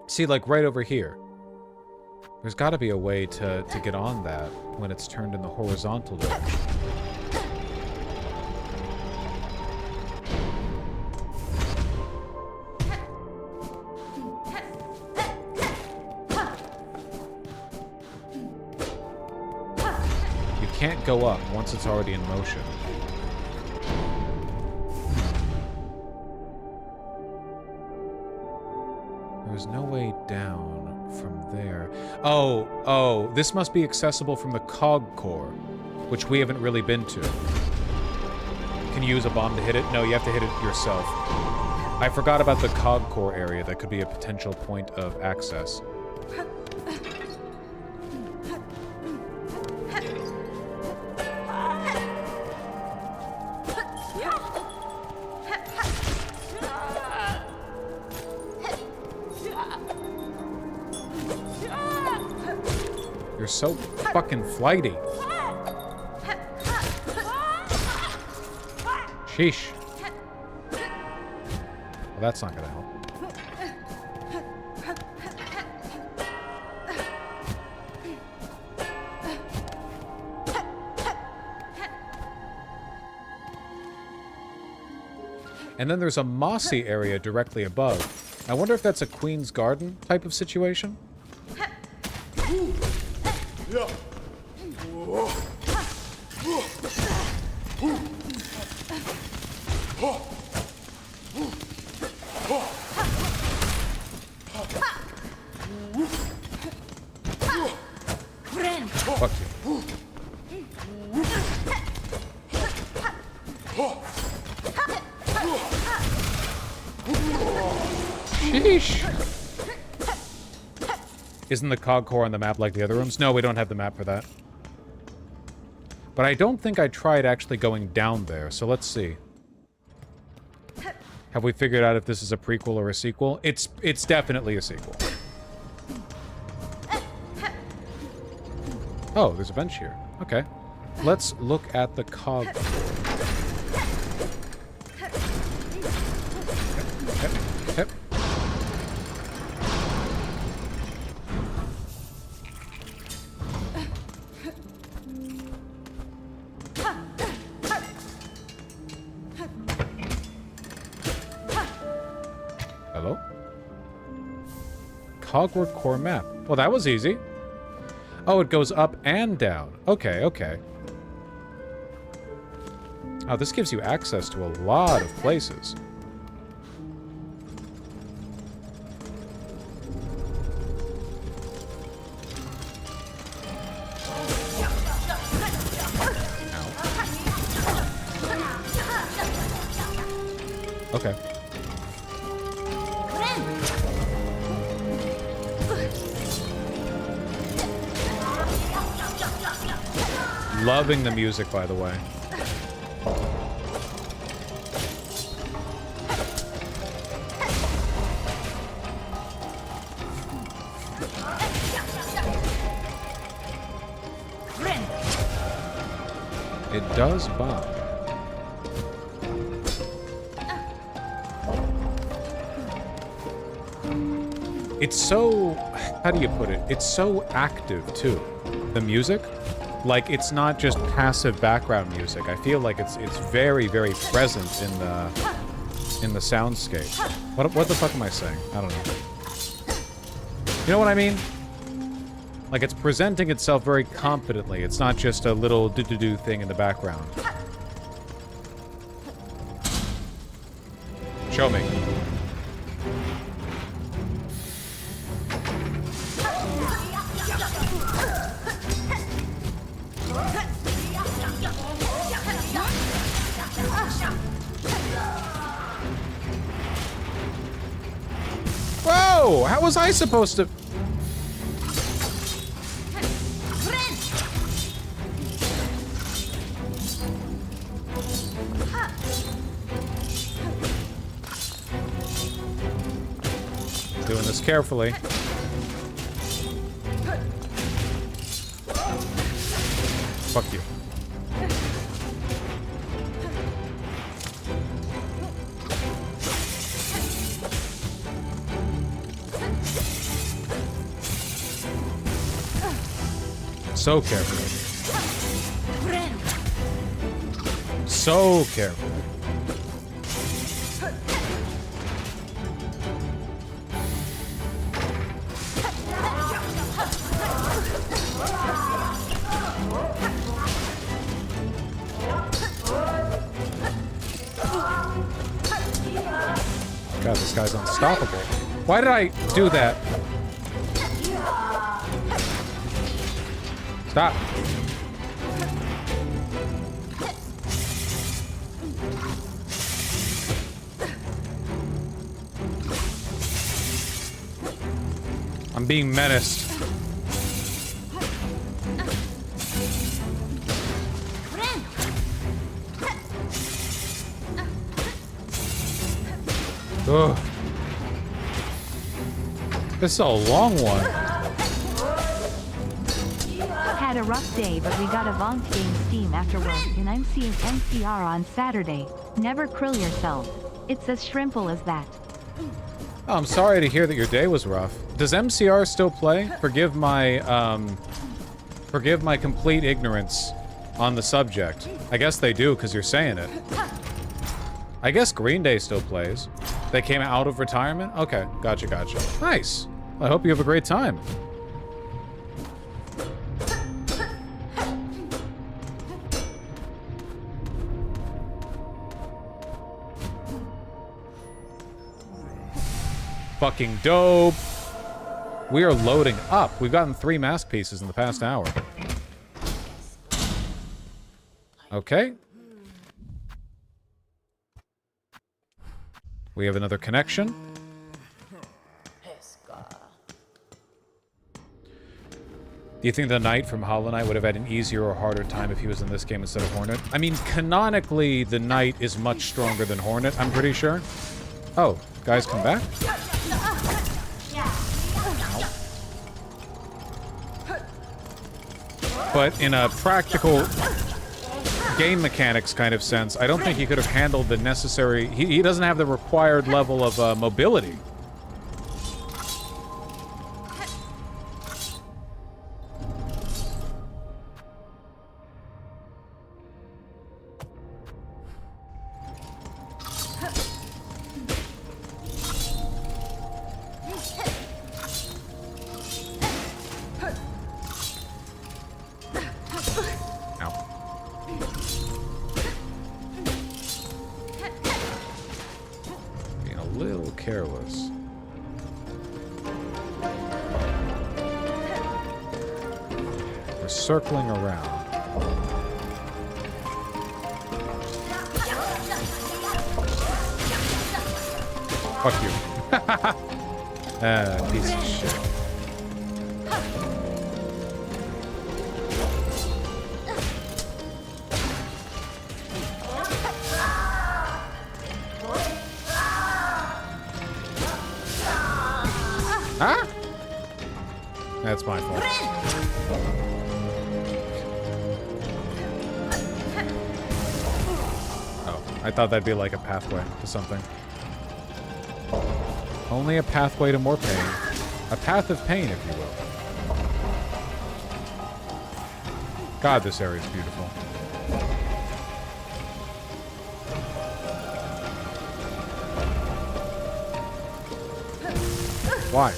See, like right over here. There's got to be a way to get on that when it's turned in the horizontal direction. You can't go up once it's already in motion. There's no way down from there. Oh, this must be accessible from the cog core, which we haven't really been to. Can you use a bomb to hit it? No, you have to hit it yourself. I forgot about the cog core area. That could be a potential point of access. You're so fucking flighty. Sheesh. Well, that's not gonna help. And then there's a mossy area directly above. I wonder if that's a Queen's Garden type of situation? Fuck you. Sheesh. Isn't the cog core on the map like the other rooms? No, we don't have the map for that. But I don't think I tried actually going down there, so let's see. Have we figured out if this is a prequel or a sequel? It's definitely a sequel. Oh, there's a bench here. Okay. Let's look at the cog. Yep. Hello? Cogwork core map. Well, that was easy. Oh, it goes up and down. Okay, okay. Oh, this gives you access to a lot of places. Ow. Okay. Loving the music, by the way. It does bump. It's so... how do you put it? It's so active, too. The music. Like, it's not just passive background music. I feel like it's very, very present in the soundscape. What the fuck am I saying? I don't know. You know what I mean? Like, it's presenting itself very confidently. It's not just a little do-do-do thing in the background. Show me. Whoa! How was I supposed to... Doing this carefully. Fuck you. So carefully. So carefully. God, this guy's unstoppable. Why did I do that? Stop. I'm being menaced. Ugh. This is a long one. Had a rough day, but we got a Vonk game Steam after work, and I'm seeing MCR on Saturday. Never krill yourself. It's as shrimple as that. Oh, I'm sorry to hear that your day was rough. Does MCR still play? Forgive my complete ignorance on the subject. I guess they do, because you're saying it. I guess Green Day still plays. They came out of retirement? Okay, gotcha, gotcha. Nice. I hope you have a great time. Fucking dope. We are loading up. We've gotten 3 mask pieces in the past hour. Okay. We have another connection. Do you think the Knight from Hollow Knight would have had an easier or harder time if he was in this game instead of Hornet? I mean, canonically, the Knight is much stronger than Hornet, I'm pretty sure. Oh, guys come back? But in a practical game mechanics kind of sense, I don't think he could have handled the necessary... He doesn't have the required level of mobility. Careless. We're circling around. Fuck you. Piece of shit. Huh? That's my fault. Oh, I thought that'd be like a pathway to something. Only a pathway to more pain. A path of pain, if you will. God, this area is beautiful. Why?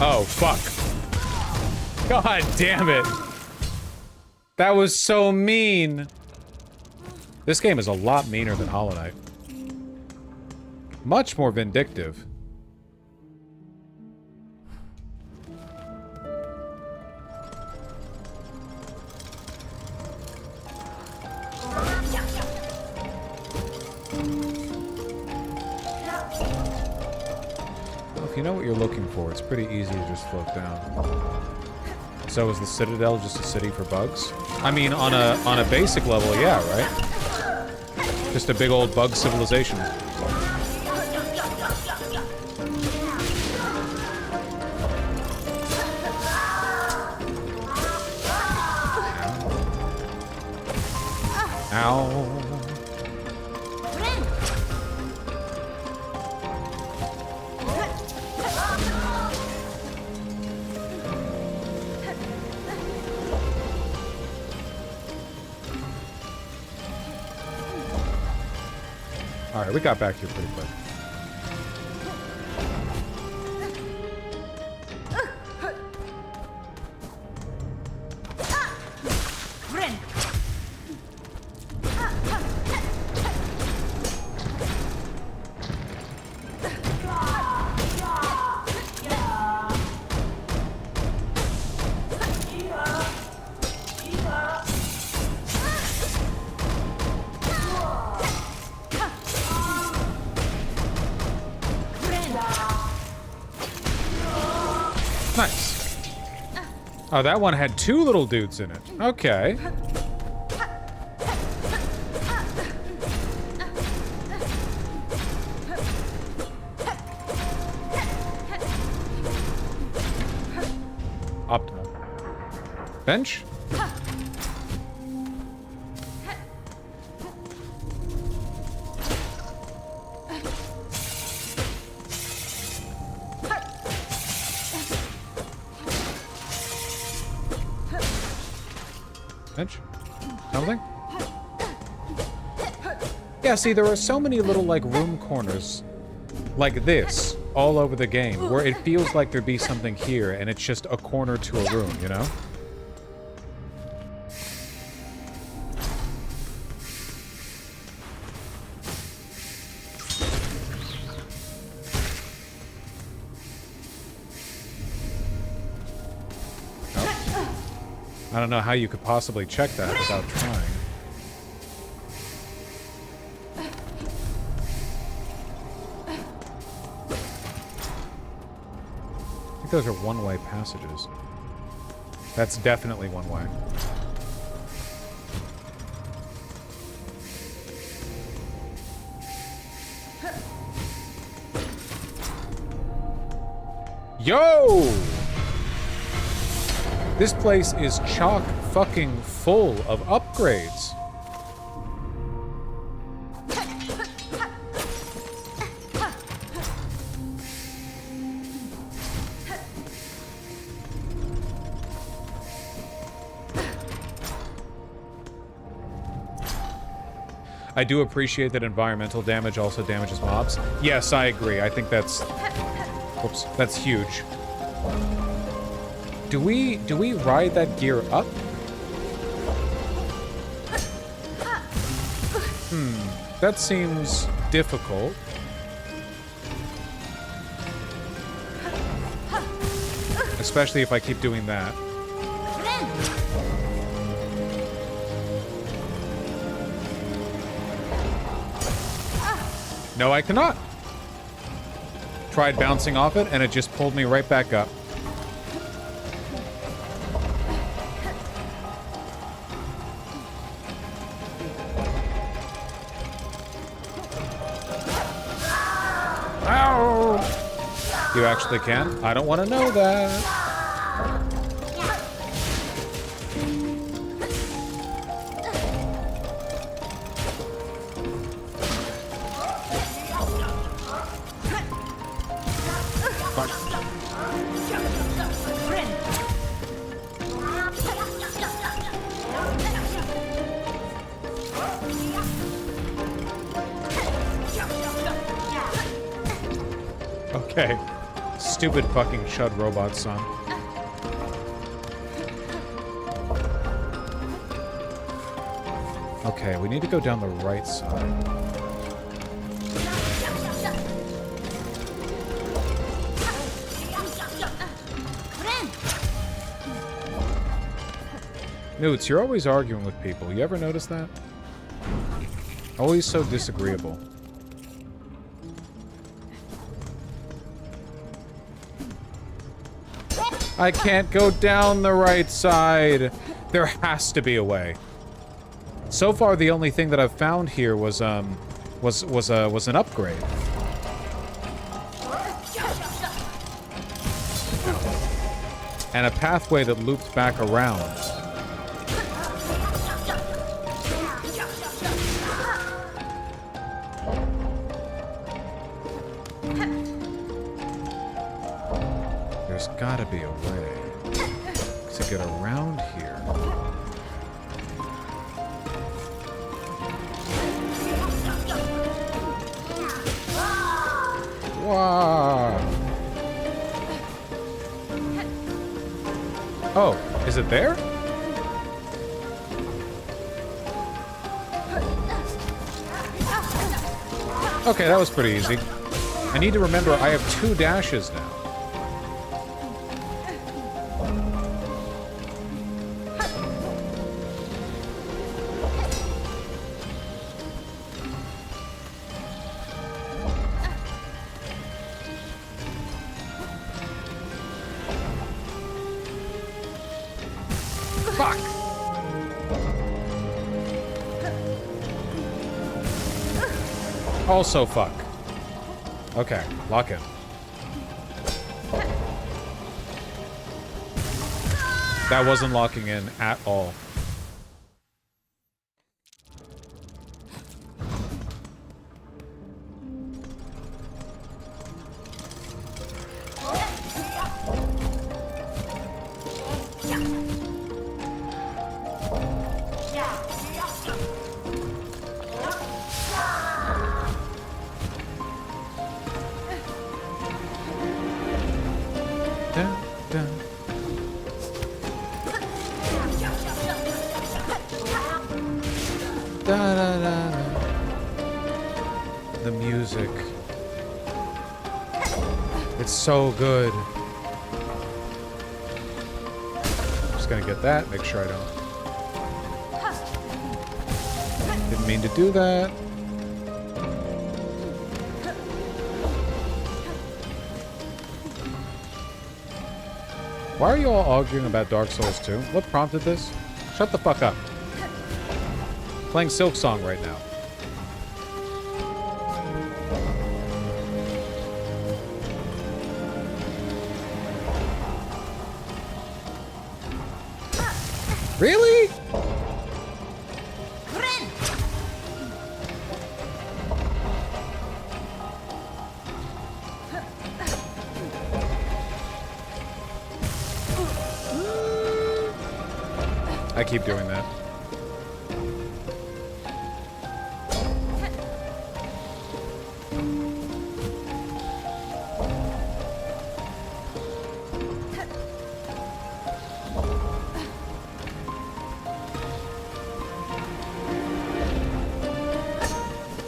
Oh, fuck. God damn it. That was so mean. This game is a lot meaner than Hollow Knight. Much more vindictive. If you know what you're looking for, it's pretty easy to just float down. So is the Citadel just a city for bugs? I mean, on a basic level, yeah, right? Just a big old bug civilization. Ow. All right, we got back here pretty quick. Nice. Oh, that one had 2 little dudes in it. Okay. Optimal. Bench? Bench? Something? Yeah, see, there are so many little, like, room corners like this all over the game where it feels like there'd be something here and it's just a corner to a room, you know? I don't know how you could possibly check that without trying. I think those are one-way passages. That's definitely one way. Yo! This place is chock fucking full of upgrades. I do appreciate that environmental damage also damages mobs. Yes, I agree. I think that's... Whoops, that's huge. Do we ride that gear up? That seems difficult. Especially if I keep doing that. No, I cannot. Tried bouncing off it, and it just pulled me right back up. Ow! You actually can? I don't want to know that. Okay. Stupid fucking Chud robot son. Okay, we need to go down the right side. Newts, you're always arguing with people. You ever notice that? Always so disagreeable. I can't go down the right side. There has to be a way. So far, the only thing that I've found here was an upgrade. And a pathway that looped back around. There's gotta be a way to get around here. Wow. Oh, is it there? Okay, that was pretty easy. I need to remember I have 2 dashes now. Fuck! Also fuck. Okay, lock in. That wasn't locking in at all. The music. It's so good. Just gonna get that, make sure I don't. Didn't mean to do that. Why are you all arguing about Dark Souls 2? What prompted this? Shut the fuck up. Playing Silk Song right now. Really? I keep doing that.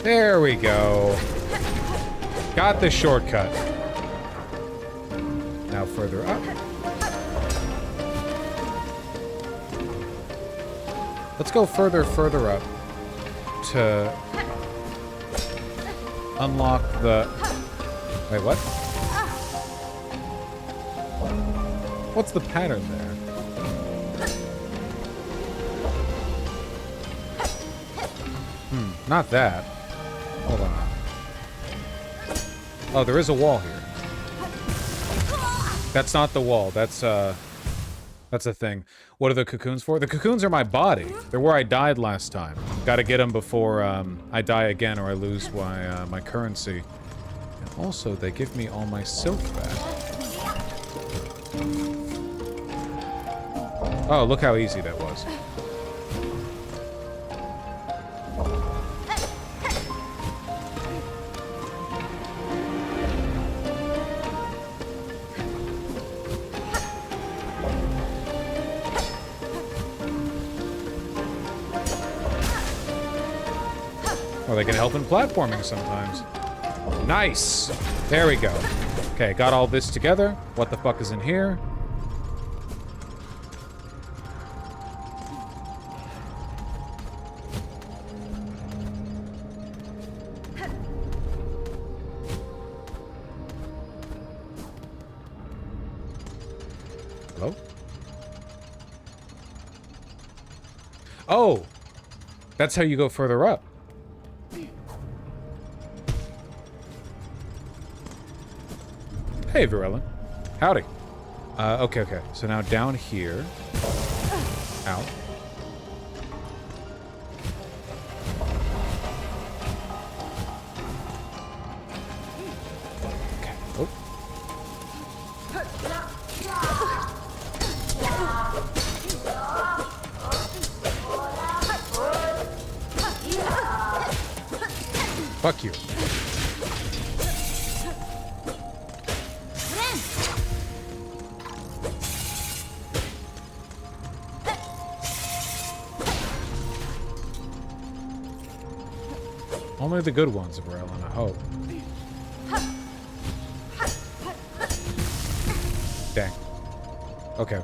There we go. Got the shortcut. Now further up. Let's go further up to unlock the... Wait, what? What's the pattern there? Not that. Hold on. Oh, there is a wall here. That's not the wall. That's a thing. What are the cocoons for? The cocoons are my body. They're where I died last time. Gotta get them before I die again or I lose my currency. And also, they give me all my silk back. Oh, look how easy that was. Or they can help in platforming sometimes. Nice! There we go. Okay, got all this together. What the fuck is in here? Hello? Oh! That's how you go further up. Hey, Varela. Howdy. Okay. So now down here. Out. Okay. Oh. Fuck you. Only the good ones, Varela, I hope. Dang. Okay.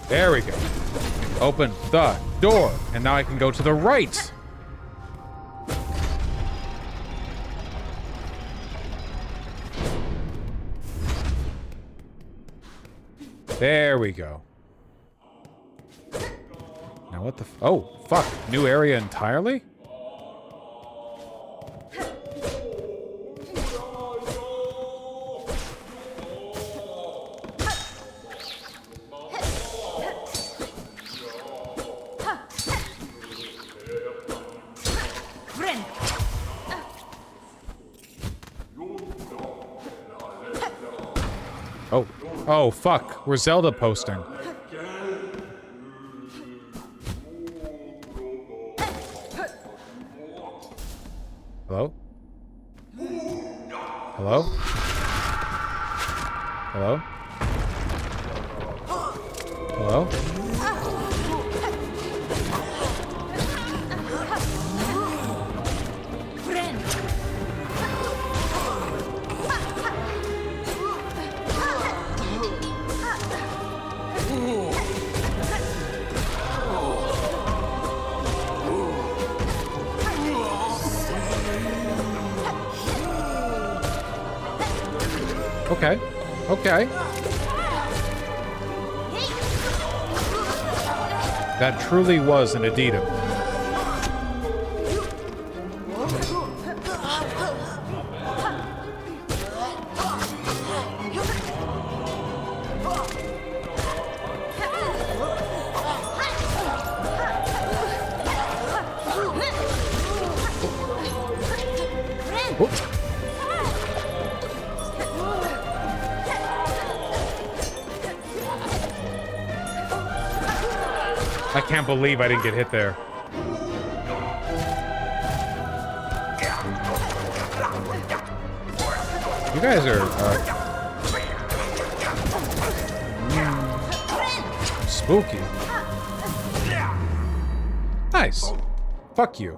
There we go. Open the door. And now I can go to the right. There we go. Now what the oh, fuck. New area entirely? Oh, fuck. We're Zelda posting. Hello? Hello? Hello? Hello? Okay. Okay. That truly was an Adidas. I can't believe I didn't get hit there. You guys are spooky. Nice. Fuck you.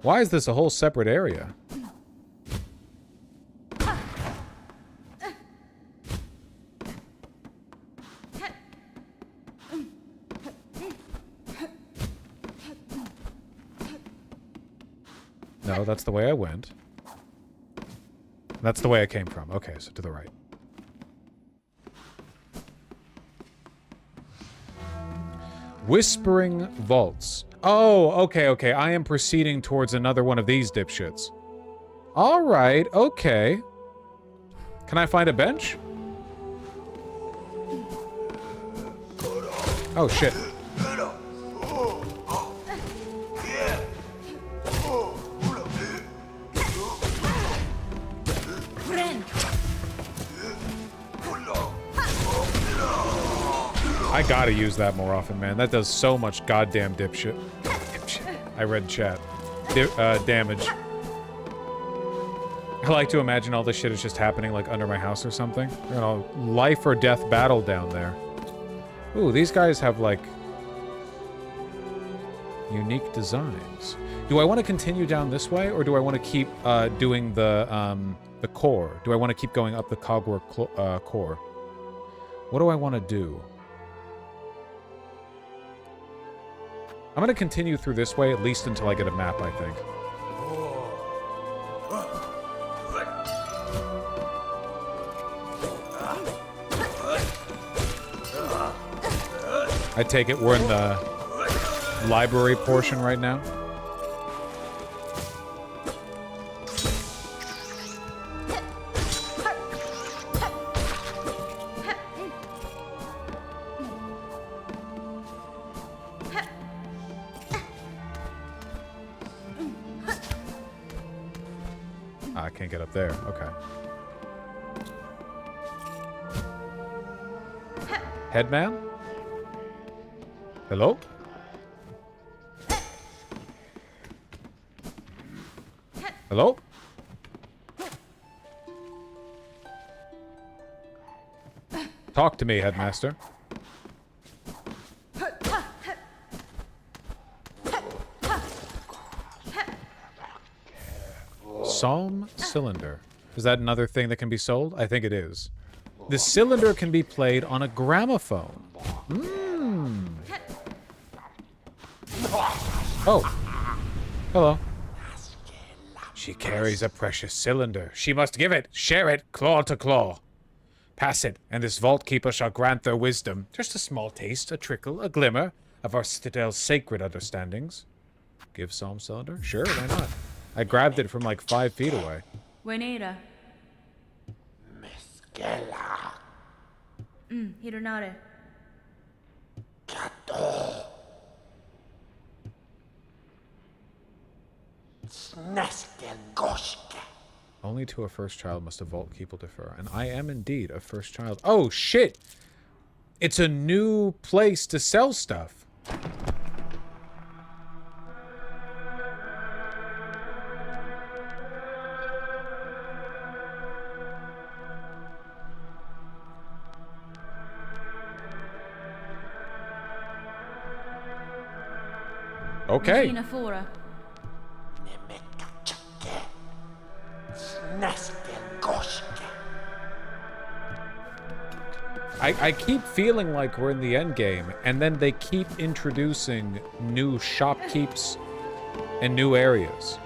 Why is this a whole separate area? No, that's the way I went. That's the way I came from. Okay, so to the right. Whispering Vaults. Oh, okay. I am proceeding towards another one of these dipshits. All right, okay. Can I find a bench? Oh, shit. I gotta use that more often, man. That does so much goddamn dipshit. I read chat. Damage. I like to imagine all this shit is just happening, like, under my house or something. You know, life or death battle down there. Ooh, these guys have, like, unique designs. Do I want to continue down this way, or do I want to keep doing the core? Do I want to keep going up the cogwork core? What do I want to do? I'm gonna continue through this way, at least until I get a map, I think. I take it we're in the library portion right now. I can't get up there. Okay. Headman? Hello? Hello? Talk to me, Headmaster. Psalm cylinder. Is that another thing that can be sold? I think it is. The cylinder can be played on a gramophone. Mmm. Oh. Hello. She carries a precious cylinder. She must give it, share it, claw to claw. Pass it, and this vault keeper shall grant their wisdom. Just a small taste, a trickle, a glimmer of our citadel's sacred understandings. Give Psalm cylinder? Sure, why not? I grabbed it from like 5 feet away. Buenera. Mezquela. Hironare. Kato. Sneskelgoshke. Only to a first child must a vault keeper defer. And I am indeed a first child. Oh, shit! It's a new place to sell stuff. Okay. I keep feeling like we're in the end game, and then they keep introducing new shopkeeps and new areas.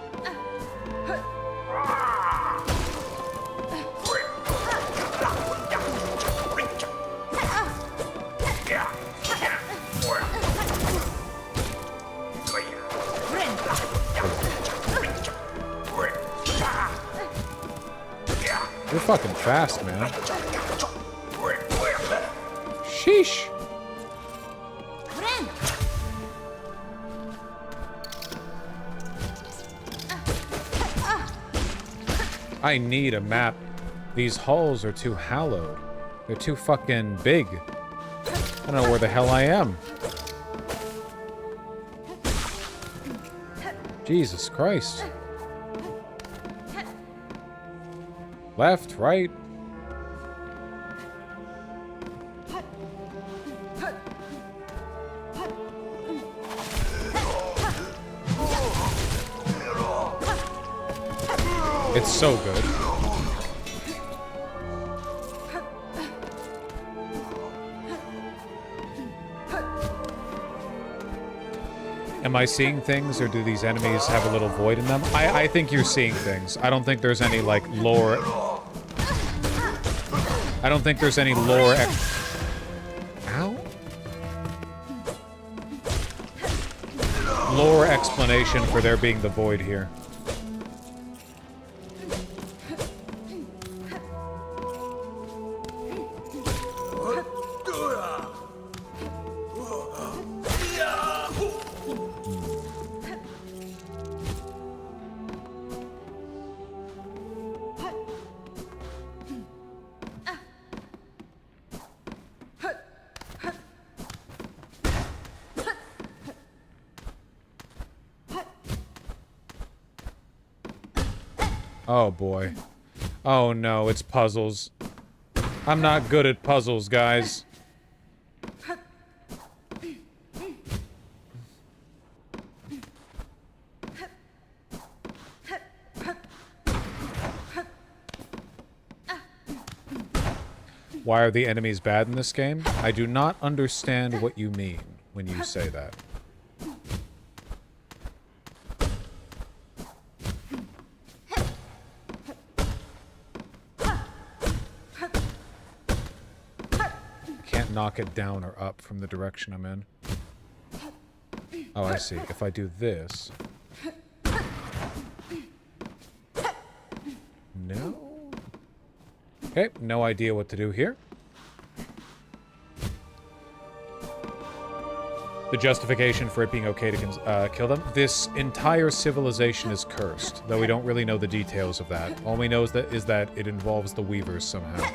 You're fucking fast, man. Sheesh. I need a map. These halls are too hallowed. They're too fucking big. I don't know where the hell I am. Jesus Christ. Left, right. It's so good. Am I seeing things, or do these enemies have a little void in them? I think you're seeing things. I don't think there's any, like, lore. I don't think there's any lore. Ow? Lore explanation for there being the void here. Oh boy. Oh no, it's puzzles. I'm not good at puzzles, guys. Why are the enemies bad in this game? I do not understand what you mean when you say that. Knock it down or up from the direction I'm in. Oh, I see. If I do this... No? Okay, no idea what to do here. The justification for it being okay to kill them. This entire civilization is cursed, though we don't really know the details of that. All we know is that it involves the Weavers somehow.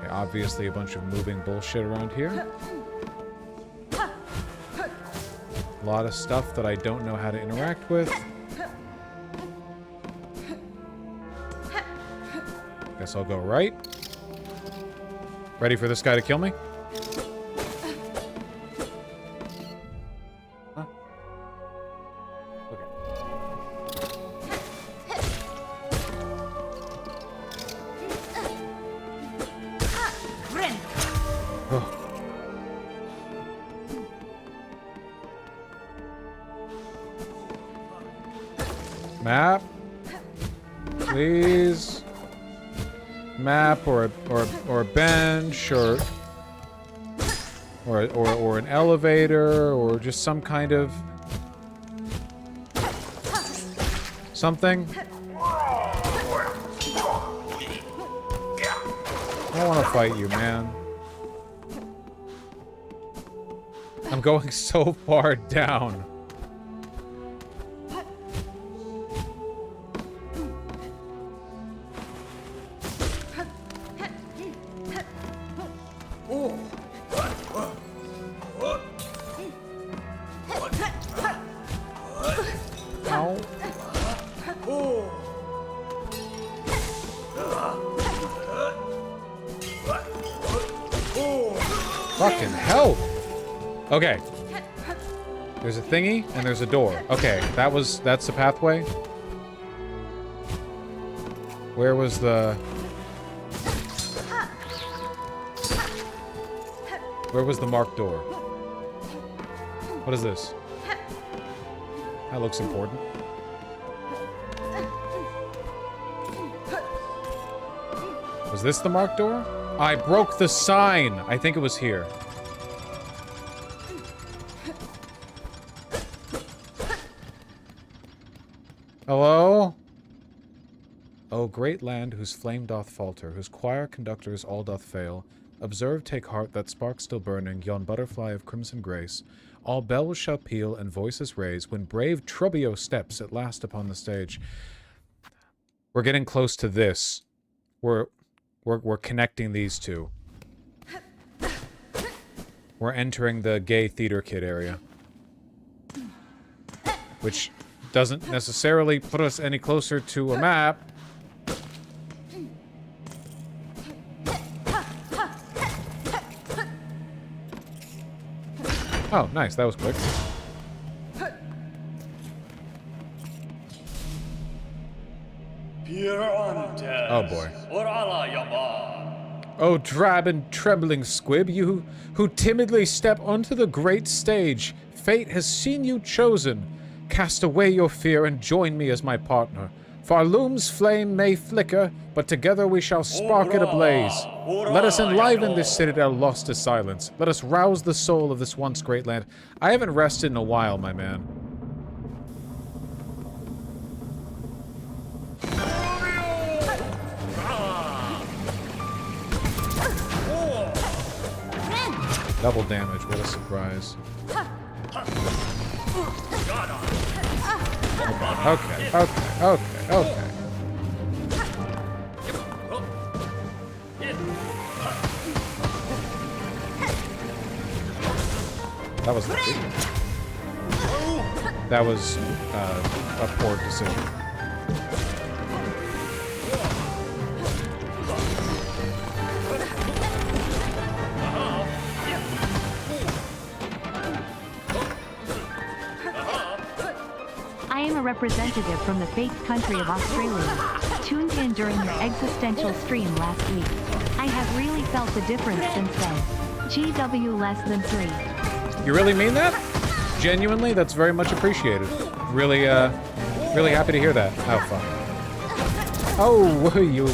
Obviously a bunch of moving bullshit around here. A lot of stuff that I don't know how to interact with. Guess I'll go right. Ready for this guy to kill me? Huh? please. Map or a bench or an elevator or just some kind of something. I don't want to fight you, man. I'm going so far down. Ow. Fucking hell. Okay. There's a thingy and there's a door. Okay, that's the pathway. Where was the marked door? What is this? That looks important. Was this the marked door? I broke the sign. I think it was here. Hello? O great land whose flame doth falter, whose choir conductors all doth fail, observe, take heart, that spark still burning, yon butterfly of crimson grace. All bells shall peal and voices raise when brave Trubbio steps at last upon the stage. We're getting close to this. We're connecting these two. We're entering the gay theater kid area. Which doesn't necessarily put us any closer to a map. Oh, nice. That was quick. Oh, boy. Oh, drab and trembling squib, you who timidly step onto the great stage. Fate has seen you chosen. Cast away your fear and join me as my partner. Farloom's flame may flicker, but together we shall spark it ablaze. Let us enliven this citadel lost to silence. Let us rouse the soul of this once great land. I haven't rested in a while, my man. Double damage, what a surprise. Okay. That was lucky. That was a poor decision. I am a representative from the faith country of Australia, tuned in during your existential stream last week. I have really felt the difference since then. GW less than 3. You really mean that? Genuinely, that's very much appreciated. Really, really happy to hear that. Oh, fuck. Oh, you.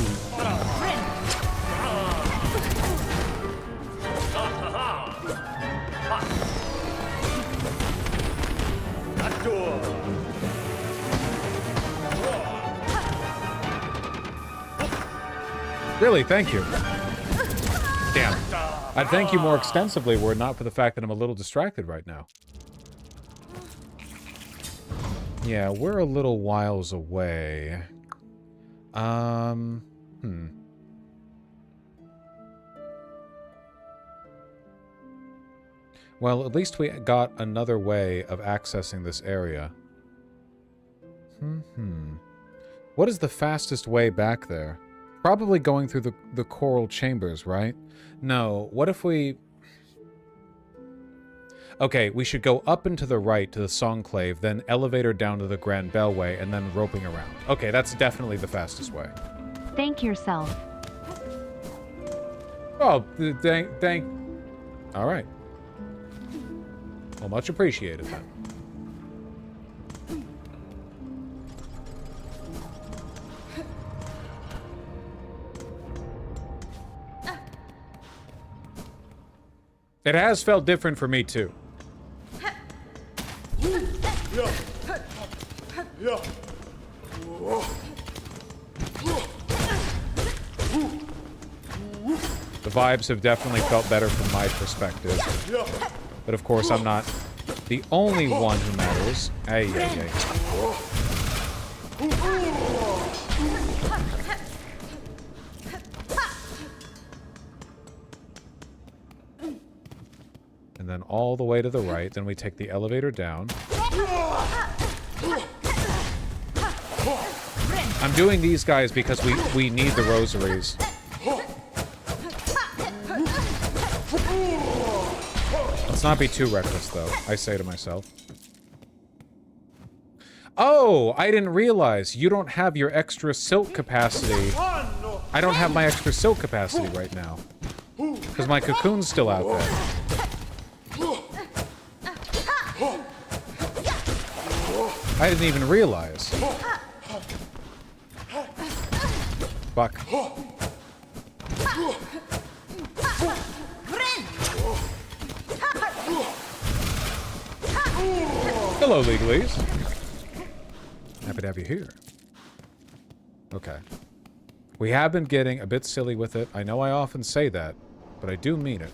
Really, thank you. Damn. I'd thank you more extensively were it not for the fact that I'm a little distracted right now. Yeah, we're a little whiles away. Well, at least we got another way of accessing this area. What is the fastest way back there? Probably going through the coral chambers, right? No, what if we... Okay, we should go up and to the right to the Songclave, then elevator down to the Grand Bellway, and then roping around. Okay, that's definitely the fastest way. Thank yourself. Oh, thank... Alright. Well, much appreciated then. It has felt different for me, too. The vibes have definitely felt better from my perspective. But of course, I'm not the only one who matters. Ay, ay, ay. And then all the way to the right, then we take the elevator down. I'm doing these guys because we need the rosaries. Let's not be too reckless, though, I say to myself. Oh, I didn't realize you don't have your extra silk capacity. I don't have my extra silk capacity right now. Because my cocoon's still out there. I didn't even realize. Fuck. Hello, legalies. Happy to have you here. Okay. We have been getting a bit silly with it. I know I often say that, but I do mean it.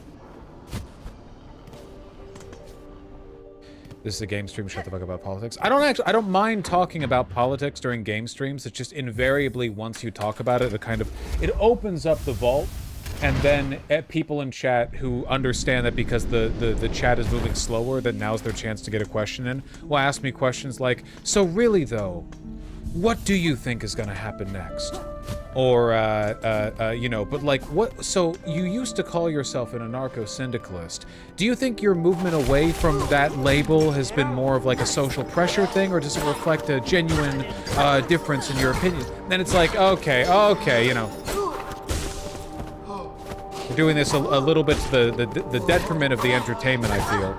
This is a game stream. Shut the fuck up about politics. I don't mind talking about politics during game streams. It's just invariably once you talk about it, it opens up the vault, and then people in chat who understand that because the chat is moving slower, that now's their chance to get a question in, will ask me questions like, so really though, what do you think is gonna happen next? Or, you know, but like, what, so you used to call yourself an anarcho-syndicalist. Do you think your movement away from that label has been more of like a social pressure thing, or does it reflect a genuine difference in your opinion? Then it's like, okay, you know. We're doing this a little bit to the detriment of the entertainment, I feel.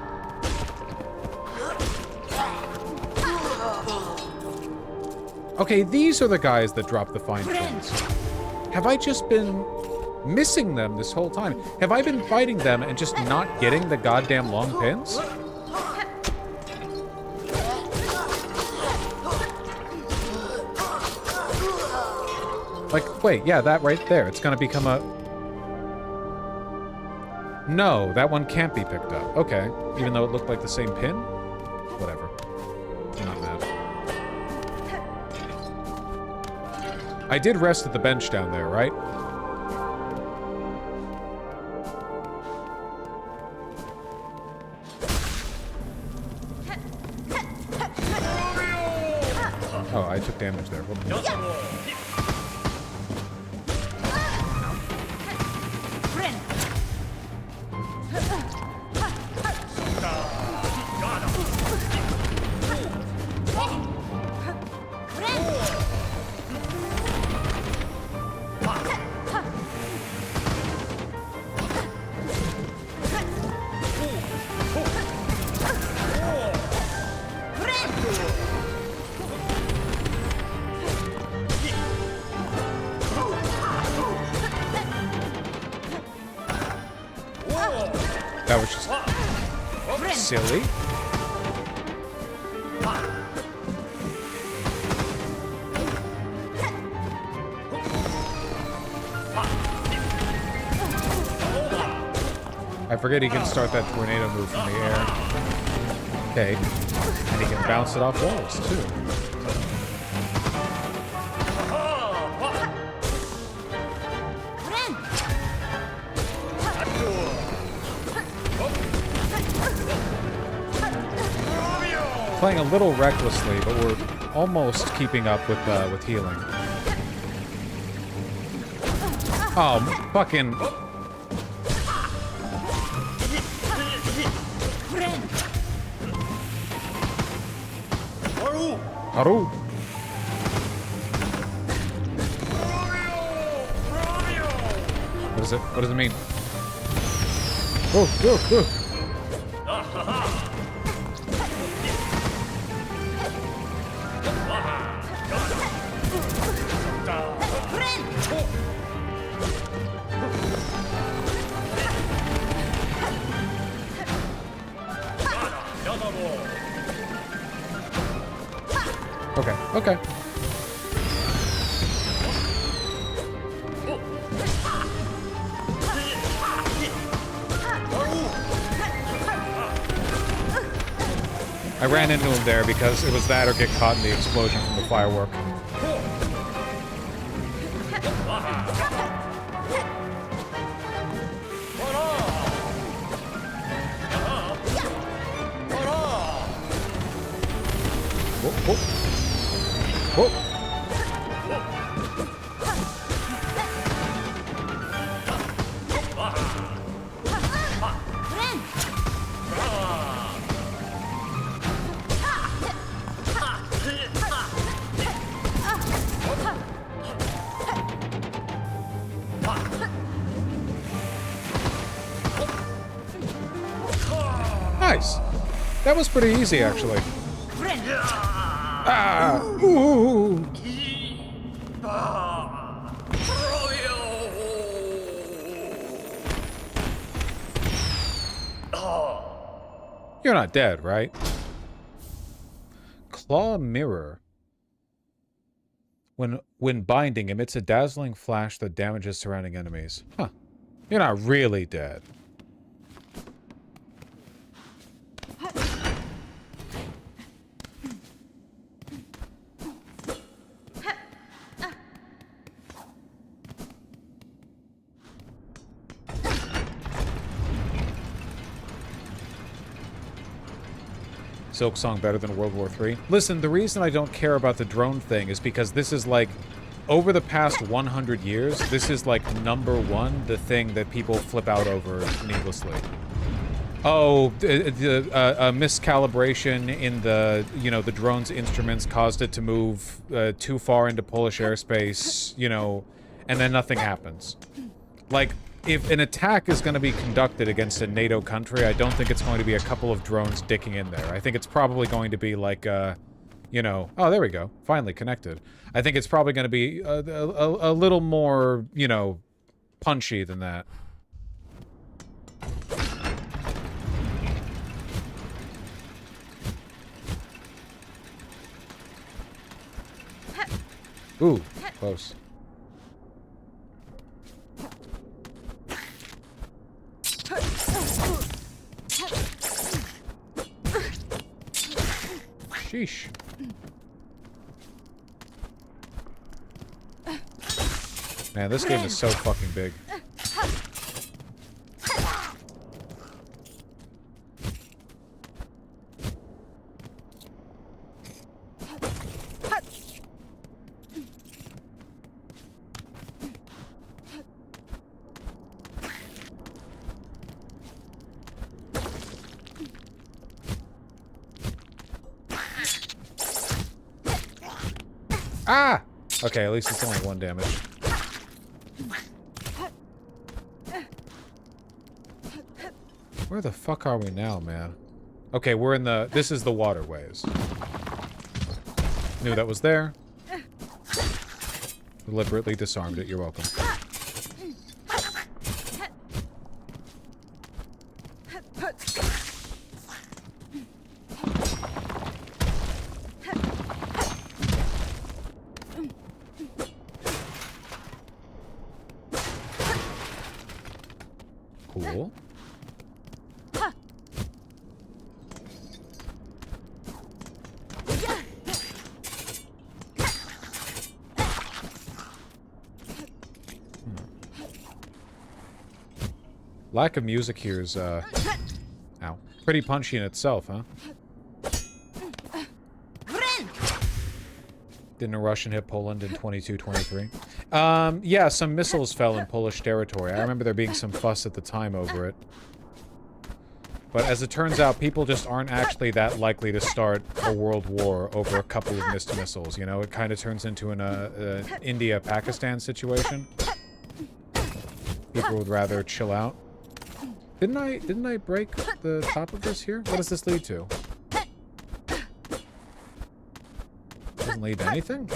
Okay, these are the guys that drop the fine pins. Have I just been missing them this whole time? Have I been fighting them and just not getting the goddamn long pins? Like, wait, yeah, that right there. It's gonna become a... No, that one can't be picked up. Okay, even though it looked like the same pin? Whatever. I'm not mad. I did rest at the bench down there, right? Oh, I took damage there. That was just silly. I forget he can start that tornado move from the air. Okay. And he can bounce it off walls, too. Playing a little recklessly, but we're almost keeping up with healing. Oh, fucking... Haru! What is it? What does it mean? Oh. Okay. I ran into him there because it was that or get caught in the explosion from the firework. Whoa, whoa. Whoa. Nice. That was pretty easy, actually. Ah! Ooh! You're not dead, right? Claw mirror. When binding, emits a dazzling flash that damages surrounding enemies. Huh. You're not really dead. Silk Song better than World War III? Listen, the reason I don't care about the drone thing is because this is like, over the past 100 years, this is like #1, the thing that people flip out over needlessly. Oh, a miscalibration in the, you know, the drone's instruments caused it to move too far into Polish airspace, you know, and then nothing happens. Like, if an attack is going to be conducted against a NATO country, I don't think it's going to be a couple of drones dicking in there. I think it's probably going to be like, you know... Oh, there we go. Finally connected. I think it's probably going to be a little more, you know, punchy than that. Ooh, close. Sheesh. Man, this game is so fucking big. Ah! Okay, at least it's only 1 damage. Where the fuck are we now, man? Okay, we're in the... This is the waterways. Knew that was there. Deliberately disarmed it. You're welcome. Cool. Lack of music here is, ow. Pretty punchy in itself, huh? Didn't a Russian hit Poland in 22-23? Yeah, some missiles fell in Polish territory. I remember there being some fuss at the time over it. But as it turns out, people just aren't actually that likely to start a world war over a couple of missed missiles, you know? It kind of turns into an India-Pakistan situation. People would rather chill out. Didn't I break the top of this here? What does this lead to? Doesn't lead to anything?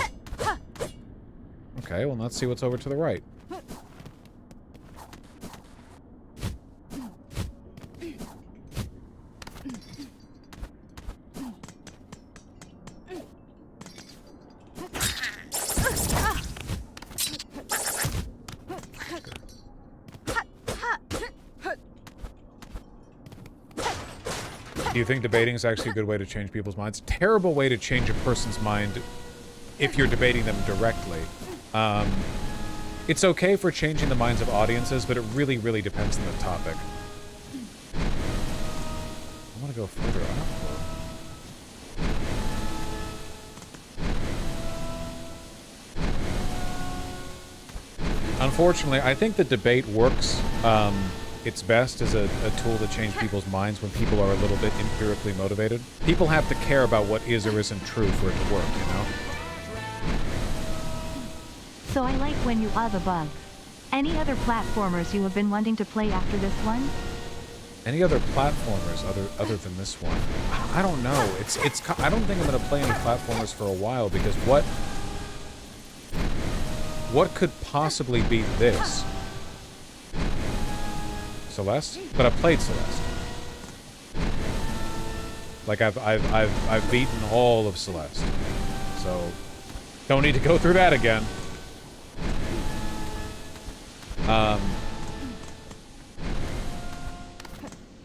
Okay, well, let's see what's over to the right. Do you think debating is actually a good way to change people's minds? Terrible way to change a person's mind if you're debating them directly. It's okay for changing the minds of audiences, but it really, really depends on the topic. I want to go further up. Unfortunately, I think the debate works its best as a tool to change people's minds when people are a little bit empirically motivated. People have to care about what is or isn't true for it to work, you know? So I like when you are the bugs. Any other platformers you have been wanting to play after this one? Any other platformers other than this one? I don't know. I don't think I'm going to play any platformers for a while because what could possibly beat this? Celeste? But I've played Celeste. Like I've beaten all of Celeste. So don't need to go through that again.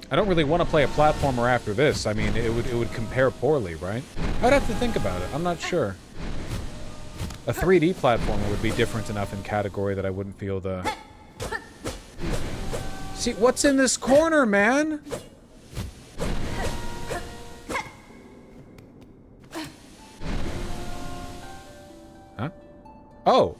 I don't really want to play a platformer after this. I mean, it would compare poorly, right? I'd have to think about it. I'm not sure. A 3D platformer would be different enough in category that I wouldn't feel the... See, what's in this corner, man? Huh? Oh!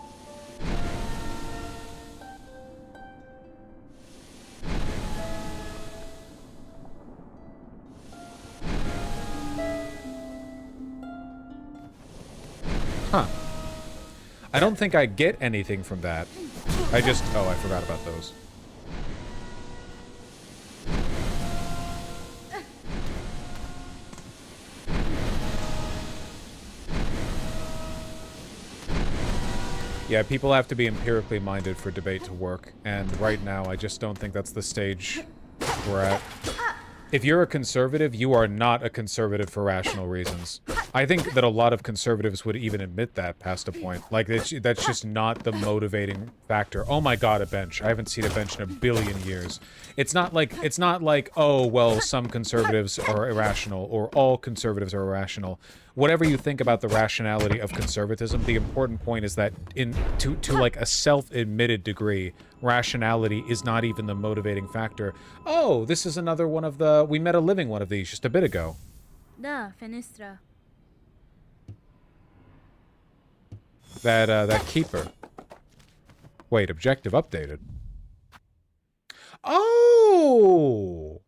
Huh. I don't think I get anything from that. I just... Oh, I forgot about those. Yeah, people have to be empirically minded for debate to work, and right now I just don't think that's the stage we're at. If you're a conservative, you are not a conservative for rational reasons. I think that a lot of conservatives would even admit that past a point. Like, that's just not the motivating factor. Oh my god, a bench. I haven't seen a bench in a billion years. It's not like, oh, well, some conservatives are irrational, or all conservatives are irrational. Whatever you think about the rationality of conservatism, the important point is that to like a self-admitted degree, rationality is not even the motivating factor. Oh, this is another one of the... We met a living one of these just a bit ago. Da, fenestra. That keeper. Wait, objective updated. Oh!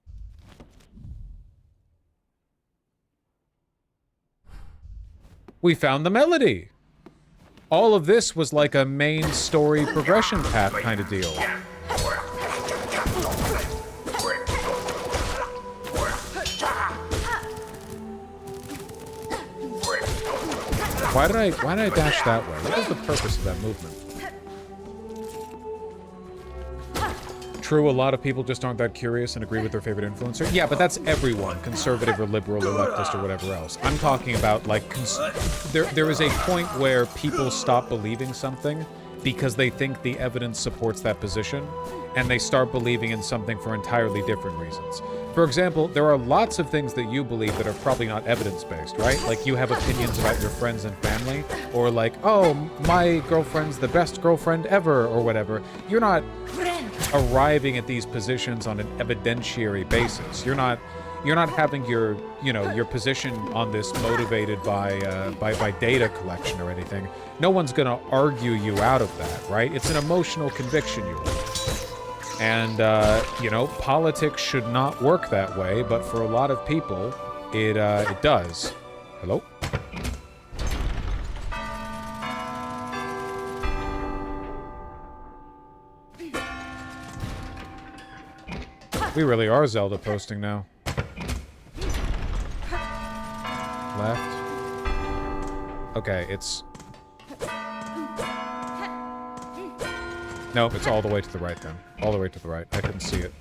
We found the melody. All of this was like a main story progression path kind of deal. Why did I dash that way? What was the purpose of that movement? True, a lot of people just aren't that curious and agree with their favorite influencer. Yeah, but that's everyone, conservative or liberal or leftist or whatever else. I'm talking about, like, there is a point where people stop believing something because they think the evidence supports that position, and they start believing in something for entirely different reasons. For example, there are lots of things that you believe that are probably not evidence-based, right? Like, you have opinions about your friends and family, or like, oh, my girlfriend's the best girlfriend ever, or whatever. You're not arriving at these positions on an evidentiary basis. You're not having your, you know, your position on this motivated by data collection or anything. No one's gonna argue you out of that, right? It's an emotional conviction you have. And, you know, politics should not work that way, but for a lot of people, it does. Hello? We really are Zelda posting now. Left. Okay, it's... Nope, it's all the way to the right then. All the way to the right. I couldn't see it.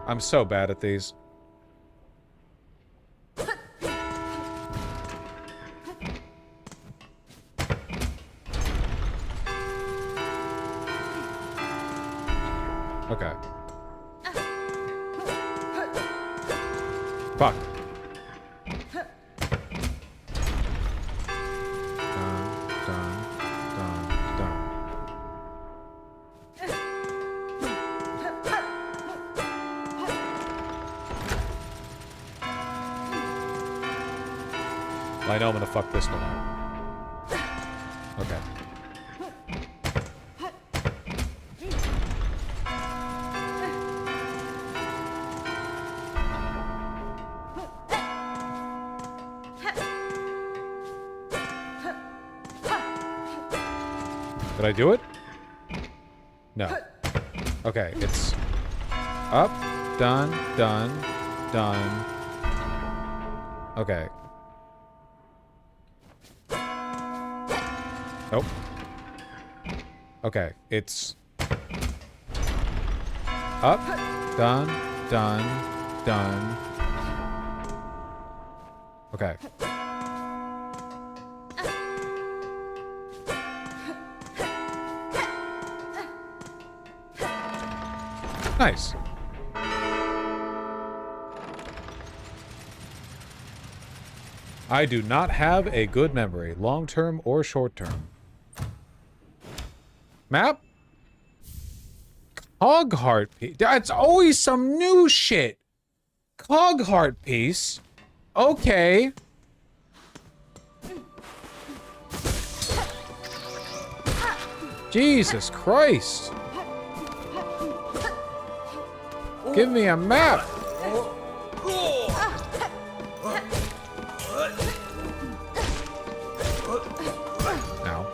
I'm so bad at these. Okay. Fuck. Done. I know I'm gonna fuck this one up. Okay. Did I do it? No. Okay, it's up, done. Okay. Nope. Okay, it's up, done. Okay. Nice. I do not have a good memory, long-term or short-term. Map? Cog heart piece. That's always some new shit. Cog heart piece. Okay. Jesus Christ. Give me a map. Now.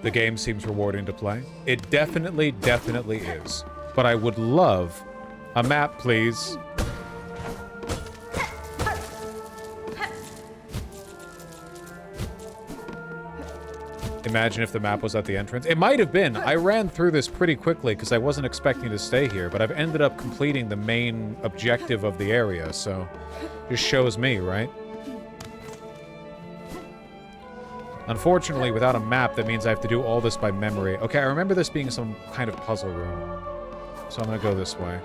The game seems rewarding to play. It definitely is. But I would love a map, please. Imagine if the map was at the entrance. It might have been. I ran through this pretty quickly because I wasn't expecting to stay here, but I've ended up completing the main objective of the area, so just shows me, right? Unfortunately, without a map, that means I have to do all this by memory. Okay, I remember this being some kind of puzzle room, so I'm gonna go this way.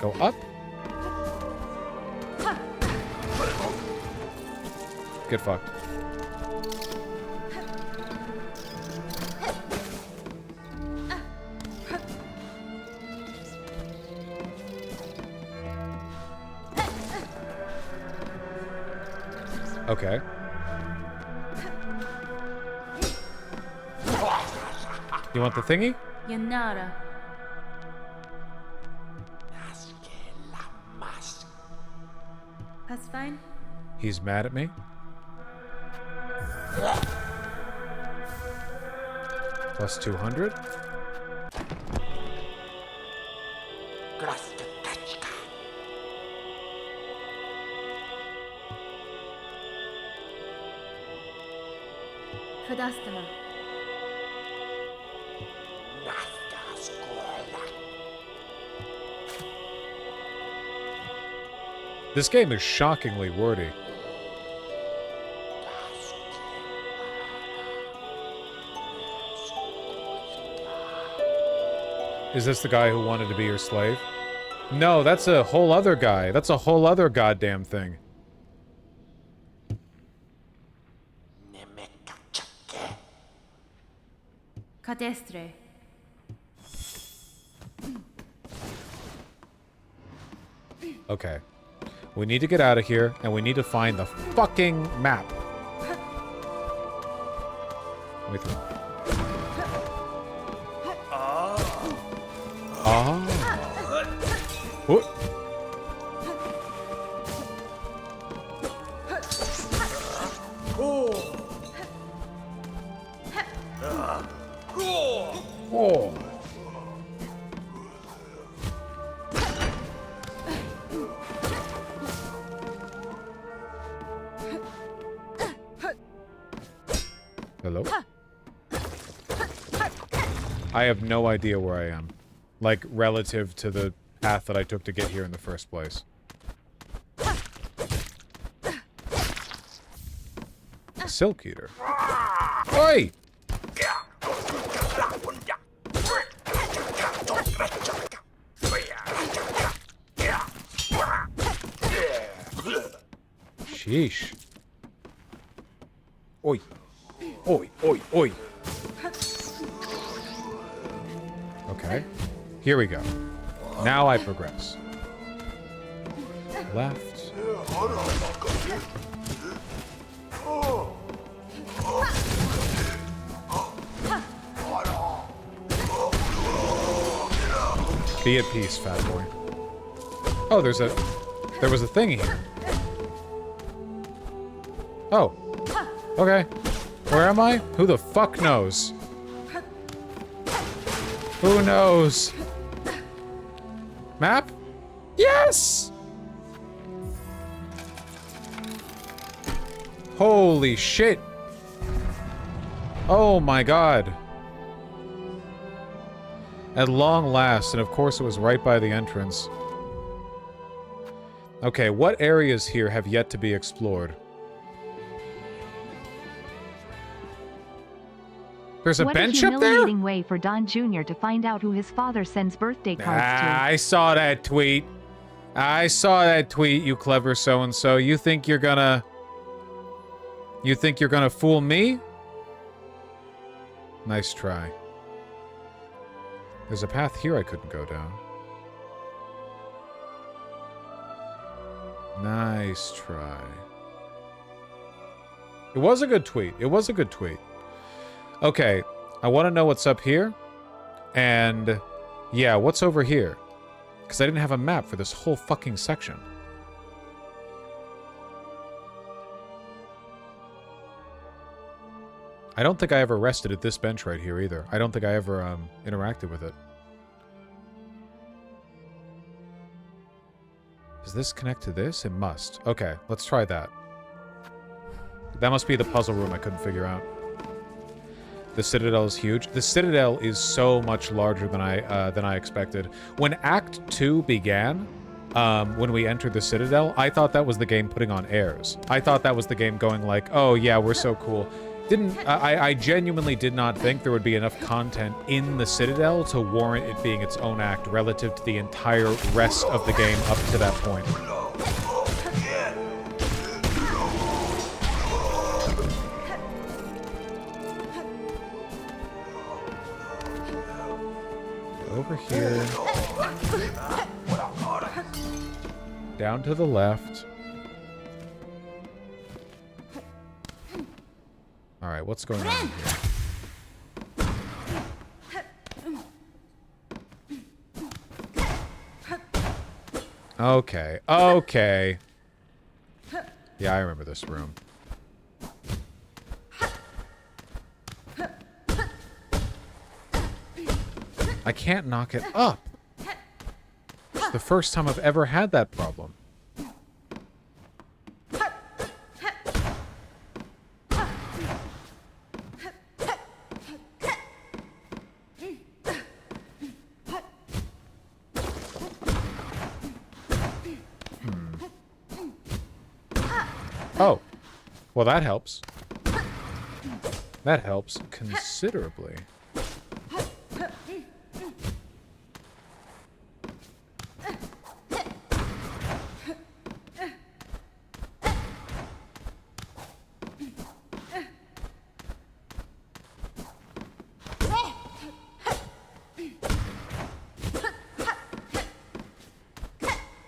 Go up. Get fucked. Okay. You want the thingy? Yanara. That's fine. He's mad at me? Plus 200? Fadastama. This game is shockingly wordy. Is this the guy who wanted to be your slave? No, that's a whole other guy. That's a whole other goddamn thing. Cadestre. Okay. We need to get out of here, and we need to find the fucking map. Let me through. Ah. What? Oh. Hello? I have no idea where I am. Like, relative to the path that I took to get here in the first place. silk eater. Oi! Sheesh. Oi. Oi, oi, oi. Okay. Here we go. Now I progress. Left. Be at peace, fat boy. Oh, there was a thing here. Oh. Okay. Where am I? Who the fuck knows? Who knows? Map? Yes! Holy shit. Oh my god. At long last, and of course it was right by the entrance. Okay, what areas here have yet to be explored? There's a bench up there? What a humiliating way for Don Jr. to find out who his father sends birthday cards to. I saw that tweet. I saw that tweet, you clever so-and-so. You think you're gonna fool me? Nice try. There's a path here I couldn't go down. Nice try. It was a good tweet. It was a good tweet. Okay, I want to know what's up here. And, yeah, what's over here? Because I didn't have a map for this whole fucking section. I don't think I ever rested at this bench right here either. I don't think I ever interacted with it. Does this connect to this? It must. Okay, let's try that. That must be the puzzle room I couldn't figure out. The Citadel is huge. The Citadel is so much larger than I expected. When Act 2 began, when we entered the Citadel, I thought that was the game putting on airs. I thought that was the game going like, oh yeah, we're so cool. I genuinely did not think there would be enough content in the Citadel to warrant it being its own act relative to the entire rest of the game up to that point. Over here. Down to the left. Alright, what's going on here? Okay, okay. Yeah, I remember this room. I can't knock it up. It's the first time I've ever had that problem. Oh. Well, that helps. That helps considerably.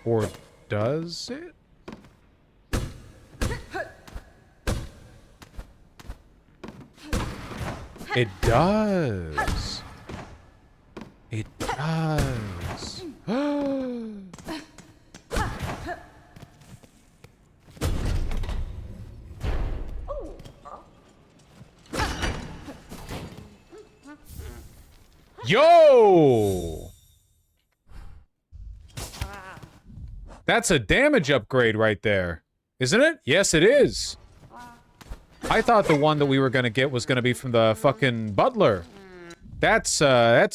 Or does it? It does. It does. Yo! That's a damage upgrade right there. Isn't it? Yes, it is. I thought the one that we were gonna get was gonna be from the fucking butler. That's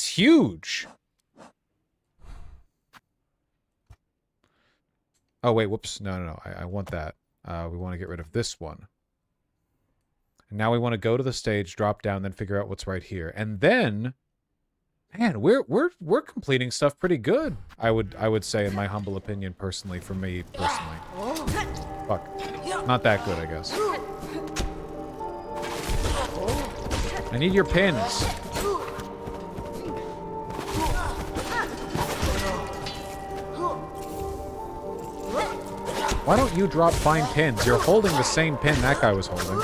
huge. Oh, wait, whoops. No. I want that. We want to get rid of this one. And now we want to go to the stage, drop down, then figure out what's right here. And then, man, we're completing stuff pretty good. I would say, in my humble opinion, personally, for me personally. Fuck. Not that good, I guess. I need your pins. Why don't you drop fine pins? You're holding the same pin that guy was holding.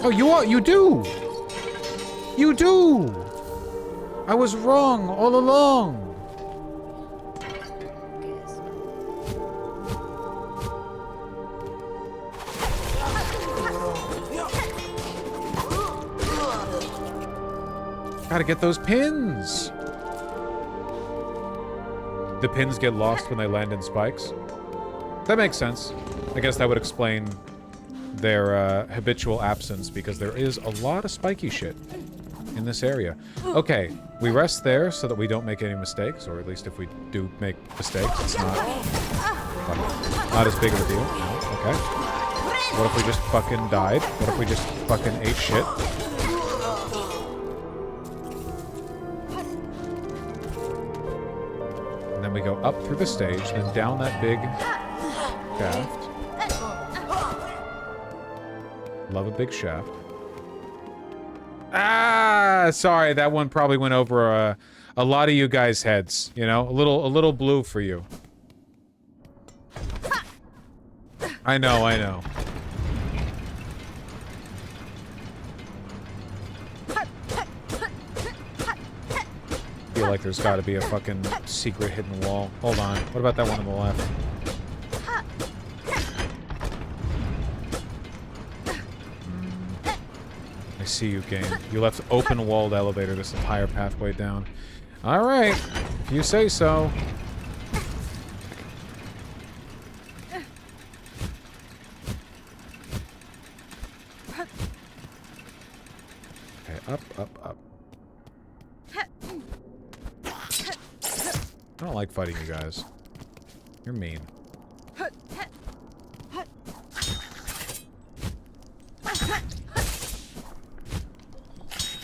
Oh, you do! You do! I was wrong all along! Gotta get those pins! The pins get lost when they land in spikes. That makes sense. I guess that would explain their habitual absence, because there is a lot of spiky shit in this area. Okay, we rest there so that we don't make any mistakes, or at least if we do make mistakes, it's not as big of a deal. No, okay. What if we just fucking died? What if we just fucking ate shit? And then we go up through the stage, then down that big shaft. Love a big shaft. Ah, sorry, that one probably went over a lot of you guys' heads. You know, a little blue for you. I know, I know. Feel like there's got to be a fucking secret hidden wall. Hold on. What about that one on the left? I see you, game. You left open-walled elevator this entire pathway down. All right, if you say so. Okay, up, up, up. I don't like fighting you guys. You're mean.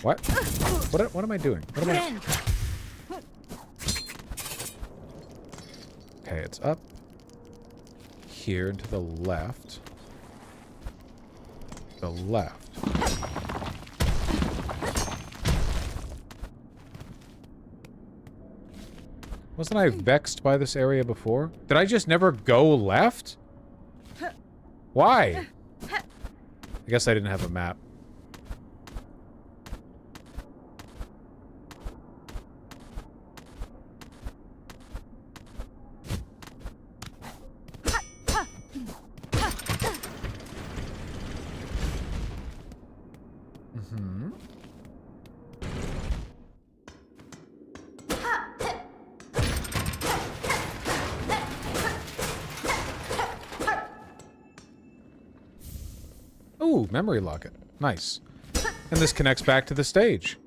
What? What am I doing? What am I... Okay, it's up here and to the left. The left. Wasn't I vexed by this area before? Did I just never go left? Why? I guess I didn't have a map. Ooh, memory locket. Nice. And this connects back to the stage.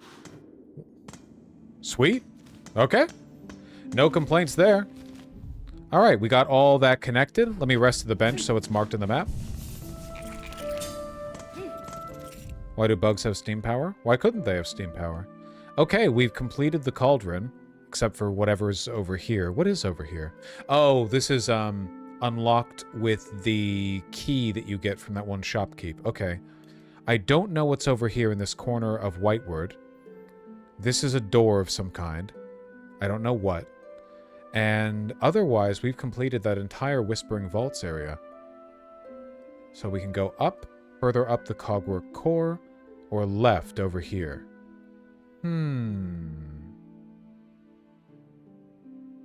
Sweet. Okay. No complaints there. Alright, we got all that connected. Let me rest to the bench so it's marked in the map. Why do bugs have steam power? Why couldn't they have steam power? Okay, we've completed the cauldron. Except for whatever's over here. What is over here? Oh, this is, unlocked with the key that you get from that one shopkeep. Okay. I don't know what's over here in this corner of Whiteward. This is a door of some kind. I don't know what. And otherwise, we've completed that entire Whispering Vaults area. So we can go up, further up the Cogwork core, or left over here.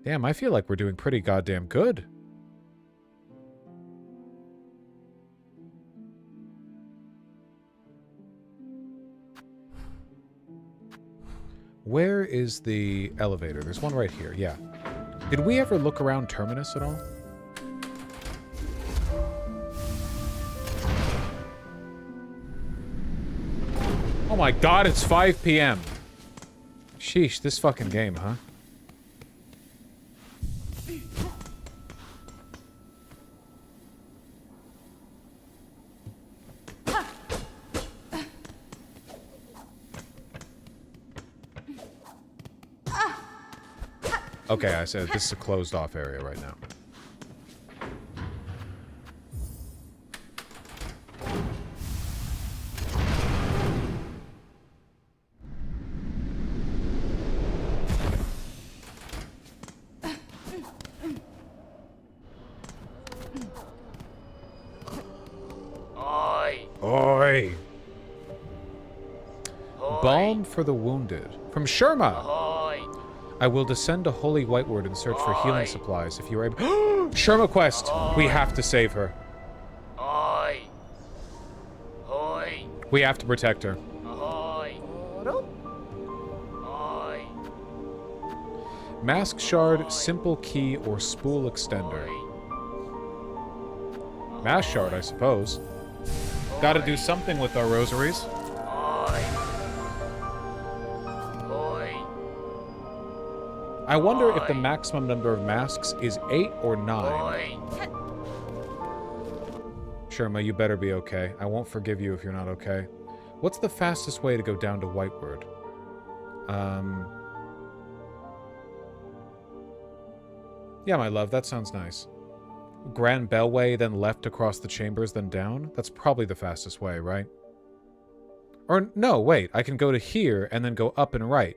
Damn, I feel like we're doing pretty goddamn good. Where is the elevator? There's one right here, yeah. Did we ever look around Terminus at all? Oh my god, it's 5 p.m. Sheesh, this fucking game, huh? Okay, I said this is a closed off area right now. Oi! Balm for the wounded. From Sherma! I will descend to Holy Whitewood and search for healing supplies if you are able. Sherma quest! We have to save her. We have to protect her. Mask shard, simple key, or spool extender. Mask shard, I suppose. Gotta do something with our rosaries. I wonder if the maximum number of masks is 8 or 9. Sherma, you better be okay. I won't forgive you if you're not okay. What's the fastest way to go down to Whitewood? Yeah, my love, that sounds nice. Grand Bellway, then left across the chambers, then down? That's probably the fastest way, right? Or, no, wait. I can go to here and then go up and right.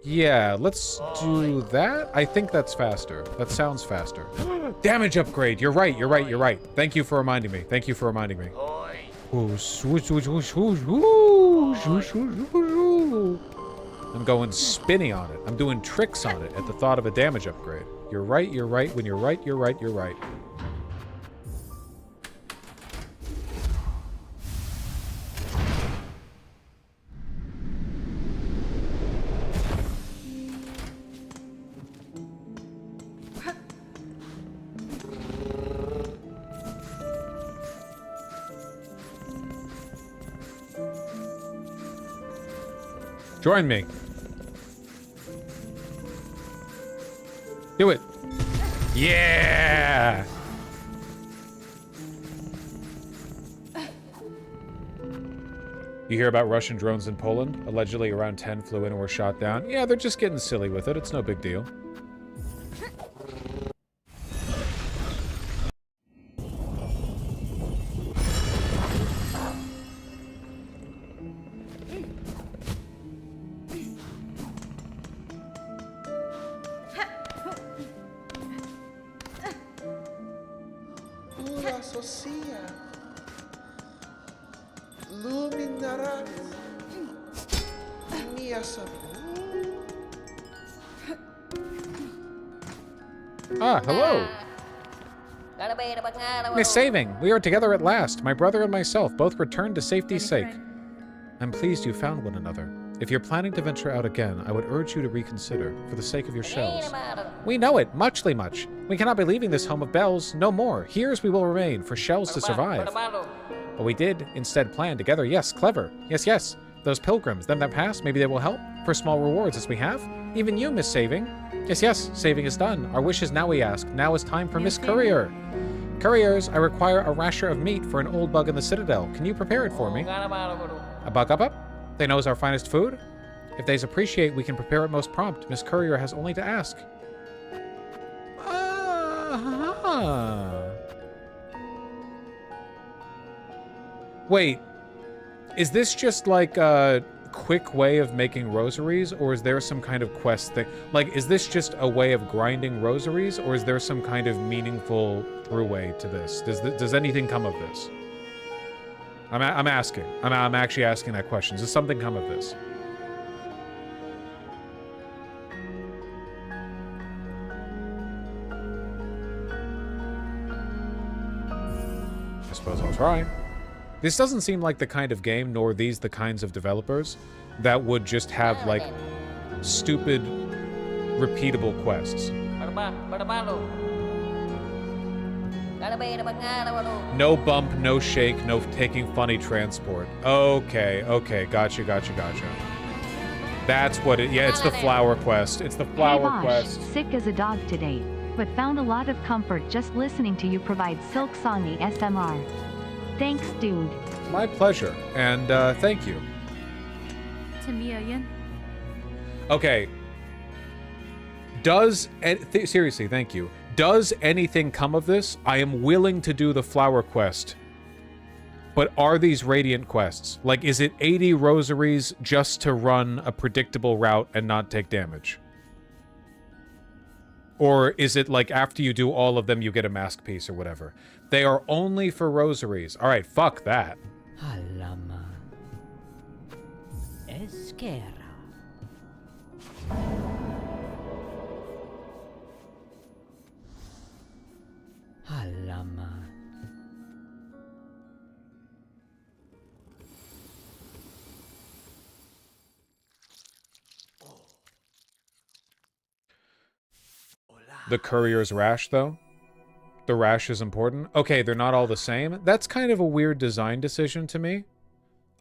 Yeah, let's do that. I think that's faster. That sounds faster. Damage upgrade. You're right, you're right, you're right. Thank you for reminding me. Thank you for reminding me. I'm going spinny on it. I'm doing tricks on it at the thought of a damage upgrade. You're right, you're right. When you're right, you're right, you're right. Join me. Do it. Yeah! You hear about Russian drones in Poland? Allegedly around 10 flew in and were shot down. Yeah, they're just getting silly with it. It's no big deal. Ah, hello. Miss Saving, we are together at last. My brother and myself both returned to safety's sake. I'm pleased you found one another. If you're planning to venture out again, I would urge you to reconsider, for the sake of your shells. We know it, muchly much. We cannot be leaving this home of bells, no more. Here's we will remain, for shells to survive. But we did instead plan together, yes, clever. Yes, yes. Those pilgrims, them that pass, maybe they will help, for small rewards as we have. Even you, Miss Saving. Yes, yes, saving is done. Our wishes now we ask. Now is time for Miss Courier. Couriers, I require a rasher of meat for an old bug in the Citadel. Can you prepare it for me? A bug up? They knows our finest food? If they's appreciate, we can prepare it most prompt. Miss Courier has only to ask. Wait, is this just like a quick way of making rosaries, or is there some kind of quest thing? Like, is this just a way of grinding rosaries, or is there some kind of meaningful through way to this? Does anything come of this? I'm asking. I'm actually asking that question. Does something come of this? I suppose I'll try. This doesn't seem like the kind of game, nor these the kinds of developers, that would just have, like, stupid, repeatable quests. No bump, no shake, no taking funny transport. Okay, okay, gotcha. That's what it, yeah, it's the flower quest. It's the flower quest. Sick as a dog today, but found a lot of comfort just listening to you provide silk songy SMR. Thanks, dude. My pleasure, and thank you. Okay, seriously, thank you. Does anything come of this? I am willing to do the flower quest. But are these radiant quests? Like, is it 80 rosaries just to run a predictable route and not take damage? Or is it like after you do all of them, you get a mask piece or whatever? They are only for rosaries. All right, fuck that. Alama. Esquera. Alama. The courier's rash, though? The rash is important? Okay, they're not all the same. That's kind of a weird design decision to me.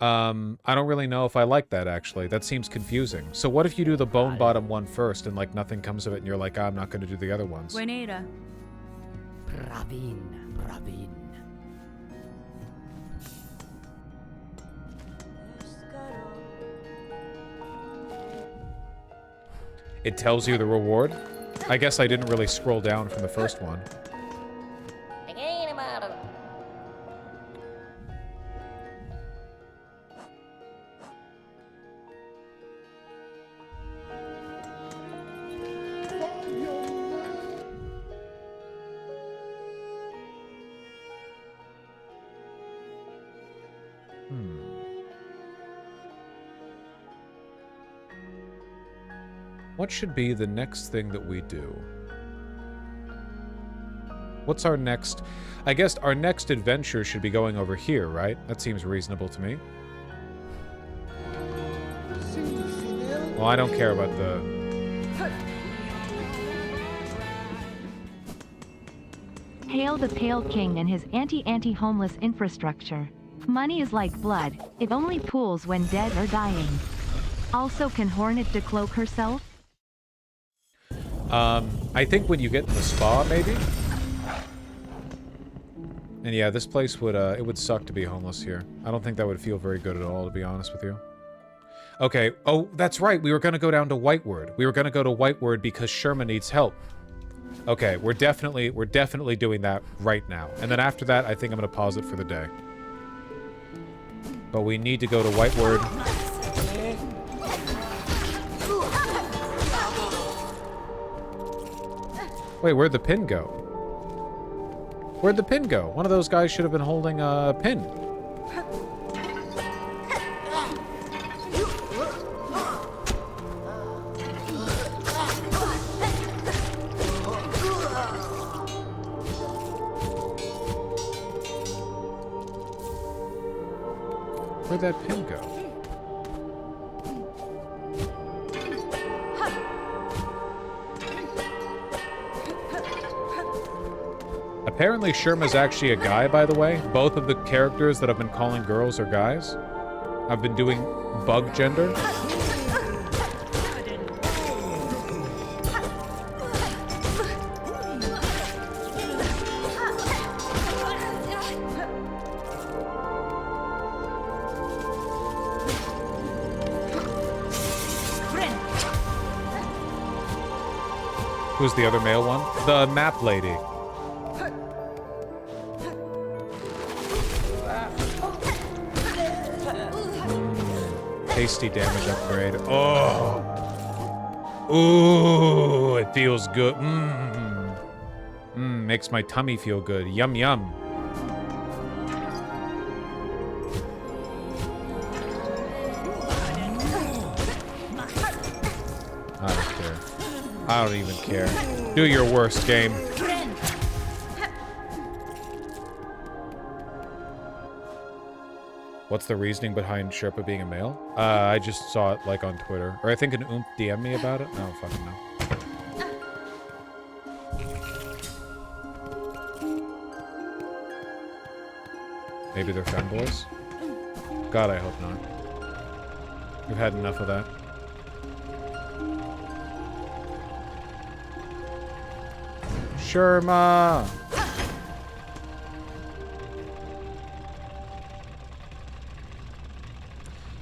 I don't really know if I like that, actually. That seems confusing. So what if you do the bone bottom one first and, like, nothing comes of it and you're like, I'm not going to do the other ones? Buenera. Pravin. Pravin. It tells you the reward? I guess I didn't really scroll down from the first one. What should be the next thing that we do? What's our next... I guess our next adventure should be going over here, right? That seems reasonable to me. Well, I don't care about the... Hail the Pale King and his anti-homeless infrastructure. Money is like blood, it only pools when dead or dying. Also, can Hornet decloak herself? I think when you get in the spa, maybe? And yeah, this place would, it would suck to be homeless here. I don't think that would feel very good at all, to be honest with you. Okay, oh, that's right, we were gonna go down to Whiteward. We were gonna go to Whiteward because Sherman needs help. Okay, we're definitely doing that right now. And then after that, I think I'm gonna pause it for the day. But we need to go to Whiteward. Wait, where'd the pin go? Where'd the pin go? One of those guys should have been holding a pin. Where'd that pin go? Apparently Sherma's actually a guy, by the way. Both of the characters that I've been calling girls are guys. I've been doing bug gender. Who's the other male one? The map lady. Tasty damage upgrade. Oh! Ooh, it feels good. Makes my tummy feel good. Yum, yum. I don't care. I don't even care. Do your worst, game. What's the reasoning behind Sherpa being a male? I just saw it, like, on Twitter. Or I think an oomp DM'd me about it. I don't fucking know. Maybe they're femboys? God, I hope not. We've had enough of that. Sherma!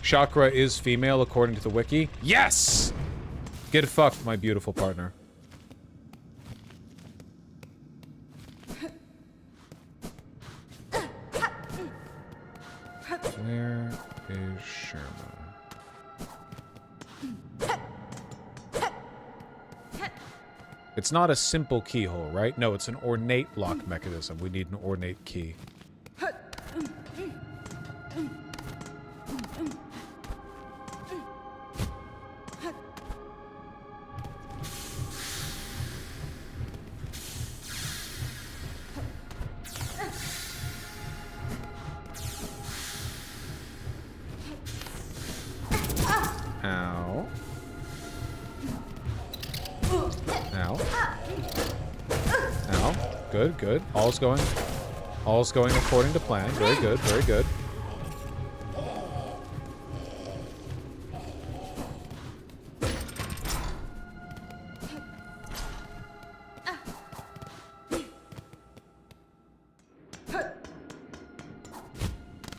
Chakra is female according to the wiki. Yes! Get fucked, my beautiful partner. Sherma. It's not a simple keyhole, right? No, it's an ornate lock mechanism. We need an ornate key. Ow. Ow. Ow. Good, good. All's going according to plan. Very good, very good.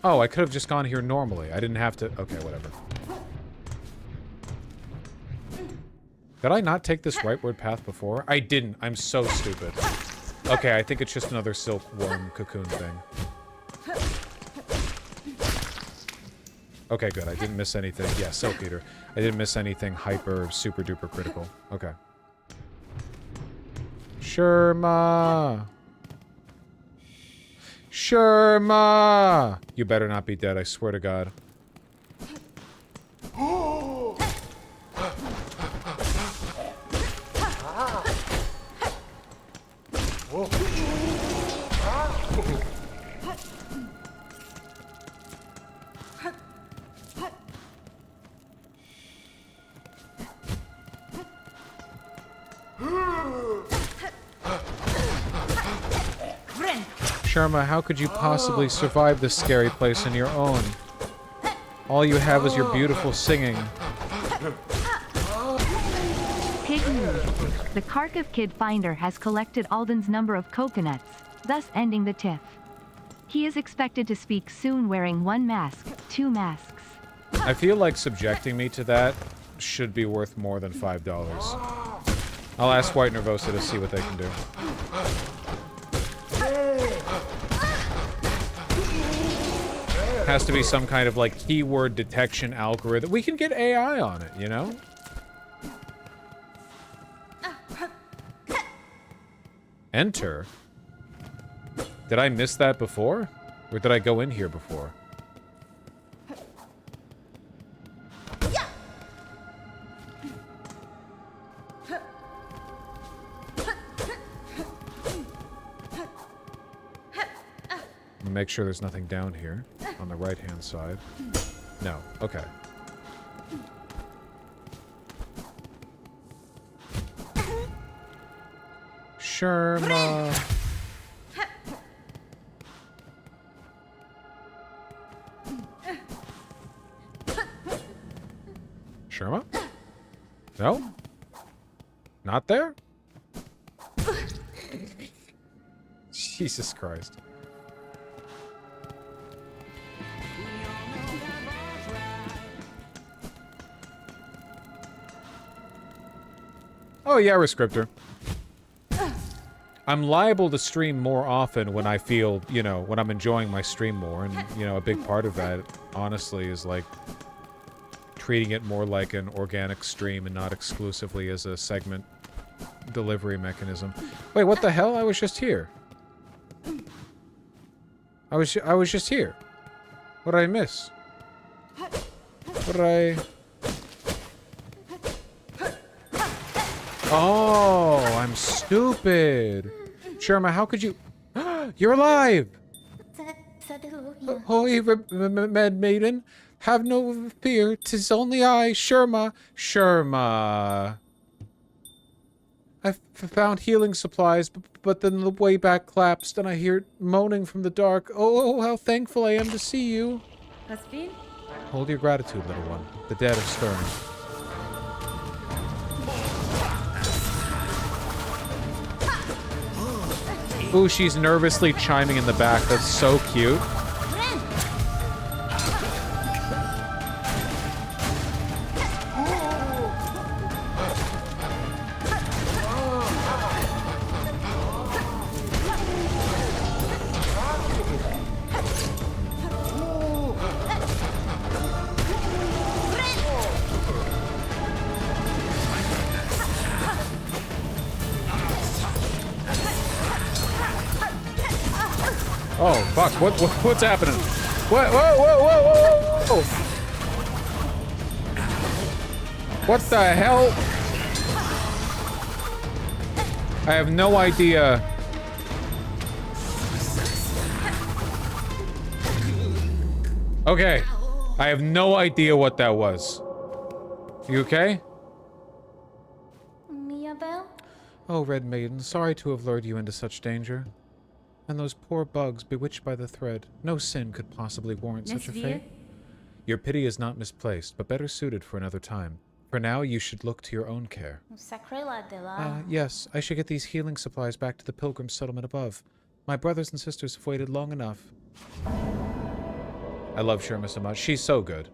Oh, I could have just gone here normally. I didn't have to... Okay, whatever. Did I not take this rightward path before? I didn't. I'm so stupid. Okay, I think it's just another silkworm cocoon thing. Okay, good. I didn't miss anything. Yeah, Silk Eater. I didn't miss anything hyper, super duper critical. Okay. Sherma! Sherma! You better not be dead, I swear to God. Sherma, how could you possibly survive this scary place on your own? All you have is your beautiful singing. Pig news. The Kharkiv Kid Finder has collected Alden's number of coconuts, thus ending the tiff. He is expected to speak soon wearing 1 mask, 2 masks. I feel like subjecting me to that should be worth more than $5. I'll ask White Nervosa to see what they can do. Has to be some kind of like keyword detection algorithm. We can get AI on it, you know? Enter? Did I miss that before? Or did I go in here before? Make sure there's nothing down here on the right-hand side. No. Okay. Sherma. Sherma? No? Not there? Jesus Christ. Oh yeah, Rescriptor. I'm liable to stream more often when I feel, you know, when I'm enjoying my stream more. And, you know, a big part of that, honestly, is like treating it more like an organic stream and not exclusively as a segment delivery mechanism. Wait, what the hell? I was just here. I was just here. What did I miss? What did I... Oh, I'm stupid. Sherma, how could you... You're alive! Holy Med Maiden, have no fear. 'Tis only I, Sherma. Sherma. I found healing supplies, but then the way back collapsed, and I hear moaning from the dark. Oh, how thankful I am to see you. Hold your gratitude, little one. The dead are stirring. Ooh, she's nervously chiming in the back. That's so cute. Oh, fuck. What's happening? What? Whoa, whoa, whoa, whoa, whoa! What the hell? I have no idea. Okay. I have no idea what that was. You okay? Oh, Red Maiden, sorry to have lured you into such danger. And those poor bugs bewitched by the thread. No sin could possibly warrant such a fate. Your pity is not misplaced, but better suited for another time. For now, you should look to your own care. Yes, I should get these healing supplies back to the pilgrim settlement above. My brothers and sisters have waited long enough. I love Sherma so much. She's so good.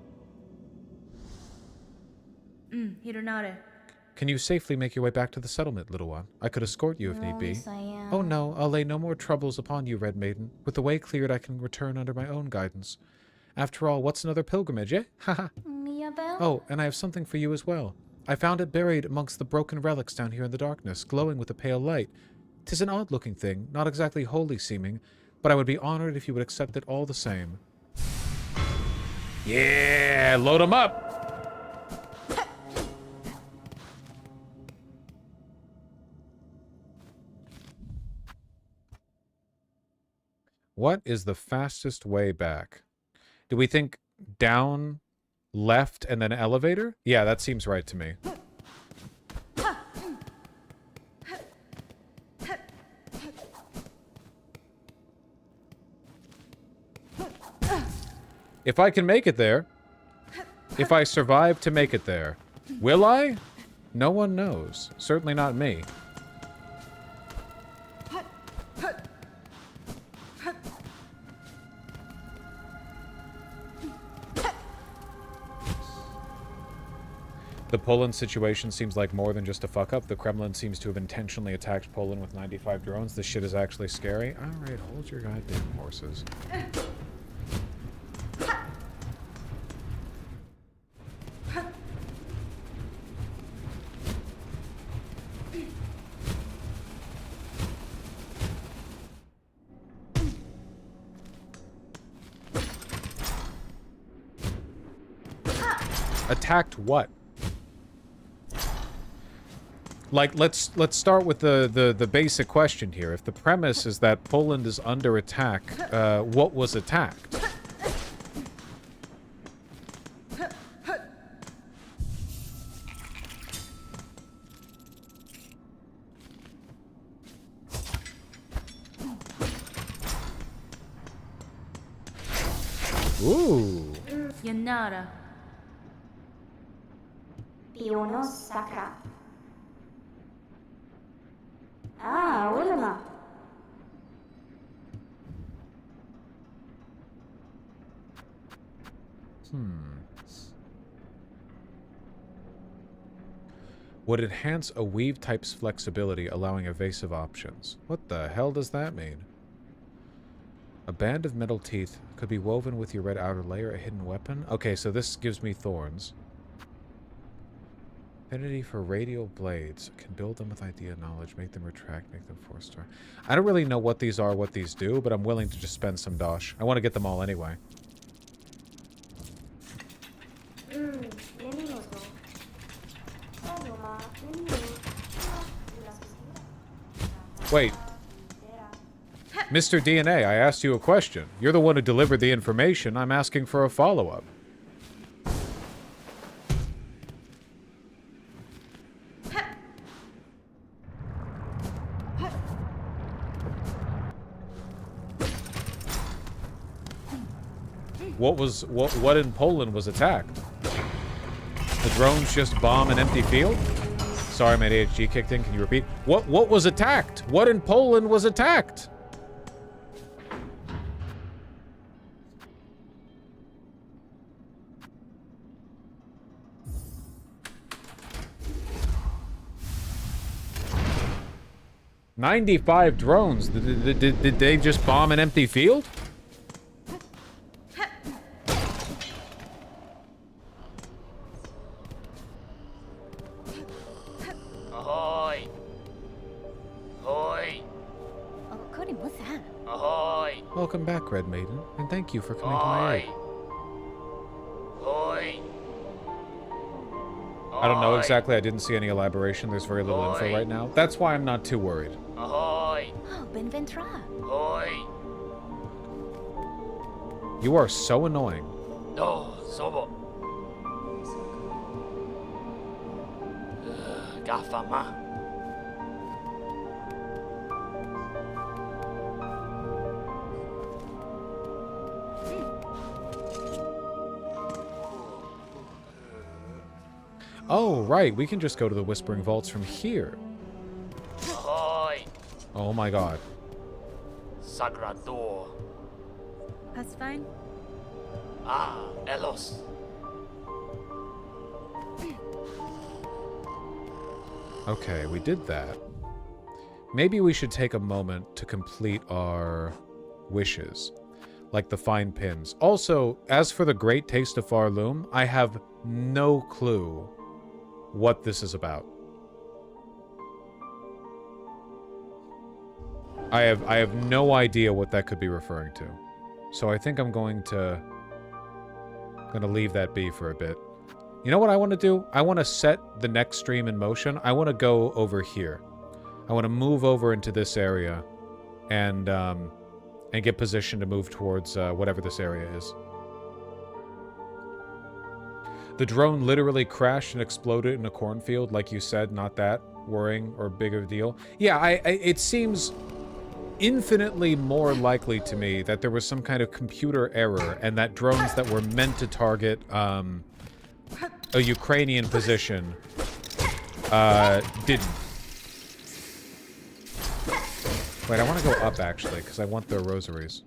Can you safely make your way back to the settlement, little one? I could escort you if need be. Oh no, I'll lay no more troubles upon you, Red Maiden. With the way cleared, I can return under my own guidance. After all, what's another pilgrimage, eh? Haha. Oh, and I have something for you as well. I found it buried amongst the broken relics down here in the darkness, glowing with a pale light. 'Tis an odd-looking thing, not exactly holy seeming, but I would be honored if you would accept it all the same. Yeah, load 'em up! What is the fastest way back? Do we think down, left, and then elevator? Yeah, that seems right to me. If I can make it there, if I survive to make it there, will I? No one knows. Certainly not me. The Poland situation seems like more than just a fuck-up. The Kremlin seems to have intentionally attacked Poland with 95 drones. This shit is actually scary. Alright, hold your goddamn horses. Attacked what? Like, let's start with the basic question here. If the premise is that Poland is under attack, what was attacked? Ooh. Yanara. Piono Sacra. Ah, ulama. Would enhance a weave type's flexibility, allowing evasive options. What the hell does that mean? A band of metal teeth could be woven with your red outer layer, a hidden weapon? Okay, so this gives me thorns. Affinity for radial blades. Can build them with idea knowledge, make them retract, make them 4-star. I don't really know what these are, what these do, but I'm willing to just spend some dosh. I want to get them all anyway. Wait. Mr. DNA, I asked you a question. You're the one who delivered the information. I'm asking for a follow-up. What in Poland was attacked? The drones just bomb an empty field? Sorry, my ADHD kicked in. Can you repeat? What was attacked? What in Poland was attacked? $95 drones. Did they just bomb an empty field? Ahoy! Ahoy! Oh, Cody, what's that? Ahoy! Welcome back, Red Maiden, and thank you for coming to my aid. I don't know exactly. I didn't see any elaboration. There's very little info right now. That's why I'm not too worried. Oh, Benventra. You are so annoying. No, sobo. Gafama. Oh, right. We can just go to the Whispering Vaults from here. Oh my god. Sagrador. That's fine. Ah, Elos. Okay, we did that. Maybe we should take a moment to complete our wishes, like the fine pins. Also, as for the Great Taste of Farloom, I have no clue what this is about. I have no idea what that could be referring to. So I think I'm going to leave that be for a bit. You know what I want to do? I want to set the next stream in motion. I want to go over here. I want to move over into this area and get positioned to move towards whatever this area is. The drone literally crashed and exploded in a cornfield, like you said. Not that worrying or big of a deal. Yeah, it seems infinitely more likely to me that there was some kind of computer error and that drones that were meant to target a Ukrainian position didn't. Wait, I want to go up, actually, because I want their rosaries.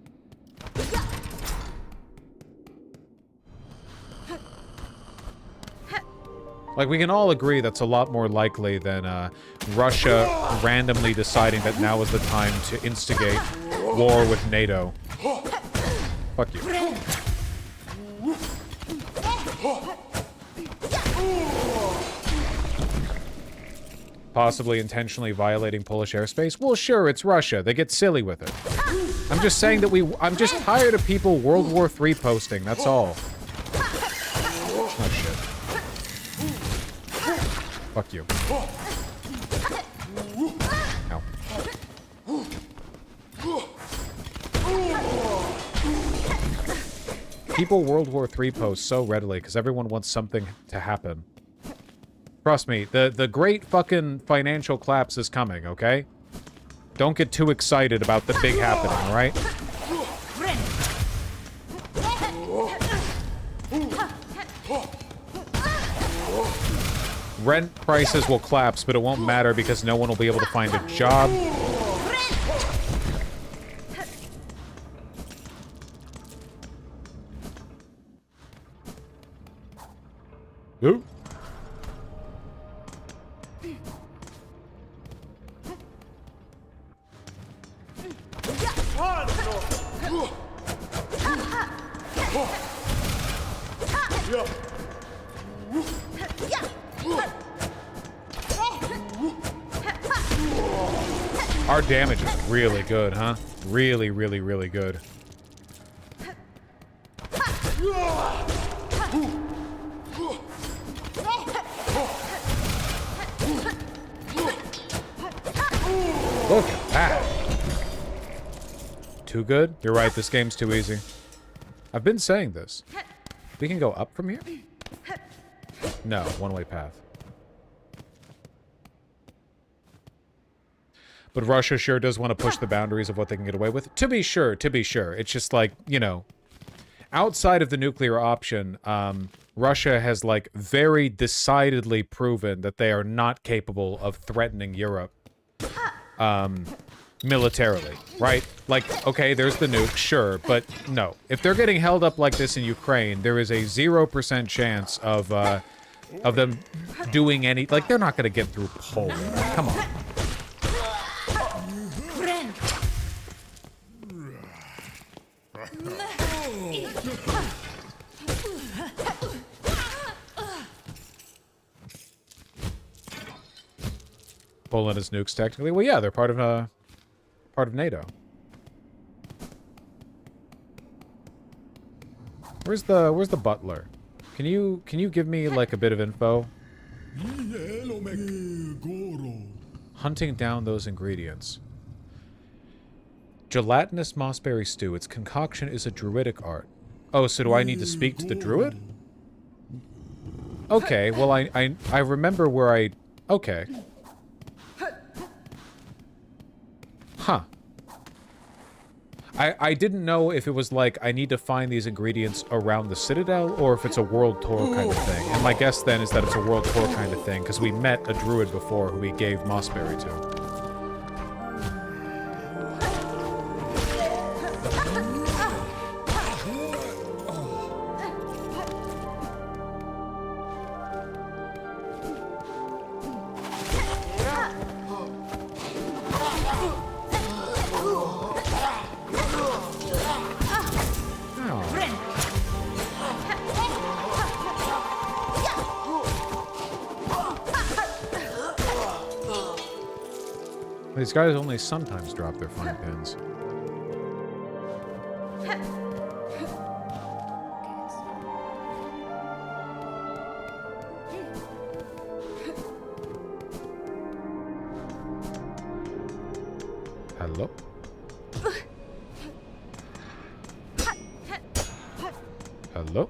Like, we can all agree that's a lot more likely than Russia randomly deciding that now is the time to instigate war with NATO. Fuck you. Possibly intentionally violating Polish airspace? Well, sure, it's Russia. They get silly with it. I'm just saying that I'm just tired of people World War III posting, that's all. Oh, shit. Fuck you. Ow. People World War III post so readily because everyone wants something to happen. Trust me, the great fucking financial collapse is coming, okay? Don't get too excited about the big happening, alright? Rent prices will collapse, but it won't matter because no one will be able to find a job. Ooh. Our damage is really good, huh? Really, really, really good. Look at that. Too good? You're right, this game's too easy. I've been saying this. We can go up from here? No, one-way path. But Russia sure does want to push the boundaries of what they can get away with. To be sure, to be sure. It's just like, you know, outside of the nuclear option, Russia has, like, very decidedly proven that they are not capable of threatening Europe militarily, right? Like, okay, there's the nuke, sure, but no. If they're getting held up like this in Ukraine, there is a 0% chance of them doing any... Like, they're not going to get through Poland. Come on. Poland is nukes technically. Well, yeah, they're part of NATO. Where's the butler? Can you give me like a bit of info? Hunting down those ingredients. Gelatinous mossberry stew. Its concoction is a druidic art. Oh, so do I need to speak to the druid? Okay, well I remember where I... Okay. Huh. I didn't know if it was like, I need to find these ingredients around the Citadel, or if it's a world tour kind of thing. And my guess then is that it's a world tour kind of thing, because we met a druid before who we gave Mossberry to. These guys only sometimes drop their fine pins. Hello? Hello?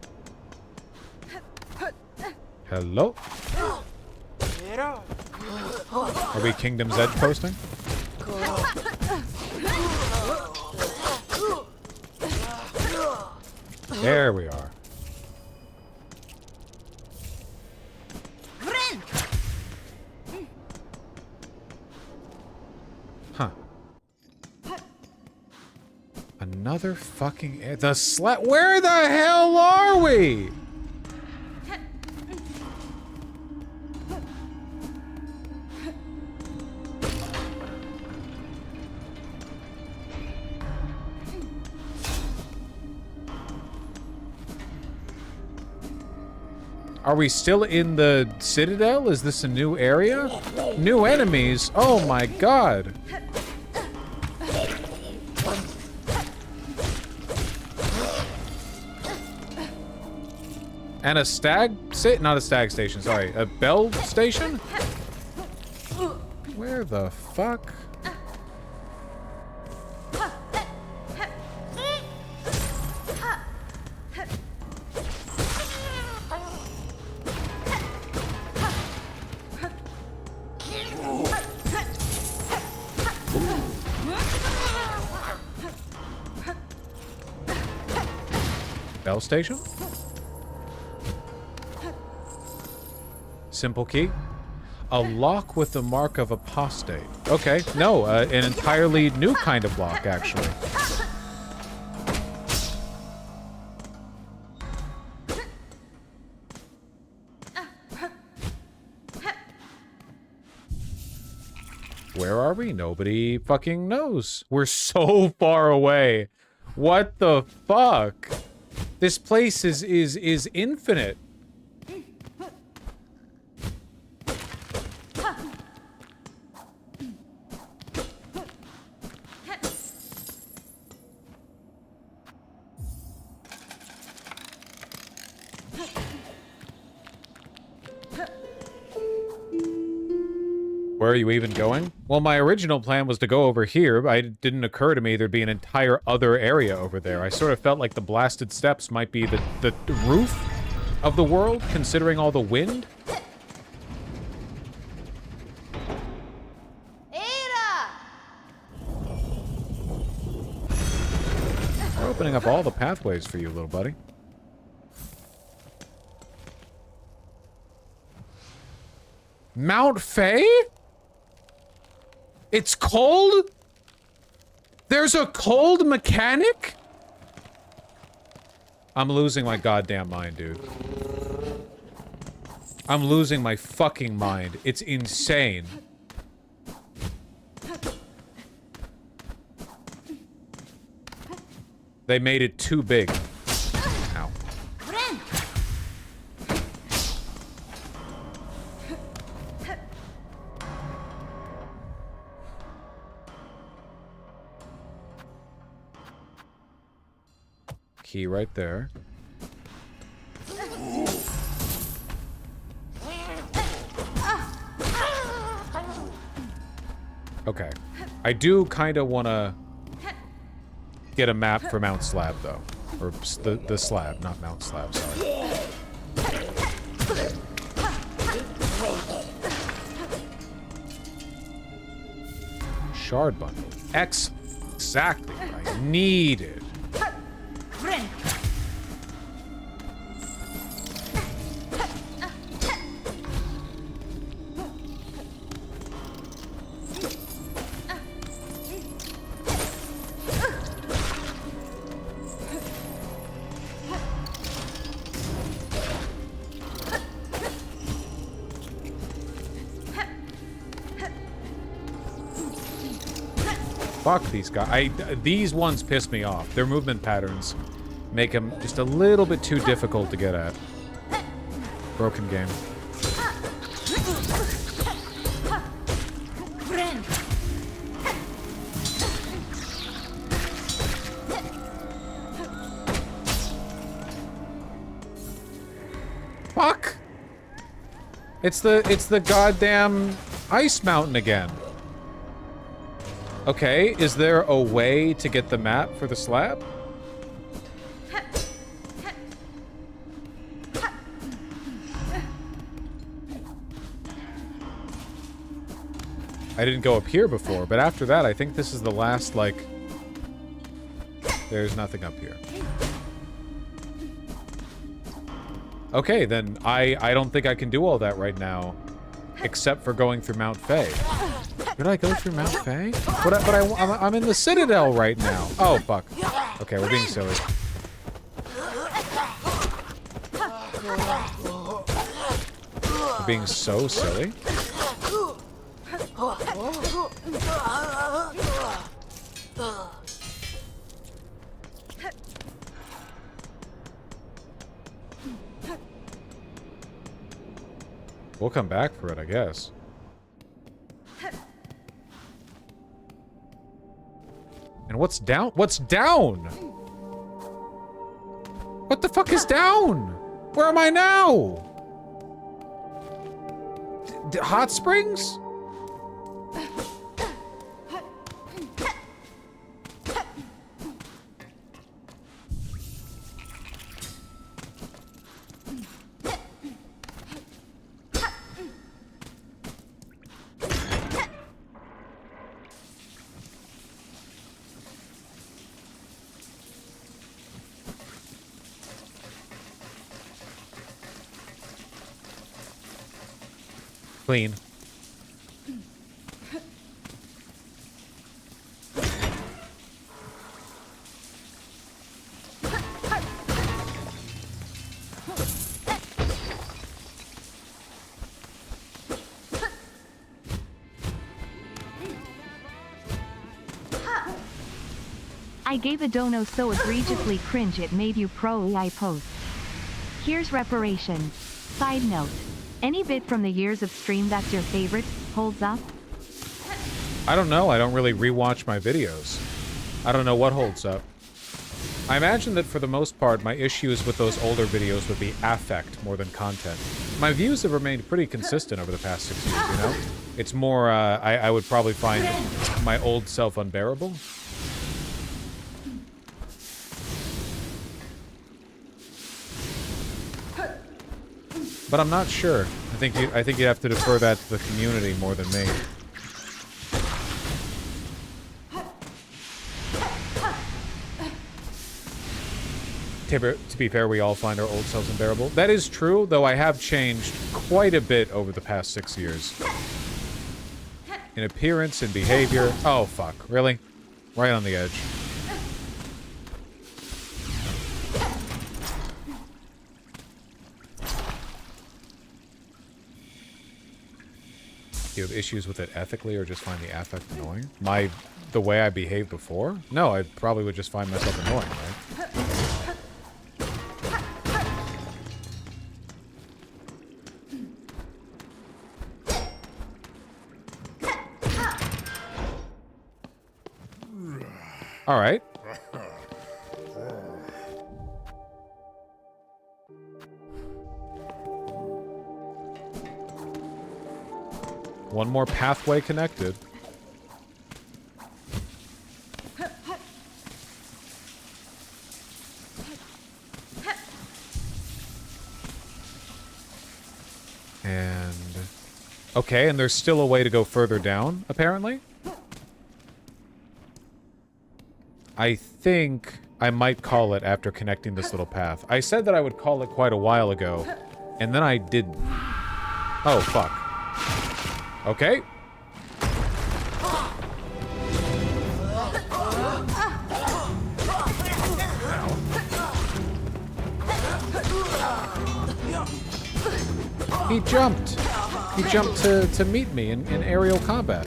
Hello? Are we Kingdom's Edge posting? There we are. Huh. Another fucking... Where the hell are we? Are we still in the Citadel? Is this a new area? New enemies? Oh my god. And a not a stag station, sorry. A bell station? Where the fuck? Bell station? Simple key? A lock with the mark of apostate. Okay, no, an entirely new kind of lock, actually. Where are we? Nobody fucking knows. We're so far away. What the fuck? This place is infinite. Where are you even going? Well, my original plan was to go over here, but it didn't occur to me there'd be an entire other area over there. I sort of felt like the blasted steps might be the roof of the world, considering all the wind. We're opening up all the pathways for you, little buddy. Mount Faye? It's cold? There's a cold mechanic? I'm losing my goddamn mind, dude. I'm losing my fucking mind. It's insane. They made it too big. Ow. Key right there. Okay. I do kind of want to get a map for Mount Slab, though. Or the slab, not Mount Slab, sorry. Shard bundle. Exactly what I needed. Fuck these guys. These ones piss me off. Their movement patterns make them just a little bit too difficult to get at. Broken game. Fuck! It's the goddamn ice mountain again. Okay, is there a way to get the map for the slab? I didn't go up here before, but after that, I think this is the last, like... There's nothing up here. Okay, then I don't think I can do all that right now, except for going through Mount Faye. Did I go through Mount Faye? But I'm in the Citadel right now. Oh, fuck. Okay, we're being silly. We're being so silly. We'll come back for it, I guess. And what's down? What's down? What the fuck is down? Where am I now? Hot Springs? Clean. I gave a dono so egregiously cringe it made you pro-AI post. Here's reparations. Side note. Any bit from the years of stream that's your favorite holds up? I don't know. I don't really rewatch my videos. I don't know what holds up. I imagine that for the most part, my issues with those older videos would be affect more than content. My views have remained pretty consistent over the past 6 years, you know? It's more, I would probably find my old self unbearable. But I'm not sure. I think you have to defer that to the community more than me. To be fair, we all find our old selves unbearable. That is true, though I have changed quite a bit over the past 6 years. In appearance and behavior. Oh, fuck. Really? Right on the edge. Do you have issues with it ethically or just find the affect annoying? The way I behaved before? No, I probably would just find myself annoying, right? Alright. One more pathway connected. Okay, and there's still a way to go further down, apparently? I think I might call it after connecting this little path. I said that I would call it quite a while ago, and then I didn't. Oh, fuck. Okay. He jumped. He jumped to meet me in aerial combat.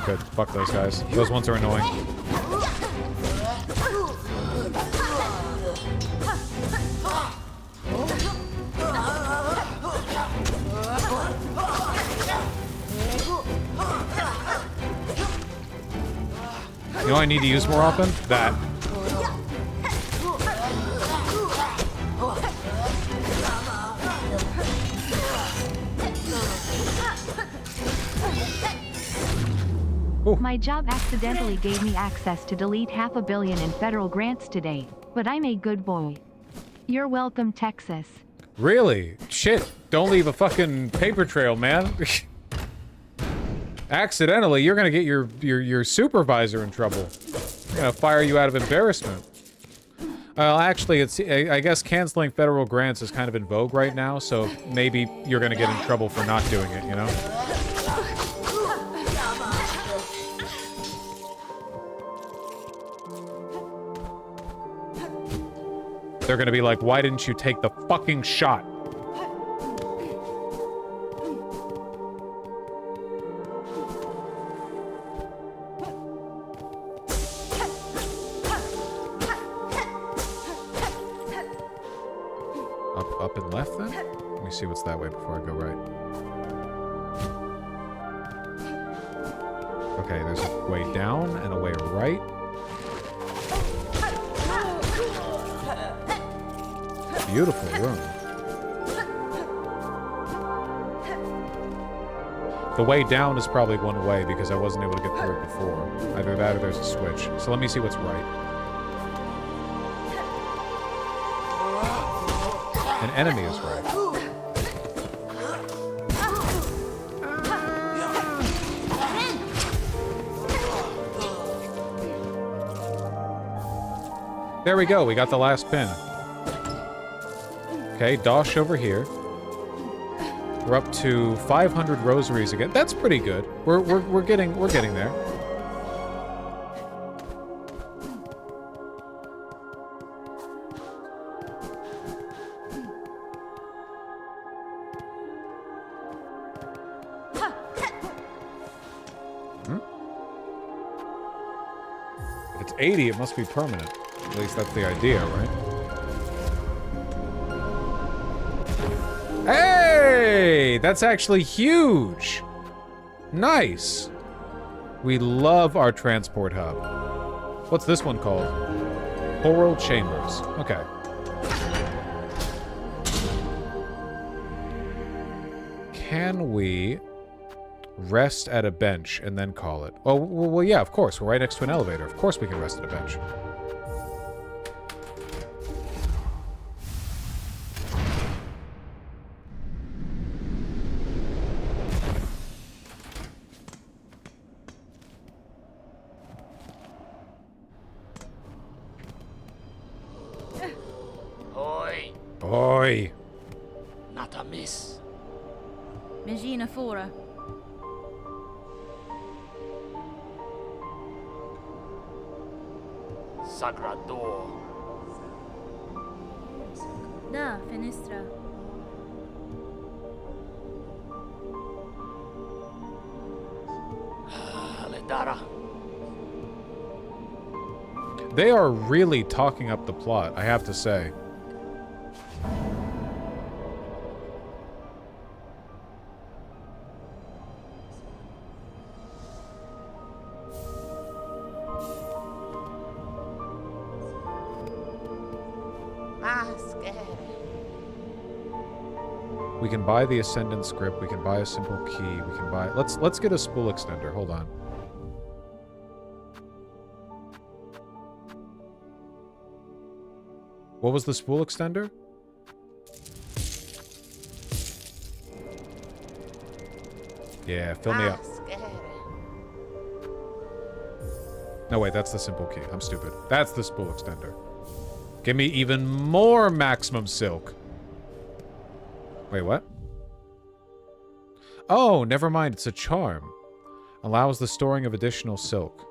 Good. Fuck those guys. Those ones are annoying. You know what I need to use more often? That. Ooh. My job accidentally gave me access to delete $500 million in federal grants today, but I'm a good boy. You're welcome, Texas. Really? Shit. Don't leave a fucking paper trail, man. Accidentally, you're gonna get your supervisor in trouble. They're gonna fire you out of embarrassment. Actually, I guess canceling federal grants is kind of in vogue right now, so maybe you're gonna get in trouble for not doing it, you know? They're gonna be like, why didn't you take the fucking shot? Up and left then? Let me see what's that way before I go right. Okay, there's a way down and a way right. Beautiful room. The way down is probably one way because I wasn't able to get through it before. Either that or there's a switch. So let me see what's right. An enemy is right. There we go. We got the last pin. Okay, dosh over here. We're up to 500 rosaries again. That's pretty good. We're getting there. If it's 80, it must be permanent. At least that's the idea, right? Hey! That's actually huge! Nice! We love our transport hub. What's this one called? Coral Chambers. Okay. Can we rest at a bench and then call it? Oh, well, yeah, of course. We're right next to an elevator. Of course we can rest at a bench. Oi. Not a miss. Magina Fora. Sagrador. Da, Finestra. Aledara. They are really talking up the plot, I have to say. We can buy the Ascendant script. We can buy a simple key. We can buy... Let's get a spool extender. Hold on. What was the spool extender? Yeah, fill me up. No, wait, that's the simple key. I'm stupid. That's the spool extender. Give me even more maximum silk. Wait, what? Oh, never mind. It's a charm. Allows the storing of additional silk.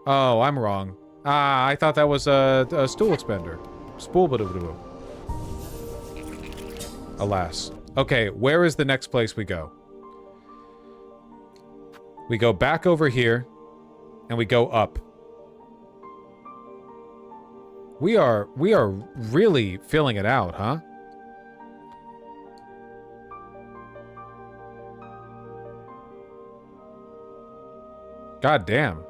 Oh, I'm wrong. Ah, I thought that was a stool expander. Spool. Alas. Okay, where is the next place we go? We go back over here, and we go up. We are really filling it out, huh? God damn.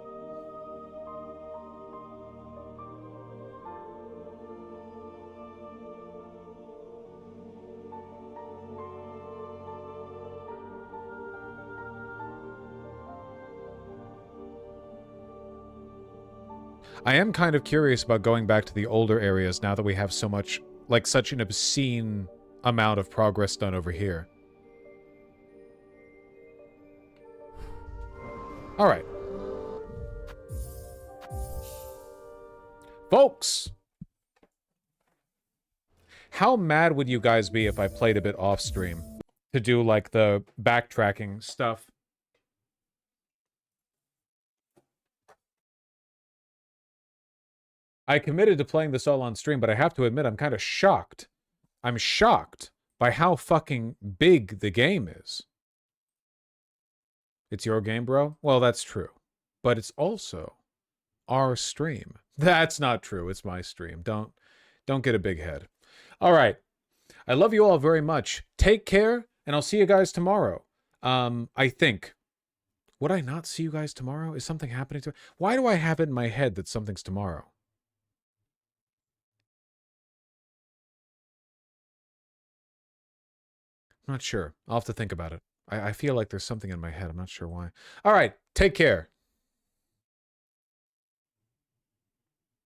I am kind of curious about going back to the older areas now that we have so much, like, such an obscene amount of progress done over here. All right. Folks! How mad would you guys be if I played a bit off stream to do, like, the backtracking stuff? I committed to playing this all on stream, but I have to admit I'm kind of shocked. I'm shocked by how fucking big the game is. It's your game, bro? Well, that's true. But it's also our stream. That's not true. It's my stream. Don't get a big head. All right. I love you all very much. Take care, and I'll see you guys tomorrow. I think. Would I not see you guys tomorrow? Is something happening to... Why do I have it in my head that something's tomorrow? I'm not sure. I'll have to think about it. I feel like there's something in my head. I'm not sure why. All right. Take care.